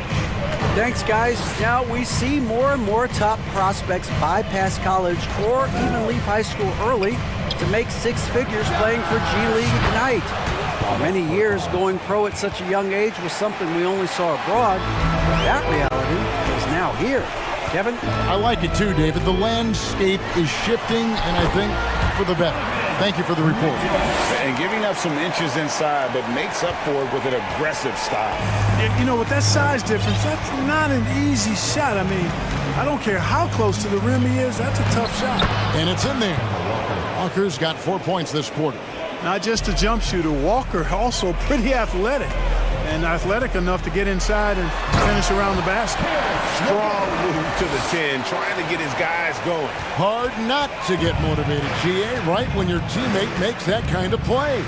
Thanks, guys. Now we see more and more top prospects bypass college or even leave high school early to make six figures playing for G League Ignite. For many years, going pro at such a young age was something we only saw abroad. That reality is now here. Kevin? I like it too, David. The landscape is shifting, and I think for the better. Thank you for the report. And giving up some inches inside, but makes up for it with an aggressive style. You know, with that size difference, that's not an easy shot. I mean, I don't care how close to the rim he is, that's a tough shot. And it's in there. Walker's got 4 points this quarter. Not just a jump shooter, Walker also pretty athletic. And athletic enough to get inside and finish around the basket. Strong move to the 10, trying to get his guys going. Hard not to get motivated, GA, right when your teammate makes that kind of play.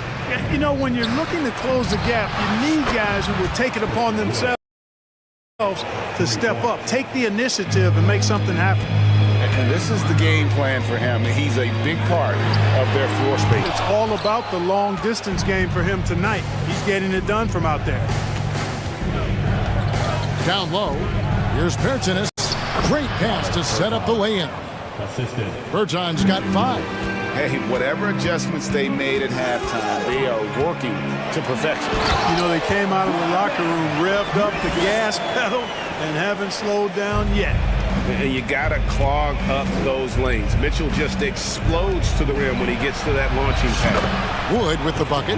You know, when you're looking to close the gap, you need guys who will take it upon themselves to step up, take the initiative and make something happen. And this is the game plan for him. He's a big part of their floor space. It's all about the long distance game for him tonight. He's getting it done from out there. Down low, here's Pertinis. Great pass to set up the lay-in. Berton's got 5. Hey, whatever adjustments they made at halftime, they are working to perfection. You know, they came out of the locker room, revved up the gas pedal, and haven't slowed down yet. And you got to clog up those lanes. Mitchell just explodes to the rim when he gets to that launching pad. Wood with the bucket.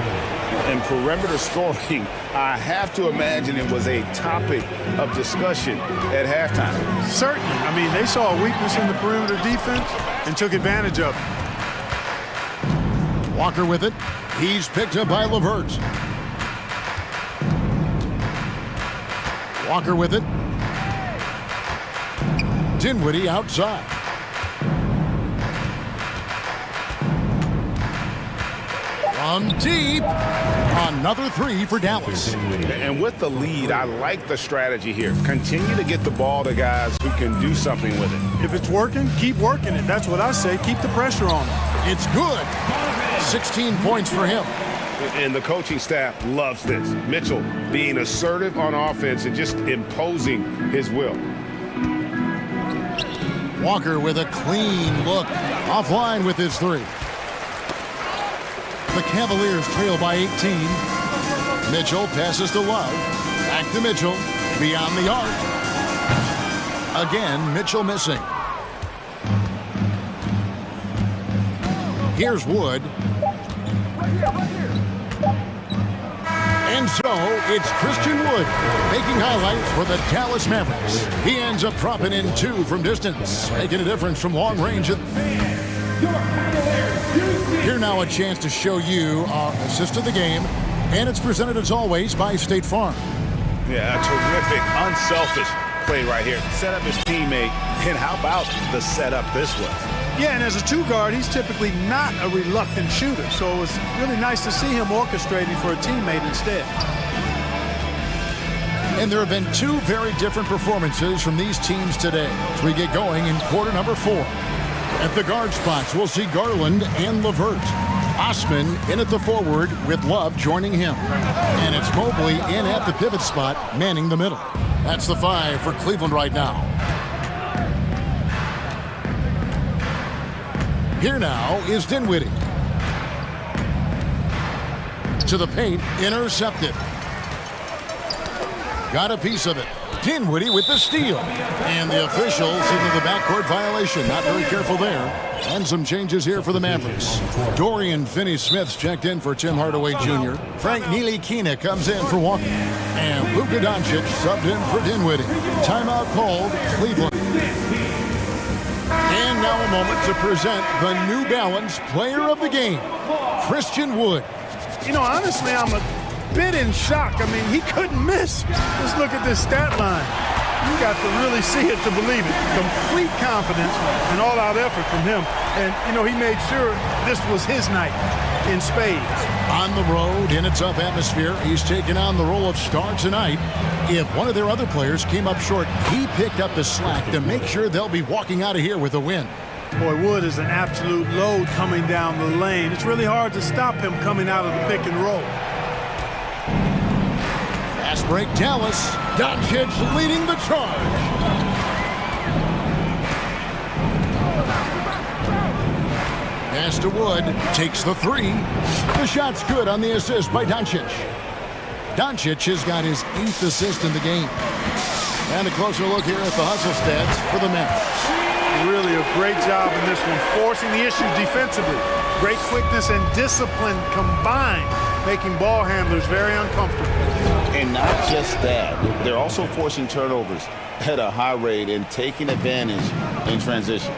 And perimeter scoring, I have to imagine it was a topic of discussion at halftime. Certainly. I mean, they saw a weakness in the perimeter defense and took advantage of it. Walker with it. He's picked up by LeVert. Walker with it. Dinwiddie outside. From deep. Another 3 for Dallas. And with the lead, I like the strategy here. Continue to get the ball to guys who can do something with it. If it's working, keep working it. That's what I say. Keep the pressure on him. It's good. 16 points for him. And the coaching staff loves this. Mitchell being assertive on offense and just imposing his will. Walker with a clean look. Offline with his 3. The Cavaliers trail by 18. Mitchell passes to Love. Back to Mitchell. Beyond the arc. Again, Mitchell missing. Here's Wood. And so, it's Christian Wood making highlights for the Dallas Mavericks. He ends up dropping in 2 from distance, making a difference from long range. Here now a chance to show you our assist of the game, and it's presented as always by State Farm. Yeah, a terrific, unselfish play right here. Set up his teammate, and how about the setup this was? Yeah, and as a 2 guard, he's typically not a reluctant shooter, so it was really nice to see him orchestrating for a teammate instead. And there have been 2 very different performances from these teams today as we get going in quarter number 4. At the guard spots, we'll see Garland and LeVert. Osman in at the forward with Love joining him. And it's Mobley in at the pivot spot, manning the middle. That's the 5 for Cleveland right now. Here now is Dinwiddie. To the paint, intercepted. Got a piece of it. Dinwiddie with the steal. And the officials into the backcourt violation. Not very careful there. And some changes here for the Mavericks. Dorian Finney-Smith's checked in for Tim Hardaway Jr. Frank Ntilikina comes in for Walker. And Luka Doncic subbed in for Dinwiddie. Timeout called, Cleveland. And now a moment to present the New Balance Player of the Game, Christian Wood. You know, honestly, I'm a bit in shock. I mean, he couldn't miss. Just look at this stat line. You got to really see it to believe it. Complete confidence and all-out effort from him. And, you know, he made sure this was his night in spades. On the road, in a tough atmosphere, he's taking on the role of star tonight. If one of their other players came up short, he picked up the slack to make sure they'll be walking out of here with a win. Boy, Wood is an absolute load coming down the lane. It's really hard to stop him coming out of the pick and roll. Fast break, Dallas. Doncic leading the charge. Pass to Wood. Takes the 3. The shot's good on the assist by Doncic. Doncic has got his 8th assist in the game. And a closer look here at the hustle stats for the Mavericks. Really a great job in this one, forcing the issue defensively. Great quickness and discipline combined, making ball handlers very uncomfortable. And not just that, they're also forcing turnovers at a high rate and taking advantage in transition.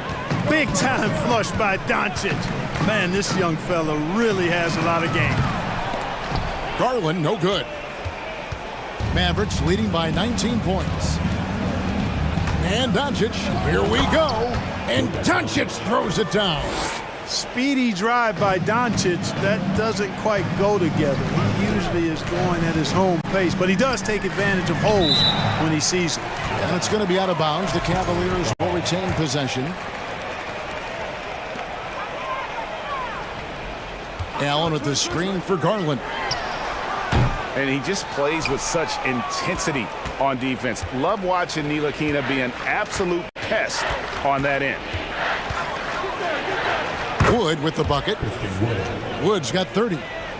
Big time flush by Doncic. Man, this young fella really has a lot of game. Garland, no good. Mavericks leading by 19 points. And Doncic, here we go. And Doncic throws it down. Speedy drive by Doncic. That doesn't quite go together. He usually is going at his home pace, but he does take advantage of holes when he sees them. And it's going to be out of bounds. The Cavaliers will retain possession. Allen with the screen for Garland. And he just plays with such intensity on defense. Love watching Ntilikina be an absolute pest on that end. Wood with the bucket. Wood's got 30.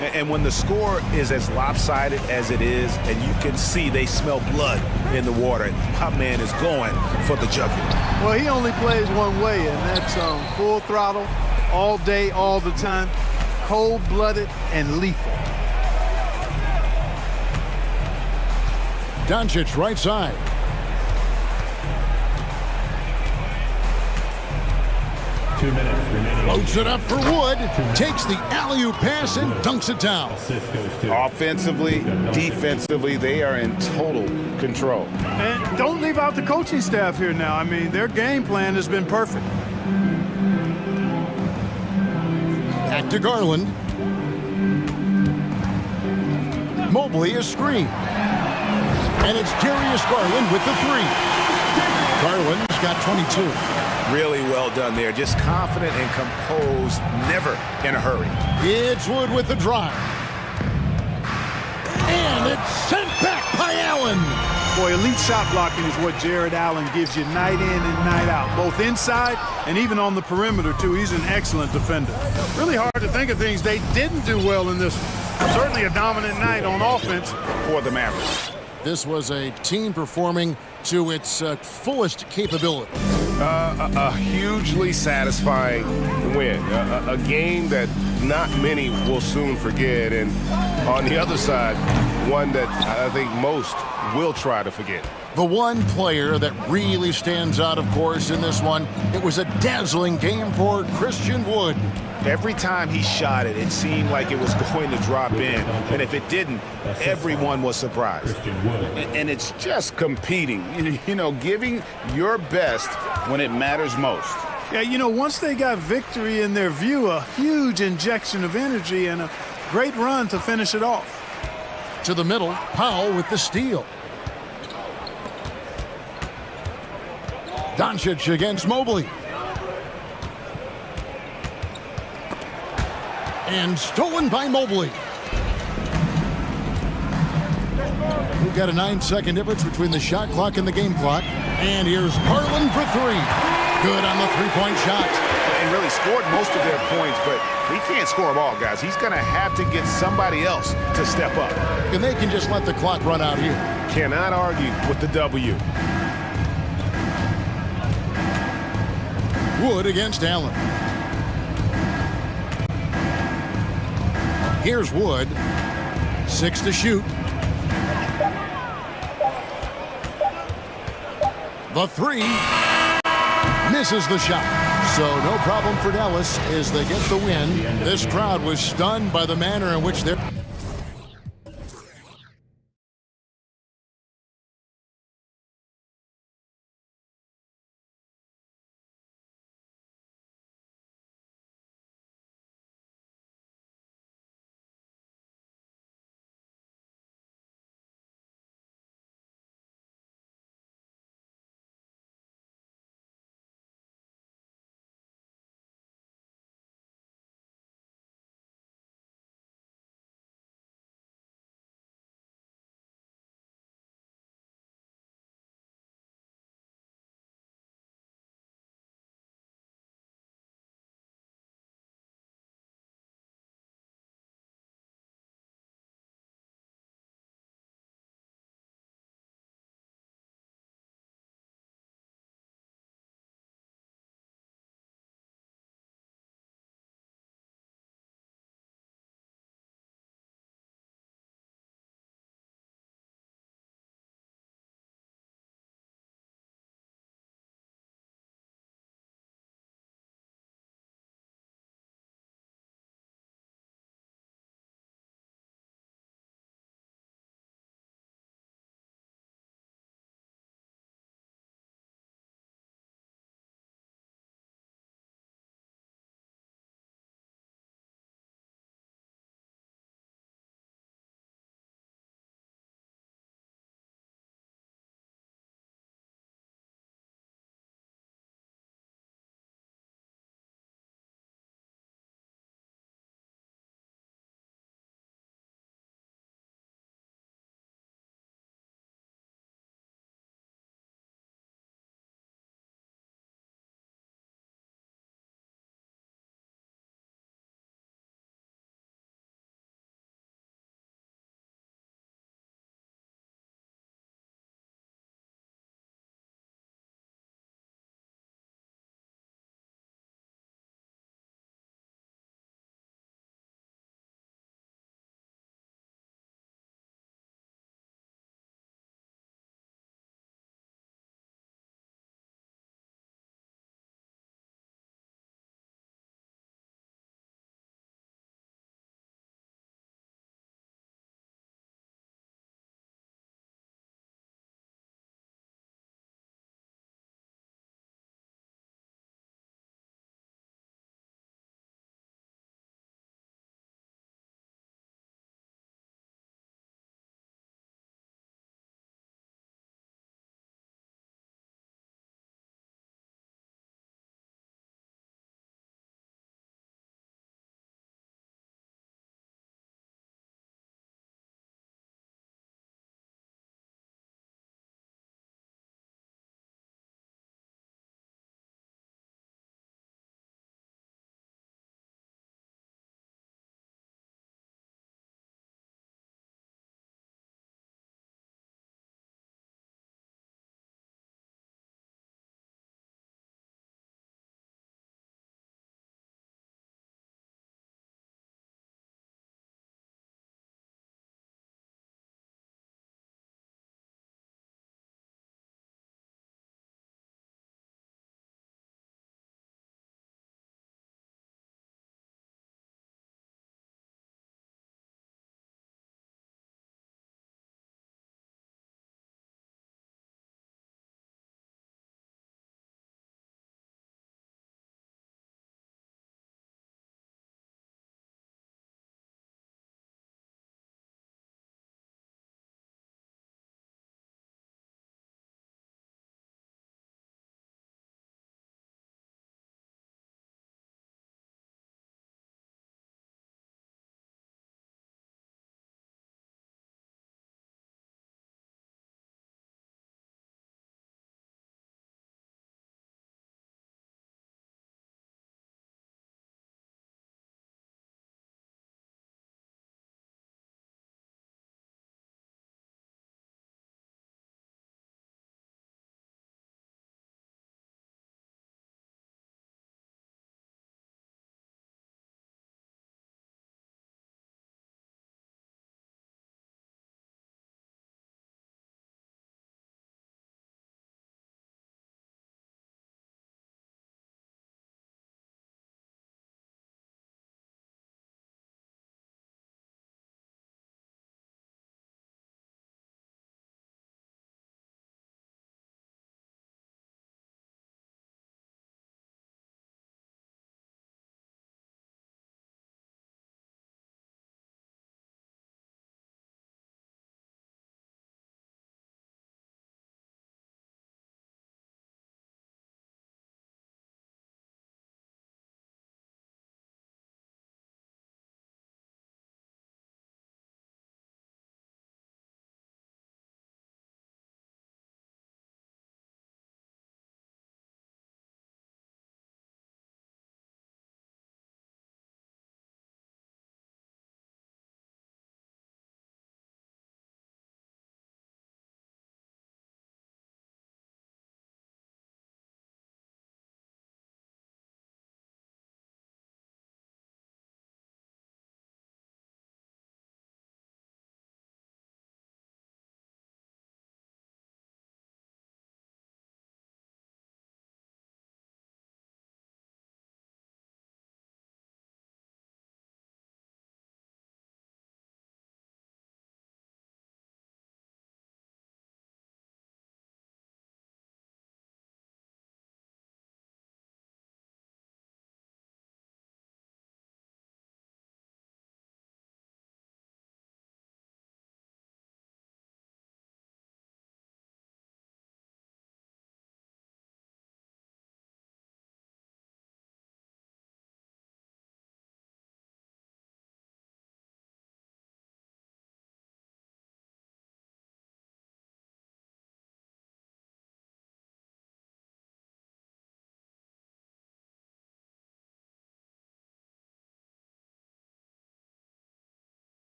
And when the score is as lopsided as it is, and you can see they smell blood in the water, my man is going for the jugular. Well, he only plays one way, and that's full throttle, all day, all the time, cold-blooded and lethal. Doncic right side. Loads it up for Wood. Takes the alley-oop pass and dunks it down. Offensively, defensively, they are in total control. And don't leave out the coaching staff here now. I mean, their game plan has been perfect. Back to Garland. Mobley is screened. And it's Darius Garland with the 3. Garland's got 22. Really well done there. Just confident and composed, never in a hurry. It's Wood with the drive. And it's sent back by Allen. Boy, elite shot blocking is what Jared Allen gives you night in and night out, both inside and even on the perimeter, too. He's an excellent defender. Really hard to think of things they didn't do well in this one. Certainly a dominant night on offense for the Mavericks. This was a team performing to its fullest capability. A hugely satisfying win. A game that not many will soon forget. And on the other side, one that I think most will try to forget. The one player that really stands out, of course, in this one, it was a dazzling game for Christian Wood. Every time he shot it, it seemed like it was going to drop in. And if it didn't, everyone was surprised. And it's just competing, you know, giving your best when it matters most. Yeah, you know, once they got victory in their view, a huge injection of energy and a great run to finish it off. To the middle, Powell with the steal. Doncic against Mobley. And stolen by Mobley. We've got a 9-second difference between the shot clock and the game clock. And here's Garland for three. Good on the three-point shot. And really scored most of their points, but he can't score them all, guys. He's going to have to get somebody else to step up. And they can just let the clock run out here. Cannot argue with the W. Wood against Allen. Here's Wood. 6 to shoot. The three misses the shot. So no problem for Dallas as they get the win. This crowd was stunned by the manner in which they're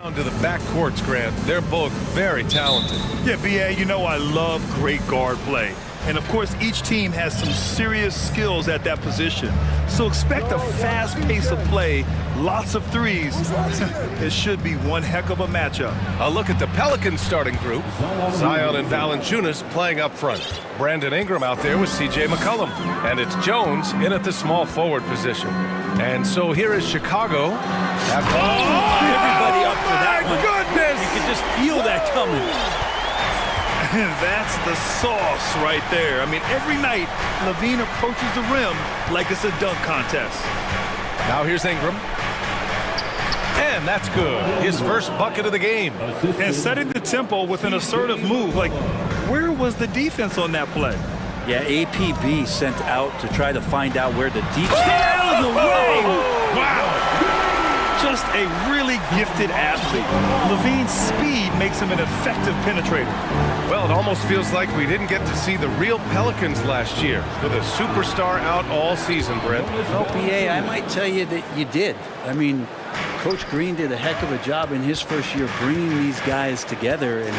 To the back courts, Grant. They're both very talented. Yeah, B.A., you know I love great guard play. And, of course, each team has some serious skills at that position. So expect a fast pace of play, lots of threes. It should be one heck of a matchup. A look at the Pelicans starting group. Zion and Valanciunas playing up front. Brandon Ingram out there with C.J. McCollum. And it's Jones in at the small forward position. And so here is Chicago. Everybody up for that one. Goodness! You could just feel that coming. That's the sauce right there. I mean, every night, Levine approaches the rim like it's a dunk contest. Now here's Ingram. And that's good. His first bucket of the game. And setting the tempo with an assertive move. Like, where was the defense on that play? Yeah, APB sent out to try to find out where the deep... Out of the way! Wow! Just a really gifted athlete. Levine's speed makes him an effective penetrator. Well, it almost feels like we didn't get to see the real Pelicans last year with a superstar out all season, Brent. Well, BA, I might tell you that you did. I mean, Coach Green did a heck of a job in his first year bringing these guys together. And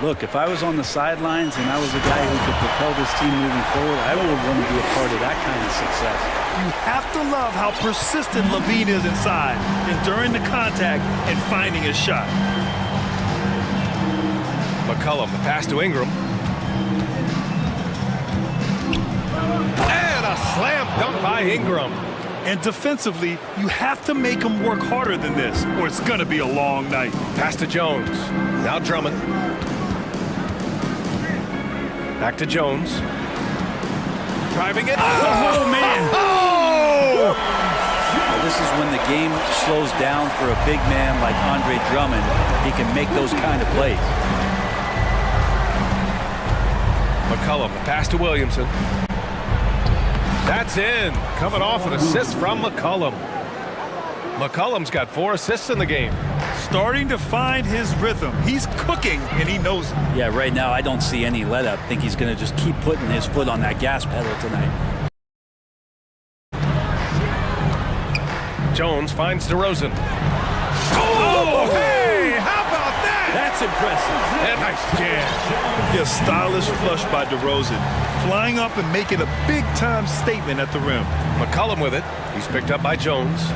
look, if I was on the sidelines and I was a guy who could propel this team moving forward, I would want to be a part of that kind of success. You have to love how persistent Levine is inside, enduring the contact and finding his shot. McCollum, the pass to Ingram. And a slam dunk by Ingram. And defensively, you have to make him work harder than this, or it's going to be a long night. Pass to Jones. Now Drummond. Back to Jones. Driving it. Oh, man. Oh! Well, this is when the game slows down for a big man like Andre Drummond. He can make those kind of plays. McCollum, the pass to Williamson. That's in. Coming off an assist from McCollum. McCollum's got 4 assists in the game. Starting to find his rhythm. He's cooking, and he knows it. Yeah, right now I don't see any let up. I think he's going to just keep putting his foot on that gas pedal tonight. Jones finds DeRozan. Oh, hey! How about that? That's impressive. And nice jam. Yeah, stylish flush by DeRozan. Flying up and making a big-time statement at the rim. McCollum with it. He's picked up by Jones.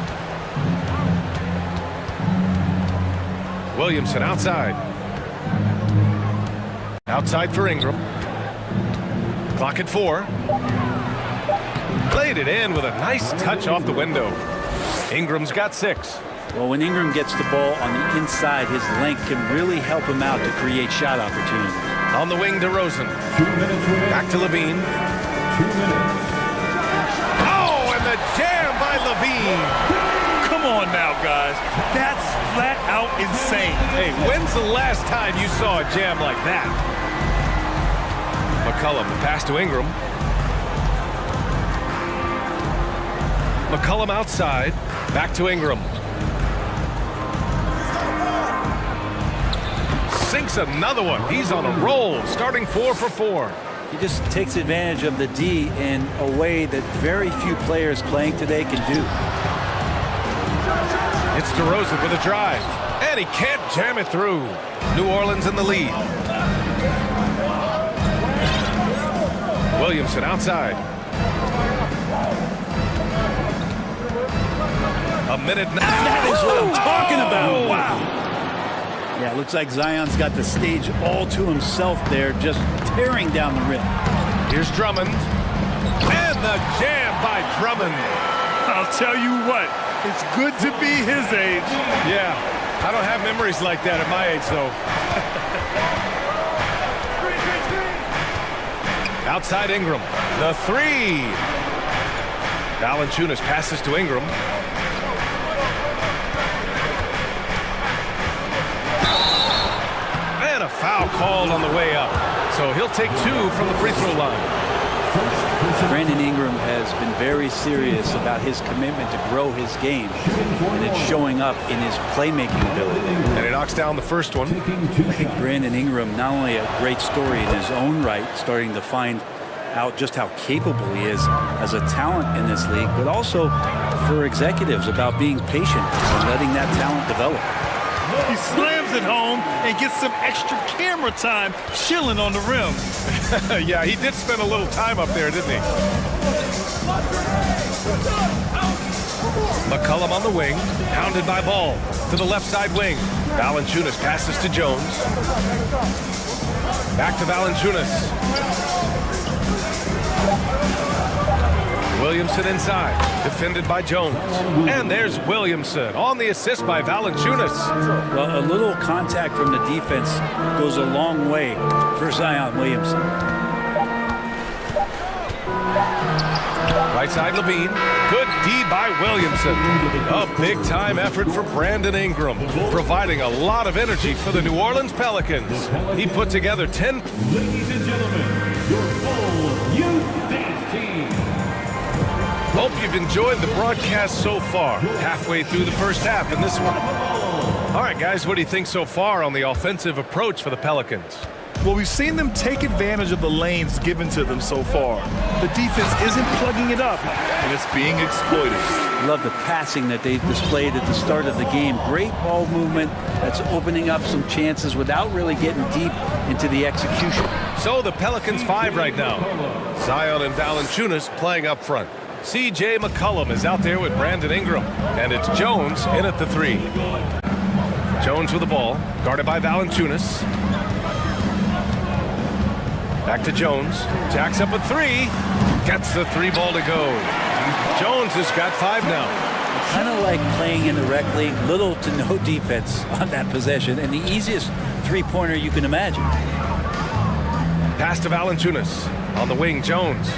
Williamson outside. Outside for Ingram. Clock at 4. Played it in with a nice touch off the window. Ingram's got 6. Well, when Ingram gets the ball on the inside, his length can really help him out to create shot opportunities. On the wing, DeRozan. Back to Levine. 2 minutes. Oh, and the jam by Levine. Come on now, guys. That's flat out insane. Hey, when's the last time you saw a jam like that? McCollum, the pass to Ingram. McCollum outside. Back to Ingram. Sinks another one. He's on a roll, starting 4 for 4. He just takes advantage of the D in a way that very few players playing today can do. It's DeRozan with a drive, and he can't jam it through. New Orleans in the lead. Williamson outside. A minute now. That is what I'm talking about. Wow. Yeah, it looks like Zion's got the stage all to himself there, just tearing down the rim. Here's Drummond. And the jam by Drummond. I'll tell you what, it's good to be his age. Yeah, I don't have memories like that at my age, though. Outside Ingram. The 3. Valanciunas passes to Ingram. And a foul called on the way up. So he'll take 2 from the free throw line. Brandon Ingram has been very serious about his commitment to grow his game, and it's showing up in his playmaking ability. And he knocks down the first one. I think Brandon Ingram, not only a great story in his own right, starting to find out just how capable he is as a talent in this league, but also for executives about being patient and letting that talent develop. He slams it home and gets some extra camera time chilling on the rim. Yeah, he did spend a little time up there, didn't he? McCollum on the wing, pounded by Ball to the left side wing. Valanciunas passes to Jones. Back to Valanciunas. Williamson inside, defended by Jones. And there's Williamson on the assist by Valanciunas. Well, a little contact from the defense goes a long way for Zion Williamson. Right side Levine. Good D by Williamson. A big-time effort for Brandon Ingram, providing a lot of energy for the New Orleans Pelicans. He put together 10. Ladies and gentlemen, your full youth dance team. Hope you've enjoyed the broadcast so far. Halfway through the first half in this one. All right, guys, what do you think so far on the offensive approach for the Pelicans? Well, we've seen them take advantage of the lanes given to them so far. The defense isn't plugging it up, and it's being exploited. Love the passing that they displayed at the start of the game. Great ball movement that's opening up some chances without really getting deep into the execution. So the Pelicans 5 right now. Zion and Valanciunas playing up front. C.J. McCollum is out there with Brandon Ingram, and it's Jones in at the 3. Jones with the ball, guarded by Valanciunas. Back to Jones, jacks up a 3, gets the 3 ball to go. Jones has got 5 now. Kind of like playing in the rec league, little to no defense on that possession, and the easiest three-pointer you can imagine. Pass to Valanciunas, on the wing, Jones.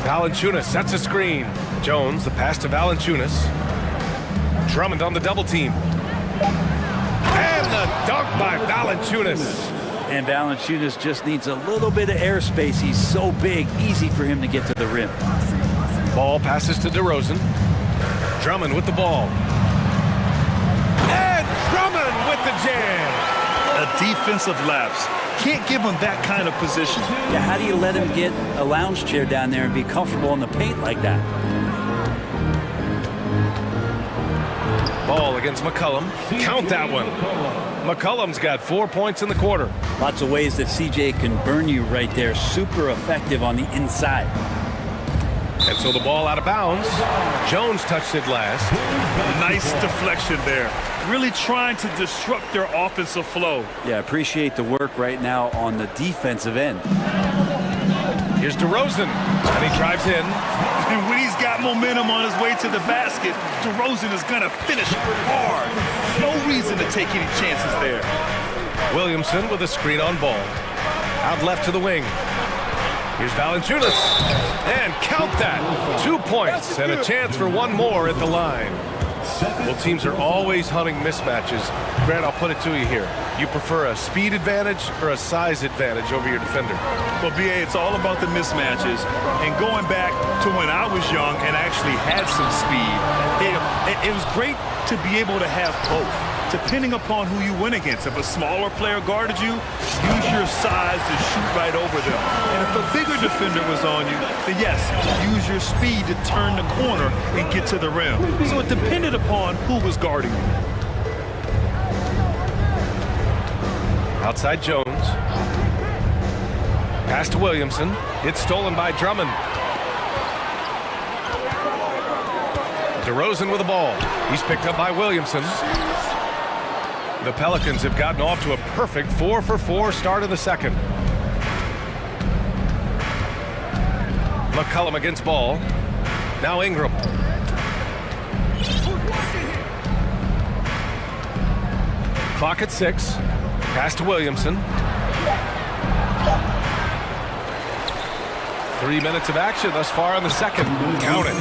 Valanciunas sets a screen. Jones, the pass to Valanciunas. Drummond on the double team. And the dunk by Valanciunas. And Valanciunas just needs a little bit of airspace. He's so big, easy for him to get to the rim. Ball passes to DeRozan. Drummond with the ball. And Drummond with the jam. A defensive lapse. Can't give him that kind of position. Yeah, how do you let him get a lounge chair down there and be comfortable in the paint like that? Ball against McCollum. Count that one. McCollum's got 4 points in the quarter. Lots of ways that CJ can burn you right there. Super effective on the inside. And so the ball out of bounds. Jones touched it last. Nice deflection there. Really trying to disrupt their offensive flow. Yeah, appreciate the work right now on the defensive end. Here's DeRozan, and he drives in. And when he's got momentum on his way to the basket, DeRozan is going to finish hard. No reason to take any chances there. Williamson with a screen on ball. Out left to the wing. Here's Valanciunas. And count that. 2 points and a chance for one more at the line. Well, teams are always hunting mismatches. Grant, I'll put it to you here. You prefer a speed advantage or a size advantage over your defender? Well, BA, it's all about the mismatches. And going back to when I was young and actually had some speed, it was great to be able to have both, depending upon who you went against. If a smaller player guarded you, use your size to shoot right over them. And if a bigger defender was on you, then yes, use your speed to turn the corner and get to the rim. So it depended upon who was guarding you. Outside Jones. Pass to Williamson. It's stolen by Drummond. DeRozan with the ball. He's picked up by Williamson. The Pelicans have gotten off to a perfect 4-for-4 start of the second. McCollum against ball. Now Ingram. Clock at 6. Pass to Williamson. 3 minutes of action thus far in the second. Count it.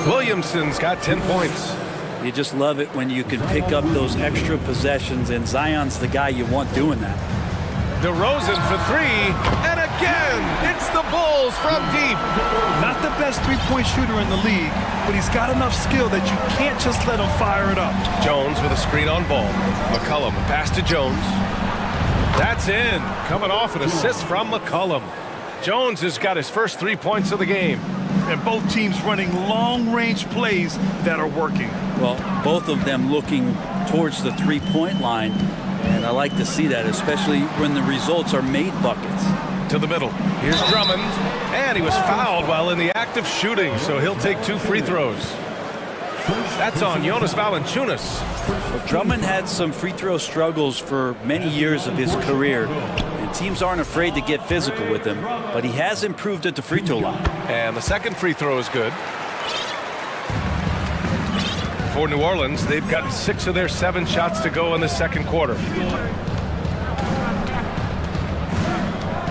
Williamson's got 10 points. You just love it when you can pick up those extra possessions, and Zion's the guy you want doing that. DeRozan for 3, and again, it's the Bulls from deep. Not the best three-point shooter in the league, but he's got enough skill that you can't just let him fire it up. Jones with a screen on ball. McCollum, a pass to Jones. That's in, coming off an assist from McCollum. Jones has got his first 3 points of the game. And both teams running long-range plays that are working. Well, both of them looking towards the three-point line, and I like to see that, especially when the results are made buckets. To the middle. Here's Drummond, and he was fouled while in the act of shooting, so he'll take 2 free throws. That's on Jonas Valanciunas. Well, Drummond had some free throw struggles for many years of his career, and teams aren't afraid to get physical with him, but he has improved at the free throw line. And the second free throw is good. For New Orleans, they've got 6 of their 7 shots to go in the second quarter.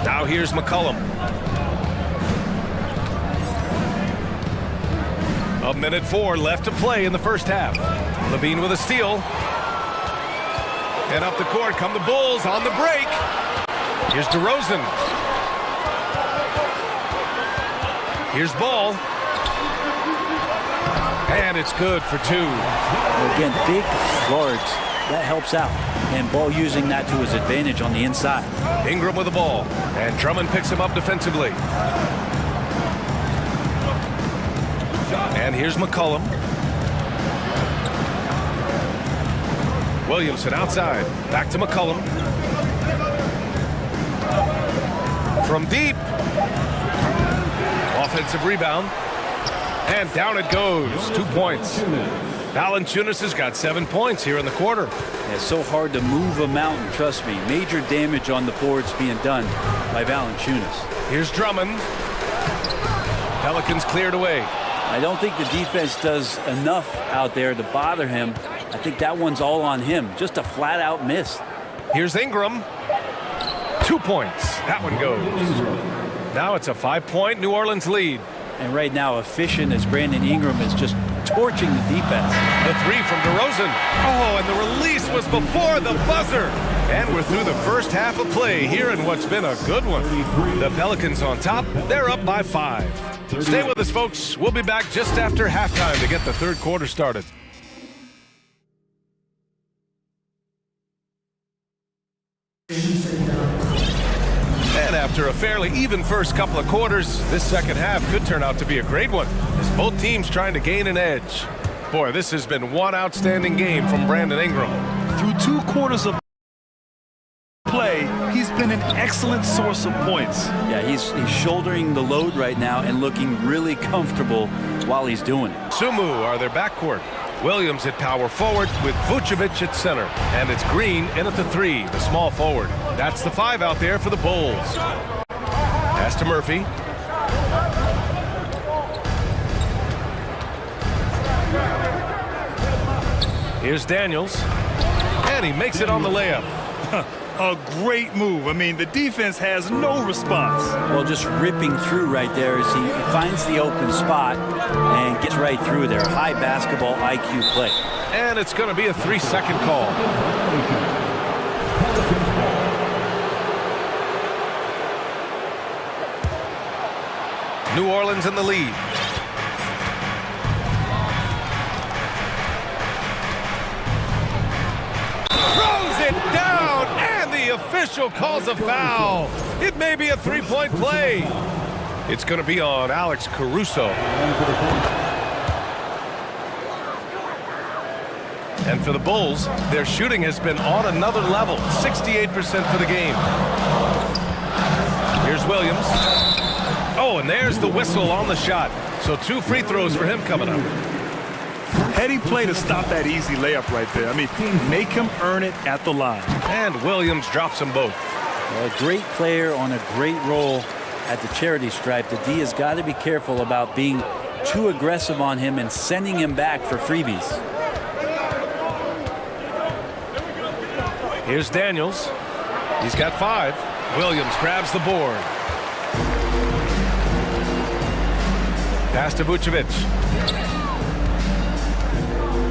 Now here's McCollum. A minute 4 left to play in the first half. Levine with a steal. And up the court come the Bulls on the break. Here's DeRozan. Here's Ball. And it's good for 2. Again, big guards. That helps out. And Ball using that to his advantage on the inside. Ingram with the ball. And Drummond picks him up defensively. And here's McCollum. Williamson outside. Back to McCollum. From deep. Offensive rebound. And down it goes. 2 points. Valanciunas has got 7 points here in the quarter. It's so hard to move a mountain, trust me. Major damage on the boards being done by Valanciunas. Here's Drummond. Pelicans cleared away. I don't think the defense does enough out there to bother him. I think that one's all on him. Just a flat-out miss. Here's Ingram. 2 points. That one goes. Now it's a 5-point New Orleans lead. And right now, efficient as Brandon Ingram is just torching the defense. The 3 from DeRozan. Oh, and the release was before the buzzer. And we're through the first half of play here in what's been a good one. The Pelicans on top. They're up by 5. Stay with us, folks. We'll be back just after halftime to get the third quarter started. And after a fairly even first couple of quarters, this second half could turn out to be a great one, as both teams trying to gain an edge. Boy, this has been one outstanding game from Brandon Ingram. Through 2 quarters of play, he's been an excellent source of points. Yeah, he's shouldering the load right now and looking really comfortable while he's doing it. Sumu are their backcourt. Williams at power forward with Vucevic at center. And it's Green in at the 3, the small forward. That's the 5 out there for the Bulls. Pass to Murphy. Here's Daniels. And he makes it on the layup. A great move. I mean, the defense has no response. Well, just ripping through right there as he finds the open spot and gets right through there. High basketball IQ play. And it's going to be a 3-second call. New Orleans in the lead. Throws it down, and the official calls a foul. It may be a 3-point play. It's going to be on Alex Caruso. And for the Bulls, their shooting has been on another level, 68% for the game. Here's Williams. Oh, and there's the whistle on the shot. So 2 free throws for him coming up. Heady play to stop that easy layup right there. I mean, make him earn it at the line. And Williams drops them both. Well, a great player on a great role at the charity stripe. The D has got to be careful about being too aggressive on him and sending him back for freebies. Here's Daniels. He's got 5. Williams grabs the board. Pass to Vucevic.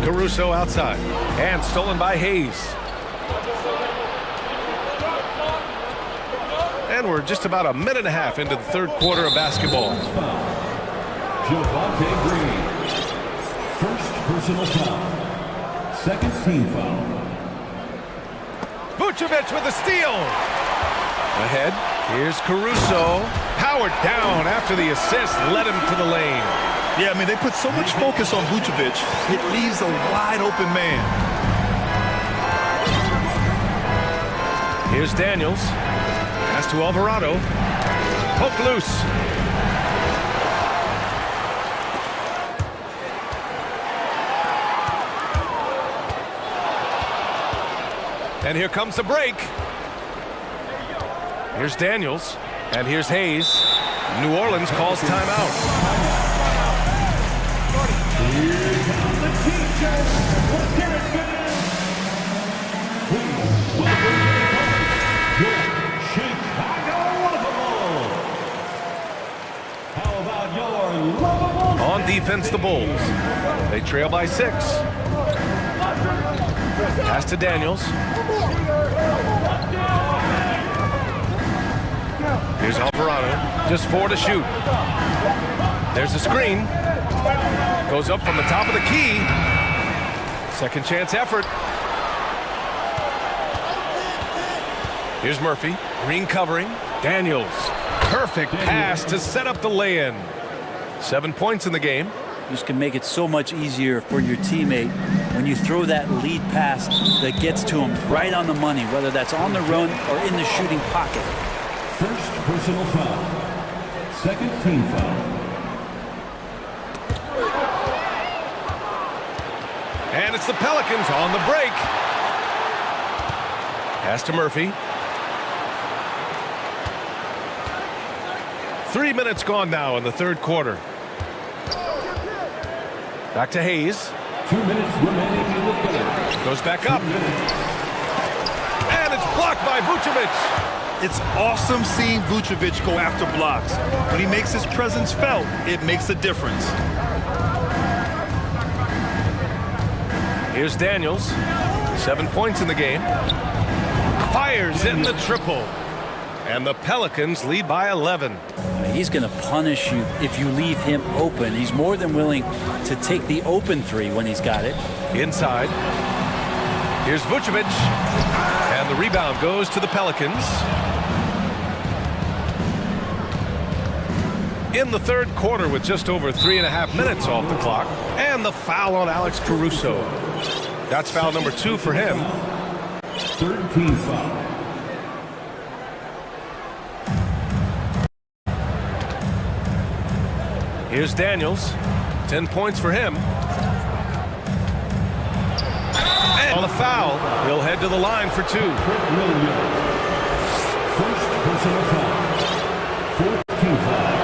Caruso outside. And stolen by Hayes. And we're just about a minute and a half into the third quarter of basketball. Javonte Green. First personal foul. Second team foul. Vucevic with a steal. Ahead. Here's Caruso. Power Powered down after the assist led him to the lane. Yeah, I mean, they put so much focus on Vucevic, it leaves a wide open man. Here's Daniels. Pass to Alvarado. Poke loose. And here comes the break. Here's Daniels. And here's Hayes. New Orleans calls timeout. On defense, the Bulls. They trail by 6. Pass to Daniels. Here's Alvarado. Just 4 to shoot. There's a screen. Goes up from the top of the key. Second chance effort. Here's Murphy. Green covering. Daniels. Perfect pass to set up the lay-in. 7 points in the game. This can make it so much easier for your teammate when you throw that lead pass that gets to him right on the money, whether that's on the run or in the shooting pocket. First personal foul. Second team foul. And it's the Pelicans on the break. Pass to Murphy. 3 minutes gone now in the third quarter. Back to Hayes. 2 minutes remaining in the third. Goes back up. And it's blocked by Vucevic. It's awesome seeing Vucevic go after blocks. When he makes his presence felt, it makes a difference. Here's Daniels. 7 points in the game. Fires in the triple. And the Pelicans lead by 11. He's going to punish you if you leave him open. He's more than willing to take the open three when he's got it. Inside. Here's Vucevic. And the rebound goes to the Pelicans. In the third quarter with just over 3.5 minutes off the clock. And the foul on Alex Caruso. That's foul number 2 for him. Third team foul. Here's Daniels. 10 points for him. And on the foul, he'll head to the line for 2. First personal foul. Fourth team foul.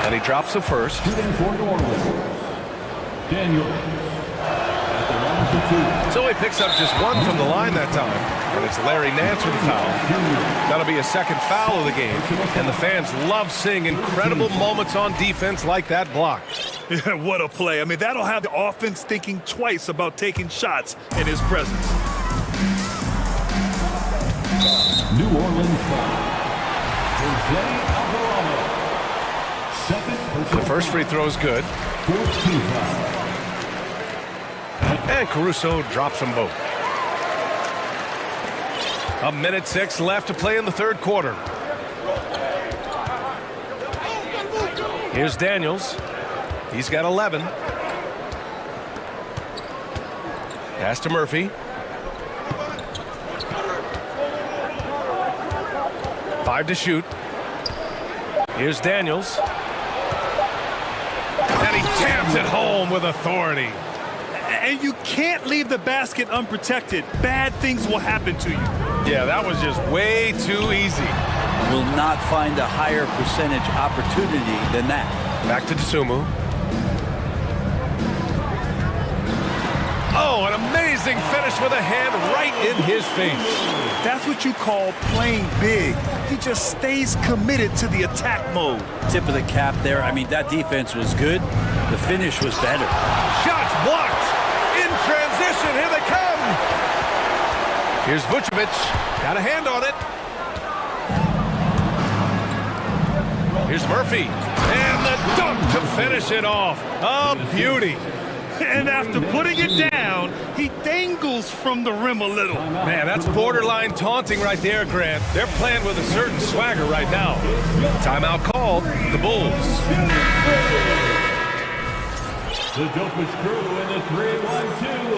And he drops the first. Shooting for New Orleans. Daniel at the line for 2. So he picks up just 1 from the line that time. And it's Larry Nance with the foul. That'll be a second foul of the game. And the fans love seeing incredible moments on defense like that block. Yeah, what a play. I mean, that'll have the offense thinking twice about taking shots in his presence. New Orleans foul. Jose Alvarado. Second personal The first free throw is good. Fourth team foul. And Caruso drops them both. 1:06 left to play in the third quarter. Here's Daniels. He's got 11. Pass to Murphy. 5 to shoot. Here's Daniels. And he jams it home with authority. And you can't leave the basket unprotected. Bad things will happen to you. Yeah, that was just way too easy. Will not find a higher percentage opportunity than that. Back to Dosumu. Oh, an amazing finish with a hand right in his face. That's what you call playing big. He just stays committed to the attack mode. Tip of the cap there. I mean, that defense was good. The finish was better. Shots blocked. In transition, here they come. Here's Vucevic. Got a hand on it. Here's Murphy. And the dunk to finish it off. A beauty. And after putting it down, he dangles angles from the rim a little. Man, that's borderline taunting right there, Grant. They're playing with a certain swagger right now. Timeout called, the Bulls. The dopest crew in the 3-1-2.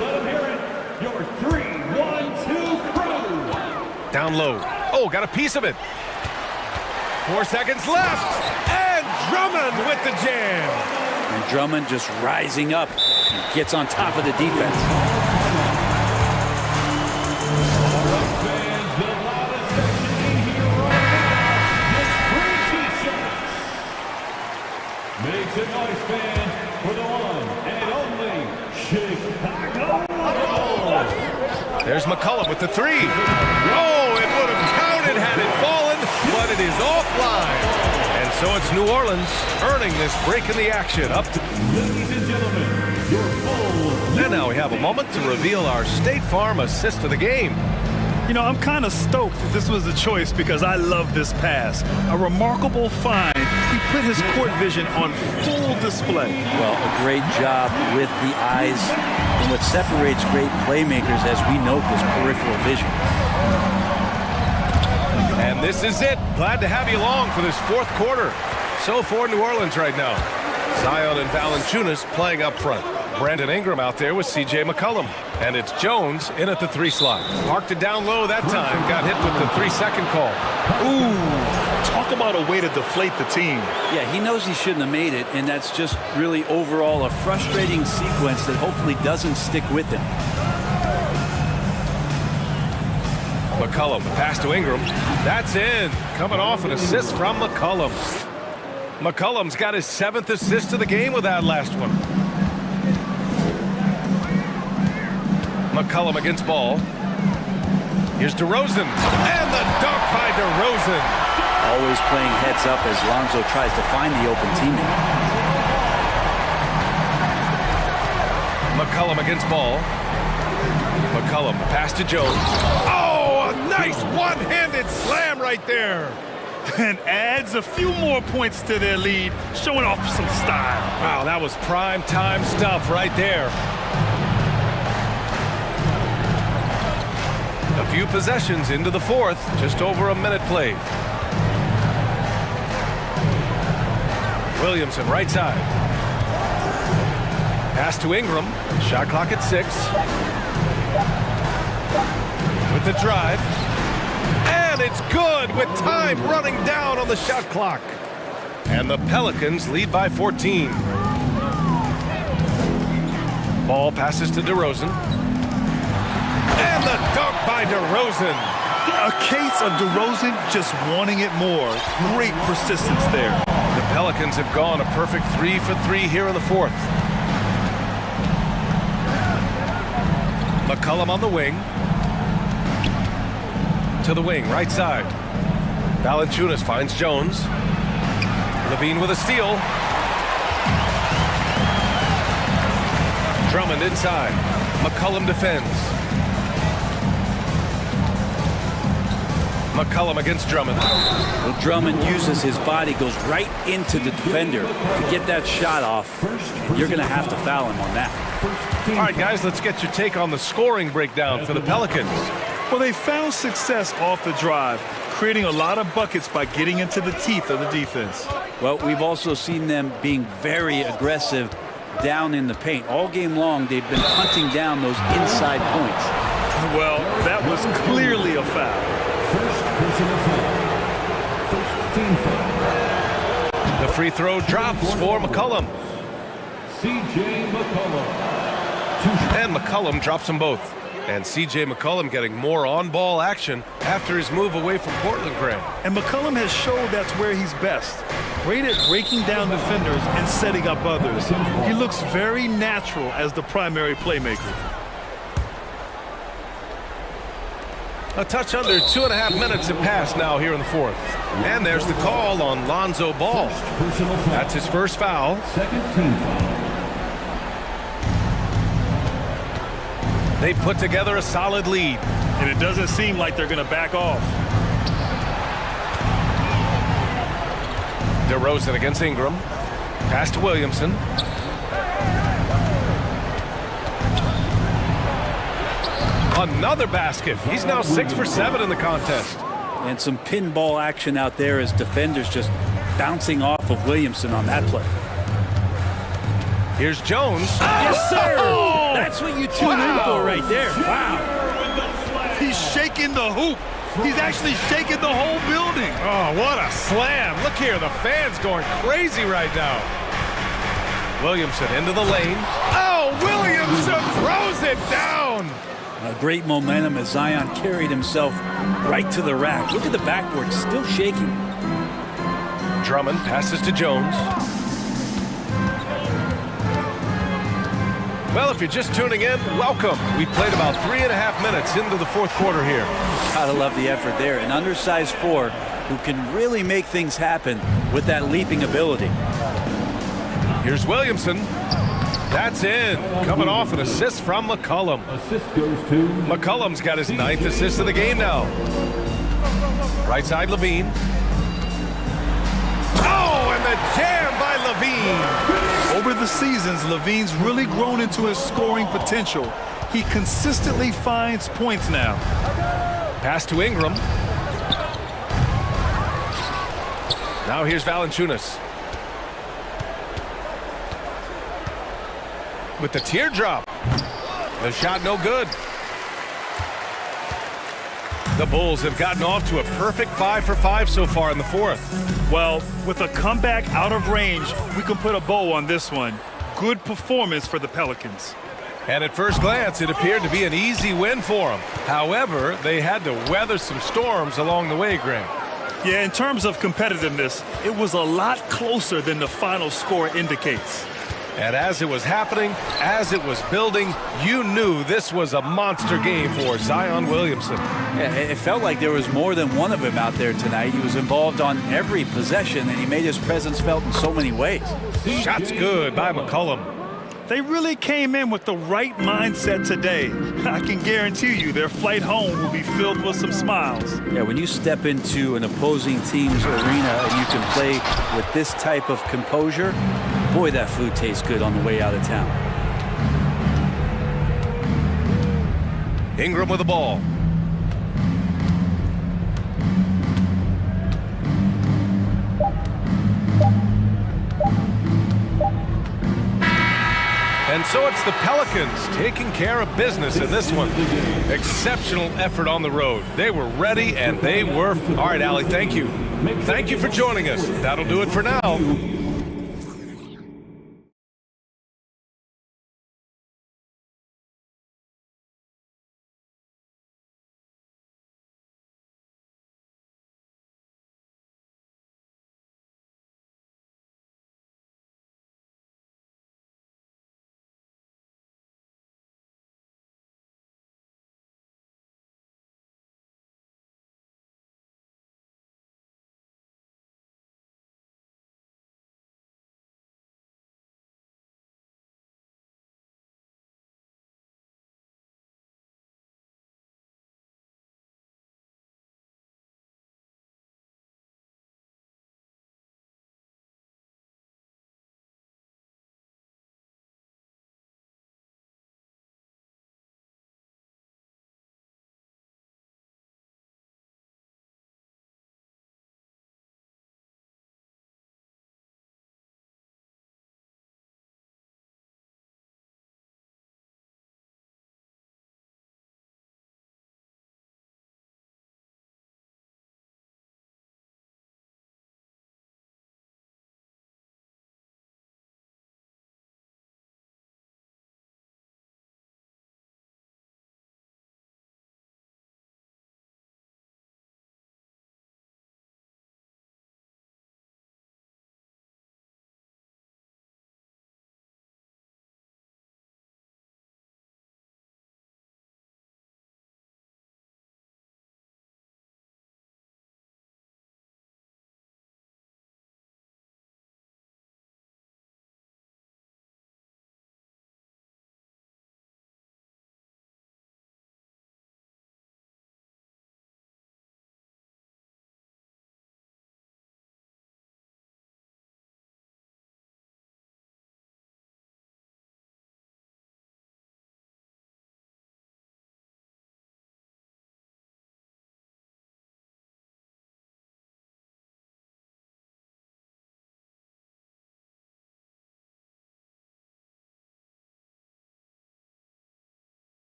Let them hear it. Your 3-1-2 crew. Down low. Oh, got a piece of it. 4 seconds left. And Drummond with the jam. And Drummond just rising up and gets on top of the defense. Make some noise, fans, for the one and only Chicago Bulls. There's McCollum with the three. Oh, it would have counted had it fallen, but it is offline. And so it's New Orleans earning this break in the action. Up to... Ladies and gentlemen, your Bulls. And now we have a moment to reveal our State Farm assist of the game. You know, I'm kind of stoked that this was a choice because I love this pass. A remarkable find. He put his court vision on full display. Well, a great job with the eyes. And what separates great playmakers, as we note, is peripheral vision. And this is it. Glad to have you along for this fourth quarter. So for New Orleans right now, Zion and Valanciunas playing up front. Brandon Ingram out there with C.J. McCollum. And it's Jones in at the 3 slot. Parked it down low that time. Got hit with the 3-second call. Ooh, talk about a way to deflate the team. Yeah, he knows he shouldn't have made it, and that's just really overall a frustrating sequence that hopefully doesn't stick with him. McCollum, pass to Ingram. That's in. Coming off an assist from McCollum. McCollum's got his 7th assist of the game with that last one. McCollum against ball. Here's DeRozan. And the dunk by DeRozan. Always playing heads up as Lonzo tries to find the open teammate. McCollum against ball. McCollum, pass to Jones. Oh, a nice one-handed slam right there. And adds a few more points to their lead, showing off some style. Wow, that was prime time stuff right there. A few possessions into the fourth, just over a minute played. Williamson, right side. Pass to Ingram. Shot clock at 6. With the drive. And it's good with time running down on the shot clock. And the Pelicans lead by 14. Ball passes to DeRozan. And the dunk by DeRozan. A case of DeRozan just wanting it more. Great persistence there. The Pelicans have gone a perfect 3 for 3 here in the fourth. McCollum on the wing. To the wing, right side. Valanciunas finds Jones. Levine with a steal. Drummond inside. McCollum defends. McCollum against Drummond. Well, Drummond uses his body, goes right into the defender to get that shot off. And you're going to have to foul him on that. All right, guys, let's get your take on the scoring breakdown for the Pelicans. Well, they found success off the drive, creating a lot of buckets by getting into the teeth of the defense. Well, we've also seen them being very aggressive down in the paint. All game long, they've been hunting down those inside points. Well, that was clearly a foul. First personal foul. First team foul. The free throw drops for McCollum. C.J. McCollum. And McCollum drops them both. And C.J. McCollum getting more on-ball action after his move away from Portland, Grant. And McCollum has showed that's where he's best. Great at breaking down defenders and setting up others. He looks very natural as the primary playmaker. A touch under 2.5 minutes have passed now here in the fourth. And there's the call on Lonzo Ball. That's his first foul. Second team foul. They put together a solid lead. And it doesn't seem like they're going to back off. DeRozan against Ingram. Pass to Williamson. Another basket. He's now 6 for 7 in the contest. And some pinball action out there as defenders just bouncing off of Williamson on that play. Here's Jones. Yes, sir! That's what you tune in for right there. Wow. He's shaking the hoop. He's actually shaking the whole building. Oh, what a slam. Look here, the fans going crazy right now. Williamson into the lane. Oh, Williamson throws it down. Great momentum as Zion carried himself right to the rack. Look at the backboard, still shaking. Drummond passes to Jones. Well, if you're just tuning in, welcome. We played about 3.5 minutes into the fourth quarter here. Gotta love the effort there. An undersized 4 who can really make things happen with that leaping ability. Here's Williamson. That's in. Coming off an assist from McCollum. Assist goes to McCollum's got his 9th assist of the game now. Right side, Levine. Oh, and the jam by Levine. Over the seasons, Levine's really grown into his scoring potential. He consistently finds points now. Pass to Ingram. Now here's Valanciunas. With the teardrop. The shot no good. The Bulls have gotten off to a perfect 5 for 5 so far in the fourth. Well, with a comeback out of range, we can put a bow on this one. Good performance for the Pelicans. And at first glance, it appeared to be an easy win for them. However, they had to weather some storms along the way, Graham. Yeah, in terms of competitiveness, it was a lot closer than the final score indicates. And as it was happening, as it was building, you knew this was a monster game for Zion Williamson. Yeah, it felt like there was more than one of him out there tonight. He was involved on every possession, and he made his presence felt in so many ways. Shots good by McCollum. They really came in with the right mindset today. I can guarantee you their flight home will be filled with some smiles. Yeah, when you step into an opposing team's arena and you can play with this type of composure, boy, that food tastes good on the way out of town. Ingram with the ball. And so it's the Pelicans taking care of business in this one. Exceptional effort on the road. They were ready and they were... All right, Allie, thank you. Thank you for joining us. That'll do it for now.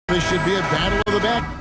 This should be a battle of the back.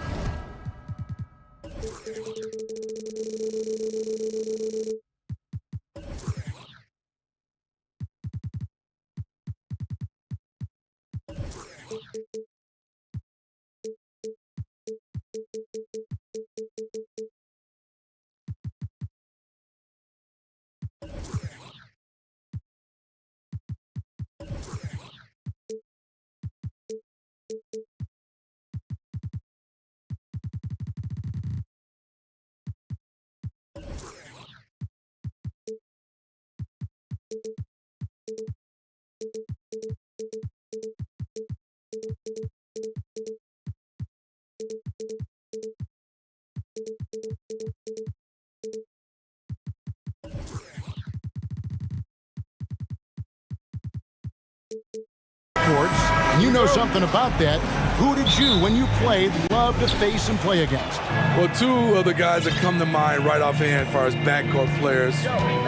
And you know something about that. Who did you, when you played, love to face and play against? Well, two of the guys that come to mind right offhand as far as backcourt players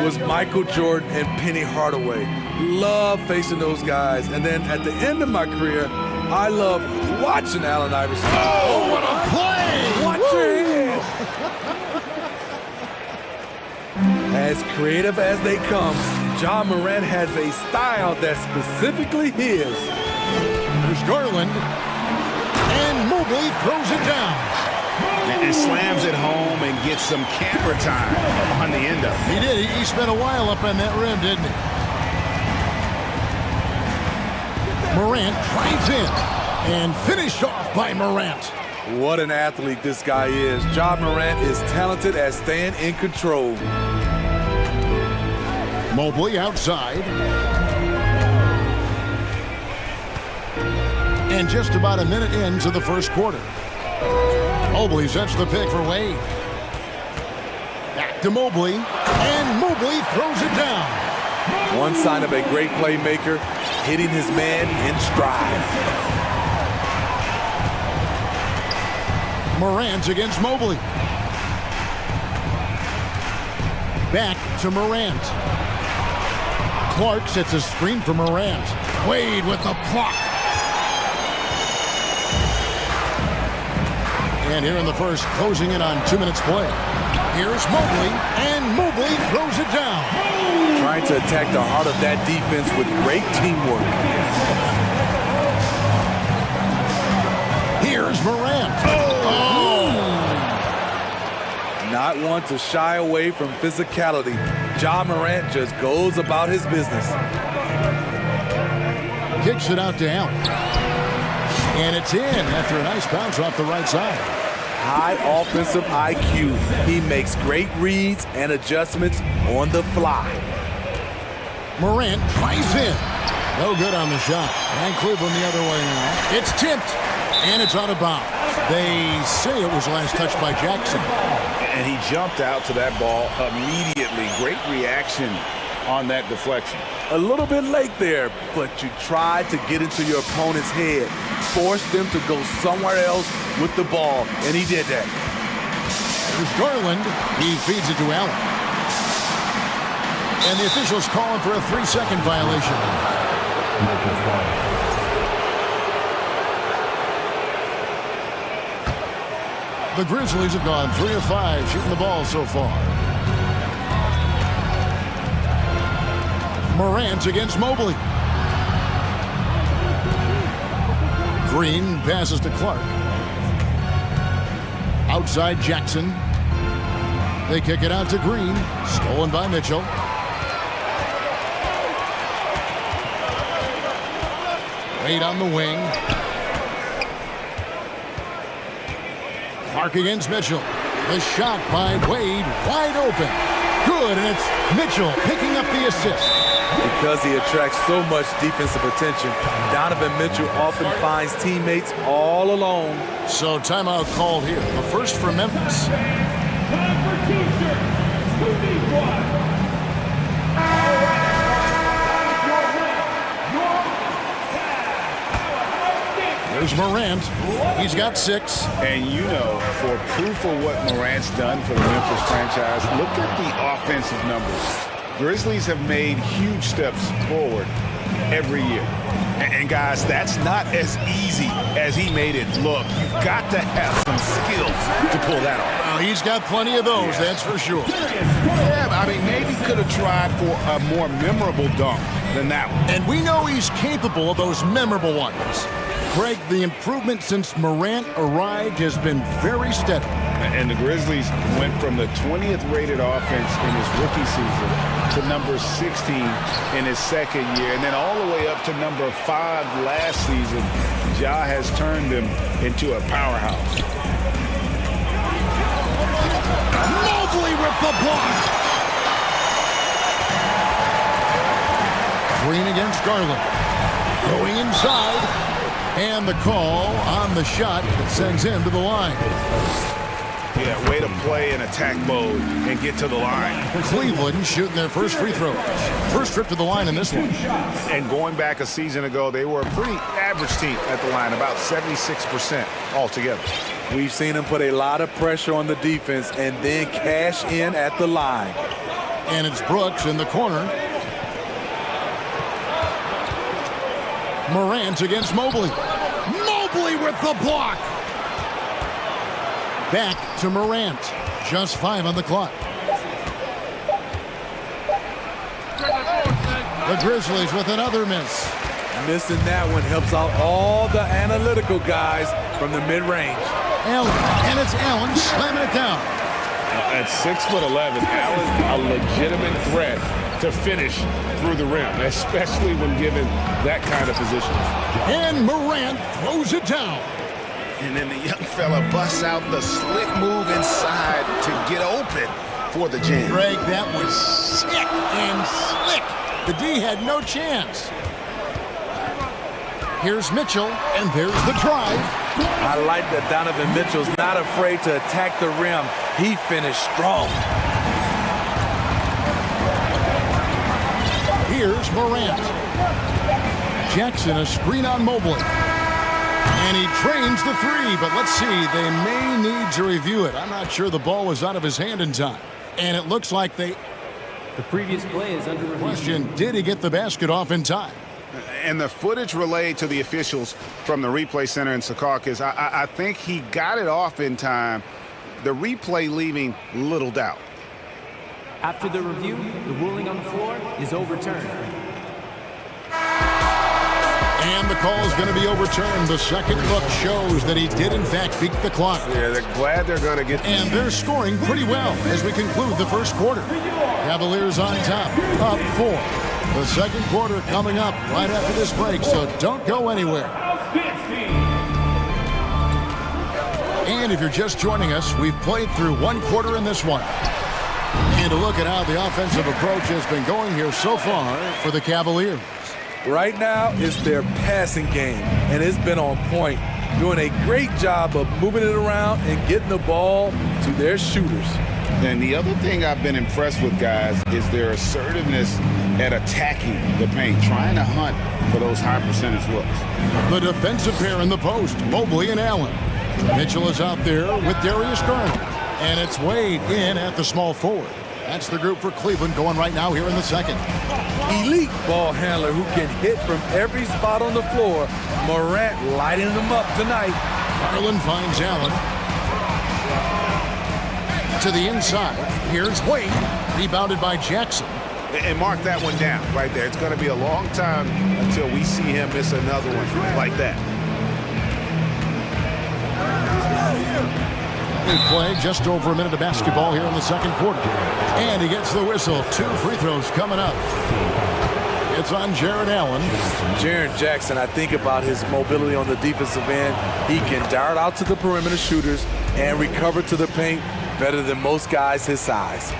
was Michael Jordan and Penny Hardaway. Love facing those guys. And then at the end of my career, I love watching Allen Iverson. Oh, what a play! Watch your hands! As creative as they come, Ja Morant has a style that's specifically his. There's Garland. And Mobley throws it down. And slams it home and gets some camera time on the end of it. He did. He spent a while up on that rim, didn't he? Morant drives in and finished off by Morant. What an athlete this guy is. Ja Morant is talented at staying in control. Mobley outside. And just about a minute into the first quarter. Mobley sets the pick for Wade. Back to Mobley. And Mobley throws it down. One sign of a great playmaker, hitting his man in stride. Morant against Mobley. Back to Morant. Clark sets a screen for Morant. Wade with the block. And here in the first, closing in on 2 minutes play. Here's Mobley, and Mobley throws it down. Trying to attack the heart of that defense with great teamwork. Here's Morant. Not one to shy away from physicality. Ja Morant just goes about his business. Kicks it out to Allen. And it's in after a nice bounce off the right side. High offensive IQ. He makes great reads and adjustments on the fly. Morant tries in. No good on the shot. And Cleveland the other way now. It's tipped. And it's out of bounds. They say it was last touched by Jackson. And he jumped out to that ball immediately. Great reaction on that deflection. A little bit late there, but you tried to get into your opponent's head. Force them to go somewhere else with the ball, and he did that. There's Garland. He feeds it to Allen. And the officials calling for a 3-second violation. The Grizzlies have gone 3 of 5 shooting the ball so far. Morant against Mobley. Green passes to Clark. Outside Jackson. They kick it out to Green. Stolen by Mitchell. Wade on the wing. Clark against Mitchell. The shot by Wade, wide open. Good, and it's Mitchell picking up the assist. Because he attracts so much defensive attention, Donovan Mitchell often finds teammates all alone. So timeout called here. The first for Memphis. Time for t-shirts. Who needs one? Here's Morant. He's got 6. And you know, for proof of what Morant's done for the Memphis franchise, look at the offensive numbers. Grizzlies have made huge steps forward every year. And guys, that's not as easy as he made it look. You've got to have some skills to pull that off. Well, he's got plenty of those, that's for sure. Yeah, I mean, maybe could have tried for a more memorable dunk than that one. And we know he's capable of those memorable ones. Greg, the improvement since Morant arrived has been very steady. And the Grizzlies went from the 20th rated offense in his rookie season to number 16 in his second year, and then all the way up to number 5 last season. Ja has turned them into a powerhouse. Mobley with the block. Green against Garland. Going inside. And the call on the shot that sends him to the line. Yeah, way to play in attack mode and get to the line. Cleveland shooting their first free throws. First trip to the line in this one. And going back a season ago, they were a pretty average team at the line, about 76% altogether. We've seen him put a lot of pressure on the defense and then cash in at the line. And it's Brooks in the corner. Morant against Mobley. Mobley with the block. Back to Morant. Just 5 on the clock. The Grizzlies with another miss. Missing that one helps out all the analytical guys from the mid-range. Allen, and it's Allen slamming it down. At 6'11", Allen, a legitimate threat to finish through the rim, especially when given that kind of position. And Morant throws it down. And then the young fella busts out the slick move inside to get open for the jam. Greg, that was sick and slick. The D had no chance. Here's Mitchell, and there's the drive. I like that Donovan Mitchell's not afraid to attack the rim. He finished strong. Here's Morant. Jackson, a screen on Mobley. And he trains the 3, but let's see, they may need to review it. I'm not sure the ball was out of his hand in time. And it looks like the previous play is under review. Question, did he get the basket off in time? And the footage relayed to the officials from the replay center in Secaucus, I think he got it off in time. The replay leaving little doubt. After the review, the ruling on the floor is overturned. And the call is going to be overturned. The second look shows that he did, in fact, beat the clock. Yeah, they're glad they're going to get... And they're scoring pretty well as we conclude the first quarter. Cavaliers on top, up 4. The second quarter coming up right after this break, so don't go anywhere. And if you're just joining us, we've played through one quarter in this one. And to look at how the offensive approach has been going here so far for the Cavaliers. Right now, it's their passing game, and it's been on point, doing a great job of moving it around and getting the ball to their shooters. And the other thing I've been impressed with, guys, is their assertiveness at attacking the paint, trying to hunt for those high percentage looks. The defensive pair in the post, Mobley and Allen. Mitchell is out there with Darius Garland. And it's Wade in at the small forward. That's the group for Cleveland going right now here in the second. Elite ball handler who can hit from every spot on the floor. Morant lighting them up tonight. Garland finds Allen. To the inside. Here's Wade. Rebounded by Jackson. And mark that one down right there. It's going to be a long time until we see him miss another one like that. We play just over a minute of basketball here in the second quarter. And he gets the whistle. 2 free throws coming up. It's on Jared Allen. Jaren Jackson, I think about his mobility on the defensive end. He can dart out to the perimeter shooters and recover to the paint better than most guys his size.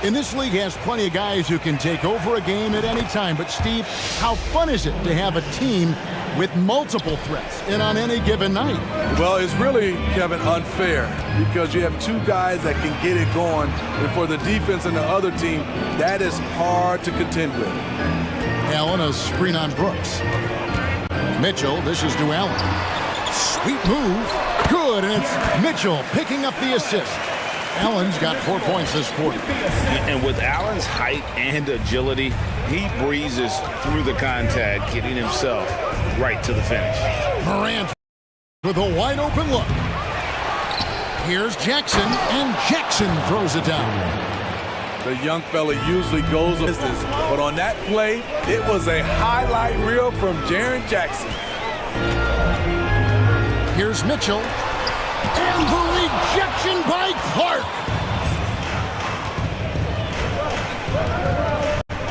In this league has plenty of guys who can take over a game at any time. But, Steve, how fun is it to have a team with multiple threats and on any given night? Well, it's really, Kevin, unfair because you have 2 guys that can get it going, and for the defense and the other team, that is hard to contend with. Allen, a screen on Brooks. Mitchell, this is to Allen. Sweet move. Good, and it's Mitchell picking up the assist. Allen's got 4 points this quarter. And with Allen's height and agility, he breezes through the contact, getting himself right to the finish. Morant with a wide open look. Here's Jackson, and Jackson throws it down. The young fella usually goes a distance, but on that play, it was a highlight reel from Jaren Jackson. Here's Mitchell, and the rejection by Clark.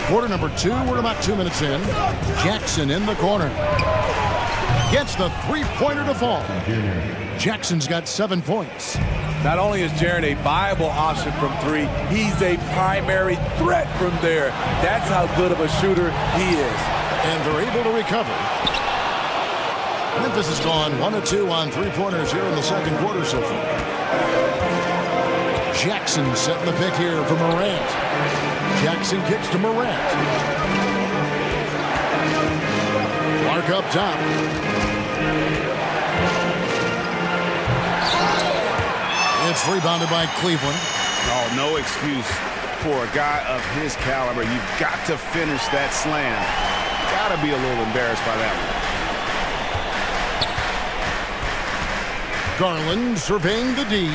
Quarter number 2, we're about 2 minutes in. Jackson in the corner. Gets the three-pointer to fall. Jackson's got 7 points. Not only is Jaren a viable option from 3, he's a primary threat from there. That's how good of a shooter he is. And they're able to recover. Memphis has gone 1 of 2 on three-pointers here in the second quarter so far. Jackson setting the pick here for Morant. Jackson kicks to Morant. Clark up top. It's rebounded by Cleveland. Oh, no excuse for a guy of his caliber. You've got to finish that slam. Got to be a little embarrassed by that one. Garland surveying the D.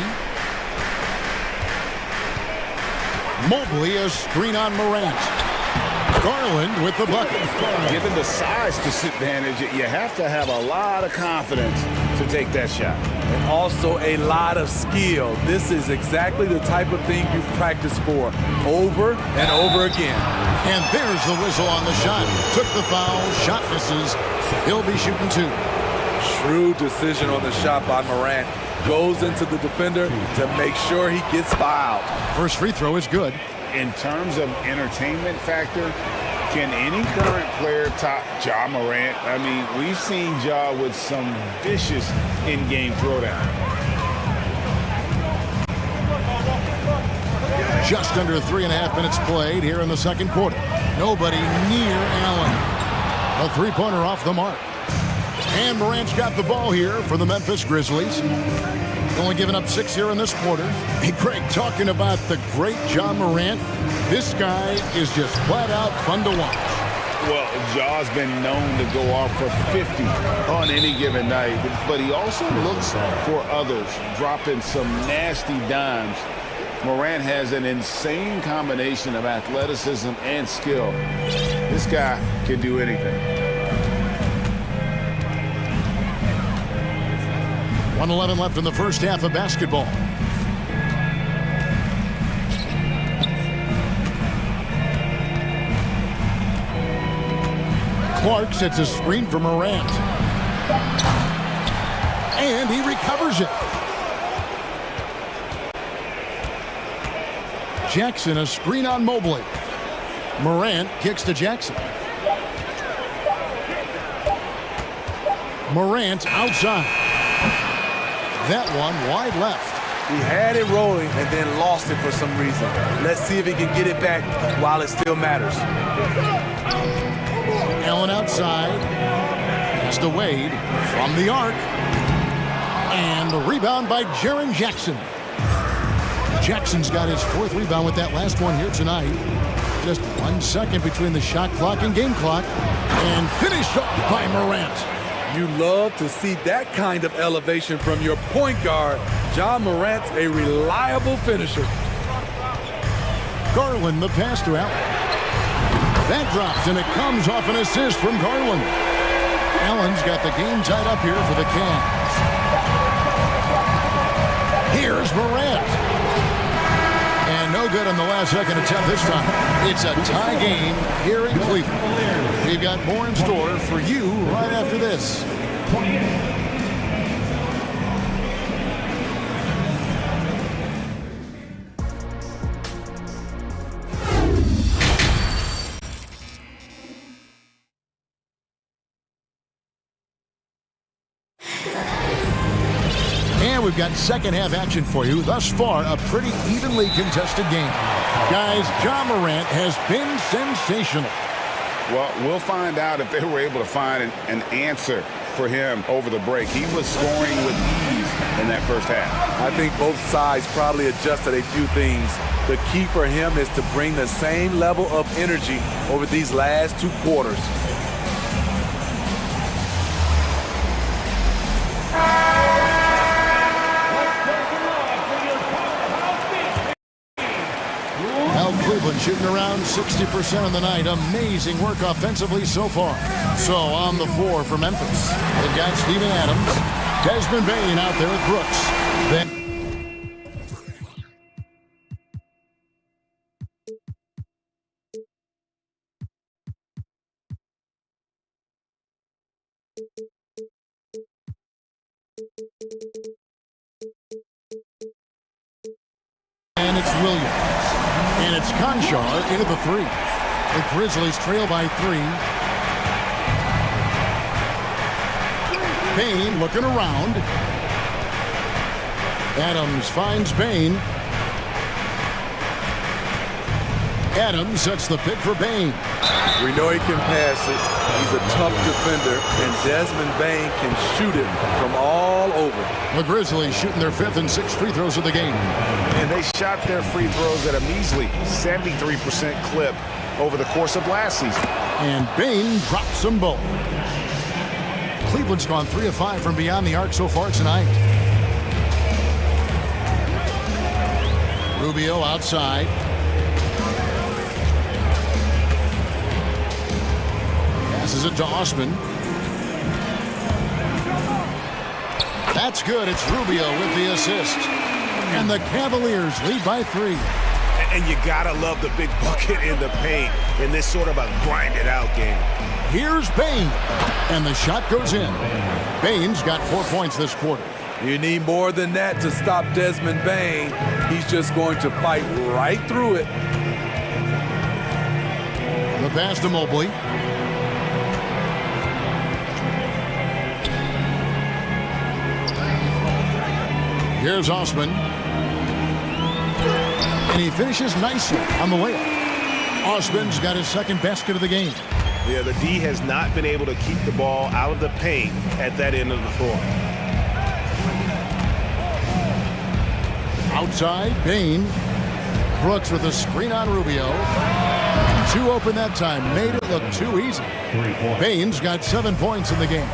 Mobley a screen on Morant. Garland with the bucket. Given the size disadvantage, you have to have a lot of confidence to take that shot. And also a lot of skill. This is exactly the type of thing you practice for over and over again. And there's the whistle on the shot. Took the foul, shot misses. He'll be shooting 2. Shrewd decision on the shot by Morant. Goes into the defender to make sure he gets fouled. First free throw is good. In terms of entertainment factor, can any current player top Ja Morant? I mean, we've seen Ja with some vicious in-game throwdown. Just under 3.5 minutes played here in the second quarter. Nobody near Allen. A three-pointer off the mark. And Morant's got the ball here for the Memphis Grizzlies. Only giving up 6 here in this quarter. Hey, Greg, talking about the great Ja Morant, this guy is just flat out fun to watch. Well, Ja's been known to go off for 50 on any given night, but he also looks for others, dropping some nasty dimes. Morant has an insane combination of athleticism and skill. This guy can do anything. 1:11 left in the first half of basketball. Clark sets a screen for Morant. And he recovers it. Jackson a screen on Mobley. Morant kicks to Jackson. Morant outside. That one wide left. He had it rolling and then lost it for some reason. Let's see if he can get it back while it still matters. Allen outside. Pass to Wade from the arc. And the rebound by Jaren Jackson. Jackson's got his 4th rebound with that last one here tonight. Just 1 second between the shot clock and game clock. And finished off by Morant. You love to see that kind of elevation from your point guard. Ja Morant's a reliable finisher. Garland the pass to Allen. That drops, and it comes off an assist from Garland. Allen's got the game tied up here for the Cavs. Here's Morant. And no good on the last second attempt this time. It's a tie game here in Cleveland. We've got more in store for you right after this. And we've got second half action for you. Thus far, a pretty evenly contested game. Guys, Ja Morant has been sensational. Well, we'll find out if they were able to find an answer for him over the break. He was scoring with ease in that first half. I think both sides probably adjusted a few things. The key for him is to bring the same level of energy over these last 2 quarters. Cleveland shooting around 60% on the night. Amazing work offensively so far. So on the floor for Memphis, they've got Steven Adams, Desmond Bain out there with Brooks. Then and it's Williams. And it's Conchar into the 3. The Grizzlies trail by 3. Bain looking around. Adams finds Bain. Adams sets the pick for Bain. We know he can pass it. He's a tough defender, and Desmond Bain can shoot it from all over. The Grizzlies shooting their 5th and 6th free throws of the game. And they shot their free throws at a measly 73% clip over the course of last season. And Bain drops them both. Cleveland's gone 3 of 5 from beyond the arc so far tonight. Rubio outside. Passes it to Osman. That's good. It's Rubio with the assist. And the Cavaliers lead by 3. And you gotta love the big bucket in the paint in this sort of a grind-it-out game. Here's Bain. And the shot goes in. Bain's got 4 points this quarter. You need more than that to stop Desmond Bain. He's just going to fight right through it. The pass to Mobley. Here's Osman. And he finishes nicely on the layup. Osman's got his 2nd basket of the game. Yeah, the D has not been able to keep the ball out of the paint at that end of the floor. Outside, Bain. Brooks with a screen on Rubio. 2 open that time. Made it look too easy. Bain's got 7 points in the game.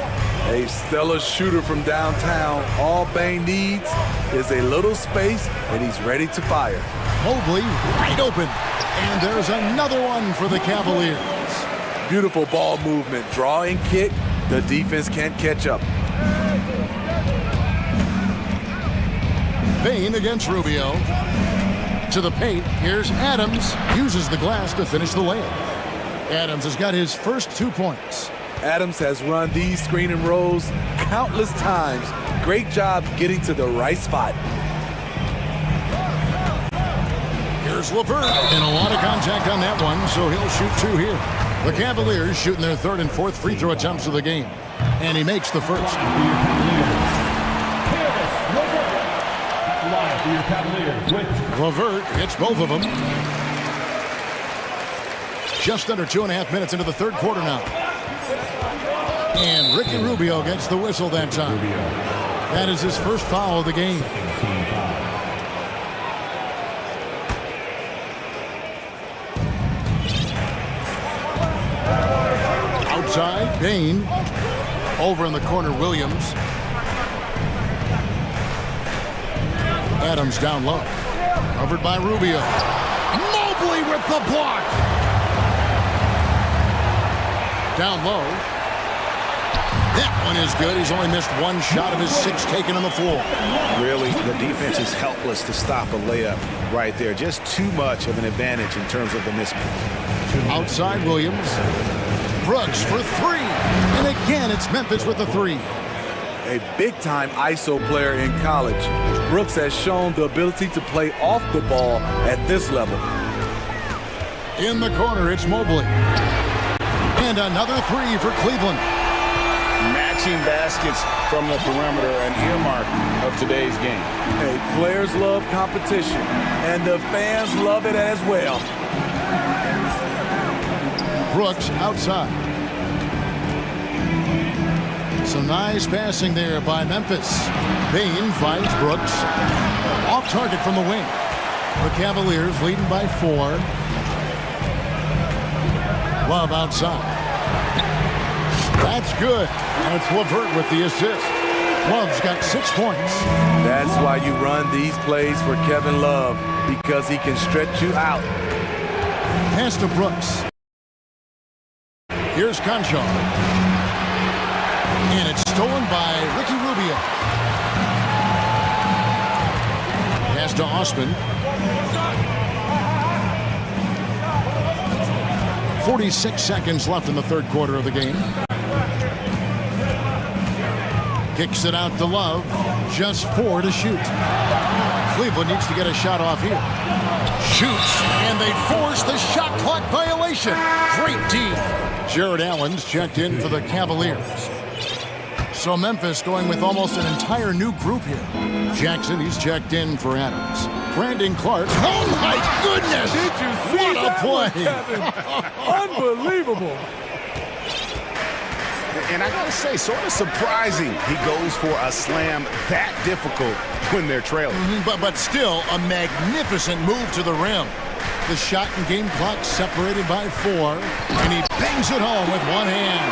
A stellar shooter from downtown. All Bain needs is a little space, and he's ready to fire. Mobley wide open. And there's another one for the Cavaliers. Beautiful ball movement. Draw and kick. The defense can't catch up. Bain against Rubio. To the paint. Here's Adams. Uses the glass to finish the layup. Adams has got his first 2 points. Adams has run these screen and rolls countless times. Great job getting to the right spot. Here's LeVert. And a lot of contact on that one, so he'll shoot 2 here. The Cavaliers shooting their 3rd and 4th free throw attempts of the game. And he makes the first. LeVert hits both of them. Just under 2.5 minutes into the 3rd quarter now. And Ricky Rubio gets the whistle that time. That is his first foul of the game. Outside, Bain. Over in the corner, Williams. Adams down low. Covered by Rubio. Mobley with the block. Down low. That one is good. He's only missed 1 shot of his 6 taken on the floor. Really, the defense is helpless to stop a layup right there. Just too much of an advantage in terms of the mismatch. Outside Williams. Brooks for 3. And again, it's Memphis with the 3. A big-time ISO player in college. Brooks has shown the ability to play off the ball at this level. In the corner, it's Mobley. And another 3 for Cleveland. Matching baskets from the perimeter, an earmark of today's game. Hey, players love competition, and the fans love it as well. Brooks outside. Some nice passing there by Memphis. Bain finds Brooks. Off target from the wing. The Cavaliers leading by 4. Love outside. That's good. That's LeVert with the assist. Love's got 6 points. That's why you run these plays for Kevin Love, because he can stretch you out. Pass to Brooks. Here's Conchar. And it's stolen by Ricky Rubio. Pass to Osman. 46 seconds left in the third quarter of the game. Kicks it out to Love. Just 4 to shoot. Cleveland needs to get a shot off here. Shoots, and they force the shot clock violation. Great D. Jared Allen's checked in for the Cavaliers. So Memphis going with almost an entire new group here. Jackson, he's checked in for Adams. Brandon Clark. Oh, my goodness! Did you see what a that play? One, Unbelievable. And I gotta say, sort of surprising he goes for a slam that difficult when they're trailing. But still, a magnificent move to the rim. The shot and game clock separated by 4, and he bangs it home with one hand.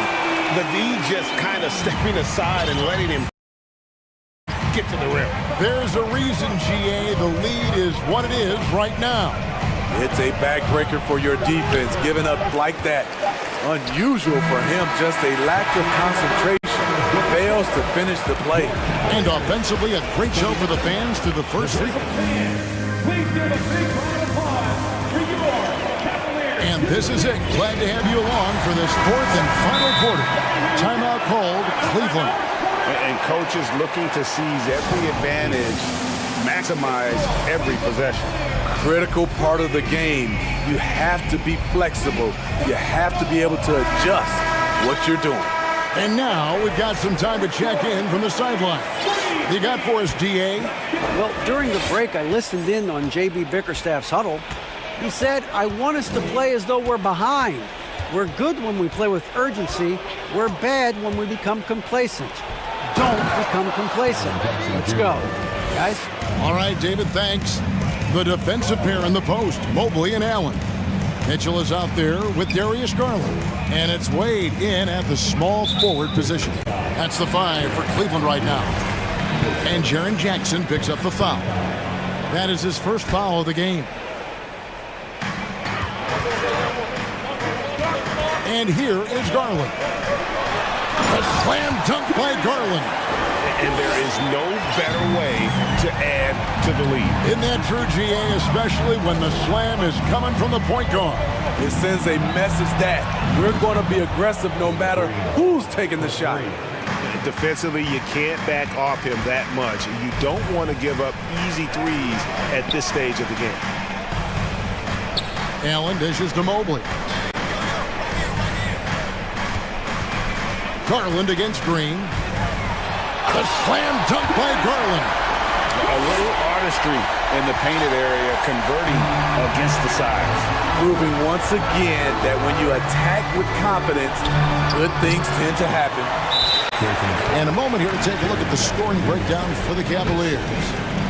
The D just kind of stepping aside and letting him get to the rim. There's a reason, GA, the lead is what it is right now. It's a backbreaker for your defense, giving up like that. Unusual for him, just a lack of concentration. Fails to finish the play. And offensively, a great show for the fans through the first 3. Please give a big round of applause for your Cavaliers. And this is it. Glad to have you along for this 4th and final quarter. Timeout called, Cleveland. And coaches looking to seize every advantage, maximize every possession. Critical part of the game. You have to be flexible. You have to be able to adjust what you're doing. And now we've got some time to check in from the sideline. You got for us, DA? Well, during the break, I listened in on J.B. Bickerstaff's huddle. He said, I want us to play as though we're behind. We're good when we play with urgency. We're bad when we become complacent. Don't become complacent. Let's go, guys. All right, David, thanks. The defensive pair in the post, Mobley and Allen. Mitchell is out there with Darius Garland. And it's Wade in at the small forward position. That's the 5 for Cleveland right now. And Jaren Jackson picks up the foul. That is his first foul of the game. And here is Garland. A slam dunk by Garland. And there is no better way to add to the lead. Isn't that true, GA, especially when the slam is coming from the point guard? It sends a message that we're going to be aggressive no matter who's taking the shot. Defensively, you can't back off him that much. You don't want to give up easy threes at this stage of the game. Allen dishes to Mobley. Garland against Green. The slam dunk by Garland. A little artistry in the painted area, converting against the sides. Proving once again that when you attack with confidence, good things tend to happen. And a moment here to take a look at the scoring breakdown for the Cavaliers.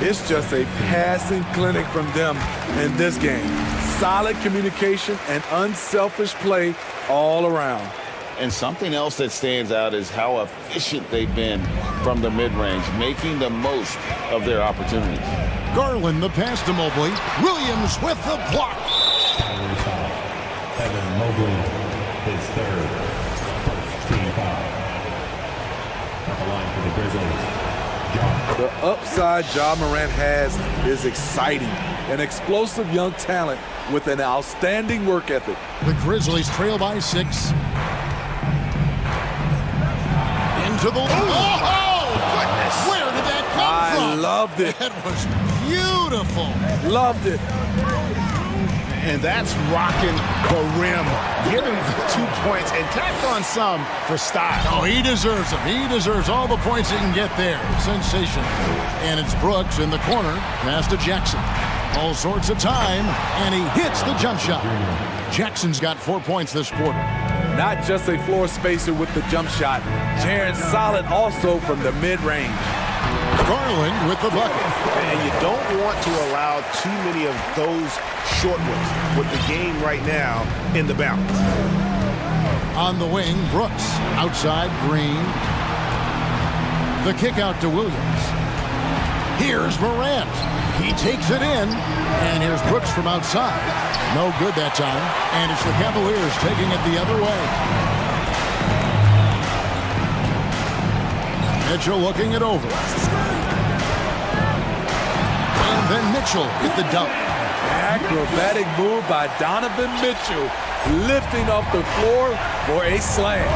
It's just a passing clinic from them in this game. Solid communication and unselfish play all around. And something else that stands out is how efficient they've been from the mid-range, making the most of their opportunities. Garland, the pass to Mobley. Williams with the block. Evan Mobley, his third. First team foul. At the line for the Grizzlies. The upside Ja Morant has is exciting. An explosive young talent with an outstanding work ethic. The Grizzlies trail by 6. To the goodness! Where did that come from? I loved it. That was beautiful. Loved it. And that's rocking the rim. Giving the 2 points and tacked on some for style. Oh, he deserves them. He deserves all the points he can get there. Sensational. And it's Brooks in the corner. Pass to Jackson. All sorts of time, and he hits the jump shot. Jackson's got 4 points this quarter. Not just a floor spacer with the jump shot. Jaron solid also from the mid-range. Garland with the bucket. And you don't want to allow too many of those short ones with the game right now in the balance. On the wing, Brooks. Outside, Green. The kick out to Williams. Here's Morant. He takes it in. And here's Brooks from outside. No good that time. And it's the Cavaliers taking it the other way. Mitchell looking it over. And then Mitchell with the dunk. Acrobatic move by Donovan Mitchell, lifting off the floor for a slam.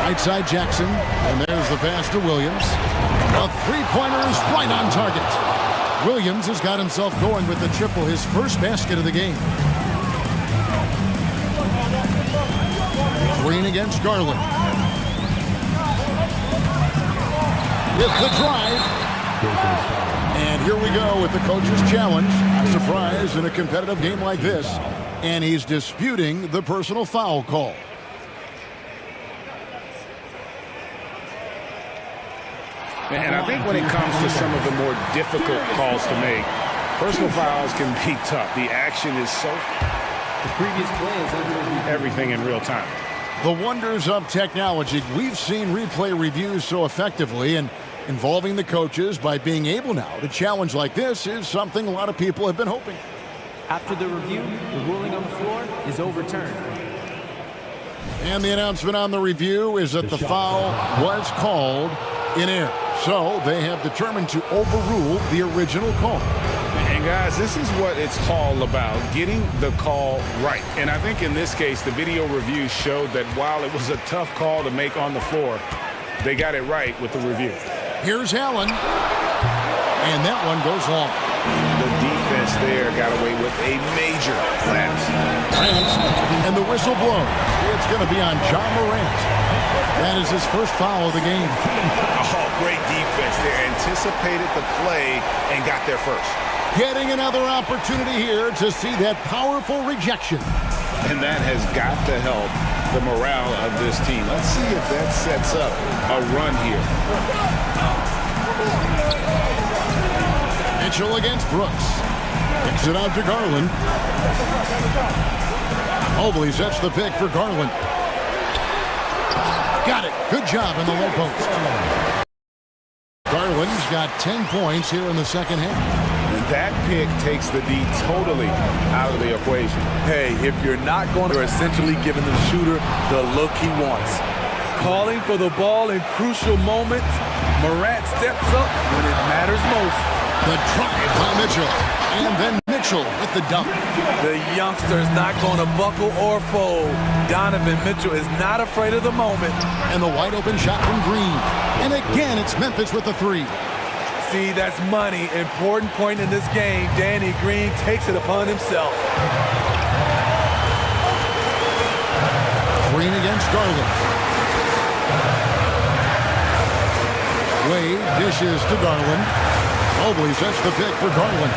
Right side Jackson, and there's the pass to Williams. A three-pointer is right on target. Williams has got himself going with the triple, his first basket of the game. Green against Garland. With the drive. And here we go with the coach's challenge. A surprise in a competitive game like this. And he's disputing the personal foul call. And I think when it comes to some of the more difficult calls to make, personal fouls can be tough. The action is so... The previous play is everything in real time. The wonders of technology. We've seen replay reviews so effectively, and involving the coaches by being able now to challenge like this is something a lot of people have been hoping. After the review, the ruling on the floor is overturned. And the announcement on the review is that the foul was called in air. So they have determined to overrule the original call. And guys, this is what it's all about, getting the call right. And I think in this case, the video review showed that while it was a tough call to make on the floor, they got it right with the review. Here's Allen. And that one goes long. The defense there got away with a major lapse. And the whistle blows. It's going to be on John Morant. That is his first foul of the game. Oh, great defense there. Anticipated the play and got there first. Getting another opportunity here to see that powerful rejection. And that has got to help the morale of this team. Let's see if that sets up a run here. Mitchell against Brooks. Kicks it out to Garland. Mobley sets the pick for Garland. Got it. Good job in the low post. Garland's got 10 points here in the second half. And that pick takes the D totally out of the equation. Hey, if you're not going to, essentially giving the shooter the look he wants. Calling for the ball in crucial moments. Morant steps up when it matters most. The drive by Mitchell. And then Mitchell with the dunk. The youngster's not going to buckle or fold. Donovan Mitchell is not afraid of the moment. And the wide open shot from Green. And again, it's Memphis with the three. See, that's money. Important point in this game. Danny Green takes it upon himself. Green against Garland. Wade dishes to Garland. Mobley sets the pick for Garland.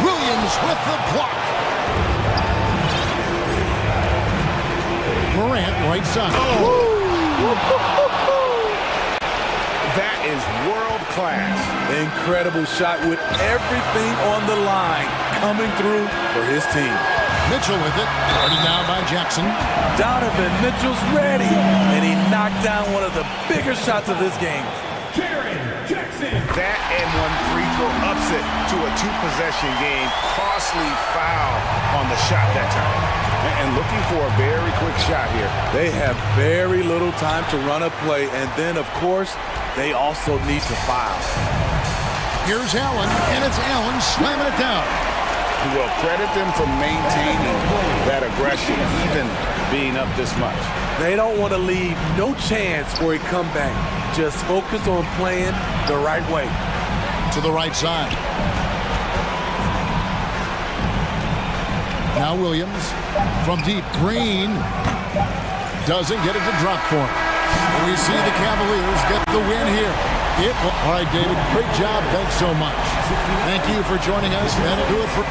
Williams with the block. Morant right side. That is world class. Incredible shot with everything on the line coming through for his team. Mitchell with it. Guarded down by Jackson. Donovan Mitchell's ready. And he knocked down one of the bigger shots of this game. That and one free throw upset to a two-possession game. Costly foul on the shot that time. And looking for a very quick shot here. They have very little time to run a play. And then, of course, they also need to foul. Here's Allen, and it's Allen slamming it down. Well, credit them for maintaining that aggression, even being up this much. They don't want to leave no chance for a comeback. Just focus on playing the right way. To the right side. Now Williams from deep. Green doesn't get it to drop for him. We see the Cavaliers get the win here. All right, David, great job. Thanks so much. Thank you for joining us. That'll do it for...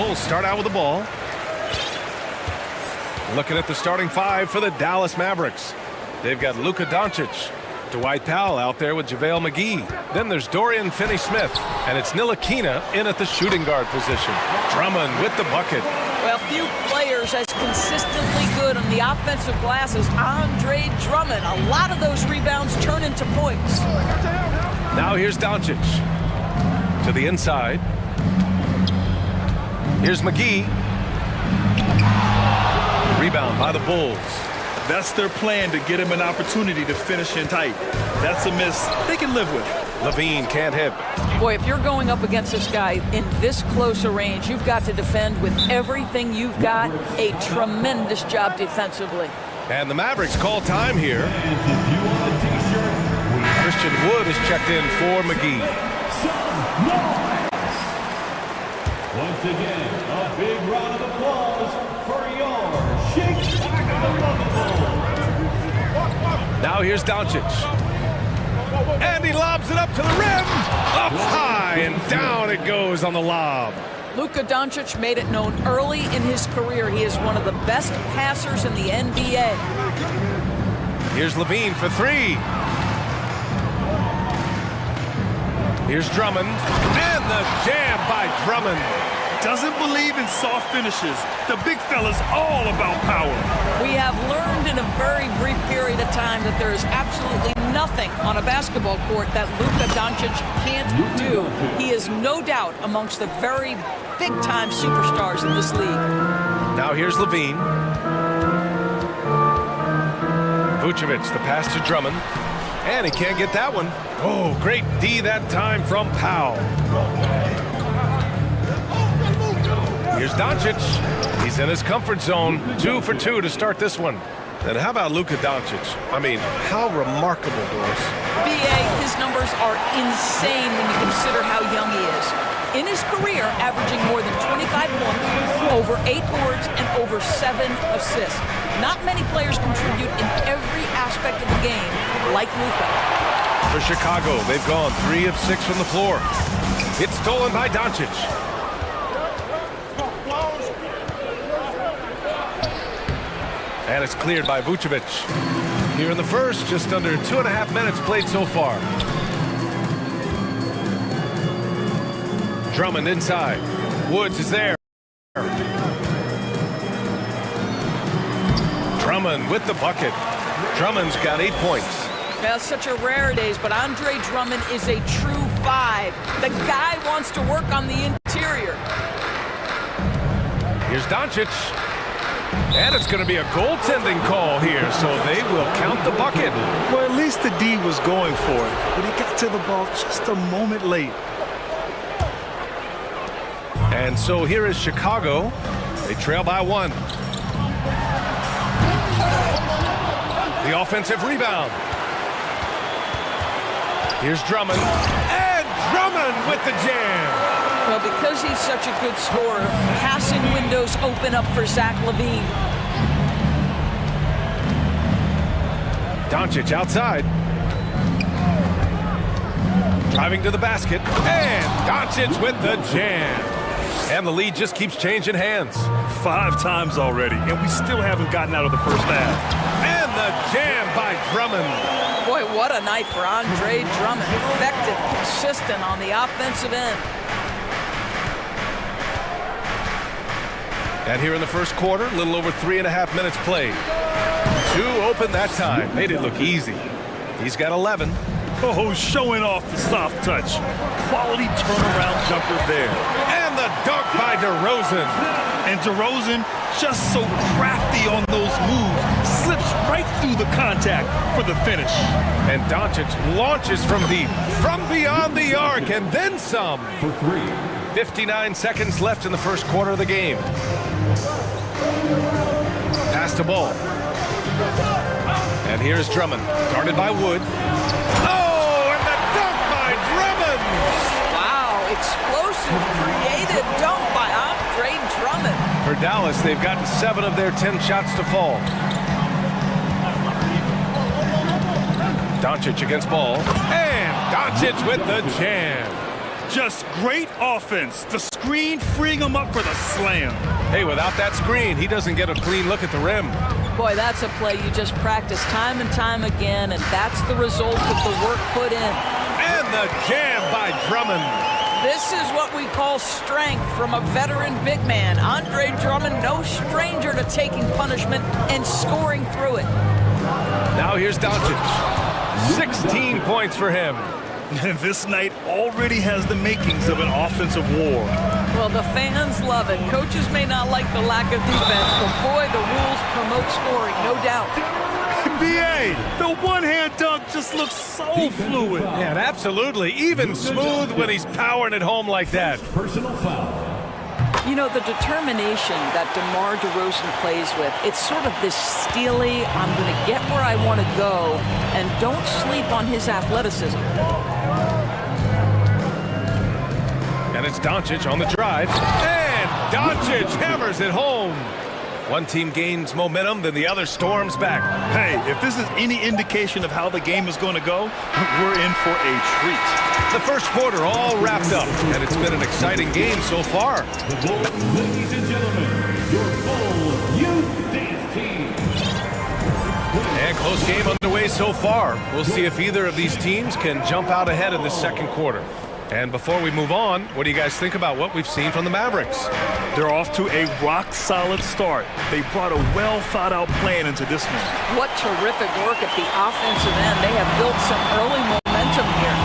Bulls start out with the ball. Looking at the starting five for the Dallas Mavericks. They've got Luka Doncic, Dwight Powell out there with JaVale McGee. Then there's Dorian Finney-Smith, and it's Ntilikina in at the shooting guard position. Drummond with the bucket. Well, few players as consistently good on the offensive glass as Andre Drummond. A lot of those rebounds turn into points. Now here's Doncic to the inside. Here's McGee. Rebound by the Bulls. That's their plan, to get him an opportunity to finish in tight. That's a miss they can live with. Levine can't hit. Boy, if you're going up against this guy in this close a range, you've got to defend with everything you've got. A tremendous job defensively. And the Mavericks call time here. Christian Wood is checked in for McGee. Once again, a big round of applause for your Chicago Bulls. Now here's Doncic. And he lobs it up to the rim. Up high and down it goes on the lob. Luka Doncic made it known early in his career he is one of the best passers in the NBA. Here's Levine for three. Here's Drummond. And the jam by Drummond. Doesn't believe in soft finishes. The big fella's all about power. We have learned in a very brief period of time that there is absolutely nothing on a basketball court that Luka Doncic can't do. He is no doubt amongst the very big-time superstars in this league. Now here's Levine. Vucevic, the pass to Drummond. And he can't get that one. Oh, great D that time from Powell. Here's Doncic. He's in his comfort zone. 2 for 2 to start this one. And how about Luka Doncic? I mean, how remarkable, Doris. BA, his numbers are insane when you consider how young he is. In his career, averaging more than 25 points, over 8 boards, and over 7 assists. Not many players contribute in every aspect of the game like Luka. For Chicago, they've gone 3 of 6 from the floor. It's stolen by Doncic. And it's cleared by Vucevic. Here in the first, just under 2.5 minutes played so far. Drummond inside. Woods is there. Drummond with the bucket. Drummond's got 8 points. That's such a rarity, but Andre Drummond is a true 5. The guy wants to work on the interior. Here's Doncic. And it's going to be a goaltending call here, so they will count the bucket. Well, at least the D was going for it, but he got to the ball just a moment late. And so here is Chicago. They trail by 1. The offensive rebound. Here's Drummond. And Drummond with the jam. Well, because he's such a good scorer, passing windows open up for Zach LaVine. Doncic outside. Driving to the basket. And Doncic with the jam. And the lead just keeps changing hands. 5 times already, and we still haven't gotten out of the first half. And the jam by Drummond. Boy, what a night for Andre Drummond. Effective, consistent on the offensive end. And here in the first quarter, a little over 3.5 minutes played. 2 open that time. Made it look easy. He's got 11. Oh, showing off the soft touch. Quality turnaround jumper there. And the dunk by DeRozan. And DeRozan, just so crafty on those moves, slips right through the contact for the finish. And Doncic launches from deep, from beyond the arc, and then some. For 3. 59 seconds left in the first quarter of the game. Pass to ball. And here's Drummond, guarded by Wood. Oh, and the dunk by Drummond! Wow, explosive, creative dunk by Andre Drummond. For Dallas, they've gotten 7 of their 10 shots to fall. Doncic against ball. And Doncic with the jam. Just great offense. The screen freeing him up for the slam. Hey, without that screen, he doesn't get a clean look at the rim. Boy, that's a play you just practice time and time again, and that's the result of the work put in. And the jam by Drummond. This is what we call strength from a veteran big man. Andre Drummond, no stranger to taking punishment and scoring through it. Now here's Doncic. 16 points for him. This night already has the makings of an offensive war. Well, the fans love it. Coaches may not like the lack of defense, but boy, the rules promote scoring, no doubt. BA, the one-hand dunk just looks so fluid. Yeah, absolutely. Even smooth when he's powering it home like that. Personal foul. You know, the determination that DeMar DeRozan plays with, it's sort of this steely, I'm going to get where I want to go, and don't sleep on his athleticism. And it's Doncic on the drive. And Doncic hammers it home. One team gains momentum, then the other storms back. Hey, if this is any indication of how the game is going to go, we're in for a treat. The first quarter all wrapped up, and it's been an exciting game so far. Ladies and gentlemen, your full youth dance team. And close game underway so far. We'll see if either of these teams can jump out ahead in the second quarter. And before we move on, what do you guys think about what we've seen from the Mavericks? They're off to a rock-solid start. They brought a well-thought-out plan into this one. What terrific work at the offensive end. They have built some early momentum here.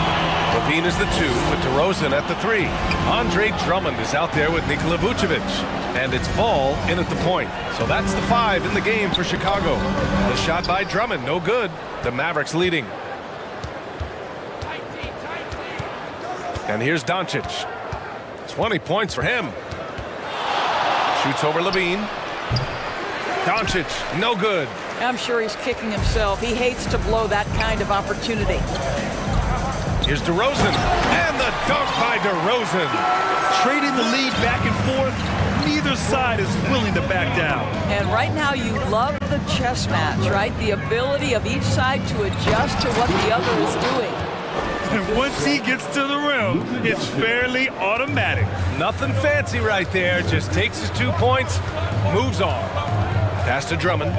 Levine is the 2 with DeRozan at the 3. Andre Drummond is out there with Nikola Vucevic. And it's Ball in at the point. So that's the 5 in the game for Chicago. The shot by Drummond, no good. The Mavericks leading. And here's Doncic. 20 points for him. Shoots over Levine. Doncic, no good. I'm sure he's kicking himself. He hates to blow that kind of opportunity. Here's DeRozan. And the dunk by DeRozan. Trading the lead back and forth, neither side is willing to back down. And right now you love the chess match, right? The ability of each side to adjust to what the other is doing. And once he gets to the rim, it's fairly automatic. Nothing fancy right there. Just takes his 2 points, moves on. Pass to Drummond.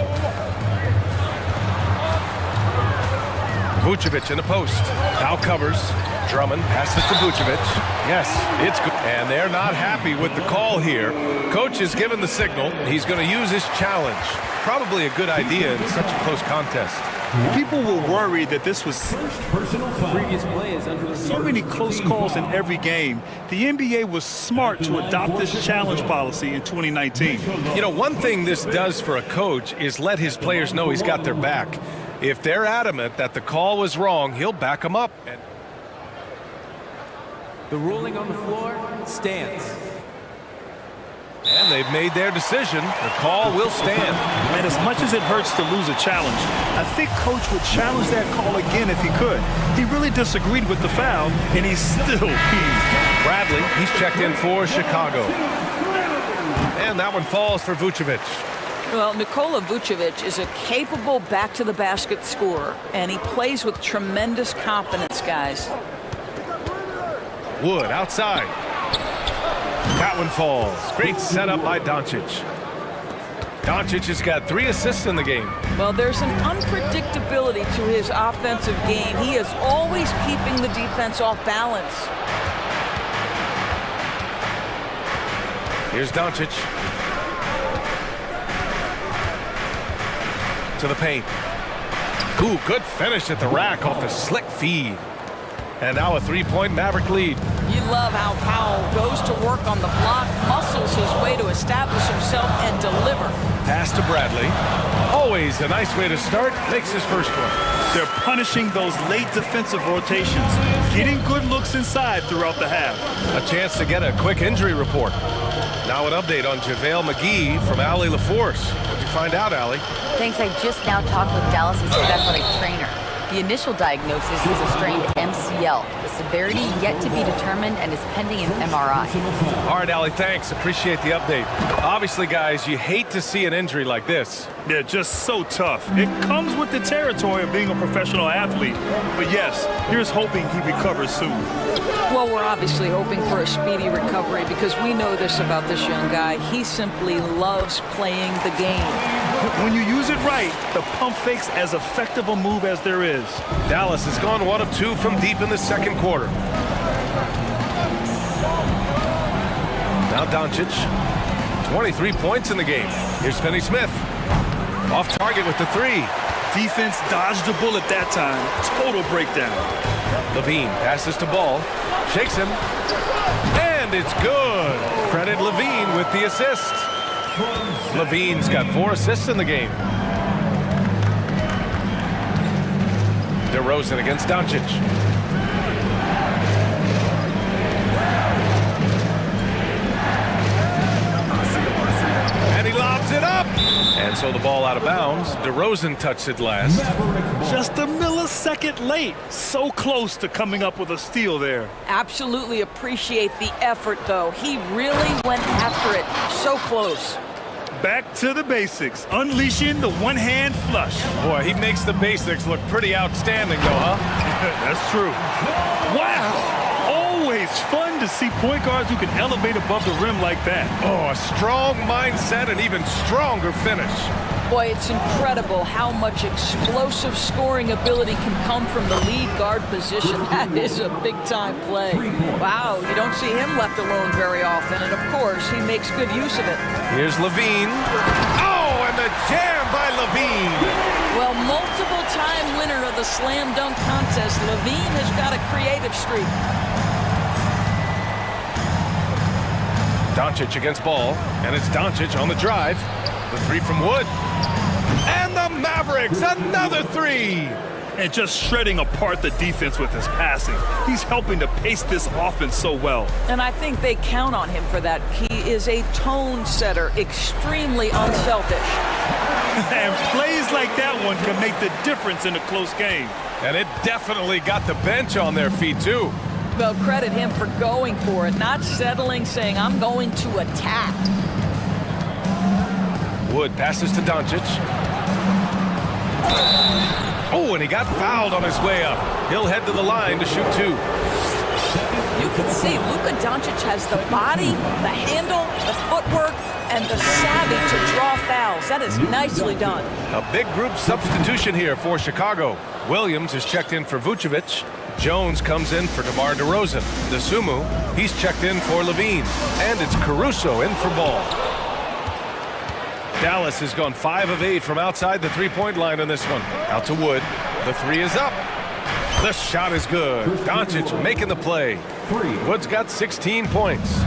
Vucevic in the post. Now covers. Drummond passes to Vucevic. Yes, it's good. And they're not happy with the call here. Coach has given the signal. He's going to use his challenge. Probably a good idea in such a close contest. People were worried that this was so many close calls in every game. The NBA was smart to adopt this challenge policy in 2019. You know, one thing this does for a coach is let his players know he's got their back. If they're adamant that the call was wrong, he'll back them up. The ruling on the floor stands. And they've made their decision. The call will stand. And as much as it hurts to lose a challenge, I think Coach would challenge that call again if he could. He really disagreed with the foul, and he's still peeved. Bradley, he's checked in for Chicago. And that one falls for Vucevic. Well, Nikola Vucevic is a capable back-to-the-basket scorer, and he plays with tremendous confidence, guys. Wood outside. That one falls. Great setup by Doncic. Doncic has got 3 assists in the game. Well, there's an unpredictability to his offensive game. He is always keeping the defense off balance. Here's Doncic. To the paint. Ooh, good finish at the rack off the slick feed. And now a 3-point Maverick lead. You love how Powell goes to work on the block, muscles his way to establish himself and deliver. Pass to Bradley. Always a nice way to start. Makes his first one. They're punishing those late defensive rotations, getting good looks inside throughout the half. A chance to get a quick injury report. Now an update on JaVale McGee from Allie LaForce. What'd you find out, Allie? Thanks, I just now talked with Dallas' head athletic trainer. The initial diagnosis is a strained MCL. The severity yet to be determined and is pending an MRI. All right, Allie, thanks. Appreciate the update. Obviously, guys, you hate to see an injury like this. Yeah, just so tough. It comes with the territory of being a professional athlete. But yes, here's hoping he recovers soon. Well, we're obviously hoping for a speedy recovery because we know this about this young guy. He simply loves playing the game. When you use it right, the pump fake's as effective a move as there is. Dallas has gone 1 of 2 from deep in the second quarter. Now Doncic, 23 points in the game. Here's Finney-Smith. Off target with the 3. Defense dodged the bullet that time. Total breakdown. Levine passes to Ball, shakes him, and it's good. Credit Levine with the assist. Levine's got 4 assists in the game. DeRozan against Doncic. And he lobs it up. And so the ball out of bounds. DeRozan touched it last. Just a millisecond late. So close to coming up with a steal there. Absolutely appreciate the effort, though. He really went after it. So close. Back to the basics, unleashing the one-hand flush. Boy, he makes the basics look pretty outstanding, though, huh? That's true. Wow! Always fun to see point guards who can elevate above the rim like that. Oh, a strong mindset and even stronger finish. Boy, it's incredible how much explosive scoring ability can come from the lead guard position. That is a big-time play. Wow, you don't see him left alone very often, and of course, he makes good use of it. Here's Levine. Oh, and the jam by Levine. Well, multiple-time winner of the slam dunk contest, Levine has got a creative streak. Doncic against Ball, and it's Doncic on the drive. The 3 from Wood. And the Mavericks, another 3. And just shredding apart the defense with his passing. He's helping to pace this offense so well. And I think they count on him for that. He is a tone setter, extremely unselfish. And plays like that one can make the difference in a close game. And it definitely got the bench on their feet, too. Well, credit him for going for it, not settling, saying, I'm going to attack. Wood passes to Doncic. Oh, and he got fouled on his way up. He'll head to the line to shoot 2. You can see Luka Doncic has the body, the handle, the footwork, and the savvy to draw fouls. That is nicely done. A big group substitution here for Chicago. Williams is checked in for Vucevic. Jones comes in for DeMar DeRozan. Desumu, he's checked in for Levine. And it's Caruso in for Ball. Dallas has gone 5 of 8 from outside the three-point line on this one. Out to Wood. The 3 is up. The shot is good. Doncic making the play. Wood's got 16 points.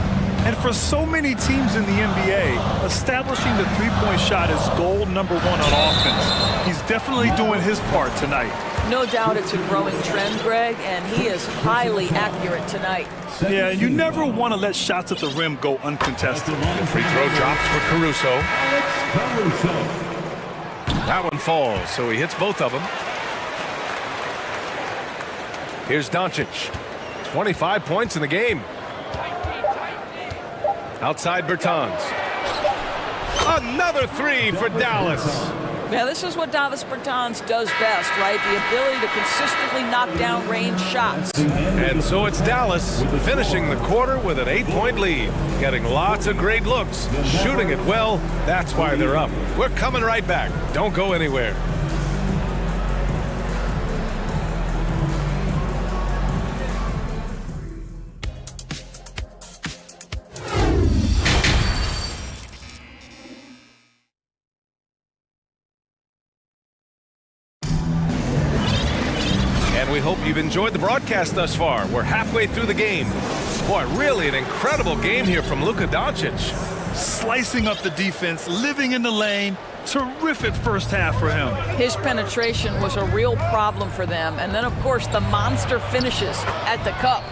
And for so many teams in the NBA, establishing the three-point shot is goal number 1 on offense. He's definitely doing his part tonight. No doubt it's a growing trend, Greg, and he is highly accurate tonight. Yeah, you never want to let shots at the rim go uncontested. The free throw drops for Caruso. That one falls, so he hits both of them. Here's Doncic. 25 points in the game. Outside Bertans. Another 3 for Dallas. Yeah, this is what Davis Bertans does best, right? The ability to consistently knock down range shots. And so it's Dallas finishing the quarter with an 8-point lead. Getting lots of great looks, shooting it well. That's why they're up. We're coming right back. Don't go anywhere. We hope you've enjoyed the broadcast thus far. We're halfway through the game. Boy, really an incredible game here from Luka Doncic. Slicing up the defense, living in the lane. Terrific first half for him. His penetration was a real problem for them. And then, of course, the monster finishes at the cup.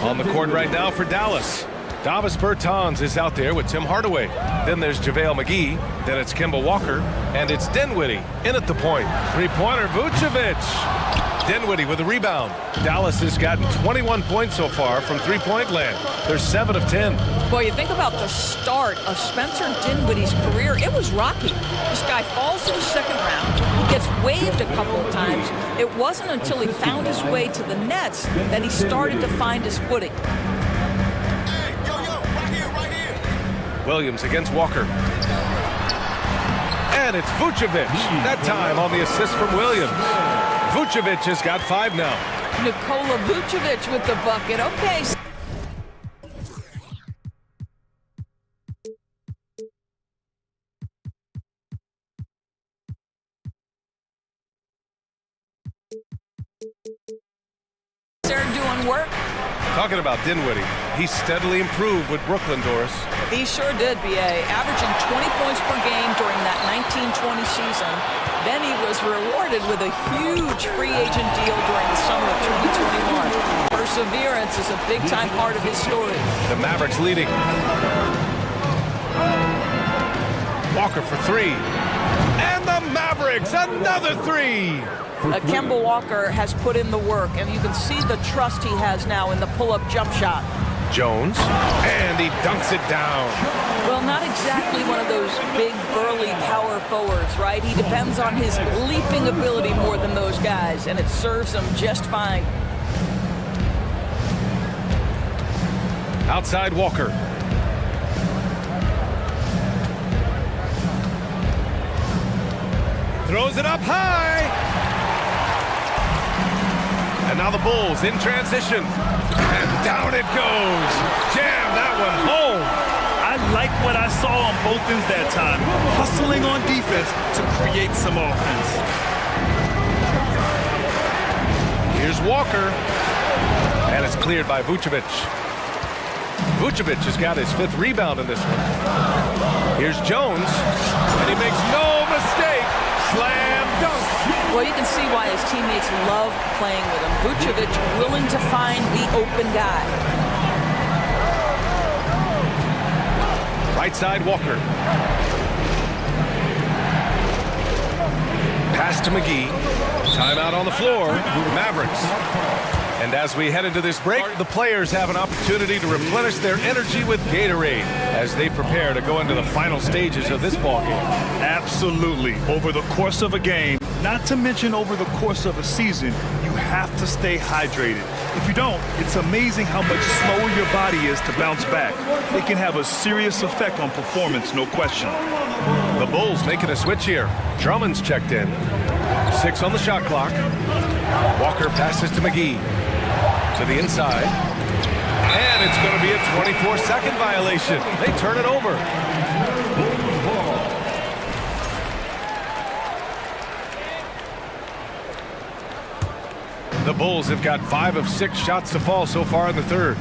On the court right now for Dallas. Davis Bertans is out there with Tim Hardaway. Then there's JaVale McGee. Then it's Kemba Walker. And it's Dinwiddie in at the point. Three-pointer, Vucevic. Dinwiddie with a rebound. Dallas has gotten 21 points so far from three-point land. They're 7 of 10. Boy, you think about the start of Spencer Dinwiddie's career, it was rocky. This guy falls to the second round. He gets waived a couple of times. It wasn't until he found his way to the Nets that he started to find his footing. Williams against Walker. And it's Vucevic. That time on the assist from Williams. Vucevic has got 5 now. Nikola Vucevic with the bucket. Okay. They're doing work. Talking about Dinwiddie, he steadily improved with Brooklyn, Doris. He sure did, B.A., averaging 20 points per game during that 1920 season. Then he was rewarded with a huge free agent deal during the summer of 2021. Perseverance is a big-time part of his story. The Mavericks leading. Walker for 3. And the Mavericks, another 3! Kemba Walker has put in the work, and you can see the trust he has now in the pull-up jump shot. Jones, and he dunks it down. Well, not exactly one of those big, burly power forwards, right? He depends on his leaping ability more than those guys, and it serves him just fine. Outside Walker. Throws it up high. And now the Bulls in transition. And down it goes. Jam that one home. I like what I saw on both ends that time. Hustling on defense to create some offense. Here's Walker. And it's cleared by Vucevic. Vucevic has got his 5th rebound in this one. Here's Jones. And he makes no mistake. Slam dunk. Well, you can see why his teammates love playing with him. Vucevic willing to find the open guy. Right side, Walker. Pass to McGee. Timeout on the floor. Mavericks. And as we head into this break, the players have an opportunity to replenish their energy with Gatorade as they prepare to go into the final stages of this ballgame. Absolutely. Over the course of a game, not to mention over the course of a season, you have to stay hydrated. If you don't, it's amazing how much slower your body is to bounce back. It can have a serious effect on performance, no question. The Bulls making a switch here. Drummond's checked in. 6 on the shot clock. Walker passes to McGee. To the inside. And it's going to be a 24-second violation. They turn it over. The Bulls have got 5 of 6 shots to fall so far in the third.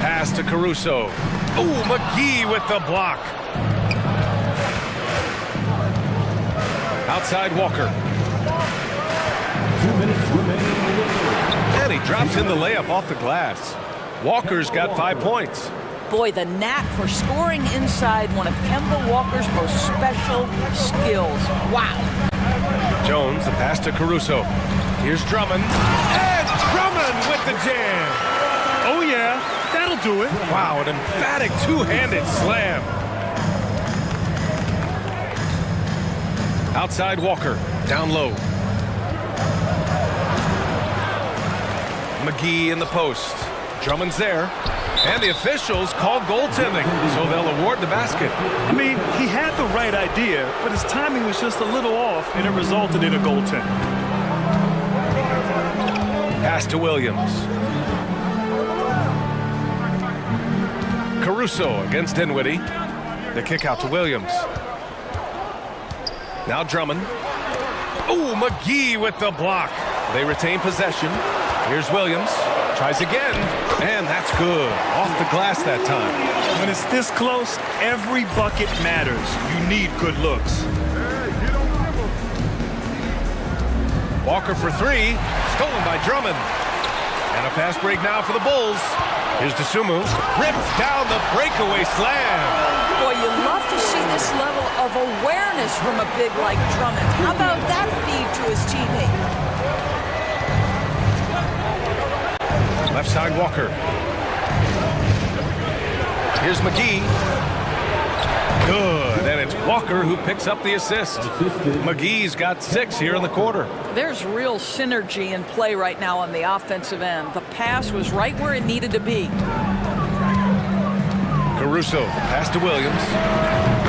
Pass to Caruso. Ooh, McGee with the block. Outside Walker. 2 minutes remaining. And he drops in the layup off the glass. Walker's got 5 points. Boy, the knack for scoring inside, one of Kemba Walker's most special skills. Wow. Jones, the pass to Caruso. Here's Drummond. And Drummond with the jam. Oh, yeah. That'll do it. Wow, an emphatic two-handed slam. Outside Walker, down low. McGee in the post. Drummond's there. And the officials call goaltending, so they'll award the basket. I mean, he had the right idea, but his timing was just a little off, and it resulted in a goaltend. Pass to Williams. Caruso against Dinwiddie. The kick out to Williams. Now Drummond. Oh, McGee with the block. They retain possession. Here's Williams. Tries again. And that's good. Off the glass that time. When it's this close, every bucket matters. You need good looks. Walker for 3. Stolen by Drummond. And a fast break now for the Bulls. Here's Dosumu. Rips down the breakaway slam. Boy, you love to see this level of awareness from a big like Drummond. How about that feed to his teammate? Left side Walker. Here's McGee. Good, and it's Walker who picks up the assist. McGee's got 6 here in the quarter. There's real synergy in play right now on the offensive end. The pass was right where it needed to be. Caruso, pass to Williams.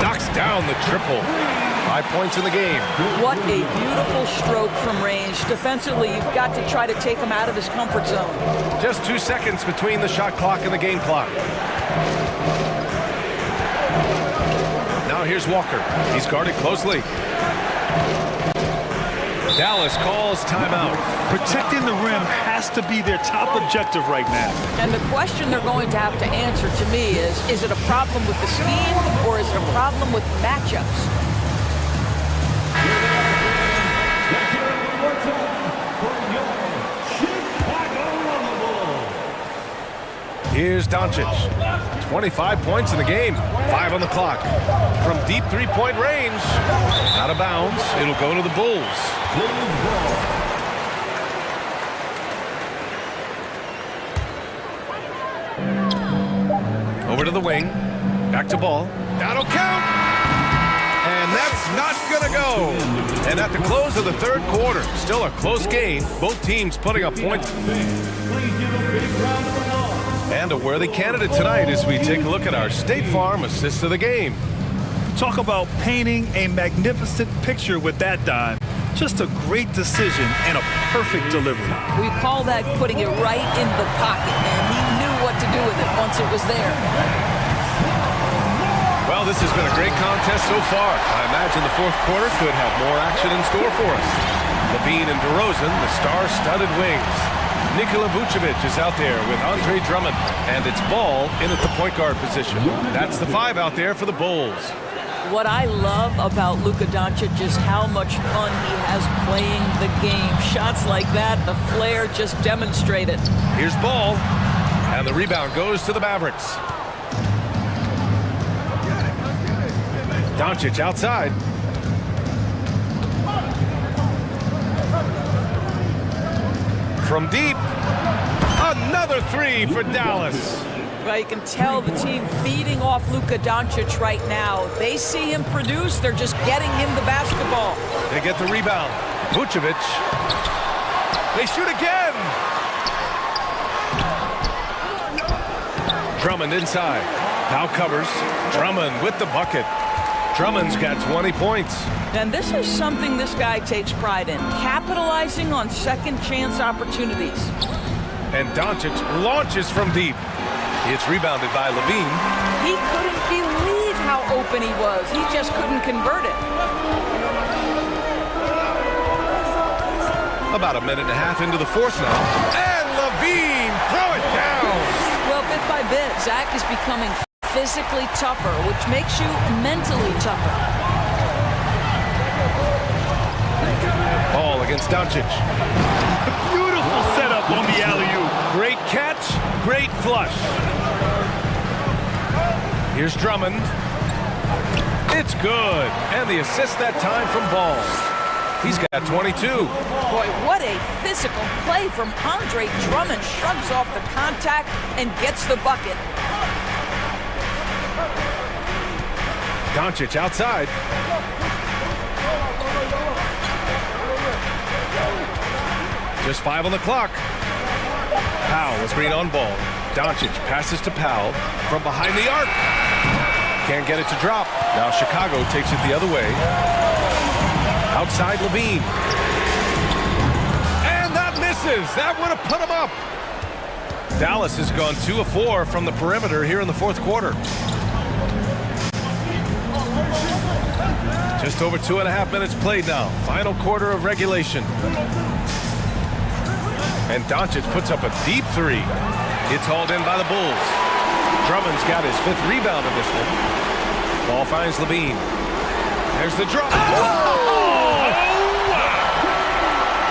Knocks down the triple. 5 points in the game. What a beautiful stroke from range. Defensively, you've got to try to take him out of his comfort zone. Just 2 seconds between the shot clock and the game clock. Now here's Walker. He's guarded closely. Dallas calls timeout. Protecting the rim has to be their top objective right now. And the question they're going to have to answer to me is it a problem with the scheme or is it a problem with matchups? Here's Doncic. 25 points in the game. 5 on the clock. From deep three-point range. Out of bounds. It'll go to the Bulls. Over to the wing. Back to ball. That'll count. And that's not going to go. And at the close of the third quarter, still a close game. Both teams putting up points. And a worthy candidate tonight as we take a look at our State Farm assist of the game. Talk about painting a magnificent picture with that dime. Just a great decision and a perfect delivery. We call that putting it right in the pocket, and he knew what to do with it once it was there. Well, this has been a great contest so far. I imagine the fourth quarter could have more action in store for us. Levine and DeRozan, the star-studded wings. Nikola Vucevic is out there with Andre Drummond, and it's Ball in at the point guard position. That's the 5 out there for the Bulls. What I love about Luka Doncic is how much fun he has playing the game. Shots like that, the flair just demonstrated. Here's Ball, and the rebound goes to the Mavericks. Doncic outside. From deep, another 3 for Dallas. Well, you can tell the team feeding off Luka Doncic right now. They see him produce, they're just getting him the basketball. They get the rebound. Vucevic. They shoot again. Drummond inside. Now covers. Drummond with the bucket. Drummond's got 20 points. And this is something this guy takes pride in, capitalizing on second chance opportunities. And Doncic launches from deep. It's rebounded by Levine. He couldn't believe how open he was. He just couldn't convert it. About a minute and a half into the fourth now. And Levine, throw it down. Well, bit by bit, Zach is becoming physically tougher, which makes you mentally tougher. Ball against Doncic. Beautiful setup on the alley-oop. Great catch, great flush. Here's Drummond. It's good. And the assist that time from Ball. He's got 22. Boy, what a physical play from Andre Drummond. Shrugs off the contact and gets the bucket. Doncic outside. Just 5 on the clock. Powell with green on Ball. Doncic passes to Powell from behind the arc. Can't get it to drop. Now Chicago takes it the other way. Outside Levine. And that misses. That would have put him up. Dallas has gone 2 of 4 from the perimeter here in the fourth quarter. Just over 2.5 minutes played now. Final quarter of regulation. And Doncic puts up a deep 3. It's hauled in by the Bulls. Drummond's got his 5th rebound in this one. Ball finds Levine. There's the drop.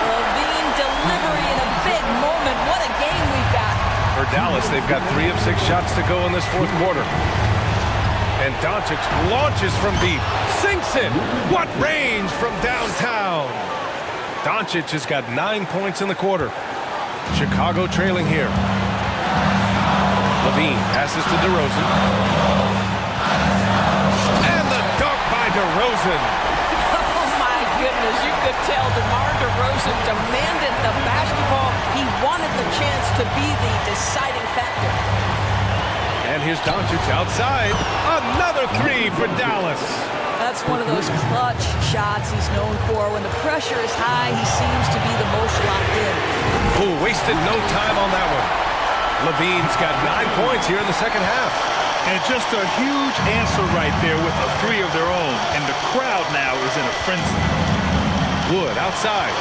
Levine delivery in a big moment. What a game For Dallas, they've got 3 of 6 shots to go in this fourth quarter. And Doncic launches from deep, sinks it. What range from downtown. Doncic has got 9 points in the quarter. Chicago trailing here. Levine passes to DeRozan. And the dunk by DeRozan. Oh my goodness, you could tell DeMar DeRozan demanded the basketball. He wanted the chance to be the deciding factor. And here's Doncic outside. Another 3 for Dallas. That's one of those clutch shots he's known for. When the pressure is high, he seems to be the most locked in. Oh, wasted no time on that one. Levine's got 9 points here in the second half. And just a huge answer right there with a 3 of their own. And the crowd now is in a frenzy. Wood outside.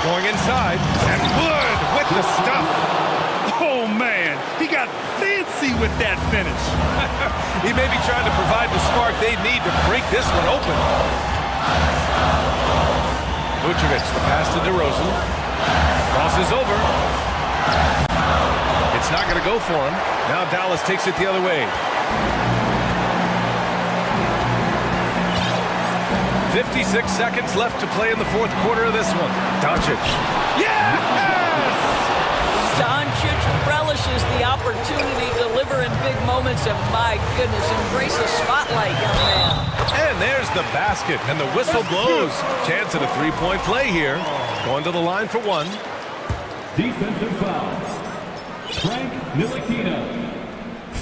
Going inside. And Wood with the stuff. Oh, man. He got fancy with that finish. He may be trying to provide the spark they need to break this one open. Vucevic, the pass to DeRozan. Crosses over. It's not going to go for him. Now Dallas takes it the other way. 56 seconds left to play in the fourth quarter of this one. Doncic. Yes! Doncic relishes the opportunity to deliver in big moments, and my goodness, embrace the spotlight, young man. And there's the basket, and the whistle blows. Chance at a 3-point play here. Going to the line for 1. Defensive foul. Frank Ntilikina.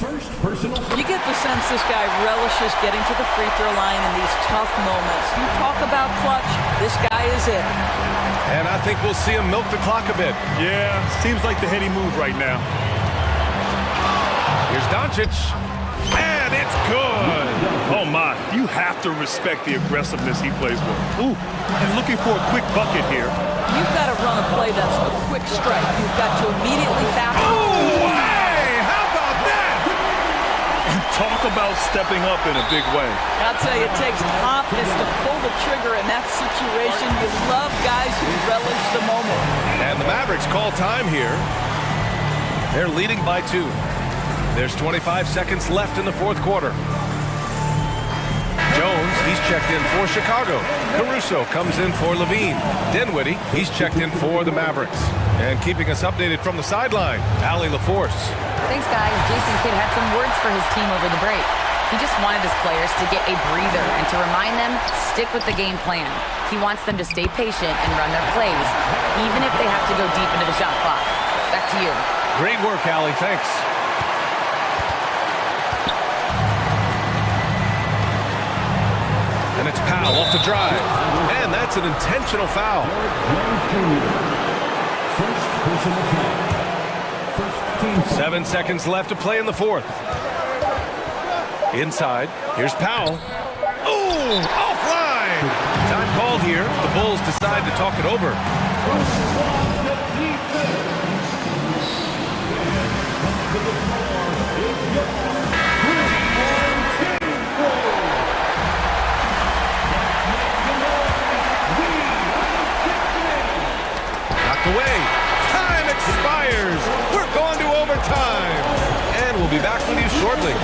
First personal. You get the sense this guy relishes getting to the free throw line in these tough moments. You talk about clutch, this guy is it. And I think we'll see him milk the clock a bit. Yeah, seems like the heady move right now. Here's Doncic. And it's good. Oh, my. You have to respect the aggressiveness he plays with. Ooh, and looking for a quick bucket here. You've got to run a play that's a quick strike. You've got to immediately fast. Oh, hey, how about that? And talk about stepping up in a big way. I'll tell you, it takes confidence to pull the trigger in that situation. You love guys who relish the moment. And the Mavericks call time here. They're leading by 2. There's 25 seconds left in the fourth quarter. Jones, he's checked in for Chicago. Caruso comes in for Levine. Dinwiddie, he's checked in for the Mavericks. And keeping us updated from the sideline, Allie LaForce. Thanks, guys. Jason Kidd had some words for his team over the break. He just wanted his players to get a breather and to remind them, stick with the game plan. He wants them to stay patient and run their plays, even if they have to go deep into the shot clock. Back to you. Great work, Allie. Thanks. And it's Powell off the drive. And that's an intentional foul. First personal foul. First team foul. 7 seconds left to play in the fourth. Inside. Here's Powell. Oh, offline. Time called here. The Bulls decide to talk it over. Knocked away. Time expires. We're going to overtime. And we'll be back with you shortly.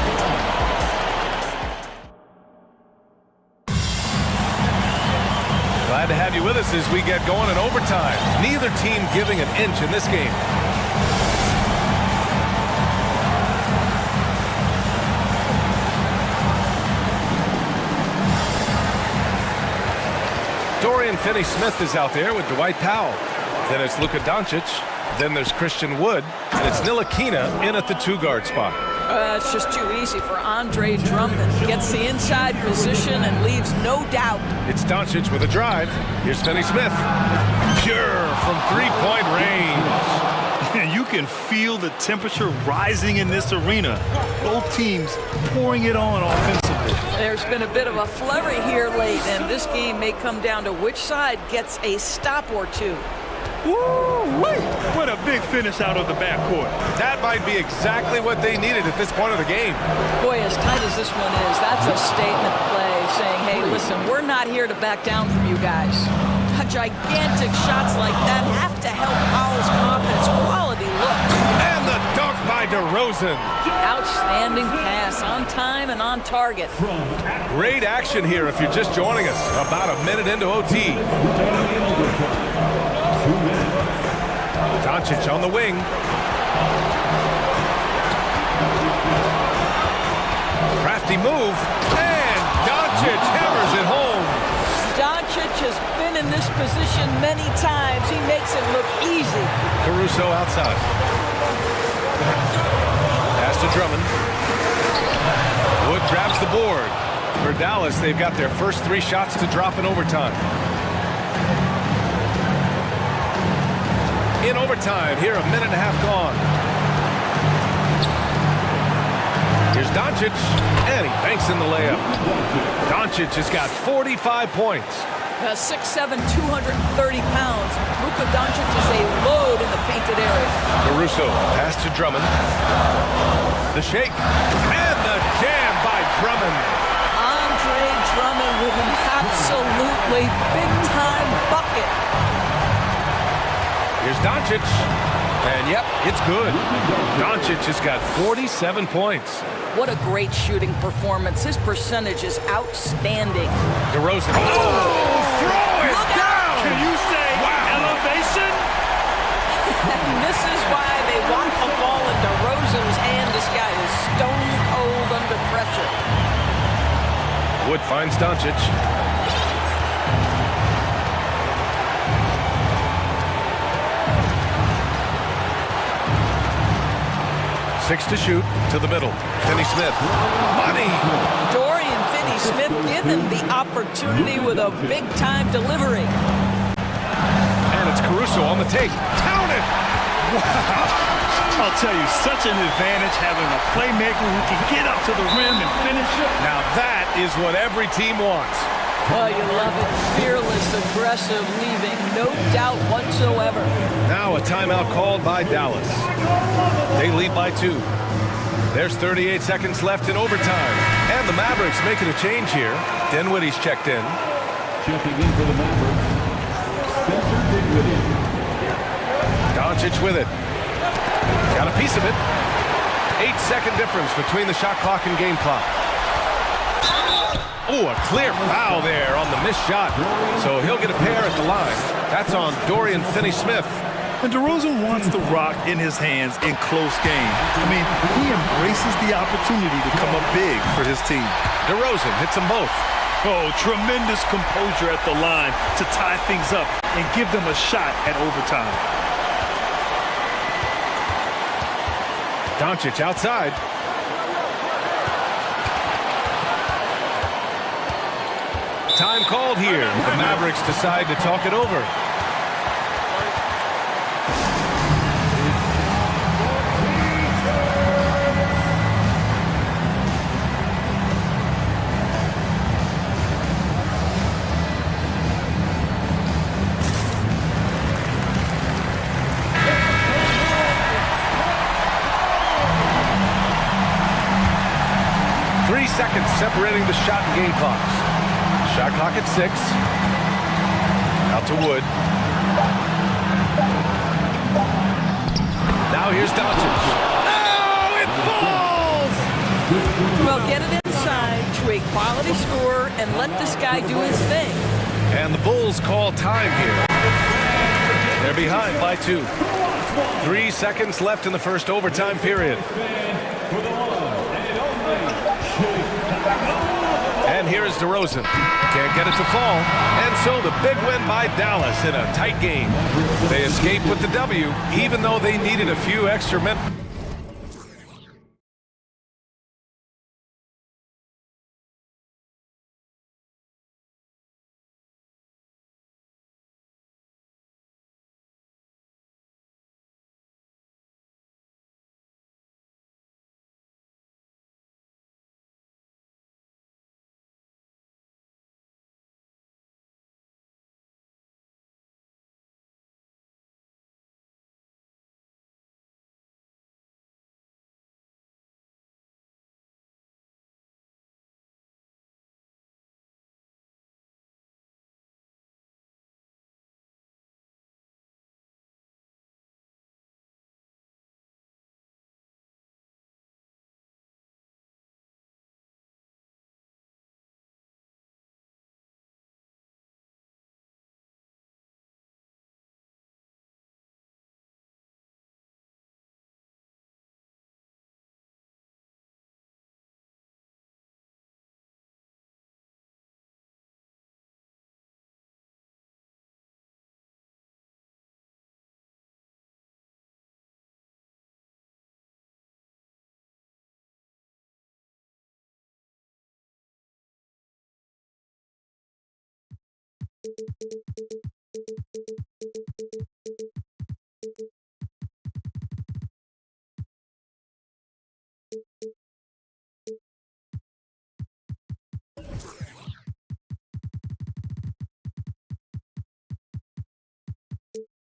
Glad to have you with us as we get going in overtime. Neither team giving an inch in this game. Dorian Finney-Smith is out there with Dwight Powell. Then it's Luka Doncic. Then there's Christian Wood. And it's Ntilikina in at the 2-guard spot. It's just too easy for Andre Drummond. He gets the inside position and leaves no doubt. It's Doncic with a drive. Here's Finney-Smith. Pure from three-point range. And you can feel the temperature rising in this arena. Both teams pouring it on offensively. There's been a bit of a flurry here late, and this game may come down to which side gets a stop or two. Woo-wee! What a big finish out of the backcourt. That might be exactly what they needed at this point of the game. Boy, as tight as this one is, that's a statement play saying, hey, listen, we're not here to back down from you guys. Gigantic shots like that have to help Powell's confidence. Quality look. DeRozan. Outstanding pass, on time and on target. Great action here if you're just joining us. About a minute into OT. Doncic on the wing. Crafty move, and Doncic hammers it home. Doncic has been in this position many times. He makes it look easy. Caruso outside. Pass to Drummond. Wood grabs the board. For Dallas, they've got their first 3 shots to drop in overtime. In overtime, here a minute and a half gone. Here's Doncic, and he banks in the layup. Doncic has got 45 points. 6'7", 230 pounds. Luka Doncic is a load in the painted area. Caruso, pass to Drummond. The shake, and the jam by Drummond. Andre Drummond with an absolutely big-time bucket. Here's Doncic, and yep, it's good. Doncic has got 47 points. What a great shooting performance. His percentage is outstanding. DeRozan, throw it down! Can you say elevation? And this is why they want the ball in DeRozan's hand. This guy is stone cold under pressure. Wood finds Doncic. 6 to shoot, to the middle. Finney-Smith, money! Dorian Finney-Smith given the opportunity with a big-time delivery. And it's Caruso on the take. Count it! Wow! I'll tell you, such an advantage having a playmaker who can get up to the rim and finish. Now that is what every team wants. Oh, you love it. Fearless, aggressive, leaving no doubt whatsoever. Now a timeout called by Dallas. They lead by 2. There's 38 seconds left in overtime. And the Mavericks making a change here. Dinwiddie's checked in. Checking in for the Mavericks, Spencer Dinwiddie. Doncic with it. Got a piece of it. 8-second difference between the shot clock and game clock. Oh, a clear foul there on the missed shot. So he'll get a pair at the line. That's on Dorian Finney-Smith. And DeRozan wants the rock in his hands in close game. I mean, he embraces the opportunity to come up big for his team. DeRozan hits them both. Oh, tremendous composure at the line to tie things up and give them a shot at overtime. Doncic outside. Time called here. The Mavericks decide to talk it over. Seconds separating the shot and game clocks. Shot clock at 6. Out to Wood. Now here's Doncic. Oh, it falls! Well, get it inside to a quality scorer and let this guy do his thing. And the Bulls call time here. They're behind by 2. 3 seconds left in the first overtime period. And here is DeRozan. Can't get it to fall. And so the big win by Dallas in a tight game. They escape with the W, even though they needed a few extra minutes.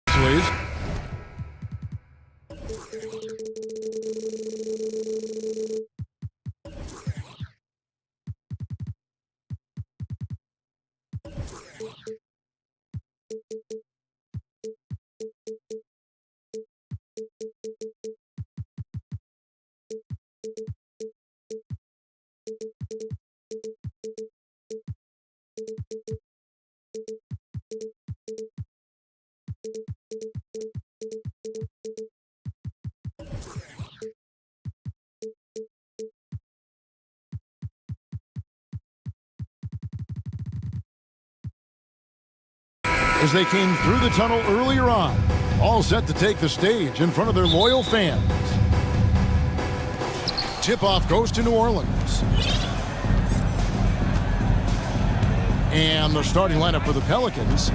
Please. As they came through the tunnel earlier on, all set to take the stage in front of their loyal fans. Tip-off goes to New Orleans. And the starting lineup for the Pelicans.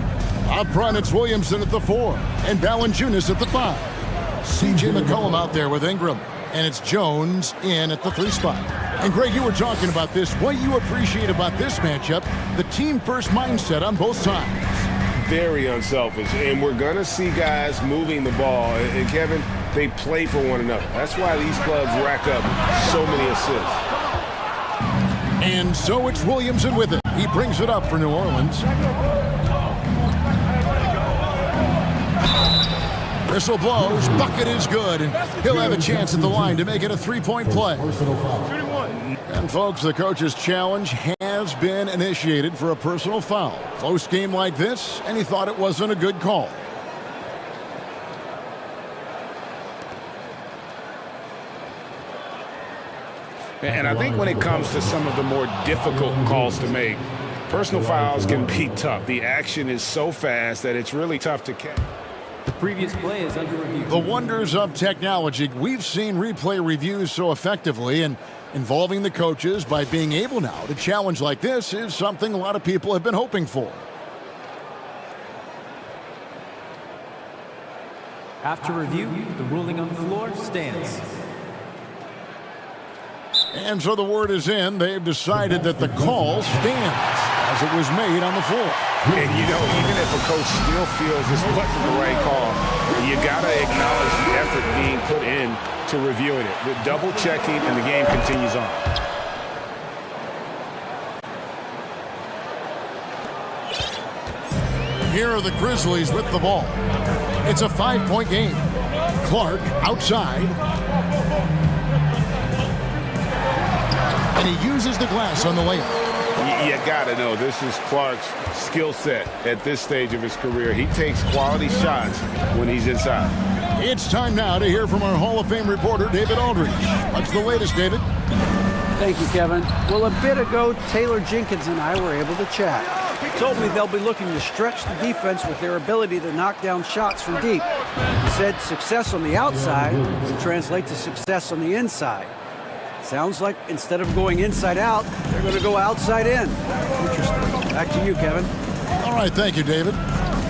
Up front, it's Williamson at the 4 and Valanciunas at the 5. C.J. McCollum out there with Ingram. And it's Jones in at the 3 spot. And Greg, you were talking about this. What you appreciate about this matchup, the team-first mindset on both sides. Very unselfish, and we're going to see guys moving the ball. And Kevin, they play for one another. That's why these clubs rack up so many assists. And so it's Williamson with it. He brings it up for New Orleans. Whistle blows, bucket is good, and he'll have a chance at the line to make it a 3-point play. And folks, the coach's challenge has been initiated for a personal foul. Close game like this, and he thought it wasn't a good call. And I think when it comes to some of the more difficult calls to make, personal fouls can be tough. The action is so fast that it's really tough to catch. The previous play is under review. The wonders of technology. We've seen replay reviews so effectively, and involving the coaches by being able now to challenge like this is something a lot of people have been hoping for. After review, the ruling on the floor stands. And so the word is in. They've decided that the call stands as it was made on the floor. And, you know, even if a coach still feels this wasn't the right call, you got to acknowledge the effort being put in to reviewing it. The double checking, and the game continues on. Here are the Grizzlies with the ball. It's a 5-point game. Clark outside. And he uses the glass on the layup. You got to know this is Clark's skill set at this stage of his career. He takes quality shots when he's inside. It's time now to hear from our Hall of Fame reporter, David Aldridge. What's the latest, David? Thank you, Kevin. Well, a bit ago, Taylor Jenkins and I were able to chat. He told me they'll be looking to stretch the defense with their ability to knock down shots from deep. He said success on the outside will translate to success on the inside. Sounds like instead of going inside out, they're going to go outside in. Interesting. Back to you, Kevin. All right, thank you, David.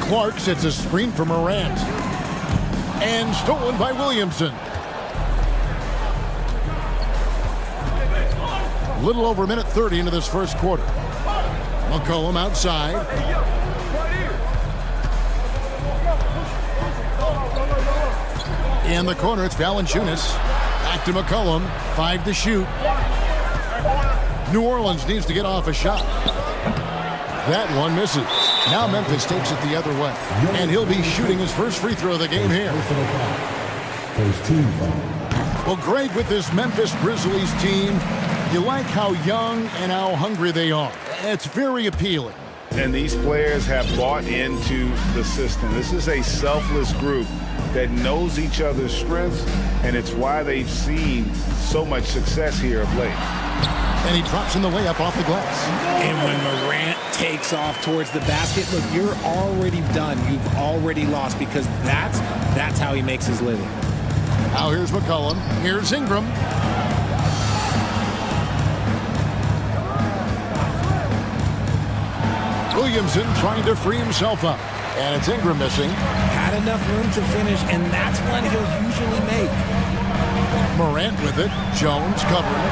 Clark sets a screen for Morant. And stolen by Williamson. A little over a minute 30 into this first quarter. McCollum outside. In the corner, it's Valanciunas. Back to McCollum. 5 to shoot. New Orleans needs to get off a shot. That one misses. Now Memphis takes it the other way. And he'll be shooting his first free throw of the game here. Well, Greg, with this Memphis Grizzlies team, you like how young and how hungry they are. It's very appealing. And these players have bought into the system. This is a selfless group that knows each other's strengths, and it's why they've seen so much success here of late. And he drops in the layup off the glass. And when Morant takes off towards the basket, look, you're already done. You've already lost, because that's how he makes his living. Now here's McCollum. Here's Ingram. Williamson trying to free himself up. And it's Ingram missing. Had enough room to finish, and that's one he'll usually make. Morant with it. Jones covering.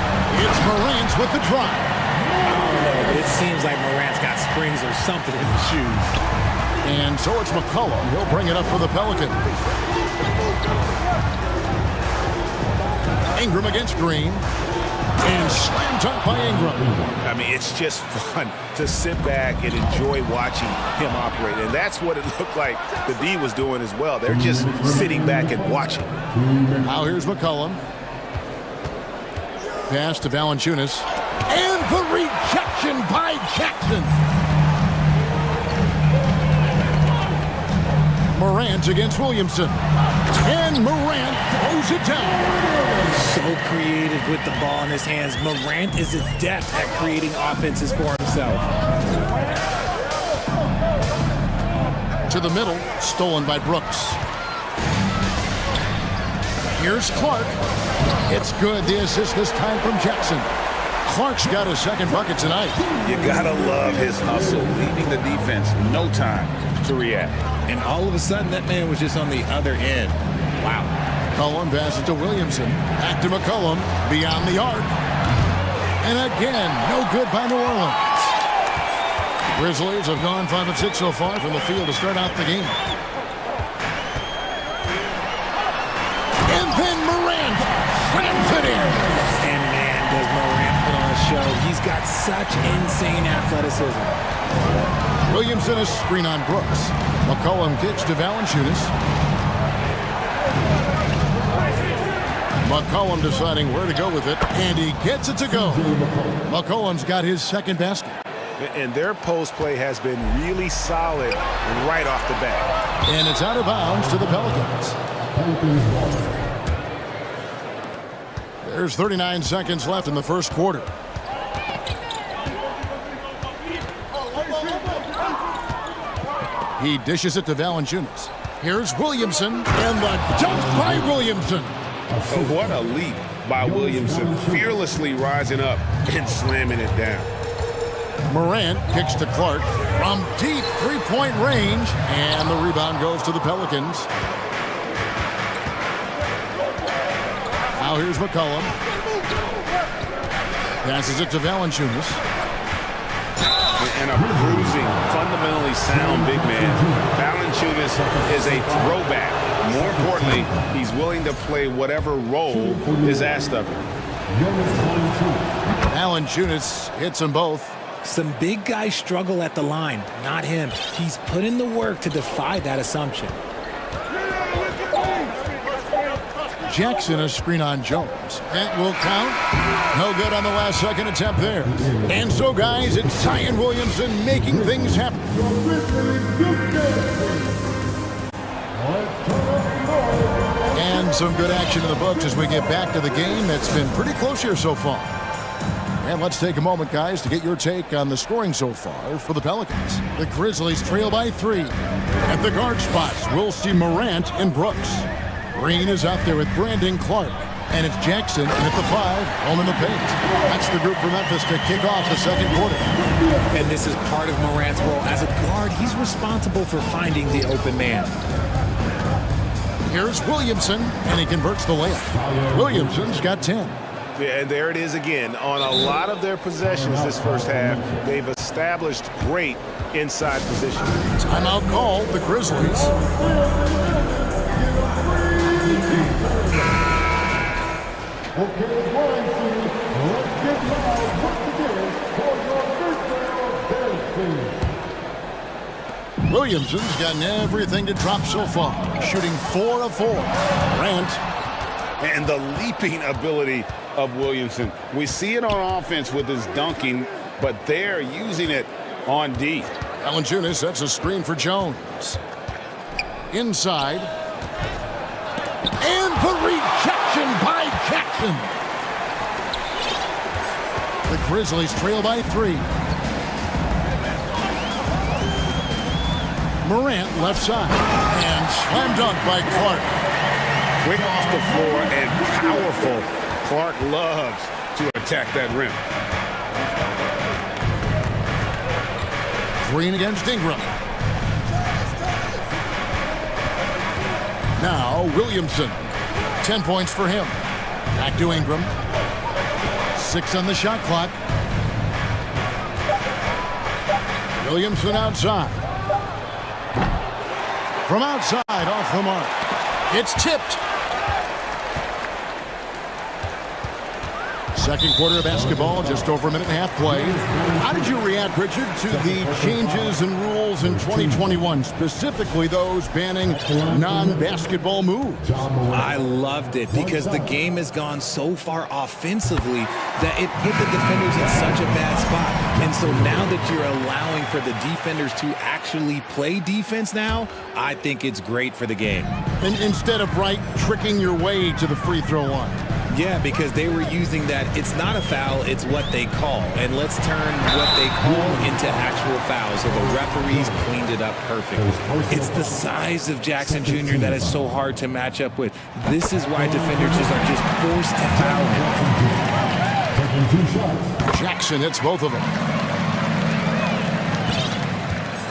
It's Morant with the drive. I don't know, but it seems like Morant's got springs or something in his shoes. And so it's McCollum. He'll bring it up for the Pelicans. Ingram against Green. And slam dunk by Ingram. I mean, it's just fun to sit back and enjoy watching him operate. And that's what it looked like the D was doing as well. They're just sitting back and watching. Now here's McCollum. Pass to Valanciunas. And the rejection by Jackson. Morant against Williamson. And Morant throws it down. So creative with the ball in his hands. Morant is adept at creating offenses for himself. To the middle, stolen by Brooks. Here's Clark. It's good, the assist this time from Jackson. Clark's got his second bucket tonight. You gotta love his hustle, leaving the defense no time to react. And all of a sudden, that man was just on the other end. Wow. McCollum passes to Williamson. Back to McCollum. Beyond the arc. And again, no good by New Orleans. Grizzlies have gone 5 of 6 so far from the field to start out the game. And then Morant slams it in. And man, does Morant put on a show. He's got such insane athleticism. Williamson is screen on Brooks. McCollum kicks to Valanciunas. McCollum deciding where to go with it, and he gets it to go. McCollum's got his second basket. And their post play has been really solid right off the bat. And it's out of bounds to the Pelicans. There's 39 seconds left in the first quarter. He dishes it to Valanciunas. Here's Williamson, and the dunk by Williamson. Oh, what a leap by Williamson, fearlessly rising up and slamming it down. Morant kicks to Clark from deep three-point range, and the rebound goes to the Pelicans. Now here's McCollum. Passes it to Valanciunas. And a bruising, fundamentally sound big man. Valanciunas is a throwback. More importantly, he's willing to play whatever role is asked of him. Valanciunas hits them both. Some big guys struggle at the line, not him. He's put in the work to defy that assumption. Jackson a screen on Jones. That will count. No good on the last second attempt there. And so, guys, it's Zion Williamson making things happen. And some good action in the books as we get back to the game that's been pretty close here so far. And let's take a moment, guys, to get your take on the scoring so far for the Pelicans. The Grizzlies trail by 3. At the guard spots, we'll see Morant and Brooks. Green is out there with Brandon Clark. And it's Jackson at the 5, home in the paint. That's the group for Memphis to kick off the second quarter. And this is part of Morant's role. As a guard, he's responsible for finding the open man. Here's Williamson, and he converts the layup. Williamson's got 10. Yeah, and there it is again. On a lot of their possessions this first half, they've established great inside position. Timeout called, the Grizzlies. Williamson's gotten everything to drop so far, shooting 4 of 4. Grant. And the leaping ability of Williamson. We see it on offense with his dunking, but they're using it on D. Valanciunas sets a screen for Jones. Inside. And the rejection by Jackson. The Grizzlies trail by 3. Morant left side. And slam dunk by Clark. Quick off the floor and powerful. Clark loves to attack that rim. Green against Ingram. Now Williamson. 10 points for him. Back to Ingram. 6 on the shot clock. Williamson outside. From outside, off the mark. It's tipped. Second quarter of basketball, just over a minute and a half play. How did you react, Richard, to the changes and rules in 2021, specifically those banning non-basketball moves? I loved it because the game has gone so far offensively that it put the defenders in such a bad spot. And so now that you're allowing for the defenders to actually play defense now, I think it's great for the game. And instead of, tricking your way to the free throw line. Yeah, because they were using that it's not a foul, it's what they call. And let's turn what they call into actual fouls. So the referees cleaned it up perfectly. It's the size of Jackson Jr. that is so hard to match up with. This is why defenders are just forced to foul him. Jackson hits both of them.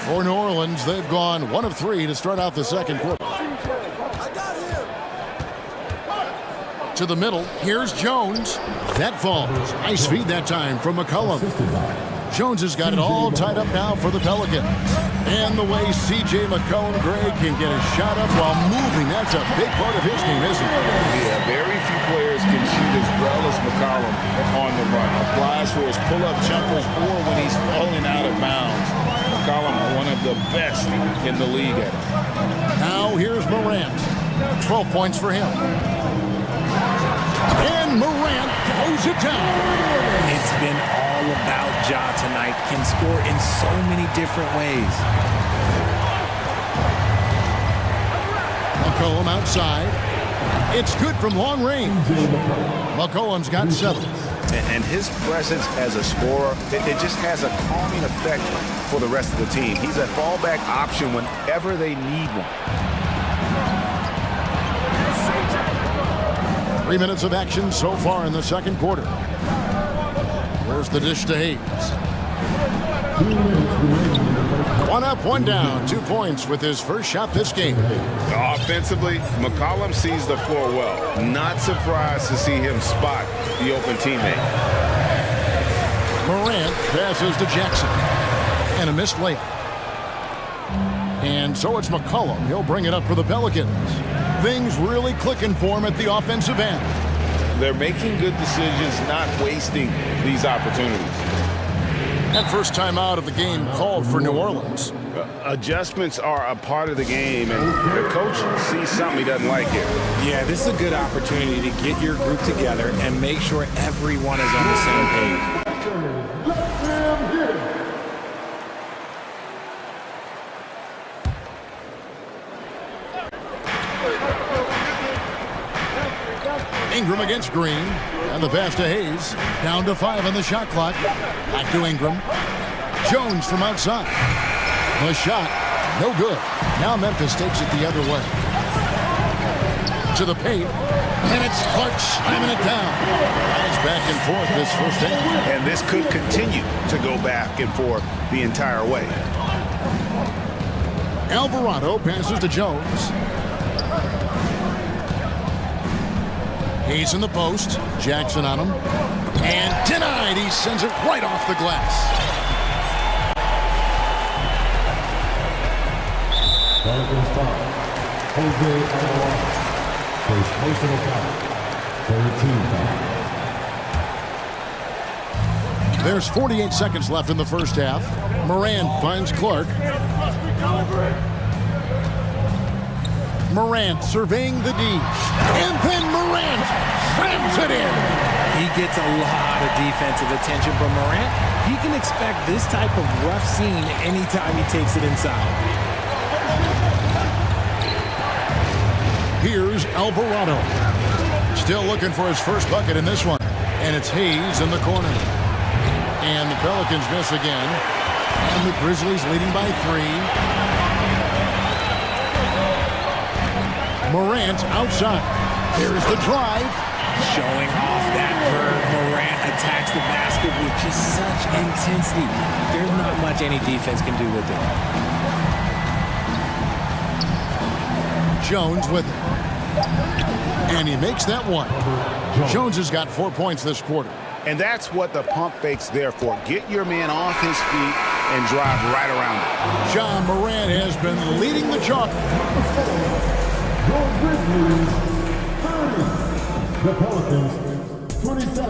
For New Orleans, they've gone 1 of 3 to start out the second quarter. To the middle, here's Jones. That falls. Nice feed that time from McCollum. Jones has got it all tied up now for the Pelicans. And the way C.J. McCollum, Greg, can get a shot up while moving, that's a big part of his game, isn't it? Yeah, very few players can shoot as well as McCollum on the run. Applies for his pull-up jumpers or when he's falling out of bounds. McCollum, one of the best in the league at it. Now here's Morant. 12 points for him. And Morant throws it down. It's been all about Ja tonight. Can score in so many different ways. McCollum outside. It's good from long range. McCollum's got 7. And his presence as a scorer, it just has a calming effect for the rest of the team. He's a fallback option whenever they need one. 3 minutes of action so far in the second quarter. Where's the dish to Hayes? 1 up, 1 down. 2 points with his first shot this game. Offensively, McCollum sees the floor well. Not surprised to see him spot the open teammate. Morant passes to Jackson. And a missed layup. And so it's McCollum. He'll bring it up for the Pelicans. Things really clicking for him at the offensive end. They're making good decisions, not wasting these opportunities. That first time out of the game called for New Orleans. Adjustments are a part of the game, and the coach sees something he doesn't like here. Yeah, this is a good opportunity to get your group together and make sure everyone is on the same page. Ingram against Green, and the pass to Hayes. Down to 5 on the shot clock. Back to Ingram. Jones from outside. The shot, no good. Now Memphis takes it the other way. To the paint, and it's Clark slamming it down. It's back and forth this first half. And this could continue to go back and forth the entire way. Alvarado passes to Jones. He's in the post. Jackson on him. And denied. He sends it right off the glass. Pelicans foul. Jose Alvarado. First personal foul. 13 foul. There's 48 seconds left in the first half. Morant finds Clark. Morant surveying the D. And then Morant slams it in. He gets a lot of defensive attention from Morant. He can expect this type of rough scene anytime he takes it inside. Here's Alvarado. Still looking for his first bucket in this one. And it's Hayes in the corner. And the Pelicans miss again. And the Grizzlies leading by 3. Morant outside. There's the drive. Showing off that verb, Morant attacks the basket with just such intensity. There's not much any defense can do with it. Jones with it. And he makes that one. Jones has got 4 points this quarter. And that's what the pump fake's there for. Get your man off his feet and drive right around it. John Morant has been leading the charge. The Pelicans, 27.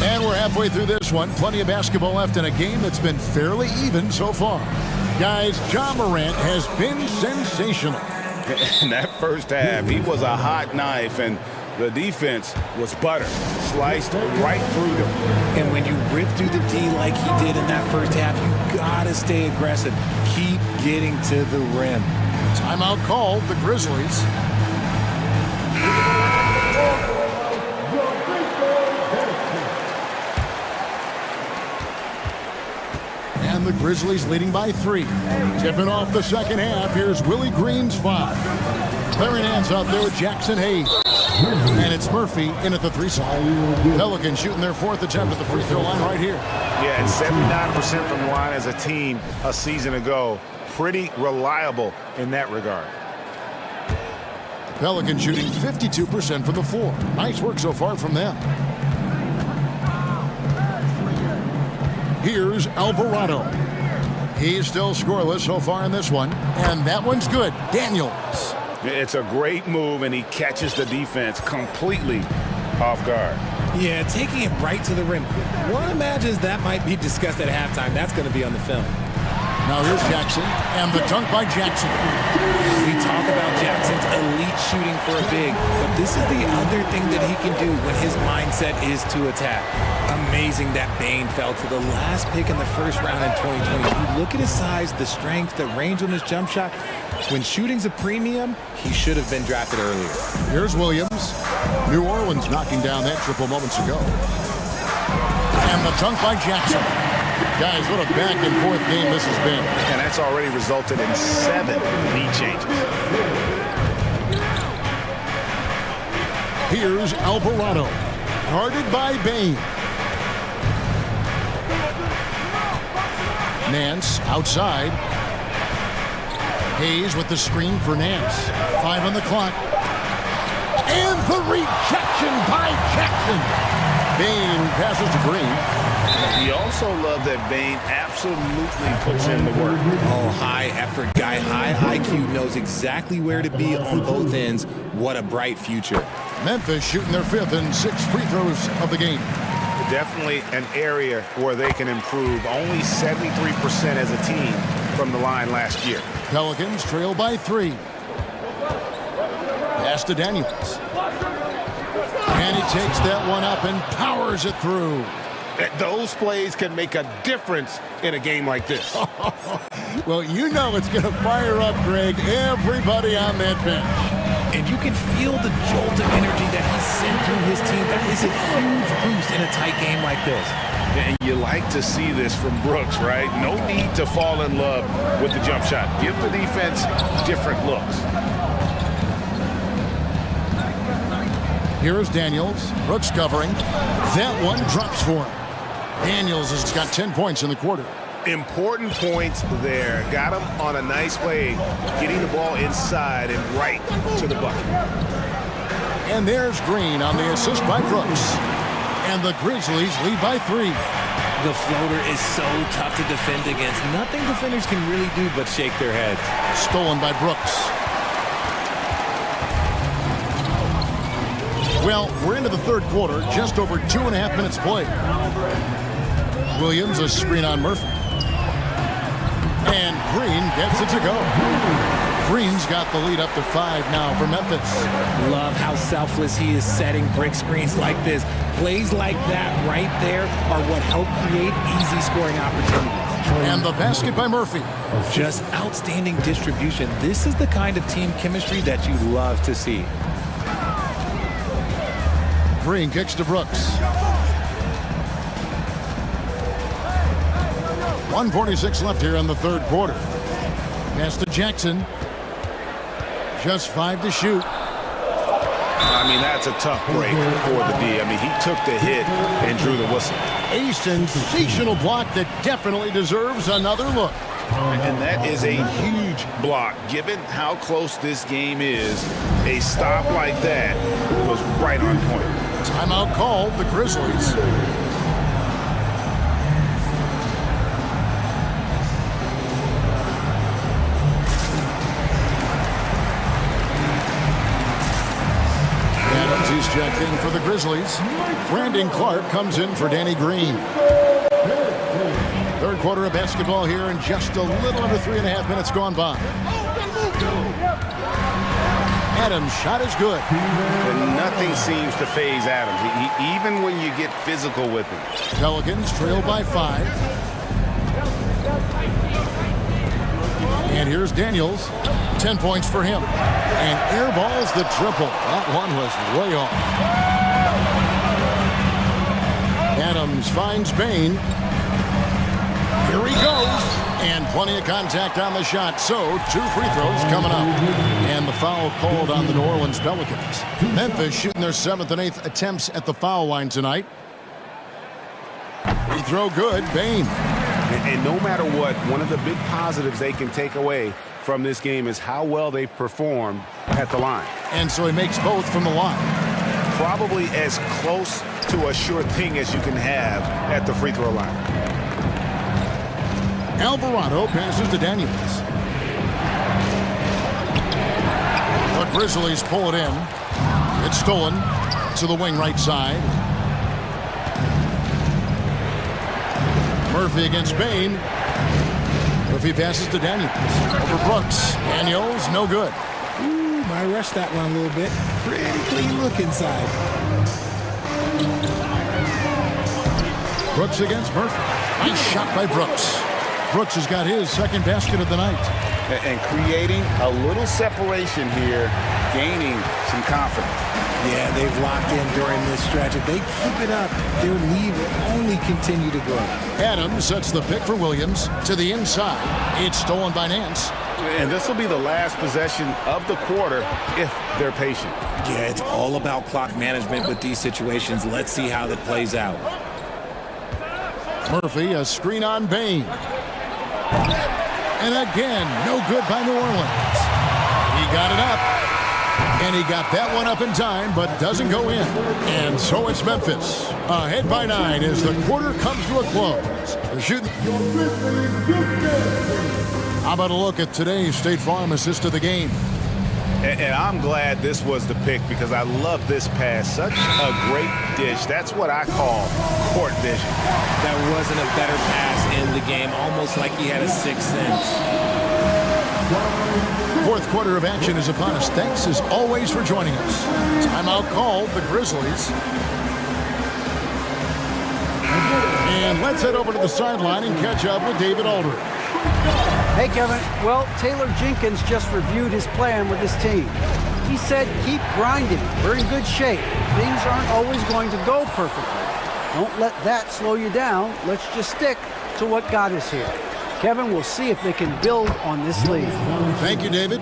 And we're halfway through this one. Plenty of basketball left in a game that's been fairly even so far. Guys, John Morant has been sensational. In that first half, he was a hot knife, and the defense was butter, sliced right through them. And when you rip through the D like he did in that first half, you gotta stay aggressive. Keep getting to the rim. Timeout called, the Grizzlies. And the Grizzlies leading by 3. Tipping off the second half, here's Willie Green's 5. Clearing hands out there with Jackson Hayes. And it's Murphy in at the 3-side. Pelicans shooting their 4th attempt at the free throw line right here. Yeah, and 79% from the line as a team a season ago. Pretty reliable in that regard. Pelicans shooting 52% from the floor. Nice work so far from them. Here's Alvarado. He's still scoreless so far in this one. And that one's good. Daniels. It's a great move, and he catches the defense completely off guard. Yeah, taking it right to the rim. One imagines that might be discussed at halftime. That's going to be on the film. Now here's Jackson, and the dunk by Jackson. We talk about Jackson's elite shooting for a big, but this is the other thing that he can do when his mindset is to attack. Amazing that Bane fell to the last pick in the first round in 2020. You look at his size, the strength, the range on his jump shot. When shooting's a premium, he should have been drafted earlier. Here's Williams. New Orleans knocking down that triple moments ago. And the dunk by Jackson. Guys, what a back-and-forth game this has been. And that's already resulted in 7 lead changes. Here's Alvarado. Guarded by Bane. Nance outside. Hayes with the screen for Nance. 5 on the clock. And the rejection by Jackson. Bane passes to Green. We also love that Bane absolutely puts in the work. Oh, high effort guy, high IQ, knows exactly where to be on both ends. What a bright future. Memphis shooting their 5th and 6th free throws of the game. Definitely an area where they can improve. Only 73% as a team from the line last year. Pelicans trail by 3. Pass to Daniels. And he takes that one up and powers it through. Those plays can make a difference in a game like this. Well, you know it's going to fire up, Greg, everybody on that bench. And you can feel the jolt of energy that he sent through his team. That is a huge boost in a tight game like this. And you like to see this from Brooks, right? No need to fall in love with the jump shot. Give the defense different looks. Here's Daniels. Brooks covering. That one drops for him. Daniels has got 10 points in the quarter. Important points there. Got him on a nice play, getting the ball inside and right to the bucket. And there's Green on the assist by Brooks. And the Grizzlies lead by 3. The floater is so tough to defend against. Nothing defenders can really do but shake their heads. Stolen by Brooks. Well, we're into the 3rd quarter, just over 2.5 minutes played. Williams, a screen on Murphy. And Green gets it to go. Green's got the lead up to 5 now for Memphis. Love how selfless he is setting brick screens like this. Plays like that right there are what help create easy scoring opportunities. And the basket by Murphy. Just outstanding distribution. This is the kind of team chemistry that you love to see. Green kicks to Brooks. 1:46 left here in the third quarter. Pass to Jackson. Just 5 to shoot. I mean, that's a tough break for the D. I mean, he took the hit and drew the whistle. A sensational block that definitely deserves another look. And that is a huge block. Given how close this game is, a stop like that was right on point. Timeout called, the Grizzlies. Adams, he's checked in for the Grizzlies. Brandon Clark comes in for Danny Green. Third quarter of basketball here, and just a little under 3.5 minutes gone by. Adams' shot is good. And nothing seems to faze Adams, even when you get physical with him. Pelicans trail by 5. And here's Daniels. 10 points for him. And airballs the triple. That one was way off. Adams finds Bain. Here he goes. And plenty of contact on the shot. So, 2 free throws coming up. And the foul called on the New Orleans Pelicans. Memphis shooting their 7th and 8th attempts at the foul line tonight. Free throw good. Bain. And no matter what, one of the big positives they can take away from this game is how well they perform at the line. And so he makes both from the line. Probably as close to a sure thing as you can have at the free throw line. Alvarado passes to Daniels. The Grizzlies pull it in. It's stolen to the wing right side. Murphy against Bain. Murphy passes to Daniels. Over Brooks. Daniels, no good. Ooh, might rush that one a little bit. Pretty clean look inside. Brooks against Murphy. Nice shot by Brooks. Brooks has got his second basket of the night. And creating a little separation here, gaining some confidence. Yeah, they've locked in during this stretch. If they keep it up, their lead will only continue to grow. Adams sets the pick for Williams to the inside. It's stolen by Nance. And this will be the last possession of the quarter if they're patient. Yeah, it's all about clock management with these situations. Let's see how that plays out. Murphy, a screen on Bain. And again, no good by New Orleans. He got it up. And he got that one up in time, but doesn't go in. And so it's Memphis. Ahead by 9 as the quarter comes to a close. They're shooting. How about a look at today's State Farm assist of the game? And I'm glad this was the pick because I love this pass. Such a great dish. That's what I call court vision. That wasn't a better pass in the game. Almost like he had a sixth sense. Fourth quarter of action is upon us. Thanks as always for joining us. Timeout called, the Grizzlies. And let's head over to the sideline and catch up with David Aldridge. Hey, Kevin. Well, Taylor Jenkins just reviewed his plan with his team. He said, keep grinding. We're in good shape. Things aren't always going to go perfectly. Don't let that slow you down. Let's just stick to what got us here. Kevin, we'll see if they can build on this lead. Thank you, David.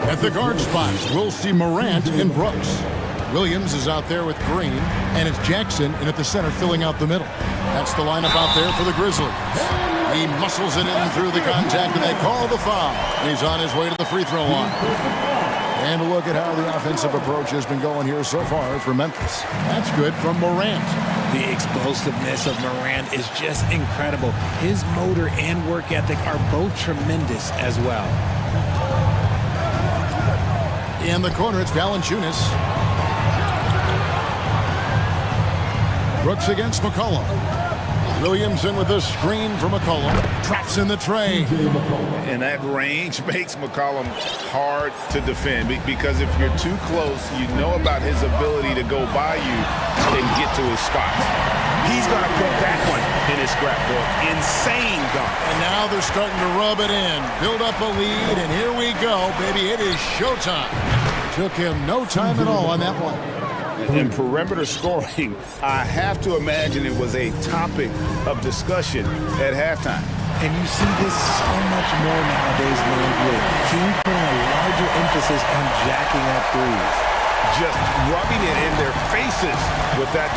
At the guard spots, we'll see Morant and Brooks. Williams is out there with Green, and it's Jackson in at the center filling out the middle. That's the lineup out there for the Grizzlies. He muscles it in through the contact, and they call the foul. He's on his way to the free throw line. And a look at how the offensive approach has been going here so far for Memphis. That's good from Morant. The explosiveness of Morant is just incredible. His motor and work ethic are both tremendous as well. In the corner, it's Valanciunas. Brooks against McCollum. Williamson with a screen for McCollum. Traps in the tray. And that range makes McCollum hard to defend because if you're too close, you know about his ability to go by you and get to his spots. He's going to put that one in his scrapbook. Insane dunk. And now they're starting to rub it in. Build up a lead, and here we go, baby. It is showtime. Took him no time at all on that one. In perimeter scoring, I have to imagine it was a topic of discussion at halftime. And you see this so much more nowadays in the NBA. Teams putting a larger emphasis on jacking up threes. Just rubbing it in their faces with that.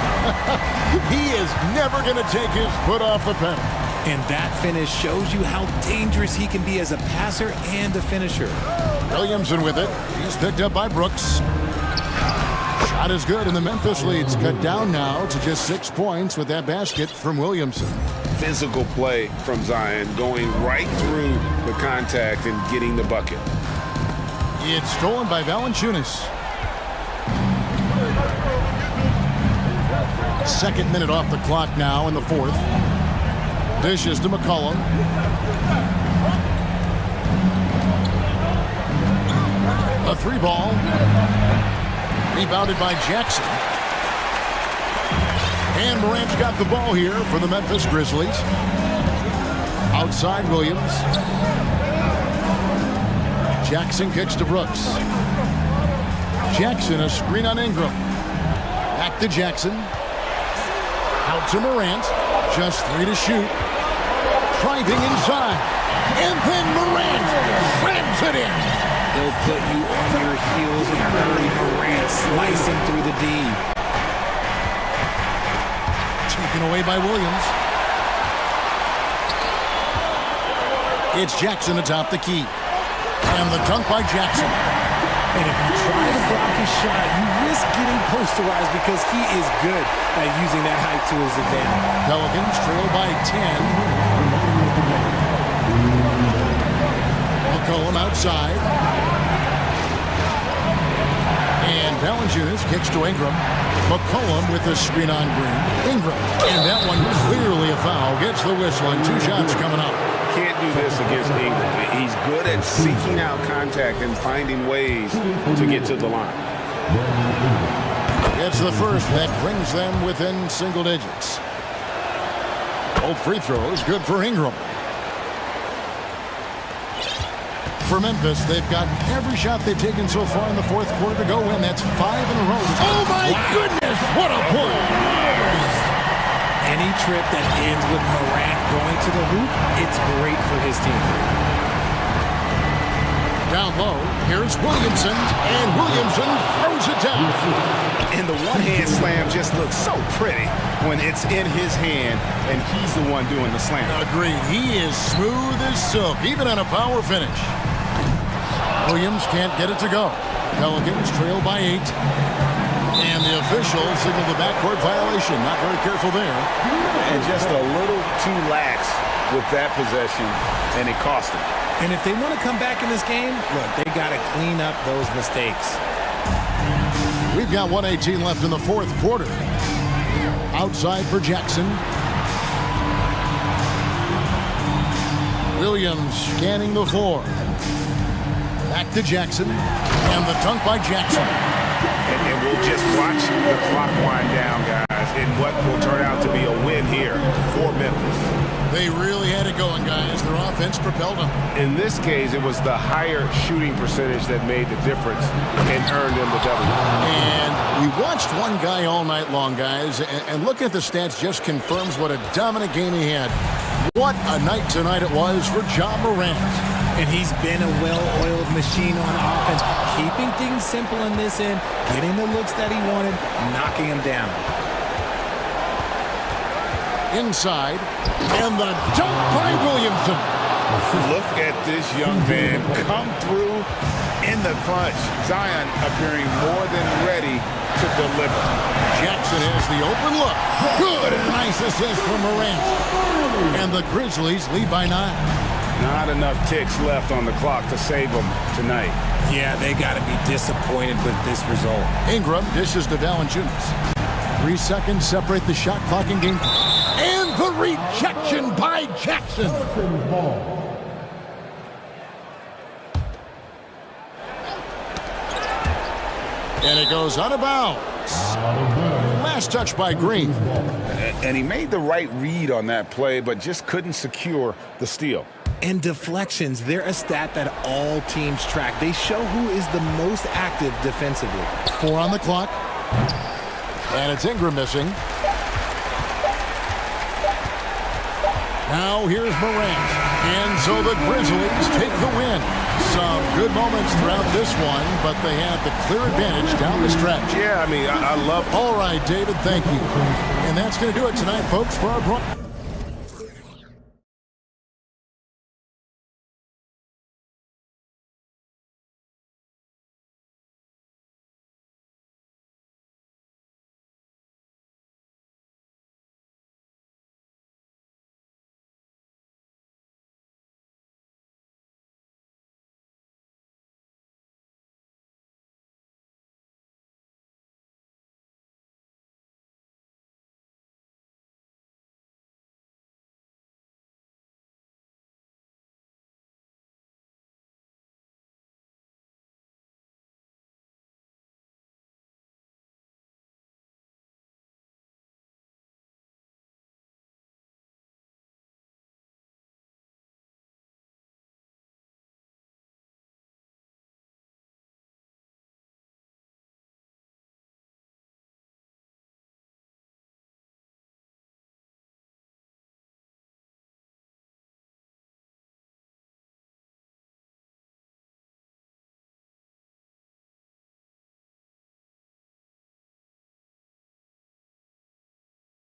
He is never going to take his foot off the pedal. And that finish shows you how dangerous he can be as a passer and a finisher. Williamson with it. He's picked up by Brooks. Shot is good, and the Memphis lead's cut down now to just 6 points with that basket from Williamson. Physical play from Zion, going right through the contact and getting the bucket. It's stolen by Valanciunas. Second minute off the clock now in the fourth. Dishes to McCollum. A three ball. Rebounded by Jackson. And Morant's got the ball here for the Memphis Grizzlies. Outside Williams. Jackson kicks to Brooks. Jackson, a screen on Ingram. Back to Jackson. Out to Morant. Just 3 to shoot. Driving inside. And then Morant slams it in. They'll put you on your heels and Curry Morant slicing through the D. Taken away by Williams. It's Jackson atop the key. And the dunk by Jackson. And if you try to block his shot, you risk getting posterized because he is good at using that height to his advantage. Pelicans trail by 10. McCollum outside. And Valanciunas kicks to Ingram. McCollum with the screen on Green. Ingram. And that one clearly a foul. Gets the whistle and 2 shots coming up. Can't do this against Ingram. He's good at seeking out contact and finding ways to get to the line. It's the first that brings them within single digits. Both free throws good for Ingram. For Memphis, they've got every shot they've taken so far in the fourth quarter to go in. That's 5 in a row. Oh my goodness, what a pull! Any trip that ends with Morant going to the hoop, it's great for his team. Down low, here's Williamson, and Williamson throws it down. And the one-hand slam just looks so pretty when it's in his hand and he's the one doing the slam. Agreed. He is smooth as silk, even on a power finish. Williams can't get it to go. Pelicans trail by 8. And the official signaled the backcourt violation. Not very careful there. And just a little too lax with that possession, and it cost them. And if they want to come back in this game, look, they got to clean up those mistakes. We've got 1:18 left in the fourth quarter. Outside for Jackson. Williams scanning the floor. Back to Jackson. And the dunk by Jackson. And we'll just watch the clock wind down, guys, in what will turn out to be a win here for Memphis. They really had it going, guys. Their offense propelled them. In this case, it was the higher shooting percentage that made the difference and earned them the W. And we watched one guy all night long, guys, and looking at the stats just confirms what a dominant game he had. What a night tonight it was for Ja Morant. And he's been a well-oiled machine on offense, keeping things simple in this end, getting the looks that he wanted, knocking him down. Inside, and the dunk by Williamson. Look at this young man come through in the clutch. Zion appearing more than ready to deliver. Jackson has the open look. Good, and a nice assist from Morant. And the Grizzlies lead by 9. Not enough ticks left on the clock to save them tonight. Yeah, they got to be disappointed with this result. Ingram dishes to Valanciunas. 3 seconds separate the shot clock in game. And the rejection by Jackson. And it goes out of bounds. Last touch by Green. And he made the right read on that play, but just couldn't secure the steal. And deflections, they're a stat that all teams track. They show who is the most active defensively. 4 on the clock. And it's Ingram missing. Now here's Morant. And so the Grizzlies take the win. Some good moments throughout this one, but they had the clear advantage down the stretch. Yeah, I mean, I love. All right, David, thank you. And that's going to do it tonight, folks, for our broadcast.